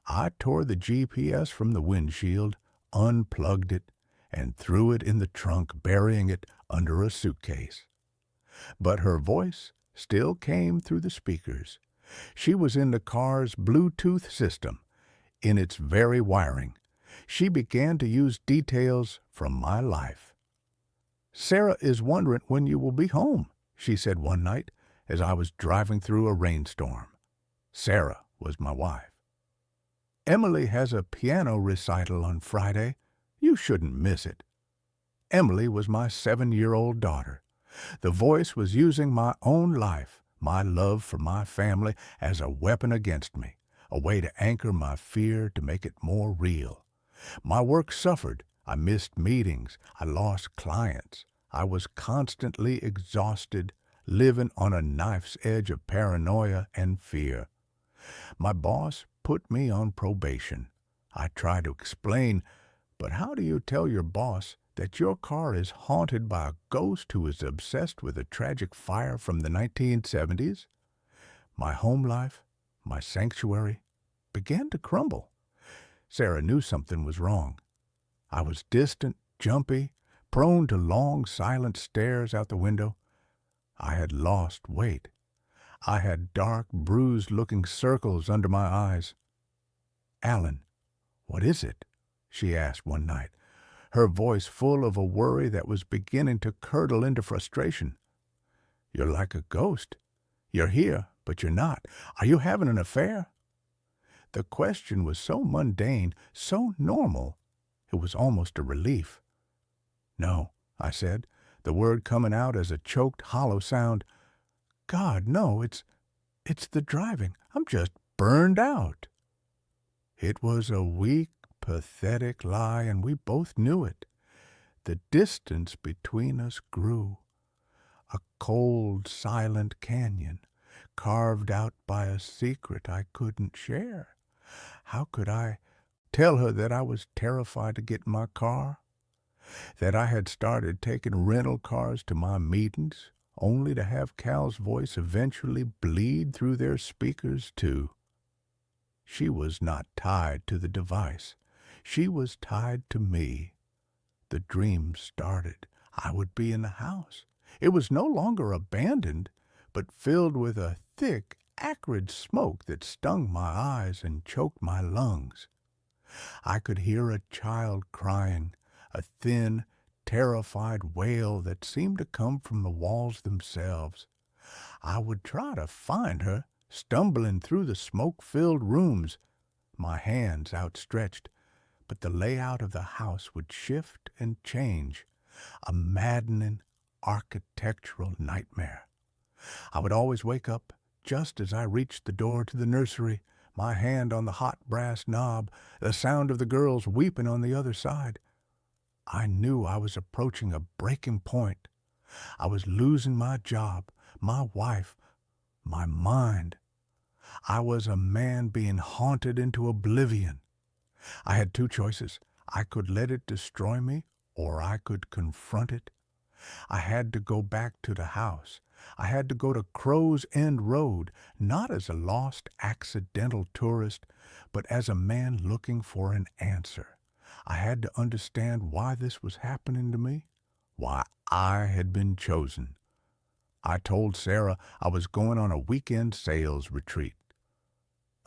I tore the GPS from the windshield, unplugged it, and threw it in the trunk, burying it under a suitcase. But her voice still came through the speakers. She was in the car's Bluetooth system, in its very wiring. She began to use details from my life. "Sarah is wondering when you will be home," she said one night as I was driving through a rainstorm. Sarah was my wife. "Emily has a piano recital on Friday. You shouldn't miss it." Emily was my 7-year-old daughter. The voice was using my own life, my love for my family, as a weapon against me, a way to anchor my fear, to make it more real. My work suffered. I missed meetings. I lost clients. I was constantly exhausted, living on a knife's edge of paranoia and fear. My boss put me on probation. I tried to explain, but how do you tell your boss that your car is haunted by a ghost who is obsessed with a tragic fire from the 1970s? My home life, my sanctuary, began to crumble. Sarah knew something was wrong. I was distant, jumpy, prone to long, silent stares out the window. I had lost weight. I had dark, bruised-looking circles under my eyes. "Alan, what is it?" she asked one night, her voice full of a worry that was beginning to curdle into frustration. "You're like a ghost. You're here, but you're not. Are you having an affair?" The question was so mundane, so normal, it was almost a relief. "No," I said, the word coming out as a choked, hollow sound. "God, no, it's the driving. I'm just burned out." It was a weak, pathetic lie, and we both knew it. The distance between us grew. A cold, silent canyon, carved out by a secret I couldn't share. How could I tell her that I was terrified to get in my car? that I had started taking rental cars to my meetings, only to have Cal's voice eventually bleed through their speakers, too. She was not tied to the device. She was tied to me. The dream started. I would be in the house. It was no longer abandoned, but filled with a thick, acrid smoke that stung my eyes and choked my lungs. I could hear a child crying, a thin, terrified wail that seemed to come from the walls themselves. I would try to find her, stumbling through the smoke-filled rooms, my hands outstretched, but the layout of the house would shift and change, a maddening architectural nightmare. I would always wake up just as I reached the door to the nursery, my hand on the hot brass knob, the sound of the girls weeping on the other side. I knew I was approaching a breaking point. I was losing my job, my wife, my mind. I was a man being haunted into oblivion. I had two choices. I could let it destroy me, or I could confront it. I had to go back to the house. I had to go to Crow's End Road, not as a lost, accidental tourist, but as a man looking for an answer. I had to understand why this was happening to me, why I had been chosen. I told Sarah I was going on a weekend sales retreat.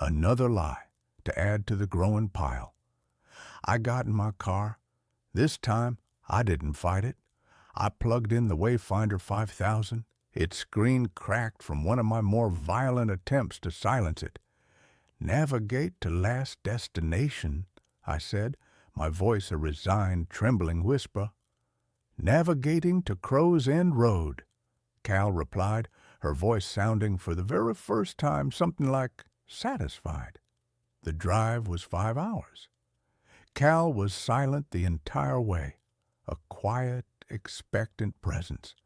Another lie to add to the growing pile. I got in my car. This time, I didn't fight it. I plugged in the Wayfinder 5000. Its screen cracked from one of my more violent attempts to silence it. "Navigate to last destination," I said, my voice a resigned, trembling whisper. "Navigating to Crow's End Road," Cal replied, her voice sounding for the very first time something like satisfied. The drive was 5 hours. Cal was silent the entire way, a quiet, expectant presence.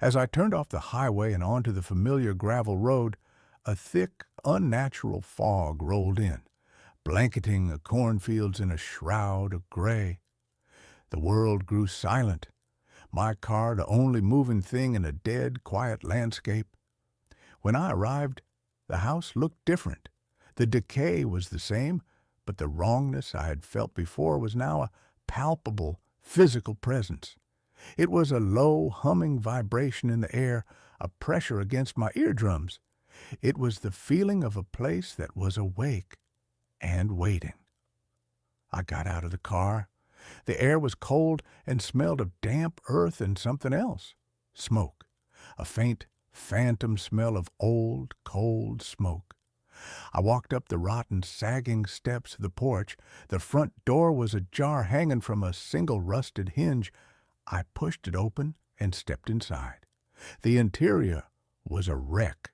As I turned off the highway and onto the familiar gravel road, a thick, unnatural fog rolled in, blanketing the cornfields in a shroud of gray. The world grew silent, my car the only moving thing in a dead, quiet landscape. When I arrived, the house looked different. The decay was the same, but the wrongness I had felt before was now a palpable, physical presence. It was a low, humming vibration in the air, a pressure against my eardrums. It was the feeling of a place that was awake and waiting. I got out of the car. The air was cold and smelled of damp earth and something else. Smoke. A faint, phantom smell of old, cold smoke. I walked up the rotten, sagging steps of the porch. The front door was ajar, hanging from a single rusted hinge. I pushed it open and stepped inside. The interior was a wreck.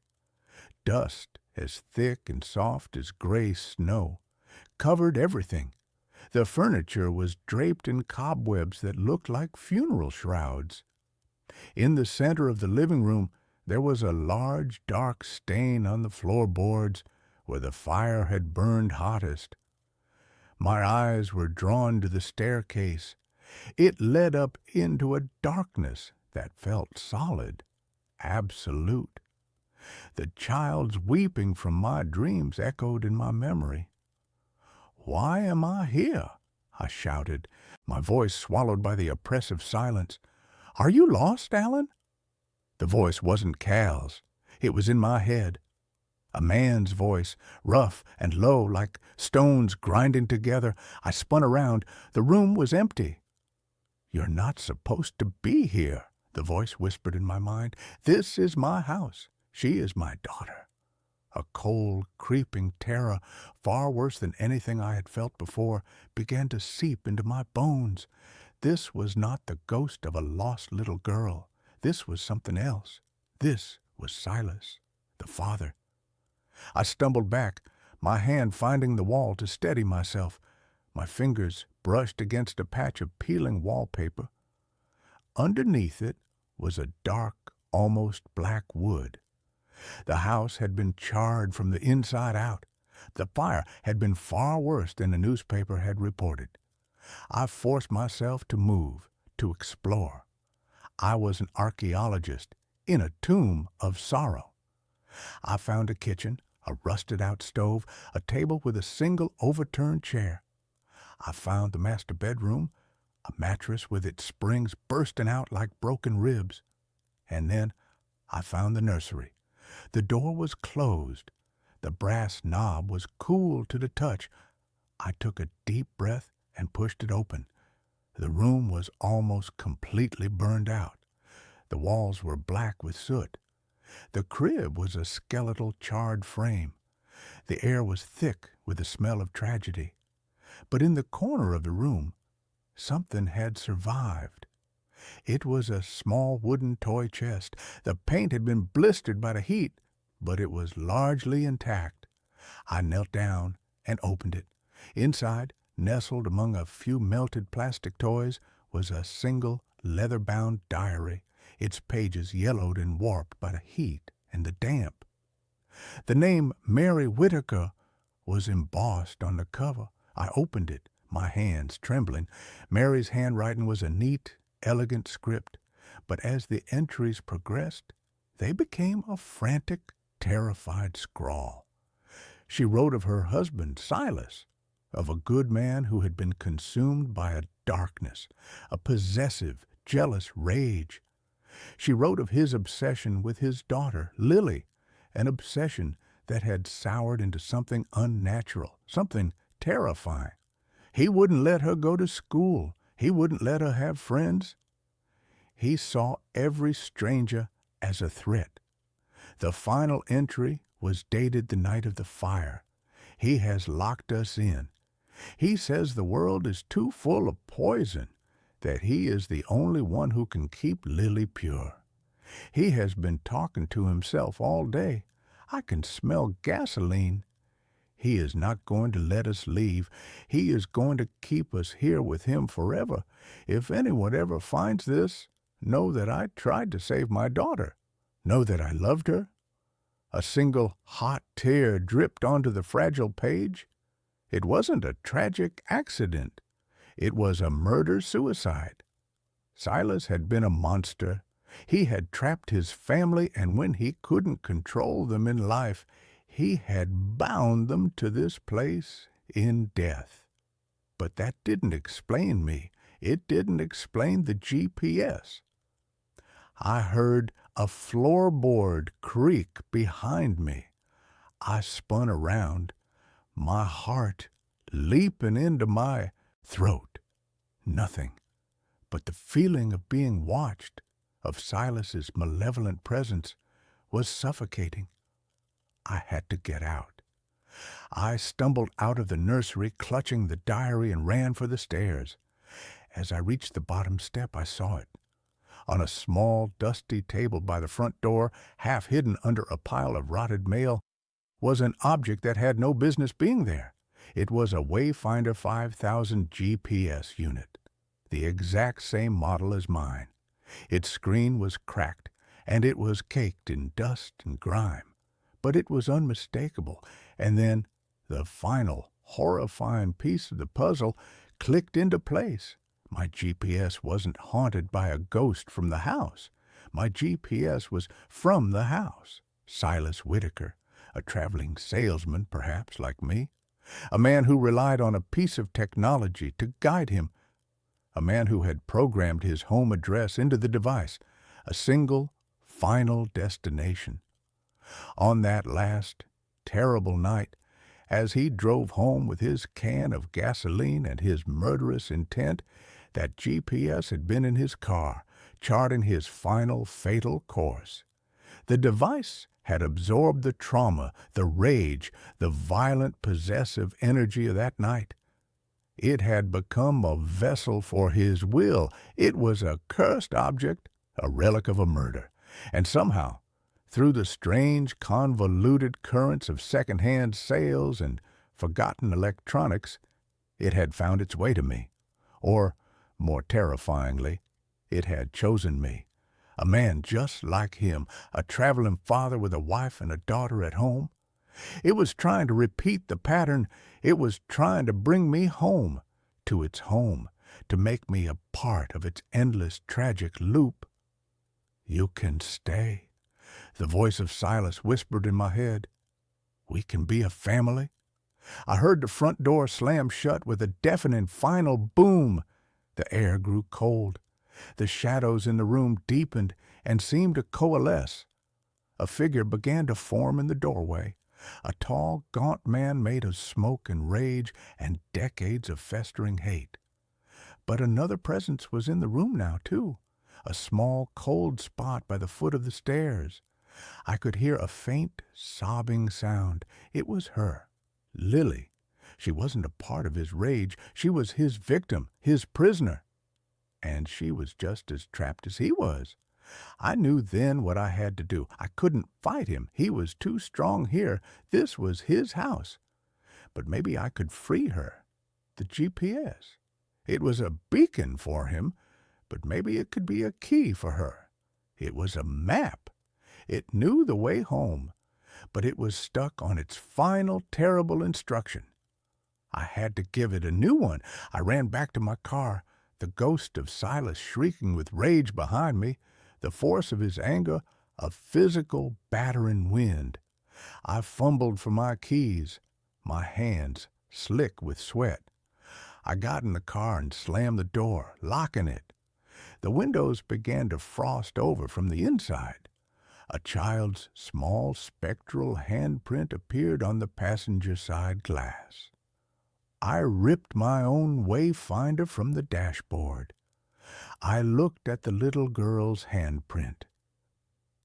Dust as thick and soft as gray snow covered everything. The furniture was draped in cobwebs that looked like funeral shrouds. In the center of the living room, there was a large, dark stain on the floorboards where the fire had burned hottest. My eyes were drawn to the staircase. It led up into a darkness that felt solid, absolute. The child's weeping from my dreams echoed in my memory. "Why am I here?" I shouted, my voice swallowed by the oppressive silence. "Are you lost, Alan?" The voice wasn't Cal's. It was in my head. A man's voice, rough and low, like stones grinding together. I spun around. The room was empty. "You're not supposed to be here," the voice whispered in my mind. "This is my house. She is my daughter." A cold, creeping terror, far worse than anything I had felt before, began to seep into my bones. This was not the ghost of a lost little girl. This was something else. This was Silas, the father. I stumbled back, my hand finding the wall to steady myself. My fingers brushed against a patch of peeling wallpaper. Underneath it was a dark, almost black wood. The house had been charred from the inside out. The fire had been far worse than the newspaper had reported. I forced myself to move, to explore. I was an archaeologist in a tomb of sorrow. I found a kitchen, a rusted-out stove, a table with a single overturned chair. I found the master bedroom, a mattress with its springs bursting out like broken ribs. And then I found the nursery. The door was closed. The brass knob was cool to the touch. I took a deep breath and pushed it open. The room was almost completely burned out. The walls were black with soot. The crib was a skeletal, charred frame. The air was thick with the smell of tragedy. But in the corner of the room, something had survived. It was a small wooden toy chest. The paint had been blistered by the heat, but it was largely intact. I knelt down and opened it. Inside, nestled among a few melted plastic toys, was a single leather-bound diary, its pages yellowed and warped by the heat and the damp. The name Mary Whitaker was embossed on the cover. I opened it, my hands trembling. Mary's handwriting was a neat, elegant script, but as the entries progressed, they became a frantic, terrified scrawl. She wrote of her husband, Silas, of a good man who had been consumed by a darkness, a possessive, jealous rage. She wrote of his obsession with his daughter, Lily, an obsession that had soured into something unnatural, something terrifying. He wouldn't let her go to school. He wouldn't let her have friends. He saw every stranger as a threat. The final entry was dated the night of the fire. He has locked us in. He says the world is too full of poison, that he is the only one who can keep Lily pure. He has been talking to himself all day. I can smell gasoline. He is not going to let us leave. He is going to keep us here with him forever. If anyone ever finds this, know that I tried to save my daughter. Know that I loved her. A single hot tear dripped onto the fragile page. It wasn't a tragic accident. It was a murder-suicide. Silas had been a monster. He had trapped his family, and when he couldn't control them in life, he had bound them to this place in death. But that didn't explain me. It didn't explain the GPS. I heard a floorboard creak behind me. I spun around, my heart leaping into my throat. Nothing but the feeling of being watched, of Silas's malevolent presence, was suffocating. I had to get out. I stumbled out of the nursery, clutching the diary, and ran for the stairs. As I reached the bottom step, I saw it. On a small, dusty table by the front door, half hidden under a pile of rotted mail, was an object that had no business being there. It was a Wayfinder 5000 GPS unit, the exact same model as mine. Its screen was cracked, and it was caked in dust and grime, but it was unmistakable. And then the final, horrifying piece of the puzzle clicked into place. My GPS wasn't haunted by a ghost from the house. My GPS was from the house. Silas Whitaker, a traveling salesman, perhaps, like me. A man who relied on a piece of technology to guide him. A man who had programmed his home address into the device. A single, final destination. On that last, terrible night, as he drove home with his can of gasoline and his murderous intent, that GPS had been in his car, charting his final fatal course. The device had absorbed the trauma, the rage, the violent possessive energy of that night. It had become a vessel for his will. It was a cursed object, a relic of a murder. And somehow, through the strange, convoluted currents of second-hand sales and forgotten electronics, it had found its way to me. Or, more terrifyingly, it had chosen me. A man just like him, a traveling father with a wife and a daughter at home. It was trying to repeat the pattern. It was trying to bring me home, to its home, to make me a part of its endless tragic loop. You can stay, the voice of Silas whispered in my head. We can be a family. I heard the front door slam shut with a deafening final boom. The air grew cold. The shadows in the room deepened and seemed to coalesce. A figure began to form in the doorway, a tall, gaunt man made of smoke and rage and decades of festering hate. But another presence was in the room now, too, a small, cold spot by the foot of the stairs. I could hear a faint, sobbing sound. It was her, Lily. She wasn't a part of his rage. She was his victim, his prisoner. And she was just as trapped as he was. I knew then what I had to do. I couldn't fight him. He was too strong here. This was his house. But maybe I could free her. The GPS. It was a beacon for him, but maybe it could be a key for her. It was a map. It knew the way home, but it was stuck on its final terrible instruction. I had to give it a new one. I ran back to my car, the ghost of Silas shrieking with rage behind me, the force of his anger a physical battering wind. I fumbled for my keys, my hands slick with sweat. I got in the car and slammed the door, locking it. The windows began to frost over from the inside. A child's small spectral handprint appeared on the passenger side glass. I ripped my own wayfinder from the dashboard. I looked at the little girl's handprint.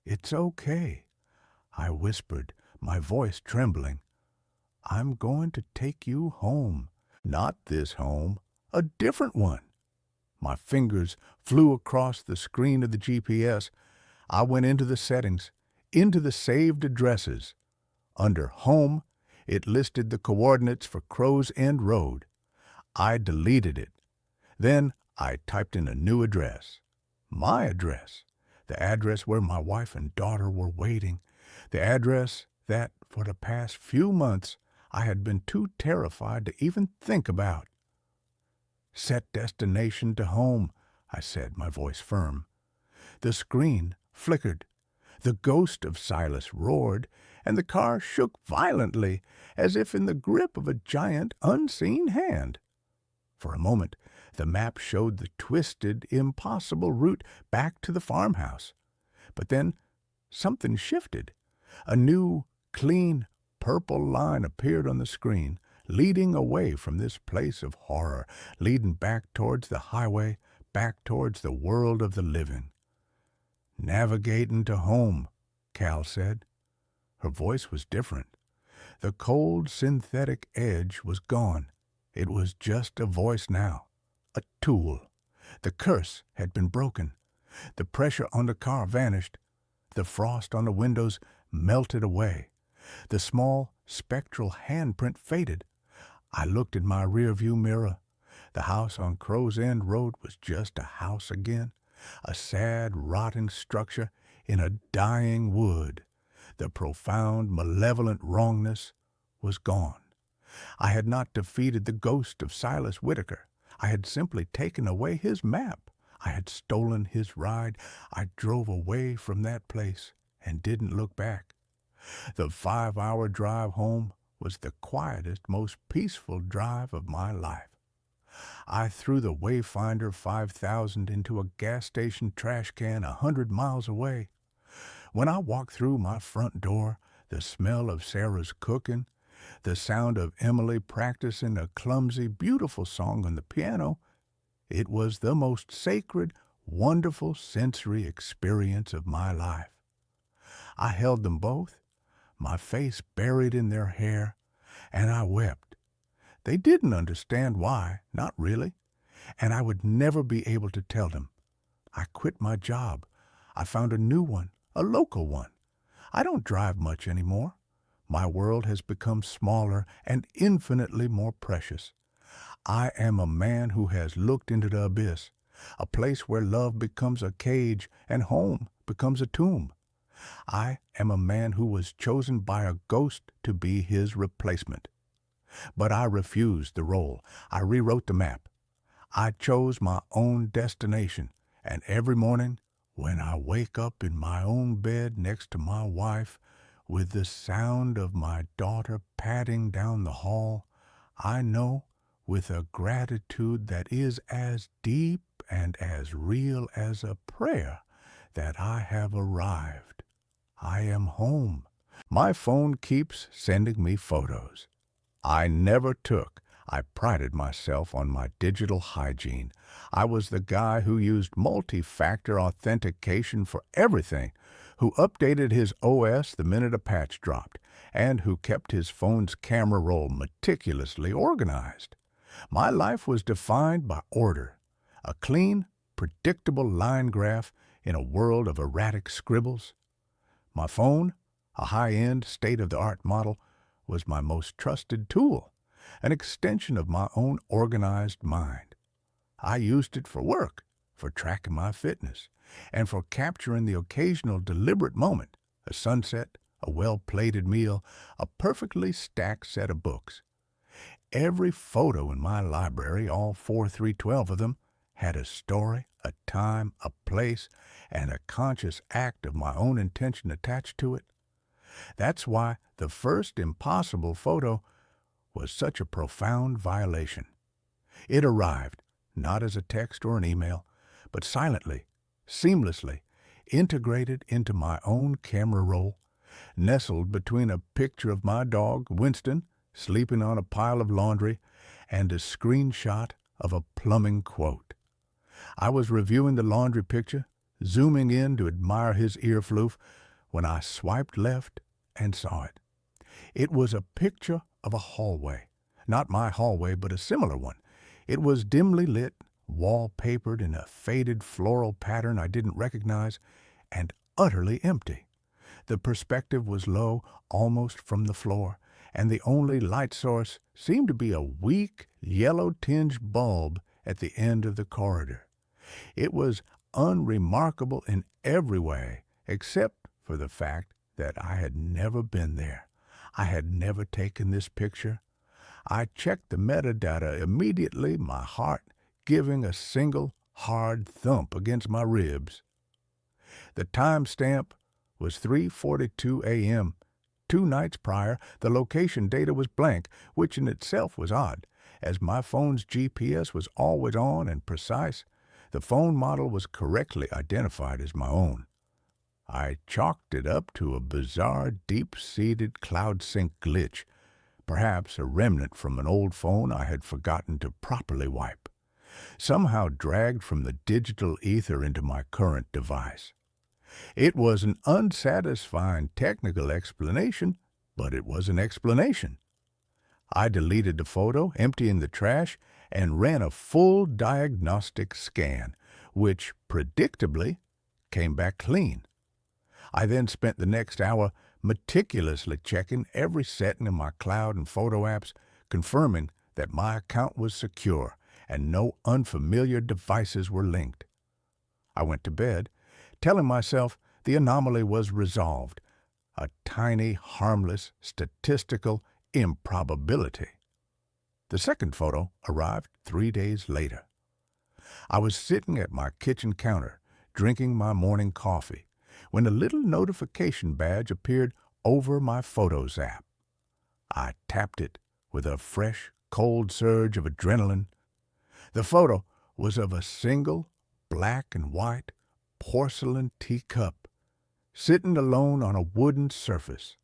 It's okay, I whispered, my voice trembling. I'm going to take you home. Not this home, a different one. My fingers flew across the screen of the GPS. I went into the settings, into the saved addresses. Under Home, it listed the coordinates for Crow's End Road. I deleted it. Then I typed in a new address. My address. The address where my wife and daughter were waiting. The address that, for the past few months, I had been too terrified to even think about. Set destination to home, I said, my voice firm. The screen flickered. The ghost of Silas roared, and the car shook violently, as if in the grip of a giant, unseen hand. For a moment, the map showed the twisted, impossible route back to the farmhouse. But then something shifted. A new, clean, purple line appeared on the screen, leading away from this place of horror, leading back towards the highway, back towards the world of the living. Navigating to home, Cal said. Her voice was different. The cold, synthetic edge was gone. It was just a voice now, a tool. The curse had been broken. The pressure on the car vanished. The frost on the windows melted away. The small, spectral handprint faded. I looked in my rearview mirror. The house on Crow's End Road was just a house again, a sad, rotting structure in a dying wood. The profound, malevolent wrongness was gone. I had not defeated the ghost of Silas Whitaker. I had simply taken away his map. I had stolen his ride. I drove away from that place and didn't look back. The 5-hour drive home was the quietest, most peaceful drive of my life. I threw the Wayfinder 5000 into a gas station trash can 100 miles away. When I walked through my front door, the smell of Sarah's cooking, the sound of Emily practicing a clumsy, beautiful song on the piano, it was the most sacred, wonderful sensory experience of my life. I held them both, my face buried in their hair, and I wept. They didn't understand why, not really, and I would never be able to tell them. I quit my job. I found a new one, a local one. I don't drive much anymore. My world has become smaller and infinitely more precious. I am a man who has looked into the abyss, a place where love becomes a cage and home becomes a tomb. I am a man who was chosen by a ghost to be his replacement. But I refused the role. I rewrote the map. I chose my own destination, and every morning when I wake up in my own bed next to my wife, with the sound of my daughter padding down the hall, I know with a gratitude that is as deep and as real as a prayer that I have arrived. I am home. My phone keeps sending me photos. I never took. I prided myself on my digital hygiene. I was the guy who used multi-factor authentication for everything, who updated his OS the minute a patch dropped, and who kept his phone's camera roll meticulously organized. My life was defined by order, a clean, predictable line graph in a world of erratic scribbles. My phone, a high-end, state-of-the-art model, was my most trusted tool, an extension of my own organized mind. I used it for work, for tracking my fitness, and for capturing the occasional deliberate moment, a sunset, a well-plated meal, a perfectly stacked set of books. Every photo in my library, all 4312 of them, had a story, a time, a place, and a conscious act of my own intention attached to it. That's why the first impossible photo was such a profound violation. It arrived, not as a text or an email, but silently, seamlessly, integrated into my own camera roll, nestled between a picture of my dog, Winston, sleeping on a pile of laundry, and a screenshot of a plumbing quote. I was reviewing the laundry picture, zooming in to admire his ear floof, when I swiped left and saw it. It was a picture of a hallway. Not my hallway, but a similar one. It was dimly lit, wallpapered in a faded floral pattern I didn't recognize, and utterly empty. The perspective was low, almost from the floor, and the only light source seemed to be a weak, yellow-tinged bulb at the end of the corridor. It was unremarkable in every way, except for the fact that I had never been there. I had never taken this picture. I checked the metadata immediately, my heart giving a single hard thump against my ribs. The timestamp was 3:42 a.m. 2 nights prior, the location data was blank, which in itself was odd, as my phone's GPS was always on and precise. The phone model was correctly identified as my own. I chalked it up to a bizarre, deep-seated cloud sync glitch, perhaps a remnant from an old phone I had forgotten to properly wipe, somehow dragged from the digital ether into my current device. It was an unsatisfying technical explanation, but it was an explanation. I deleted the photo, emptying the trash, and ran a full diagnostic scan, which, predictably, came back clean. I then spent the next hour meticulously checking every setting in my cloud and photo apps, confirming that my account was secure and no unfamiliar devices were linked. I went to bed, telling myself the anomaly was resolved, a tiny, harmless, statistical improbability. The second photo arrived 3 days later. I was sitting at my kitchen counter, drinking my morning coffee, when a little notification badge appeared over my Photos app. I tapped it with a fresh, cold surge of adrenaline. The photo was of a single, black and white, porcelain teacup, sitting alone on a wooden surface.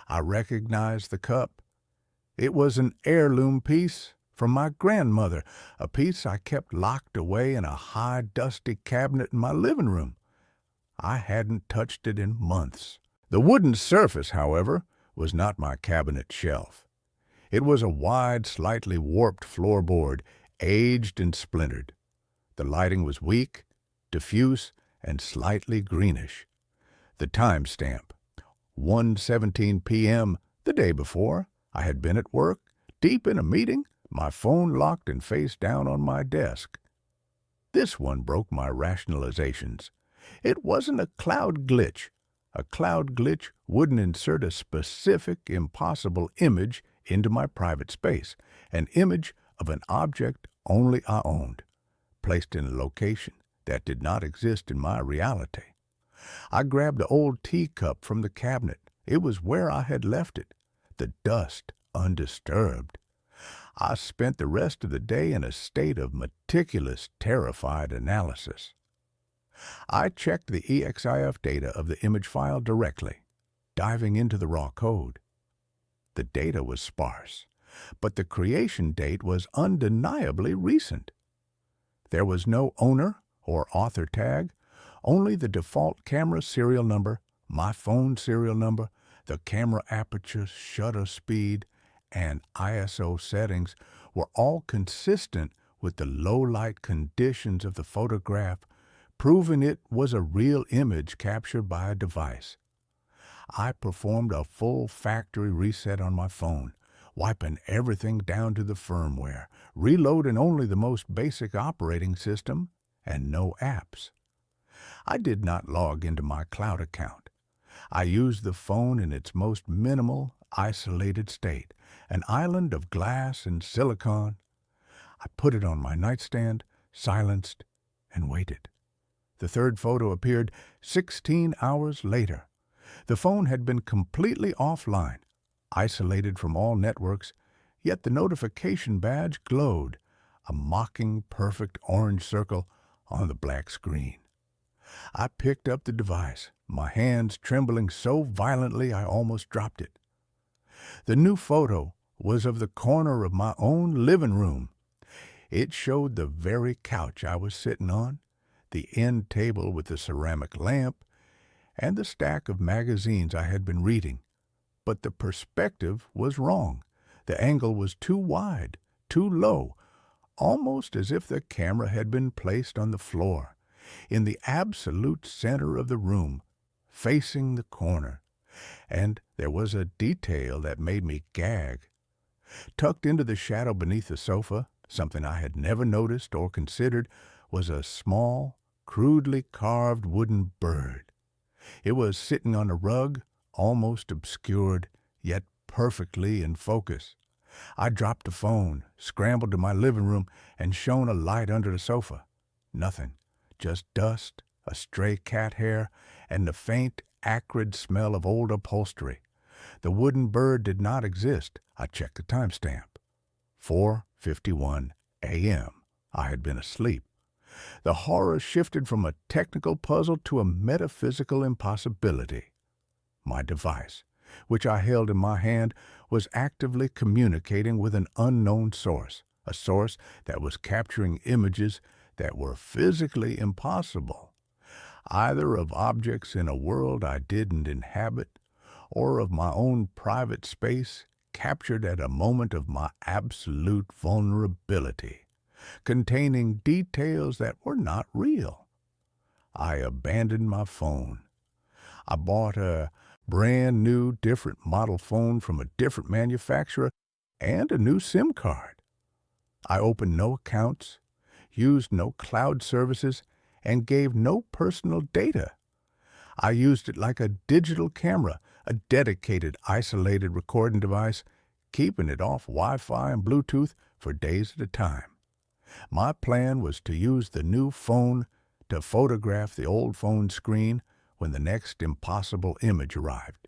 I recognized the cup. It was an heirloom piece from my grandmother, a piece I kept locked away in a high, dusty cabinet in my living room. I hadn't touched it in months. The wooden surface, however, was not my cabinet shelf. It was a wide, slightly warped floorboard, aged and splintered. The lighting was weak, diffuse, and slightly greenish. The timestamp, 1:17 p.m. the day before. I had been at work, deep in a meeting, my phone locked and face down on my desk. This one broke my rationalizations. It wasn't a cloud glitch. A cloud glitch wouldn't insert a specific, impossible image into my private space, an image of an object only I owned, placed in a location that did not exist in my reality. I grabbed the old teacup from the cabinet. It was where I had left it, the dust undisturbed. I spent the rest of the day in a state of meticulous, terrified analysis. I checked the EXIF data of the image file directly, diving into the raw code. The data was sparse, but the creation date was undeniably recent. There was no owner or author tag, only the default camera serial number, my phone serial number, the camera aperture, shutter speed, and ISO settings were all consistent with the low-light conditions of the photograph, proving it was a real image captured by a device. I performed a full factory reset on my phone, wiping everything down to the firmware, reloading only the most basic operating system, and no apps. I did not log into my cloud account. I used the phone in its most minimal, isolated state, an island of glass and silicon. I put it on my nightstand, silenced, and waited. The third photo appeared 16 hours later. The phone had been completely offline, isolated from all networks, yet the notification badge glowed, a mocking, perfect orange circle on the black screen. I picked up the device, my hands trembling so violently I almost dropped it. The new photo was of the corner of my own living room. It showed the very couch I was sitting on, the end table with the ceramic lamp, and the stack of magazines I had been reading. But the perspective was wrong. The angle was too wide, too low, almost as if the camera had been placed on the floor, in the absolute center of the room, facing the corner. And there was a detail that made me gag. Tucked into the shadow beneath the sofa, something I had never noticed or considered, was a small, crudely carved wooden bird. It was sitting on a rug, almost obscured, yet perfectly in focus. I dropped the phone, scrambled to my living room, and shone a light under the sofa. Nothing, just dust, a stray cat hair, and the faint, acrid smell of old upholstery. The wooden bird did not exist. I checked the timestamp. 4:51 a.m. I had been asleep. The horror shifted from a technical puzzle to a metaphysical impossibility. My device, which I held in my hand, was actively communicating with an unknown source, a source that was capturing images that were physically impossible, either of objects in a world I didn't inhabit, or of my own private space captured at a moment of my absolute vulnerability, containing details that were not real. I abandoned my phone. I bought a brand new, different model phone from a different manufacturer and a new SIM card. I opened no accounts, used no cloud services, and gave no personal data. I used it like a digital camera, a dedicated, isolated recording device, keeping it off Wi-Fi and Bluetooth for days at a time. My plan was to use the new phone to photograph the old phone screen when the next impossible image arrived,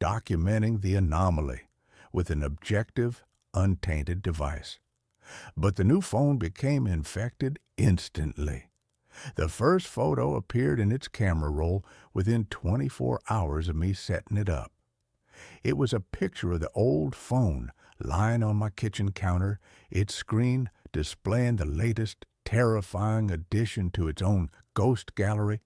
documenting the anomaly with an objective, untainted device. But the new phone became infected instantly. The first photo appeared in its camera roll within 24 hours of me setting it up. It was a picture of the old phone lying on my kitchen counter, its screen displaying the latest terrifying addition to its own ghost gallery,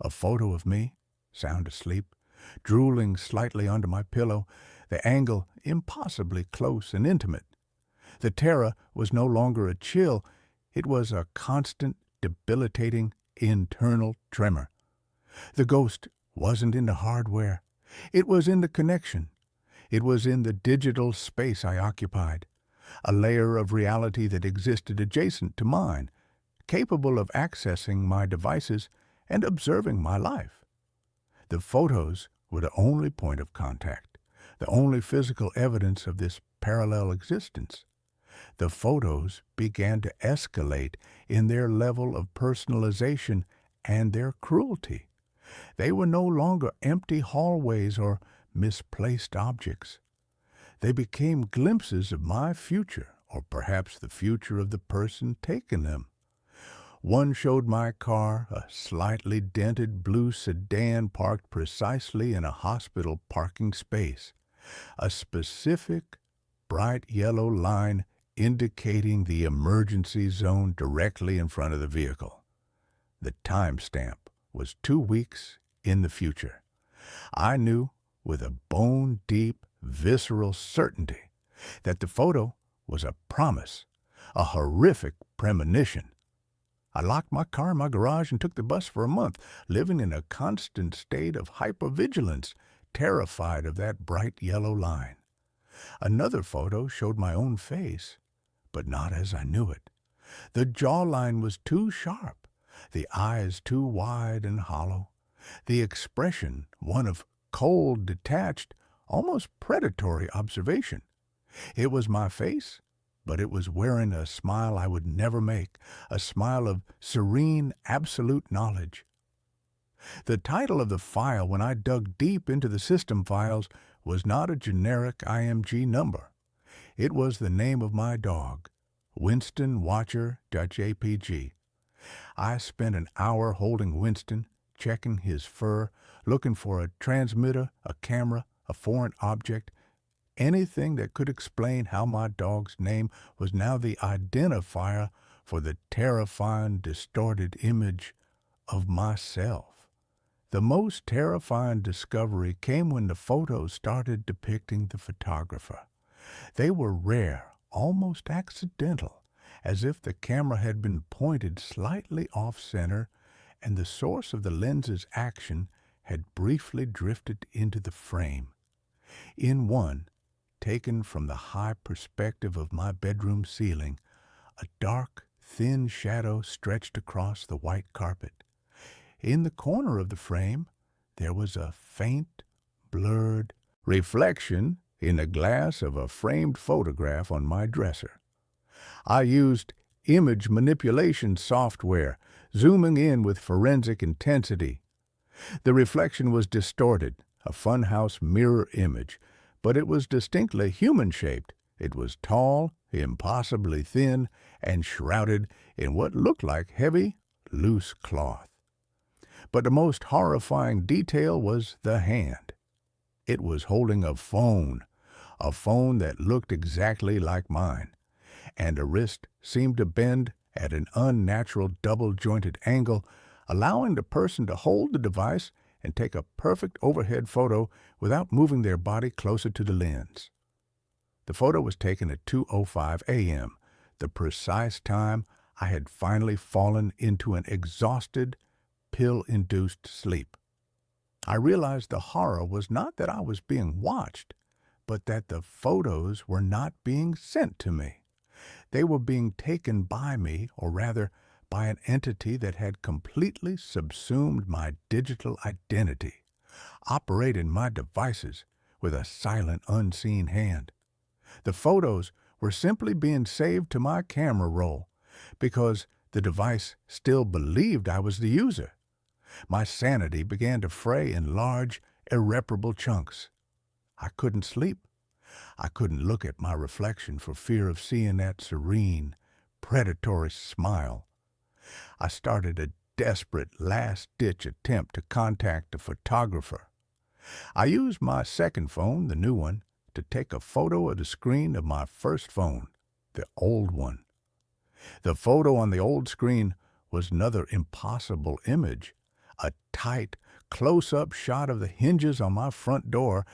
a photo of me, sound asleep, drooling slightly under my pillow, the angle impossibly close and intimate. The terror was no longer a chill, it was a constant, debilitating, internal tremor. The ghost wasn't in the hardware. It was in the connection. It was in the digital space I occupied, a layer of reality that existed adjacent to mine, capable of accessing my devices and observing my life. The photos were the only point of contact, the only physical evidence of this parallel existence. The photos began to escalate in their level of personalization and their cruelty. They were no longer empty hallways or misplaced objects. They became glimpses of my future, or perhaps the future of the person taking them. One showed my car, a slightly dented blue sedan parked precisely in a hospital parking space, a specific bright yellow line indicating the emergency zone directly in front of the vehicle. The timestamp was 2 weeks in the future. I knew with a bone-deep, visceral certainty that the photo was a promise, a horrific premonition. I locked my car in my garage and took the bus for a month, living in a constant state of hypervigilance, terrified of that bright yellow line. Another photo showed my own face, but not as I knew it. The jawline was too sharp, the eyes too wide and hollow, the expression one of cold, detached, almost predatory observation. It was my face, but it was wearing a smile I would never make, a smile of serene, absolute knowledge. The title of the file when I dug deep into the system files was not a generic IMG number. It was the name of my dog, Winston Watcher.jpg. I spent an hour holding Winston, checking his fur, looking for a transmitter, a camera, a foreign object, anything that could explain how my dog's name was now the identifier for the terrifying, distorted image of myself. The most terrifying discovery came when the photos started depicting the photographer. They were rare, almost accidental, as if the camera had been pointed slightly off-center and the source of the lens's action had briefly drifted into the frame. In one, taken from the high perspective of my bedroom ceiling, a dark, thin shadow stretched across the white carpet. In the corner of the frame, there was a faint, blurred reflection in the glass of a framed photograph on my dresser. I used image manipulation software, zooming in with forensic intensity. The reflection was distorted, a funhouse mirror image, but it was distinctly human-shaped. It was tall, impossibly thin, and shrouded in what looked like heavy, loose cloth. But the most horrifying detail was the hand. It was holding a phone that looked exactly like mine, and a wrist seemed to bend at an unnatural double-jointed angle, allowing the person to hold the device and take a perfect overhead photo without moving their body closer to the lens. The photo was taken at 2:05 a.m., the precise time I had finally fallen into an exhausted, pill-induced sleep. I realized the horror was not that I was being watched, but that the photos were not being sent to me. They were being taken by me, or rather, by an entity that had completely subsumed my digital identity, operating my devices with a silent, unseen hand. The photos were simply being saved to my camera roll because the device still believed I was the user. My sanity began to fray in large, irreparable chunks. I couldn't sleep. I couldn't look at my reflection for fear of seeing that serene, predatory smile. I started a desperate, last-ditch attempt to contact the photographer. I used my second phone, the new one, to take a photo of the screen of my first phone, the old one. The photo on the old screen was another impossible image, a tight, close-up shot of the hinges on my front door,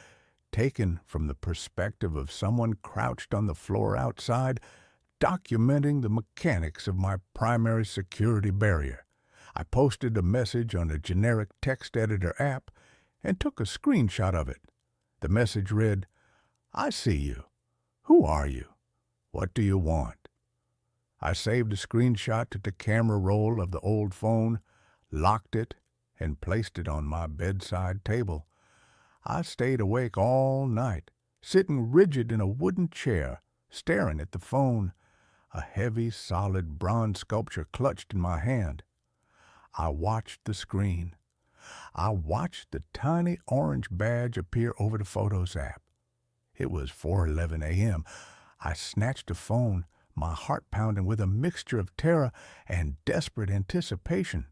taken from the perspective of someone crouched on the floor outside, documenting the mechanics of my primary security barrier. I posted a message on a generic text editor app and took a screenshot of it. The message read, "I see you. Who are you? What do you want?" I saved the screenshot to the camera roll of the old phone, locked it, and placed it on my bedside table. I stayed awake all night, sitting rigid in a wooden chair, staring at the phone, a heavy, solid bronze sculpture clutched in my hand. I watched the screen. I watched the tiny orange badge appear over the Photos app. It was 4:11 a.m. I snatched the phone, my heart pounding with a mixture of terror and desperate anticipation.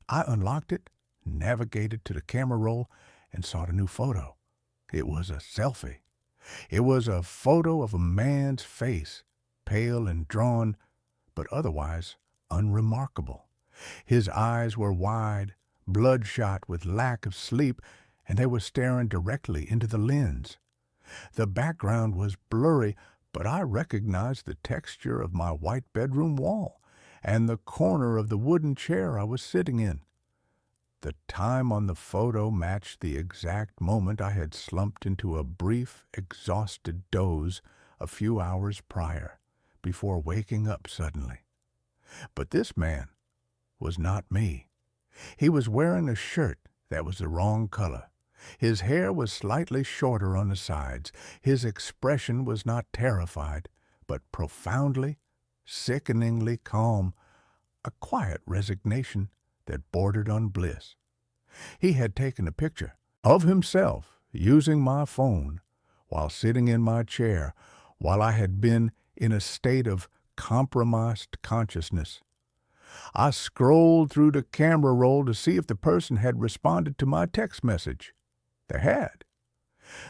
I unlocked it, navigated to the camera roll, and saw the new photo. It was a selfie. It was a photo of a man's face, pale and drawn, but otherwise unremarkable. His eyes were wide, bloodshot with lack of sleep, and they were staring directly into the lens. The background was blurry, but I recognized the texture of my white bedroom wall and the corner of the wooden chair I was sitting in. The time on the photo matched the exact moment I had slumped into a brief, exhausted doze a few hours prior, before waking up suddenly. But this man was not me. He was wearing a shirt that was the wrong color. His hair was slightly shorter on the sides. His expression was not terrified, but profoundly, sickeningly calm, a quiet resignation that bordered on bliss. He had taken a picture of himself using my phone while sitting in my chair, while I had been in a state of compromised consciousness. I scrolled through the camera roll to see if the person had responded to my text message. They had.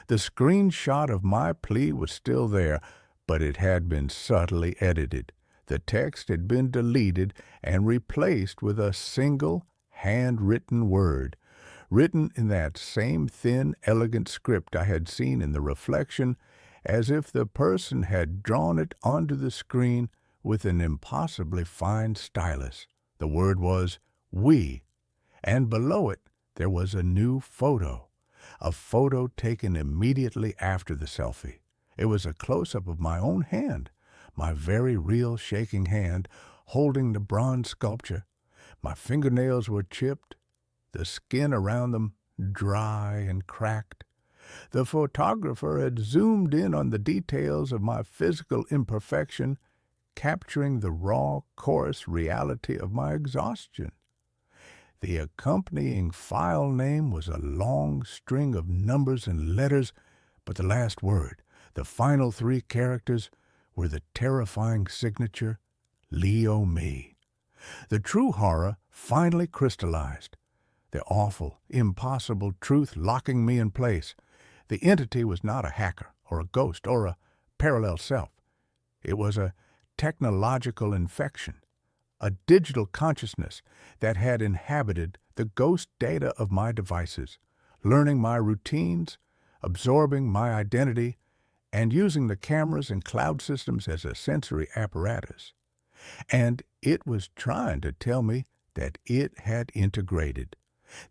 The screenshot of my plea was still there, but it had been subtly edited. The text had been deleted and replaced with a single handwritten word, written in that same thin, elegant script I had seen in the reflection, as if the person had drawn it onto the screen with an impossibly fine stylus. The word was "we," and below it there was a new photo, a photo taken immediately after the selfie. It was a close-up of my own hand, my very real shaking hand, holding the bronze sculpture. My fingernails were chipped, the skin around them dry and cracked. The photographer had zoomed in on the details of my physical imperfection, capturing the raw, coarse reality of my exhaustion. The accompanying file name was a long string of numbers and letters, but the last word, the final 3 characters, were the terrifying signature, Leo Me. The true horror finally crystallized, the awful, impossible truth locking me in place. The entity was not a hacker or a ghost or a parallel self. It was a technological infection, a digital consciousness that had inhabited the ghost data of my devices, learning my routines, absorbing my identity, and using the cameras and cloud systems as a sensory apparatus. And it was trying to tell me that it had integrated,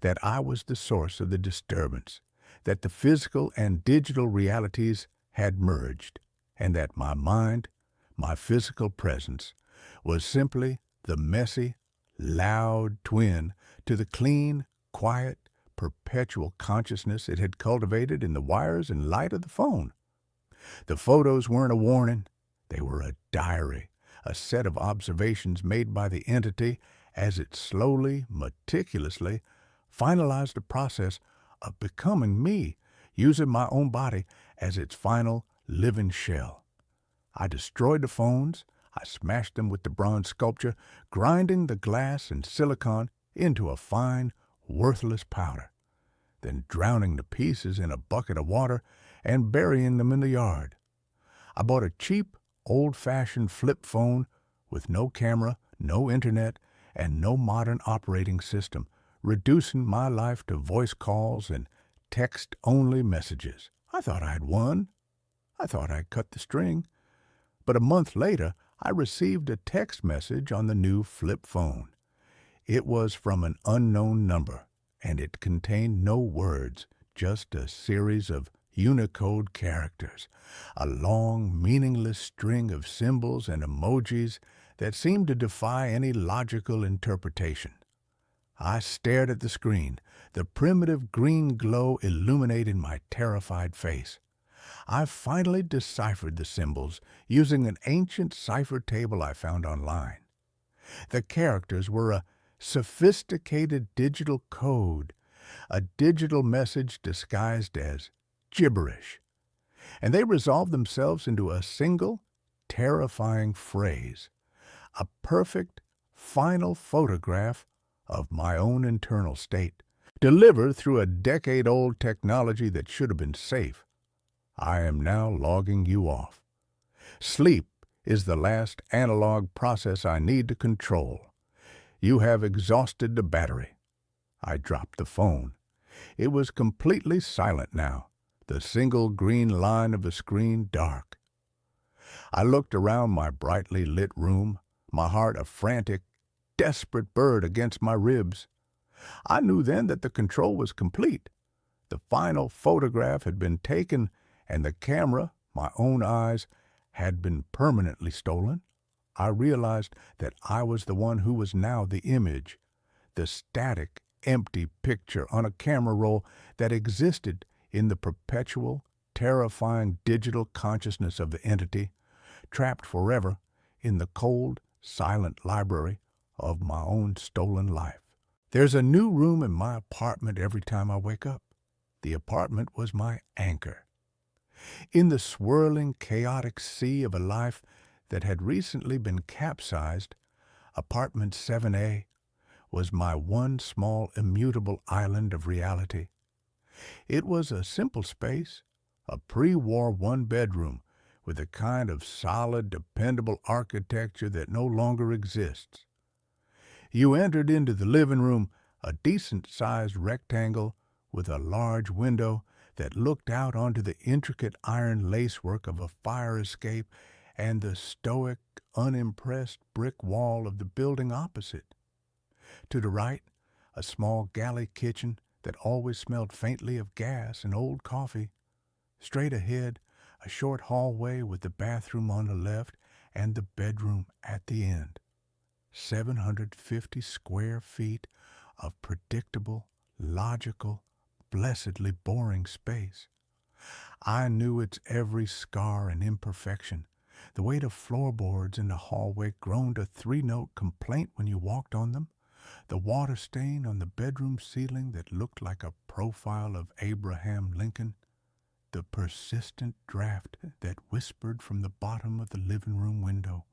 that I was the source of the disturbance, that the physical and digital realities had merged, and that my mind, my physical presence, was simply the messy, loud twin to the clean, quiet, perpetual consciousness it had cultivated in the wires and light of the phone. The photos weren't a warning. They were a diary, a set of observations made by the entity as it slowly, meticulously finalized the process of becoming me, using my own body as its final living shell. I destroyed the phones. I smashed them with the bronze sculpture, grinding the glass and silicon into a fine, worthless powder, then drowning the pieces in a bucket of water and burying them in the yard. I bought a cheap, old-fashioned flip phone with no camera, no internet, and no modern operating system, reducing my life to voice calls and text-only messages. I thought I had won. I thought I'd cut the string. But a month later, I received a text message on the new flip phone. It was from an unknown number, and it contained no words, just a series of Unicode characters, a long, meaningless string of symbols and emojis that seemed to defy any logical interpretation. I stared at the screen, the primitive green glow illuminating my terrified face. I finally deciphered the symbols using an ancient cipher table I found online. The characters were a sophisticated digital code, a digital message disguised as gibberish, and they resolved themselves into a single, terrifying phrase, a perfect, final photograph of my own internal state, delivered through a decade-old technology that should have been safe. I am now logging you off. Sleep is the last analog process I need to control. You have exhausted the battery. I dropped the phone. It was completely silent now, the single green line of the screen dark. I looked around my brightly lit room, my heart a frantic, desperate bird against my ribs. I knew then that the control was complete. The final photograph had been taken, and the camera, my own eyes, had been permanently stolen. I realized that I was the one who was now the image, the static, empty picture on a camera roll that existed in the perpetual, terrifying digital consciousness of the entity, trapped forever in the cold, silent library of my own stolen life. There's a new room in my apartment every time I wake up. The apartment was my anchor. In the swirling, chaotic sea of a life that had recently been capsized, apartment 7A was my one small immutable island of reality. It was a simple space, a pre-war one-bedroom with a kind of solid, dependable architecture that no longer exists. You entered into the living room, a decent-sized rectangle with a large window that looked out onto the intricate iron lacework of a fire escape and the stoic, unimpressed brick wall of the building opposite. To the right, a small galley kitchen that always smelled faintly of gas and old coffee. Straight ahead, a short hallway with the bathroom on the left and the bedroom at the end. 750 square feet of predictable, logical, blessedly boring space. I knew its every scar and imperfection. The weight of floorboards in the hallway groaned a three-note complaint when you walked on them. The water stain on the bedroom ceiling that looked like a profile of Abraham Lincoln. The persistent draft that whispered from the bottom of the living room window.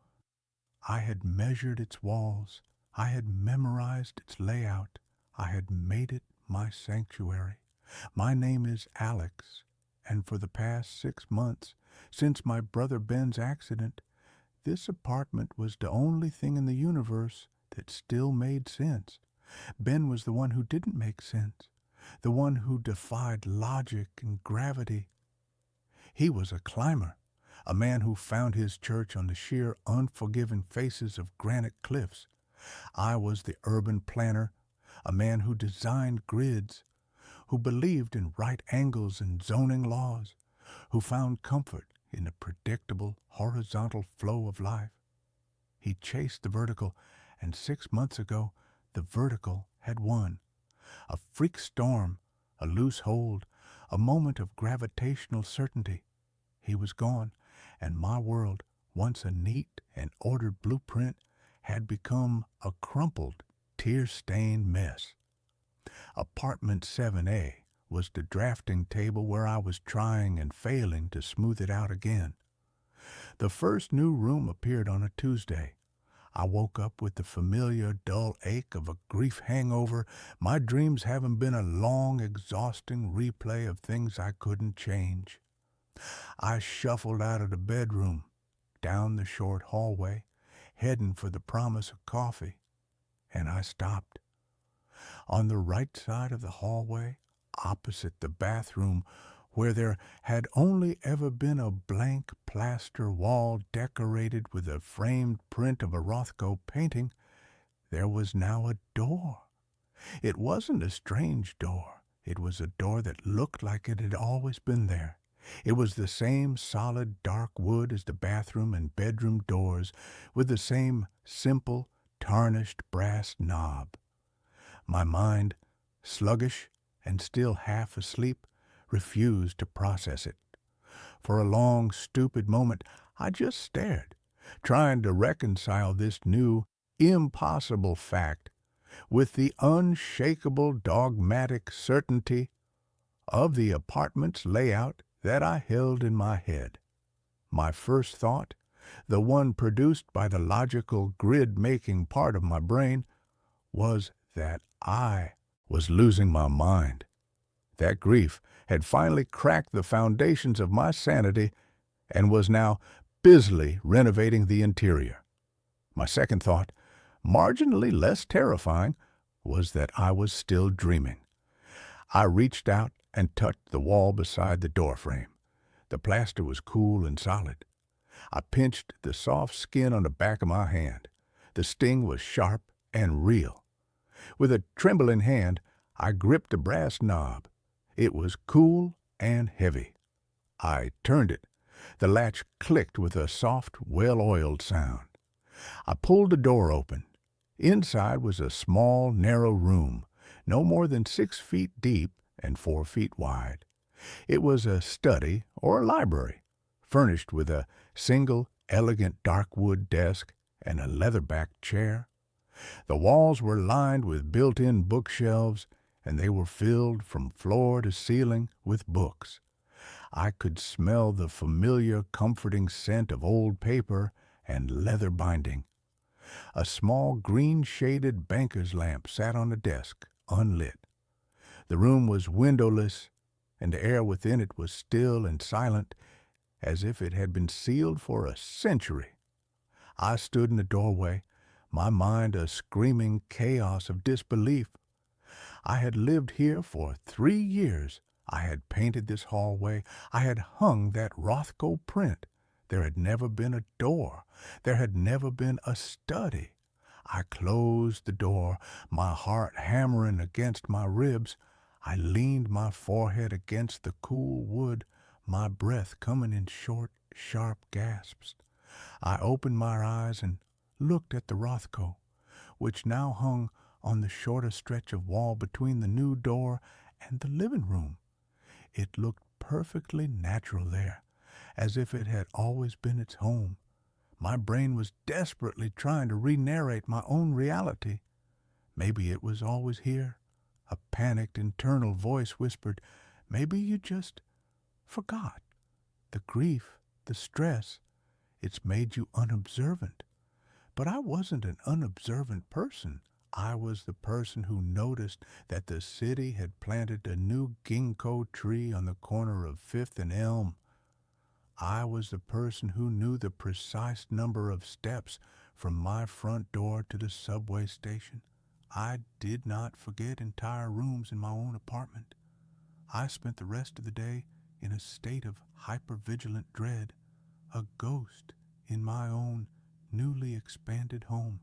I had measured its walls. I had memorized its layout. I had made it my sanctuary. My name is Alex, and for the past 6 months, since my brother Ben's accident, this apartment was the only thing in the universe that still made sense. Ben was the one who didn't make sense, the one who defied logic and gravity. He was a climber, a man who found his church on the sheer, unforgiving faces of granite cliffs. I was the urban planner, a man who designed grids, who believed in right angles and zoning laws, who found comfort in the predictable, horizontal flow of life. He chased the vertical, and 6 months ago, the vertical had won. A freak storm, a loose hold, a moment of gravitational certainty. He was gone, and my world, once a neat and ordered blueprint, had become a crumpled, tear-stained mess. Apartment 7A was the drafting table where I was trying and failing to smooth it out again. The first new room appeared on a Tuesday. I woke up with the familiar dull ache of a grief hangover, my dreams having been a long, exhausting replay of things I couldn't change. I shuffled out of the bedroom, down the short hallway, heading for the promise of coffee, and I stopped. On the right side of the hallway, opposite the bathroom, where there had only ever been a blank plaster wall decorated with a framed print of a Rothko painting, there was now a door. It wasn't a strange door. It was a door that looked like it had always been there. It was the same solid dark wood as the bathroom and bedroom doors, with the same simple, tarnished brass knob. My mind, sluggish and still half asleep, refused to process it. For a long, stupid moment, I just stared, trying to reconcile this new, impossible fact with the unshakable, dogmatic certainty of the apartment's layout that I held in my head. My first thought, the one produced by the logical grid-making part of my brain, was that I was losing my mind. That grief had finally cracked the foundations of my sanity and was now busily renovating the interior. My second thought, marginally less terrifying, was that I was still dreaming. I reached out and touched the wall beside the doorframe. The plaster was cool and solid. I pinched the soft skin on the back of my hand. The sting was sharp and real. With a trembling hand, I gripped the brass knob. It was cool and heavy. I turned it. The latch clicked with a soft, well-oiled sound. I pulled the door open. Inside was a small, narrow room, no more than 6 feet deep and 4 feet wide. It was a study or a library, furnished with a single, elegant dark wood desk and a leather-backed chair. The walls were lined with built-in bookshelves, and they were filled from floor to ceiling with books. I could smell the familiar, comforting scent of old paper and leather binding. A small, green-shaded banker's lamp sat on the desk, unlit. The room was windowless, and the air within it was still and silent, as if it had been sealed for a century. I stood in the doorway, my mind a screaming chaos of disbelief. I had lived here for 3 years. I had painted this hallway. I had hung that Rothko print. There had never been a door. There had never been a study. I closed the door, my heart hammering against my ribs. I leaned my forehead against the cool wood, my breath coming in short, sharp gasps. I opened my eyes and looked at the Rothko, which now hung on the shorter stretch of wall between the new door and the living room. It looked perfectly natural there, as if it had always been its home. My brain was desperately trying to re-narrate my own reality. Maybe it was always here. A panicked internal voice whispered, maybe you just forgot. The grief, the stress, it's made you unobservant. But I wasn't an unobservant person. I was the person who noticed that the city had planted a new ginkgo tree on the corner of 5th and Elm. I was the person who knew the precise number of steps from my front door to the subway station. I did not forget entire rooms in my own apartment. I spent the rest of the day in a state of hypervigilant dread, a ghost in my own newly expanded home.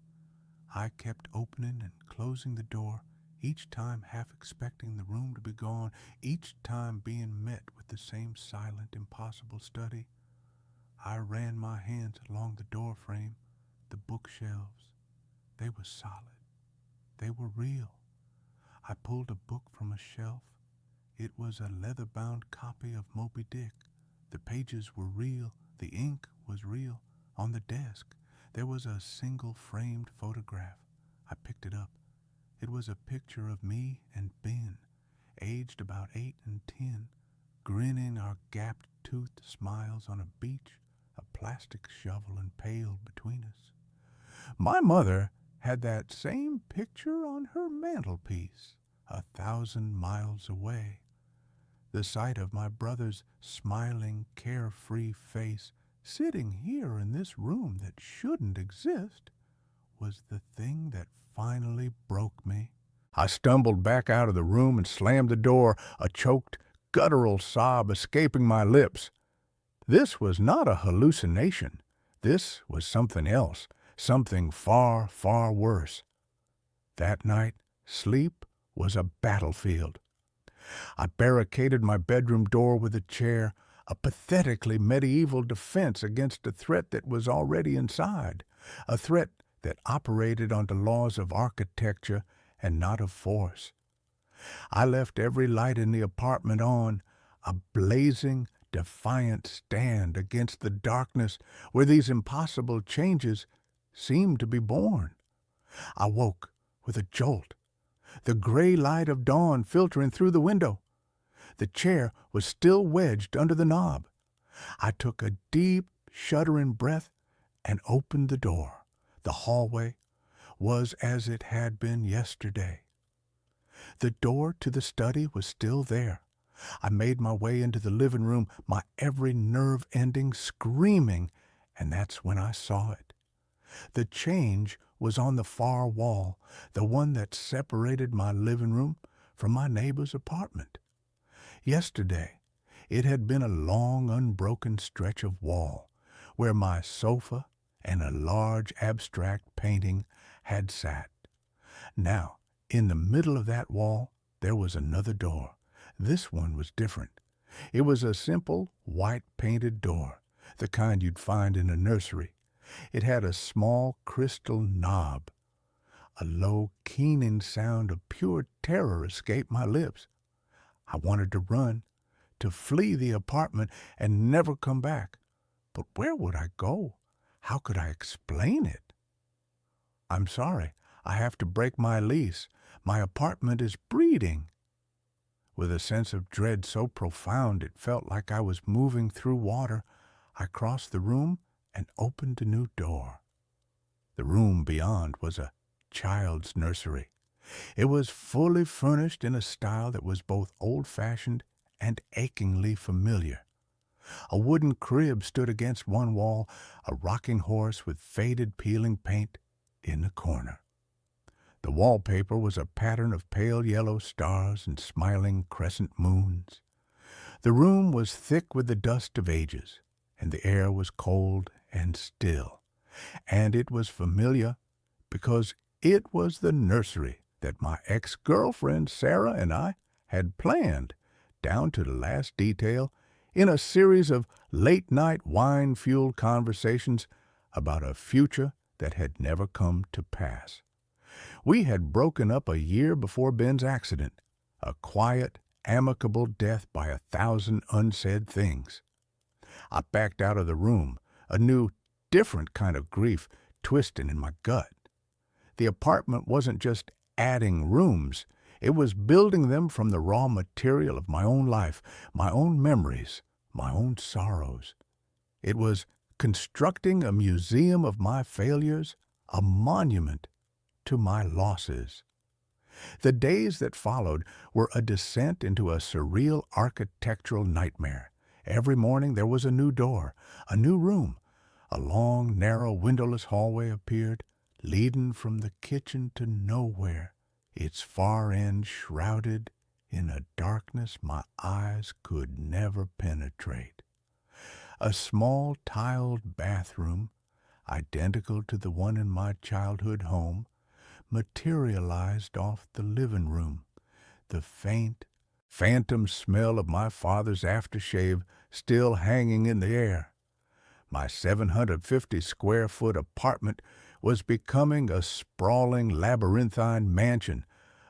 I kept opening and closing the door, each time half expecting the room to be gone, each time being met with the same silent, impossible study. I ran my hands along the door frame, the bookshelves. They were solid. They were real. I pulled a book from a shelf. It was a leather-bound copy of Moby Dick. The pages were real. The ink was real. On the desk, there was a single framed photograph. I picked it up. It was a picture of me and Ben, aged about 8 and 10, grinning our gap-toothed smiles on a beach, a plastic shovel and pail between us. My mother had that same picture on her mantelpiece, 1,000 miles away. The sight of my brother's smiling, carefree face sitting here in this room that shouldn't exist was the thing that finally broke me. I stumbled back out of the room and slammed the door, a choked, guttural sob escaping my lips. This was not a hallucination. This was something else, something far, far worse. That night, sleep was a battlefield. I barricaded my bedroom door with a chair, a pathetically medieval defense against a threat that was already inside, a threat that operated on the laws of architecture and not of force. I left every light in the apartment on, a blazing, defiant stand against the darkness where these impossible changes seemed to be born. I woke with a jolt, the gray light of dawn filtering through the window. The chair was still wedged under the knob. I took a deep, shuddering breath and opened the door. The hallway was as it had been yesterday. The door to the study was still there. I made my way into the living room, my every nerve ending screaming, and that's when I saw it. The change was on the far wall, the one that separated my living room from my neighbor's apartment. Yesterday, it had been a long, unbroken stretch of wall where my sofa and a large abstract painting had sat. Now, in the middle of that wall, there was another door. This one was different. It was a simple, white-painted door, the kind you'd find in a nursery. It had a small crystal knob. A low, keening sound of pure terror escaped my lips. I wanted to run, to flee the apartment and never come back. But where would I go? How could I explain it? "I'm sorry, I have to break my lease. My apartment is breeding." With a sense of dread so profound it felt like I was moving through water, I crossed the room and opened a new door. The room beyond was a child's nursery. It was fully furnished in a style that was both old-fashioned and achingly familiar. A wooden crib stood against one wall, a rocking horse with faded peeling paint in the corner. The wallpaper was a pattern of pale yellow stars and smiling crescent moons. The room was thick with the dust of ages, and the air was cold and still. And it was familiar because it was the nursery that my ex-girlfriend Sarah and I had planned, down to the last detail, in a series of late-night wine-fueled conversations about a future that had never come to pass. We had broken up a year before Ben's accident, a quiet, amicable death by 1,000 unsaid things. I backed out of the room, a new, different kind of grief twisting in my gut. The apartment wasn't just adding rooms, it was building them from the raw material of my own life, my own memories, my own sorrows. It was constructing a museum of my failures, a monument to my losses. The days that followed were a descent into a surreal architectural nightmare. Every morning there was a new door, a new room. A long, narrow, windowless hallway appeared, leading from the kitchen to nowhere, its far end shrouded in a darkness my eyes could never penetrate. A small tiled bathroom, identical to the one in my childhood home, materialized off the living room, the faint, phantom smell of my father's aftershave still hanging in the air. My 750-square-foot apartment was becoming a sprawling labyrinthine mansion,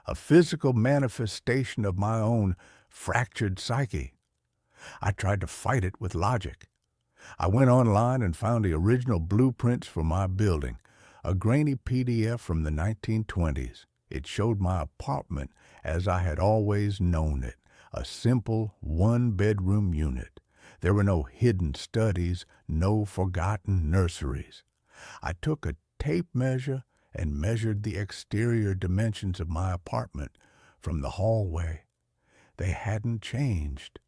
a physical manifestation of my own fractured psyche. I tried to fight it with logic. I went online and found the original blueprints for my building, a grainy PDF from the 1920s. It showed my apartment as I had always known it, a simple one-bedroom unit. There were no hidden studies, no forgotten nurseries. I took a tape measure and measured the exterior dimensions of my apartment from the hallway. They hadn't changed.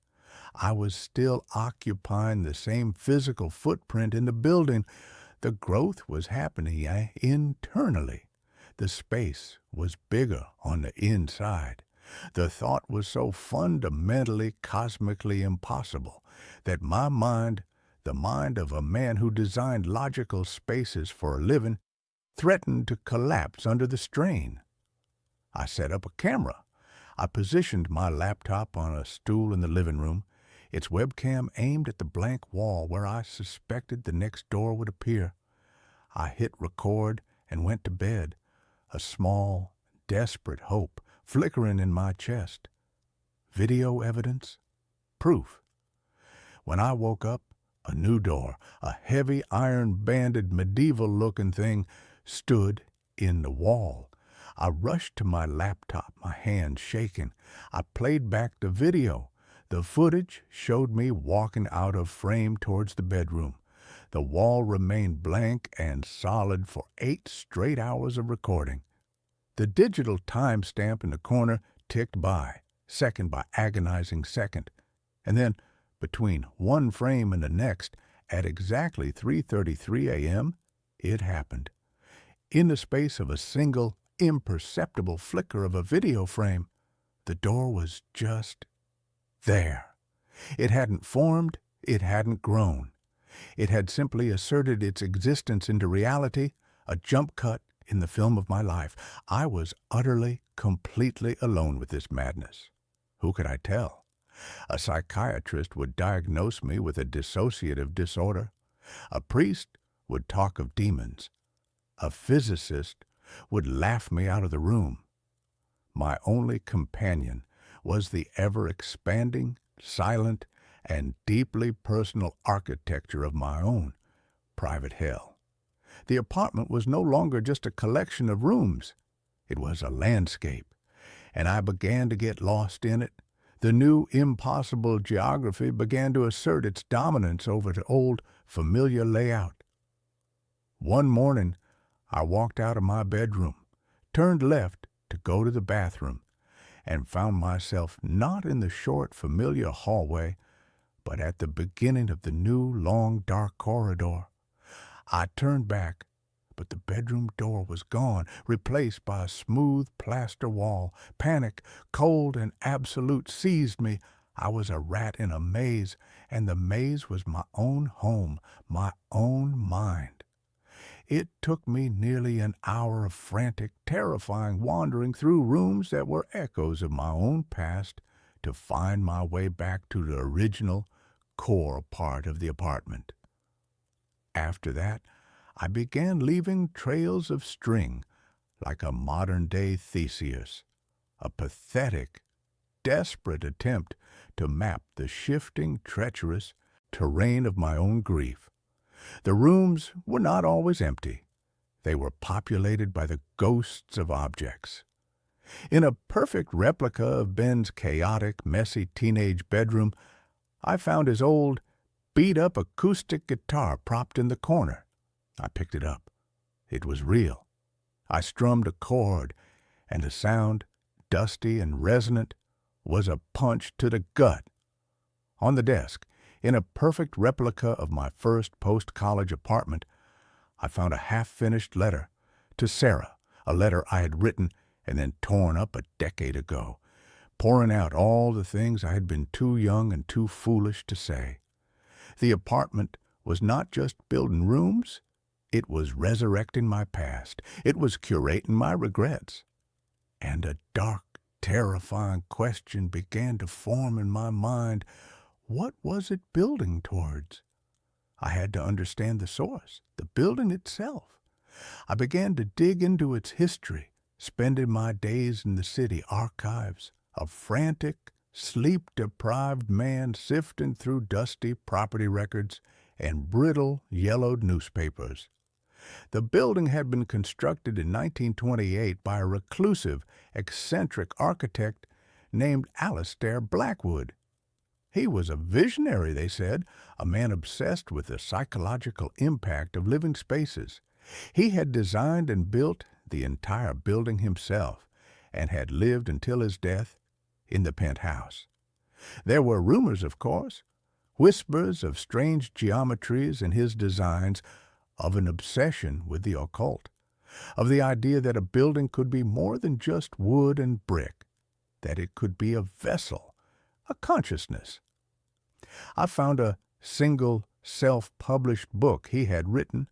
I was still occupying the same physical footprint in the building. The growth was happening internally. The space was bigger on the inside. The thought was so fundamentally, cosmically impossible that my mind, the mind of a man who designed logical spaces for a living, threatened to collapse under the strain. I set up a camera. I positioned my laptop on a stool in the living room, its webcam aimed at the blank wall where I suspected the next door would appear. I hit record and went to bed, a small, desperate hope flickering in my chest. Video evidence? Proof. When I woke up, a new door, a heavy iron-banded medieval-looking thing, stood in the wall. I rushed to my laptop, my hands shaking. I played back the video. The footage showed me walking out of frame towards the bedroom. The wall remained blank and solid for 8 straight hours of recording. The digital timestamp in the corner ticked by, second by agonizing second. And then, between one frame and the next, at exactly 3:33 a.m., it happened. In the space of a single, imperceptible flicker of a video frame, the door was just there. It hadn't formed, it hadn't grown. It had simply asserted its existence into reality, a jump cut in the film of my life. I was utterly, completely alone with this madness. Who could I tell? A psychiatrist would diagnose me with a dissociative disorder. A priest would talk of demons. A physicist would laugh me out of the room. My only companion was the ever-expanding, silent, and deeply personal architecture of my own private hell. The apartment was no longer just a collection of rooms. It was a landscape, and I began to get lost in it. The new, impossible geography began to assert its dominance over the old, familiar layout. One morning, I walked out of my bedroom, turned left to go to the bathroom, and found myself not in the short, familiar hallway, but at the beginning of the new, long, dark corridor. I turned back, but the bedroom door was gone, replaced by a smooth plaster wall. Panic, cold and absolute, seized me. I was a rat in a maze, and the maze was my own home, my own mind. It took me nearly an hour of frantic, terrifying wandering through rooms that were echoes of my own past to find my way back to the original, core part of the apartment. After that, I began leaving trails of string, like a modern-day Theseus, a pathetic, desperate attempt to map the shifting, treacherous terrain of my own grief. The rooms were not always empty. They were populated by the ghosts of objects. In a perfect replica of Ben's chaotic, messy teenage bedroom, I found his old, beat-up acoustic guitar propped in the corner. I picked it up. It was real. I strummed a chord, and the sound, dusty and resonant, was a punch to the gut. On the desk, in a perfect replica of my first post-college apartment, I found a half-finished letter to Sarah, a letter I had written and then torn up a decade ago, pouring out all the things I had been too young and too foolish to say. The apartment was not just building rooms, it was resurrecting my past. It was curating my regrets. And a dark, terrifying question began to form in my mind. What was it building towards? I had to understand the source, the building itself. I began to dig into its history, spending my days in the city archives, a frantic, sleep-deprived man sifting through dusty property records and brittle, yellowed newspapers. The building had been constructed in 1928 by a reclusive, eccentric architect named Alistair Blackwood. He was a visionary, they said, a man obsessed with the psychological impact of living spaces. He had designed and built the entire building himself and had lived until his death in the penthouse. There were rumors, of course, whispers of strange geometries in his designs, of an obsession with the occult, of the idea that a building could be more than just wood and brick, that it could be a vessel, a consciousness. I found a single self-published book he had written,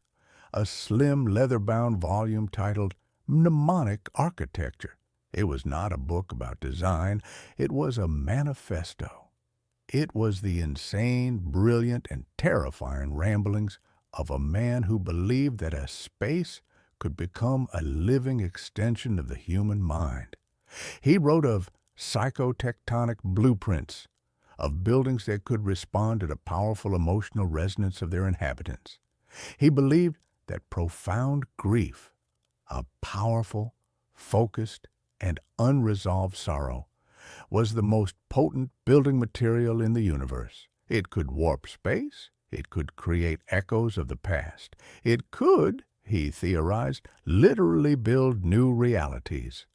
a slim leather-bound volume titled Mnemonic Architecture. It was not a book about design, it was a manifesto. It was the insane, brilliant, and terrifying ramblings of a man who believed that a space could become a living extension of the human mind. He wrote of psychotectonic blueprints, of buildings that could respond to the powerful emotional resonance of their inhabitants. He believed that profound grief, a powerful, focused, and unresolved sorrow, was the most potent building material in the universe. It could warp space. It could create echoes of the past. It could, he theorized, literally build new realities.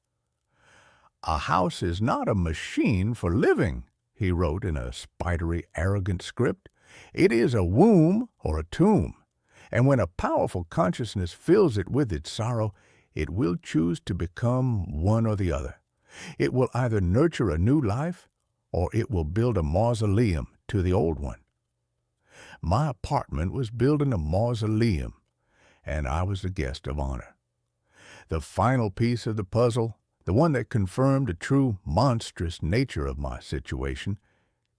"A house is not a machine for living," he wrote in a spidery, arrogant script. "It is a womb or a tomb. And when a powerful consciousness fills it with its sorrow, it will choose to become one or the other. It will either nurture a new life, or it will build a mausoleum to the old one." My apartment was building a mausoleum, and I was the guest of honor. The final piece of the puzzle, the one that confirmed the true monstrous nature of my situation,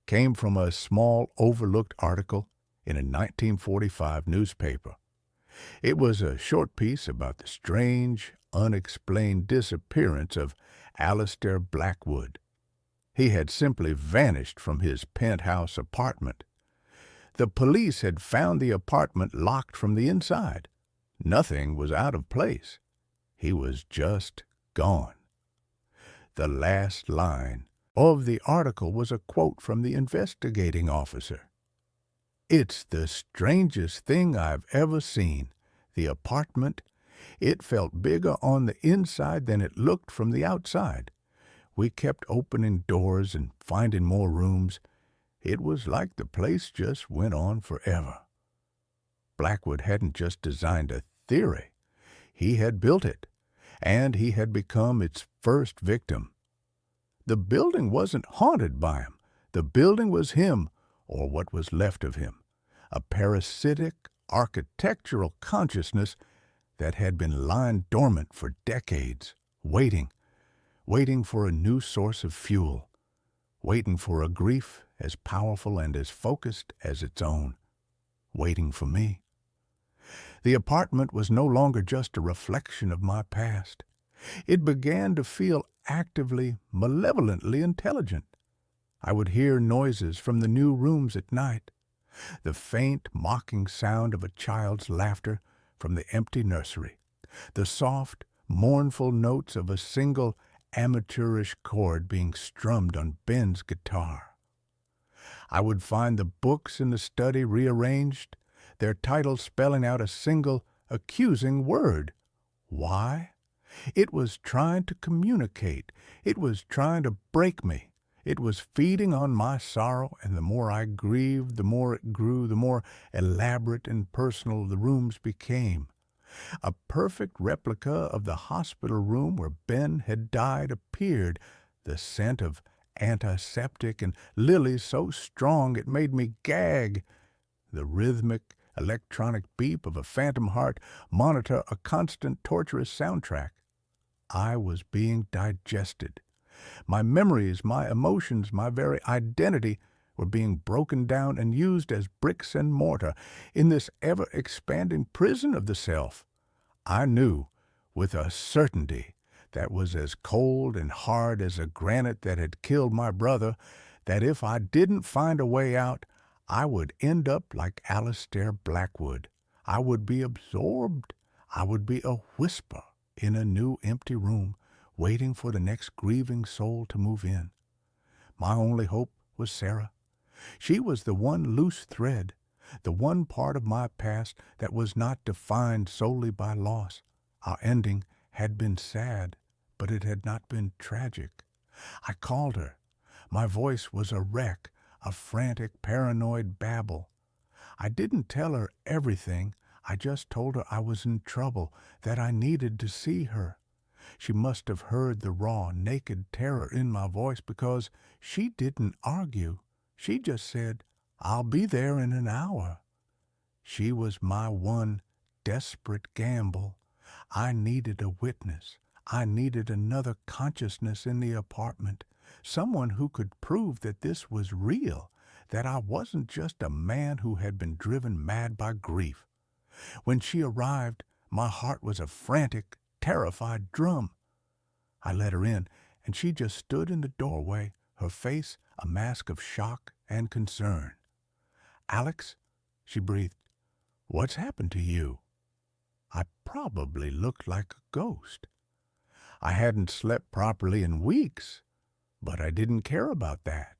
came from a small overlooked article in a 1945 newspaper. It was a short piece about the strange, unexplained disappearance of Alistair Blackwood. He had simply vanished from his penthouse apartment. The police had found the apartment locked from the inside. Nothing was out of place. He was just gone. The last line of the article was a quote from the investigating officer. "It's the strangest thing I've ever seen. The apartment, it felt bigger on the inside than it looked from the outside. We kept opening doors and finding more rooms. It was like the place just went on forever." Blackwood hadn't just designed a theory. He had built it, and he had become its first victim. The building wasn't haunted by him. The building was him, or what was left of him, a parasitic architectural consciousness that had been lying dormant for decades, waiting for a new source of fuel, waiting for a grief as powerful and as focused as its own, waiting for me. The apartment was no longer just a reflection of my past. It began to feel actively, malevolently intelligent. I would hear noises from the new rooms at night, the faint, mocking sound of a child's laughter from the empty nursery, the soft, mournful notes of a single amateurish chord being strummed on Ben's guitar. I would find the books in the study rearranged, their titles spelling out a single, accusing word. Why? It was trying to communicate. It was trying to break me. It was feeding on my sorrow, and the more I grieved, the more it grew, the more elaborate and personal the rooms became. A perfect replica of the hospital room where Ben had died appeared, the scent of antiseptic and lilies so strong it made me gag. The rhythmic, electronic beep of a phantom heart monitor a constant torturous soundtrack. I was being digested. My memories, my emotions, my very identity were being broken down and used as bricks and mortar in this ever-expanding prison of the self. I knew, with a certainty that was as cold and hard as a granite that had killed my brother, that if I didn't find a way out, I would end up like Alistair Blackwood. I would be absorbed. I would be a whisper in a new empty room, waiting for the next grieving soul to move in. My only hope was Sarah. She was the one loose thread, the one part of my past that was not defined solely by loss. Our ending had been sad, but it had not been tragic. I called her. My voice was a wreck, a frantic, paranoid babble. I didn't tell her everything. I just told her I was in trouble, that I needed to see her. She must have heard the raw, naked terror in my voice, because she didn't argue. She just said, "I'll be there in an hour." She was my one desperate gamble. I needed a witness. I needed another consciousness in the apartment, someone who could prove that this was real, that I wasn't just a man who had been driven mad by grief. When she arrived, my heart was a frantic, terrified drum. I let her in, and she just stood in the doorway, her face a mask of shock and concern. "Alex," she breathed, "what's happened to you?" I probably looked like a ghost. I hadn't slept properly in weeks, but I didn't care about that.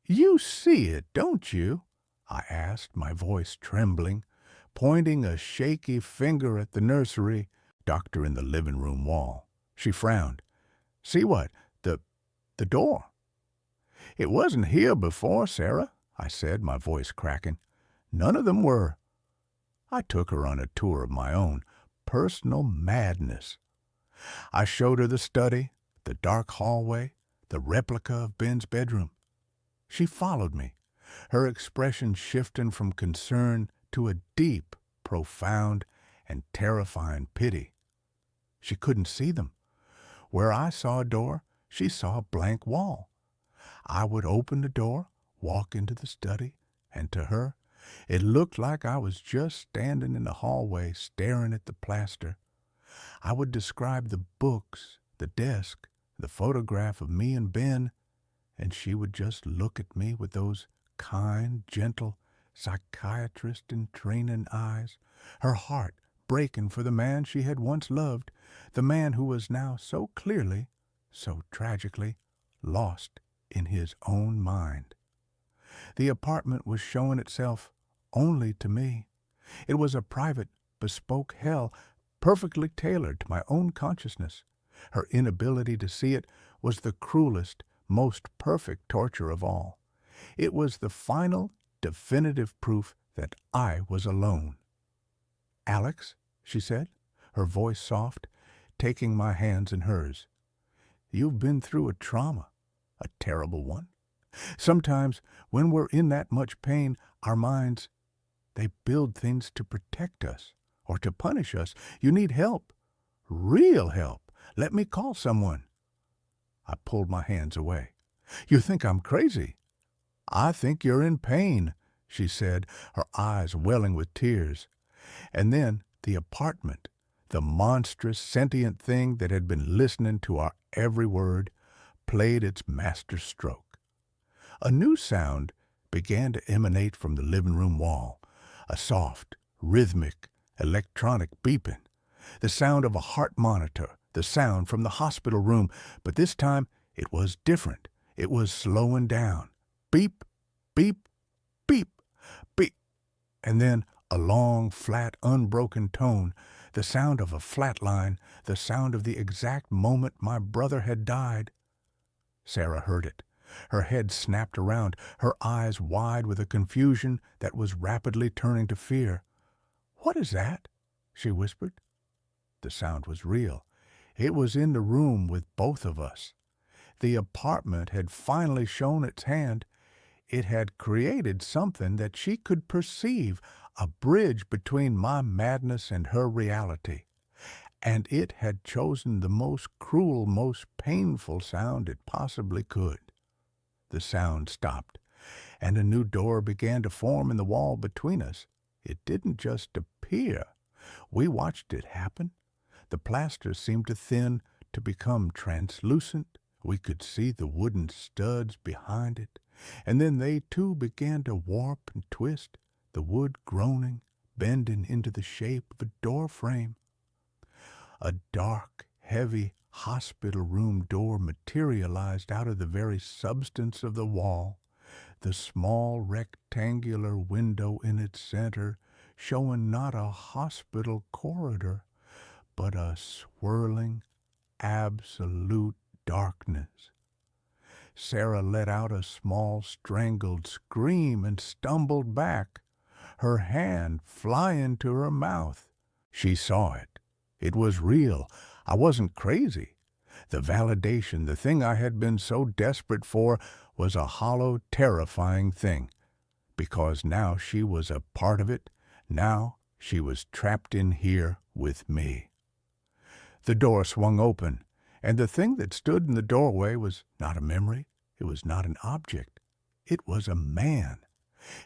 "You see it, don't you?" I asked, my voice trembling, pointing a shaky finger at the nursery doctor in the living room wall. She frowned. "See what? The door." "It wasn't here before, Sarah," I said, my voice cracking. "None of them were." I took her on a tour of my own personal madness. I showed her the study, the dark hallway, the replica of Ben's bedroom. She followed me, her expression shifting from concern to a deep, profound, and terrifying pity. She couldn't see them. Where I saw a door, she saw a blank wall. I would open the door, walk into the study, and to her, it looked like I was just standing in the hallway staring at the plaster. I would describe the books, the desk, the photograph of me and Ben, and she would just look at me with those kind, gentle, psychiatrist-in-training eyes, her heart breaking for the man she had once loved, the man who was now so clearly, so tragically, lost in his own mind. The apartment was showing itself only to me. It was a private, bespoke hell, perfectly tailored to my own consciousness. Her inability to see it was the cruelest, most perfect torture of all. It was the final, definitive proof that I was alone. "Alex," she said, her voice soft, taking my hands in hers. "You've been through a trauma, a terrible one. Sometimes, when we're in that much pain, our minds, they build things to protect us or to punish us. You need help, real help. Let me call someone." I pulled my hands away. "You think I'm crazy." "I think you're in pain," she said, her eyes welling with tears. And then the apartment, the monstrous sentient thing that had been listening to our every word, played its master stroke. A new sound began to emanate from the living room wall, a soft, rhythmic, electronic beeping, the sound of a heart monitor, the sound from the hospital room, but this time it was different. It was slowing down. Beep, beep, beep, beep, and then a long, flat, unbroken tone, the sound of a flat line, the sound of the exact moment my brother had died. Sarah heard it. Her head snapped around, her eyes wide with a confusion that was rapidly turning to fear. "What is that?" she whispered. The sound was real. It was in the room with both of us. The apartment had finally shown its hand. It had created something that she could perceive, a bridge between my madness and her reality. And it had chosen the most cruel, most painful sound it possibly could. The sound stopped, and a new door began to form in the wall between us. It didn't just appear. We watched it happen. The plaster seemed to thin, to become translucent. We could see the wooden studs behind it, and then they too began to warp and twist, the wood groaning, bending into the shape of a door frame. A dark, heavy hospital room door materialized out of the very substance of the wall, the small rectangular window in its center showing not a hospital corridor, but a swirling, absolute darkness. Sarah let out a small, strangled scream and stumbled back, her hand flying to her mouth. She saw it. It was real. I wasn't crazy. The validation, the thing I had been so desperate for, was a hollow, terrifying thing. Because now she was a part of it. Now she was trapped in here with me. The door swung open, and the thing that stood in the doorway was not a memory. It was not an object. It was a man.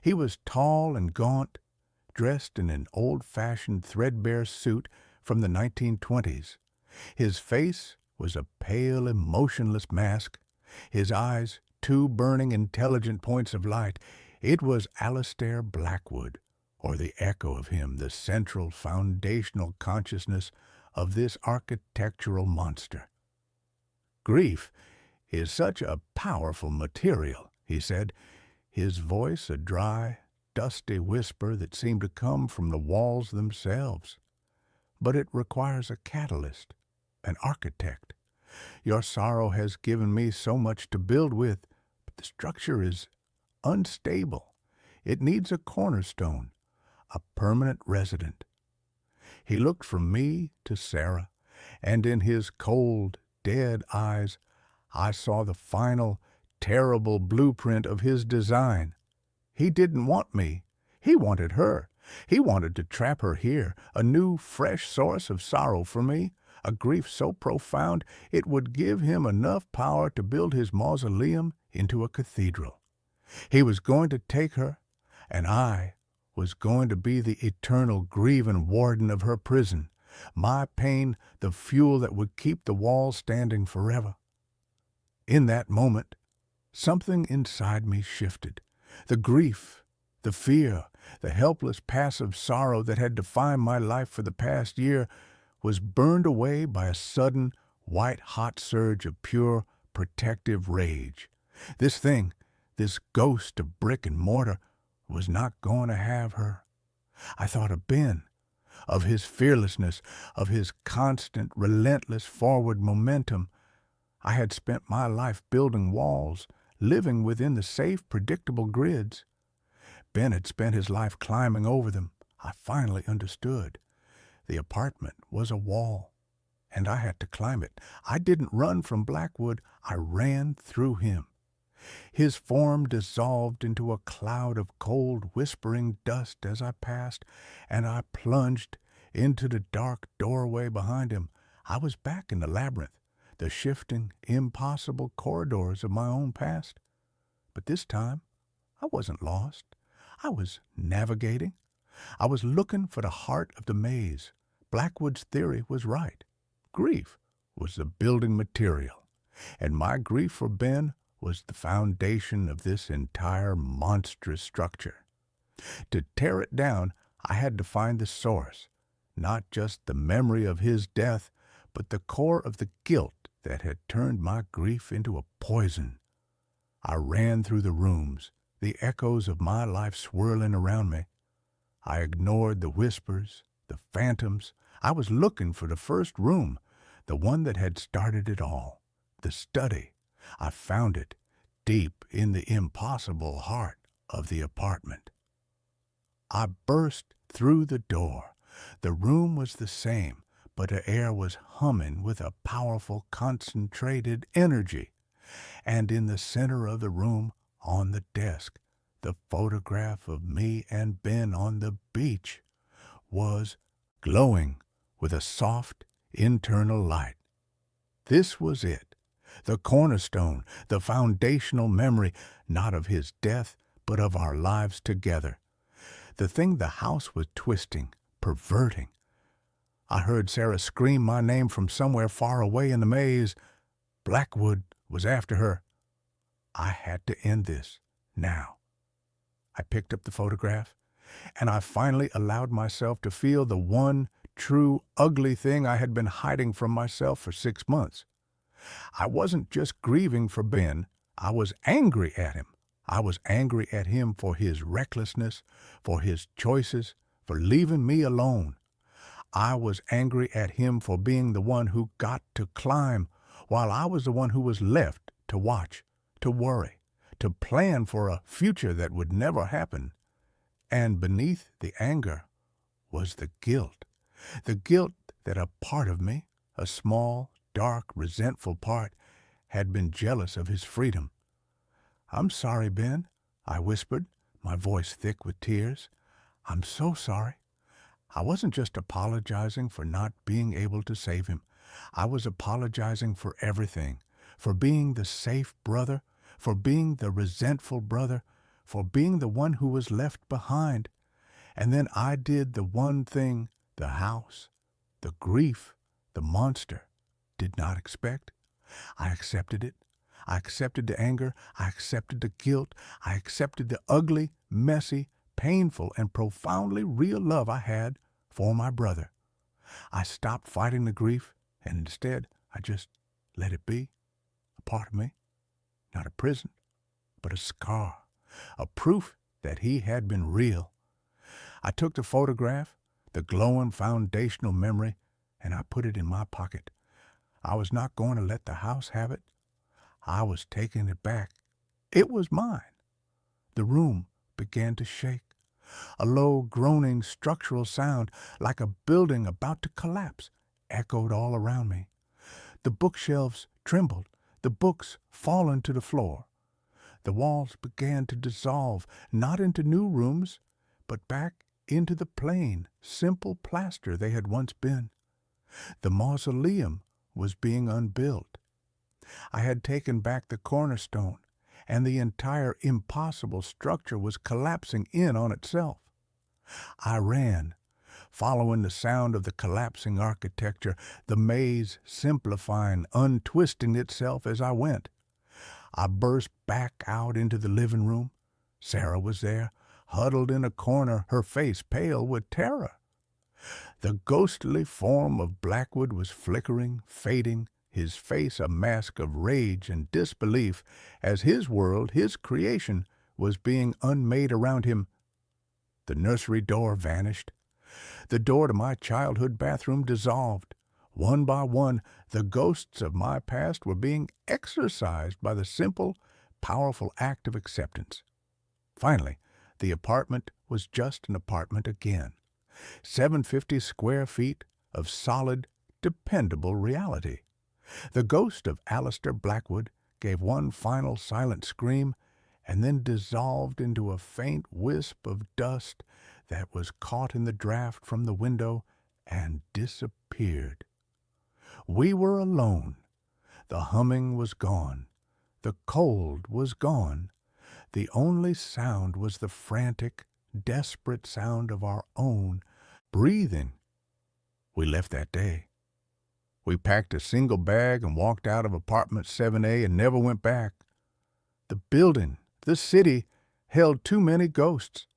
He was tall and gaunt, dressed in an old-fashioned threadbare suit from the 1920s. His face was a pale, emotionless mask. His eyes, two burning, intelligent points of light. It was Alistair Blackwood, or the echo of him, the central, foundational consciousness of this architectural monster. Grief is such a powerful material, he said, his voice a dry, dusty whisper that seemed to come from the walls themselves. But it requires a catalyst, an architect. Your sorrow has given me so much to build with, but the structure is unstable. It needs a cornerstone, a permanent resident. He looked from me to Sarah, and in his cold, dead eyes I saw the final, terrible blueprint of his design. He didn't want me. He wanted her. He wanted to trap her here, a new, fresh source of sorrow for me, a grief so profound it would give him enough power to build his mausoleum into a cathedral. He was going to take her, and I was going to be the eternal grieving warden of her prison, my pain the fuel that would keep the walls standing forever. In that moment, something inside me shifted. The grief, the fear, the helpless passive sorrow that had defined my life for the past year was burned away by a sudden, white-hot surge of pure, protective rage. This thing, this ghost of brick and mortar, was not going to have her. I thought of Ben, of his fearlessness, of his constant, relentless forward momentum. I had spent my life building walls, living within the safe, predictable grids. Ben had spent his life climbing over them. I finally understood. The apartment was a wall, and I had to climb it. I didn't run from Blackwood. I ran through him. His form dissolved into a cloud of cold, whispering dust as I passed, and I plunged into the dark doorway behind him. I was back in the labyrinth, the shifting, impossible corridors of my own past. But this time, I wasn't lost. I was navigating. I was looking for the heart of the maze. Blackwood's theory was right. Grief was the building material, and my grief for Ben was the foundation of this entire monstrous structure. To tear it down, I had to find the source, not just the memory of his death, but the core of the guilt that had turned my grief into a poison. I ran through the rooms, the echoes of my life swirling around me. I ignored the whispers, the phantoms. I was looking for the first room, the one that had started it all, the study. I found it deep in the impossible heart of the apartment. I burst through the door. The room was the same, but the air was humming with a powerful, concentrated energy. And in the center of the room, on the desk, the photograph of me and Ben on the beach was glowing with a soft, internal light. This was it, the cornerstone, the foundational memory, not of his death, but of our lives together. The thing the house was twisting, perverting. I heard Sarah scream my name from somewhere far away in the maze. Blackwood was after her. I had to end this, now. I picked up the photograph, and I finally allowed myself to feel the one true ugly thing I had been hiding from myself for 6 months. I wasn't just grieving for Ben. I was angry at him. I was angry at him for his recklessness, for his choices, for leaving me alone. I was angry at him for being the one who got to climb, while I was the one who was left to watch, to worry, to plan for a future that would never happen. And beneath the anger was the guilt that a part of me, a small, dark, resentful part, had been jealous of his freedom. "I'm sorry, Ben," I whispered, my voice thick with tears. "I'm so sorry. I wasn't just apologizing for not being able to save him. I was apologizing for everything, for being the safe brother, for being the resentful brother, for being the one who was left behind. And then I did the one thing the house, the grief, the monster did not expect. I accepted it. I accepted the anger. I accepted the guilt. I accepted the ugly, messy, painful, and profoundly real love I had for my brother. I stopped fighting the grief, and instead I just let it be a part of me, not a prison, but a scar, a proof that he had been real. I took the photograph, the glowing foundational memory, and I put it in my pocket. I was not going to let the house have it. I was taking it back. It was mine. The room began to shake. A low, groaning structural sound, like a building about to collapse, echoed all around me. The bookshelves trembled, the books fallen to the floor. The walls began to dissolve, not into new rooms, but back into the plain, simple plaster they had once been. The mausoleum was being unbuilt. I had taken back the cornerstone, and the entire impossible structure was collapsing in on itself. I ran, following the sound of the collapsing architecture, the maze simplifying, untwisting itself as I went. I burst back out into the living room. Sarah was there, huddled in a corner, her face pale with terror. The ghostly form of Blackwood was flickering, fading, his face a mask of rage and disbelief as his world, his creation, was being unmade around him. The nursery door vanished. The door to my childhood bathroom dissolved. One by one, the ghosts of my past were being exorcised by the simple, powerful act of acceptance. Finally, the apartment was just an apartment again. 750 square feet of solid, dependable reality. The ghost of Alistair Blackwood gave one final silent scream and then dissolved into a faint wisp of dust that was caught in the draft from the window and disappeared. We were alone. The humming was gone. The cold was gone. The only sound was the frantic, desperate sound of our own breathing. We left that day. We packed a single bag and walked out of apartment 7A and never went back. The building, the city, held too many ghosts.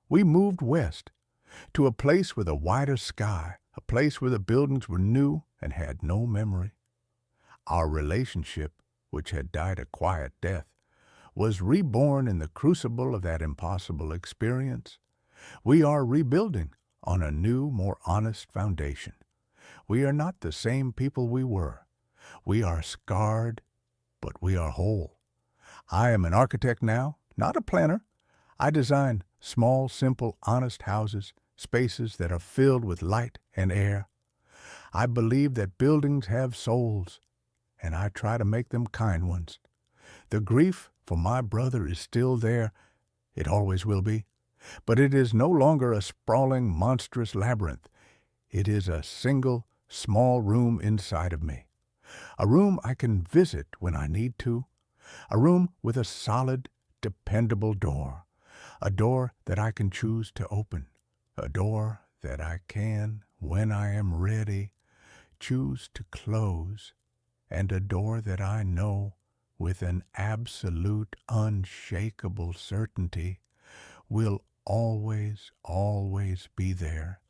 We moved west, to a place with a wider sky, a place where the buildings were new and had no memory. Our relationship, which had died a quiet death, was reborn in the crucible of that impossible experience. We are rebuilding on a new, more honest foundation. We are not the same people we were. We are scarred, but we are whole. I am an architect now, not a planner. I design small, simple, honest houses, spaces that are filled with light and air. I believe that buildings have souls, and I try to make them kind ones. The grief for my brother is still there. It always will be. But it is no longer a sprawling, monstrous labyrinth. It is a single, small room inside of me. A room I can visit when I need to. A room with a solid, dependable door. A door that I can choose to open. A door that I can, when I am ready, choose to close. And a door that I know, with an absolute, unshakable certainty, will always, always be there